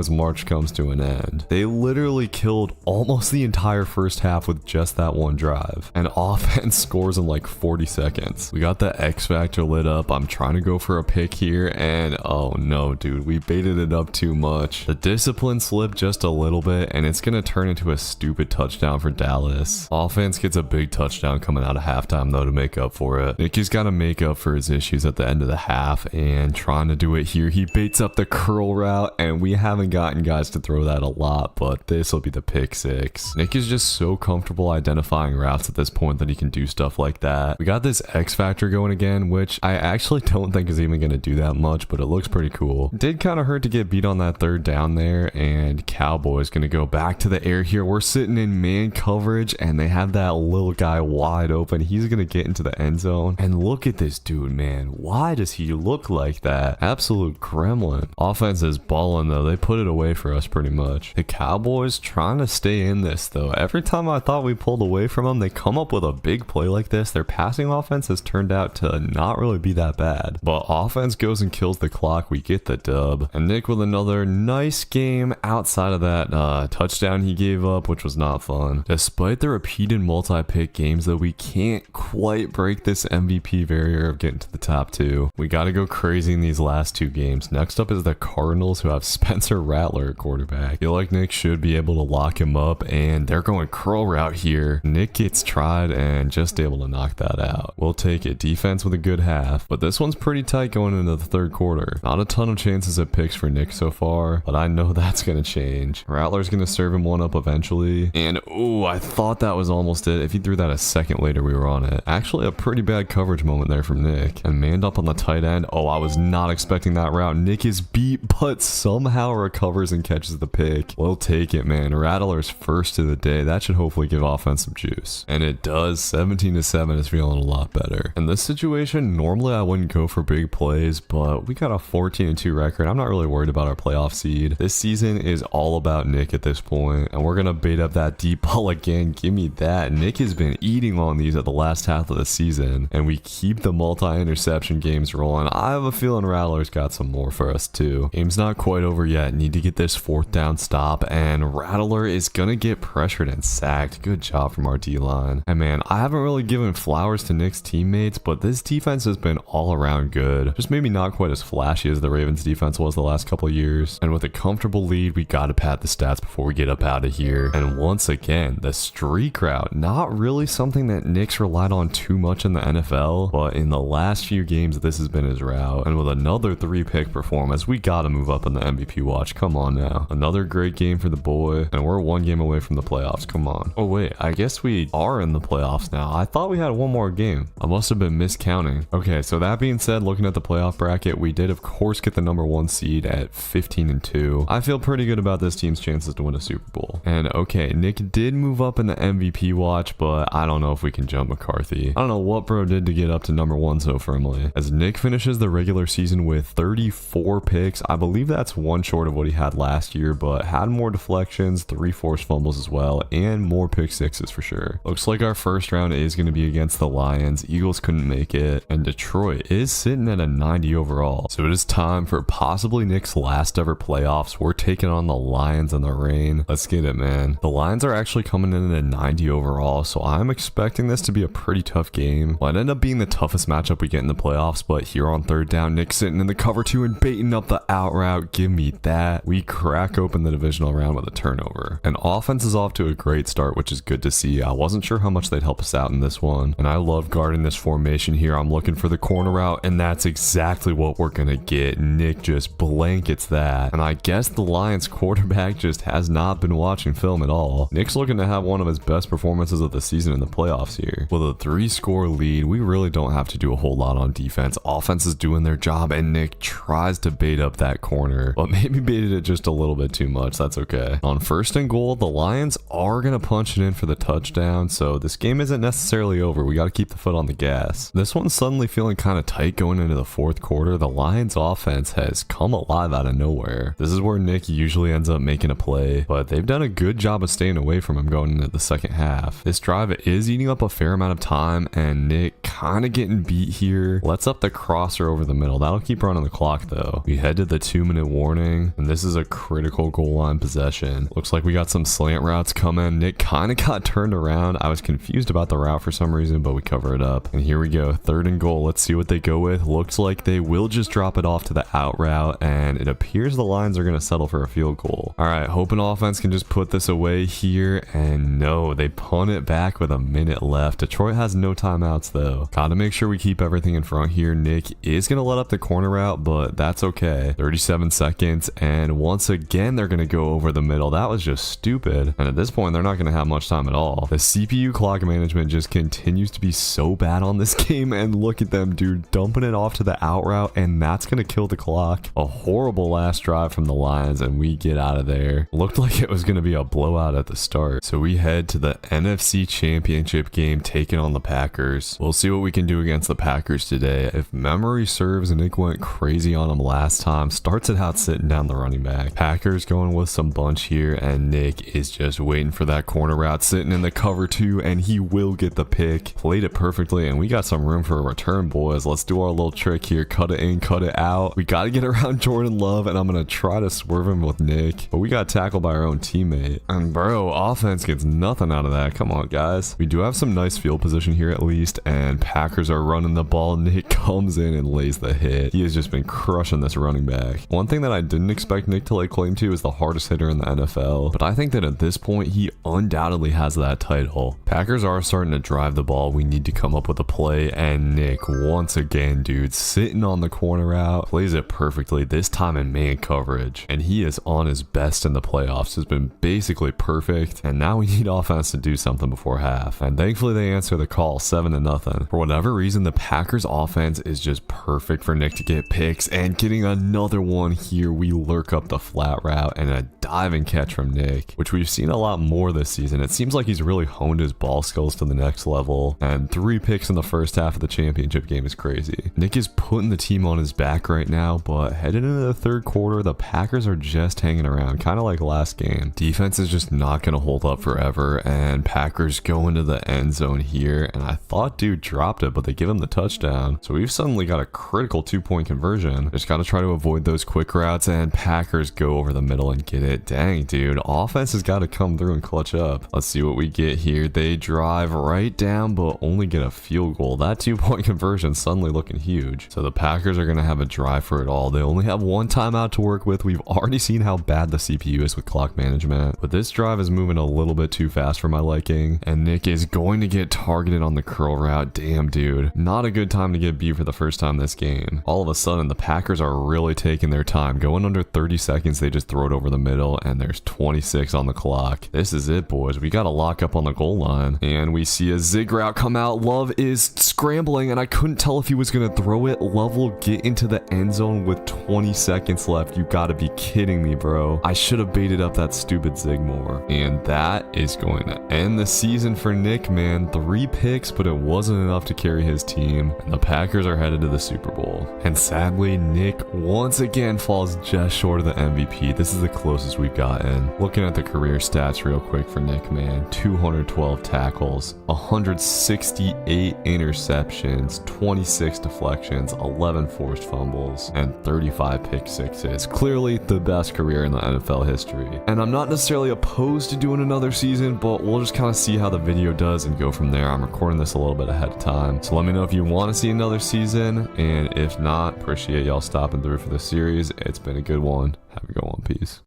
march comes to an end. They literally killed almost the entire first half with just that one drive, and offense scores in like 40 seconds. We got the X factor lit up. I'm trying to go for a pick here, and oh no, dude, we baited it up too much. The discipline slipped just a little bit, and it's gonna turn into a stupid touchdown for Dallas. Offense gets a big touchdown coming out of halftime though to make up for it. Nick has got to make up for his issues at the end of the half, and trying to do it here. He baits up the curl route, and we haven't gotten guys to throw that a lot, but this will be the pick 6. Nick is just so comfortable identifying routes at this point that he can do stuff like that. We got this X factor going again, which I actually don't think is even going to do that much, but it looks pretty cool. It did kind of hurt to get beat on that 3rd down there, and Cowboys going to go back to the air here. We're sitting in man coverage, and they have that little guy wide open. He's going to get into the end zone, and look at this dude, man. Why does he look like that? Absolute gremlin. Offense is balling though. They put it away for us pretty much. The Cowboys trying to stay in this though. Every time I thought we pulled away from them, they come up with a big play like this. Their passing offense has turned out to not really be that bad, but offense goes and kills the clock. We get the dub, and Nick with another nice game outside of that touchdown he gave up, which was not fun. Despite the repeated multi-pick games though, we can't quite break this MVP barrier of getting to the top 2. We got to go crazy in these last 2 games. Next up is the Cardinals, who have Spencer Rattler at quarterback. I feel like Nick should be able to lock him up, and they're going curl route here. Nick gets tried and just able to knock that out. We'll take it. Defense with a good half, but this one's pretty tight going into the 3rd quarter. Not a ton of chances at picks for Nick so far, but I know that's going to change. Rattler's going to serve him one up eventually, and oh, I thought that was almost it. If he threw that a second later, we were on it. Actually, a pretty bad coverage moment there from Nick, and manned up on the tight end. Oh, I was not expecting that route. Nick is beat, but somehow recovers and catches the pick. We'll take it, man. Rattler's first of the day. That should hopefully give offense some juice, and it does. 17-7 is feeling a lot better. In this situation, normally I wouldn't go for big plays, but we got a 14-2 record. I'm not really worried about our playoff seed. This season is all about Nick at this point, and we're gonna bait up that deep ball again. Give me that. Nick has been eating on these at the last half of the season, and we keep the multi-interception games rolling. I have a feeling Rattler's got some more for us too. Game's not quite over yet. Need to get this 4th down stop, and Rattler is gonna get pressured and sacked. Good job from our D-line. And man, I haven't really given flowers to Nick's teammates, but this defense has been all around good. Just maybe not quite as flashy as the Ravens defense was the last couple of years. And with a comfortable lead, we gotta pad the stats before we get up out of here. And once again, the streak route, not really something that Nick's relied on too much in the NFL, but in the last few games, this has been his route. And with another 3-pick performance, we gotta move up in the MVP watch. Come on now. Another great game for the boy, and we're 1 game away from the playoffs. Come on. Oh wait, I guess we are in the playoffs now. I thought we had 1 more game. I must have been miscounting. Okay, so that being said, looking at the playoff bracket, we did of course get the #1 seed at 15-2. I feel pretty good about this team's chances to win a Super Bowl. And okay, Nick did move up in the MVP watch, but I don't know if we can jump McCarthy. I don't know what bro did to get up to #1 so firmly. As Nick finishes the regular season with 34 picks, I believe that's 1 short of what he had last year, but had more deflections, 3 forced fumbles as well, and more pick 6s for sure. Looks like our first round is going to be against the Lions. Eagles couldn't make it, and Detroit is sitting at a 90 overall. So it is time for possibly Nick's last ever playoffs. We're taking on the Lions in the rain. Let's get it, man. The Lions are actually coming in at 90 overall, so I'm expecting this to be a pretty tough game. Might end up being the toughest matchup we get in the playoffs, but here on third down, Nick's sitting in the cover 2 and baiting up the out route. Give me that. We crack open the divisional round with a turnover. And offense is off to a great start, which is good to see. I wasn't sure how much they'd help us out in this one, and I love guarding this formation here. I'm looking for the corner route, and that's exactly what we're gonna get. Nick just blankets that, and I guess the Lions quarterback just has not been watching film at all. Nick's looking to have one of his best performances of the season in the playoffs here. With a 3-score lead, we really don't have to do a whole lot on defense. Offense is doing their job, and Nick tries to bait up that corner, but maybe baited it just a little bit too much. That's okay. On first and goal, the Lions are gonna punch it in for the touchdown, so this game isn't necessarily over. We got to keep the foot on the gas. This one's suddenly feeling kind of tight going into the fourth quarter. The Lions offense has come alive out of nowhere. This is where Nick usually ends up making a play, but they've done a good job of staying away from him going into the second half. This drive is eating up a fair amount of time, and Nick kind of getting beat here. Lets up the crosser over the middle. That'll keep running the clock though. We head to the 2-minute warning, and this is a critical goal line possession. Looks like we got some slant routes coming. Nick kind of got turned around. I was confused about the route for some reason, but we cover it up. And here we go, third and goal. Let's see what they go with. Looks like they will just drop it off to the out route, and it appears the Lions are going to settle for a field goal. All right, hoping offense can just put this away here, and no, they punt it back with a minute left. Detroit has no timeouts though. Gotta make sure we keep everything in front here. Nick is going to let up the corner route, but that's okay. 37 seconds, and once again they're going to go over the middle. That was just stupid, and at this point they're not going to have much time at all. The CPU clock management just continues to be so bad on this game, and look at them, dude, dumping it off to the out route, and that's going to kill the clock. A horrible last drive from the Lions, and we get out of there. Looked like it was going to be a blowout at the start. So we head to the NFC Championship game, taking on the Packers. We'll see what we can do against the Packers today. If memory serves, Nick went crazy on them last time. Starts it out sitting down the running back. Packers going with some bunch here, and Nick is just waiting for that corner route, sitting in the cover 2, and he will get the pick. Played it perfectly, and we got some room for a return, boys. Let's do our little trick here. Cut it in, cut it out. We got to get around Jordan Love, and I'm going to try to swerve him with Nick, but we got tackled by our own teammate. And bro, offense gets nothing out of that. Come on, guys. We do have some nice field position here at least, and Packers are running the ball. Nick comes in and lays the hit. He has just been crushing this running back. One thing that I didn't expect Nick to lay claim to is the hardest hitter in the NFL, but I think that at this point he undoubtedly has that title. Packers are starting to drive the ball. We need to come up with a play, and Nick once again, dude, sitting on the corner route, plays it perfectly, this time in man coverage, and he is on his best in the playoffs. Has been basically perfect, and now we need offense to do something before half, and thankfully they answer the call 7-0. For whatever reason, the Packers offense is just perfect for Nick to get picks, and getting another one here, we lurk up the flat route and a diving catch from Nick, which we've seen a lot more this season. It seems like he's really honed his ball skills to the next level, and 3 picks in the first half of the championship game is crazy. Nick is putting the team on his back right now, but headed into the third quarter, the Packers are just hanging around, kind of like last game. Defense is just not going to hold up forever, and Packers go into the end zone here, and I thought dude dropped it, but they give him the touchdown. So we've suddenly got a critical 2-point conversion. Just got to try to avoid those quick routes, and Packers go over the middle and get it. Dang, dude, offense has got to come through and clutch up. Let's see what we get here. They drive right down, but only get a field goal. That 2-point conversion suddenly looking huge. So the Packers are going to have a drive for it all. They only have 1 timeout to work with. We've already seen how bad the CPU is with clock management, but this drive is moving a little bit too fast for my liking, and Nick is going to get targeted on the curl route. Damn, dude, not a good time to get beat for the first time this game. All of a sudden, the Packers are really taking their time. Going under 30 seconds, they just throw it over the middle, and there's 26 on the clock. This is it, boys. We got to lock up on the goal line, and we see a zig route come out. Love is scrambling, and I couldn't tell if he was going to throw it. Love will get into the end zone with 20 seconds left. You got to be kidding me, bro. I should have baited up that stupid zig more. And that is going to end the season for Nick, man. 3 picks, but it wasn't enough to carry his team. And the Packers Packers are headed to the Super Bowl. And sadly, Nick once again falls just short of the MVP. This is the closest we've gotten. Looking at the career stats real quick for Nick, man. 212 tackles, 168 interceptions, 26 deflections, 11 forced fumbles, and 35 pick sixes. Clearly the best career in the NFL history. And I'm not necessarily opposed to doing another season, but we'll just kind of see how the video does and go from there. I'm recording this a little bit ahead of time. So let me know if you want to see another season, and if not, appreciate y'all stopping through for the series. It's been a good one. Have a good one. Peace.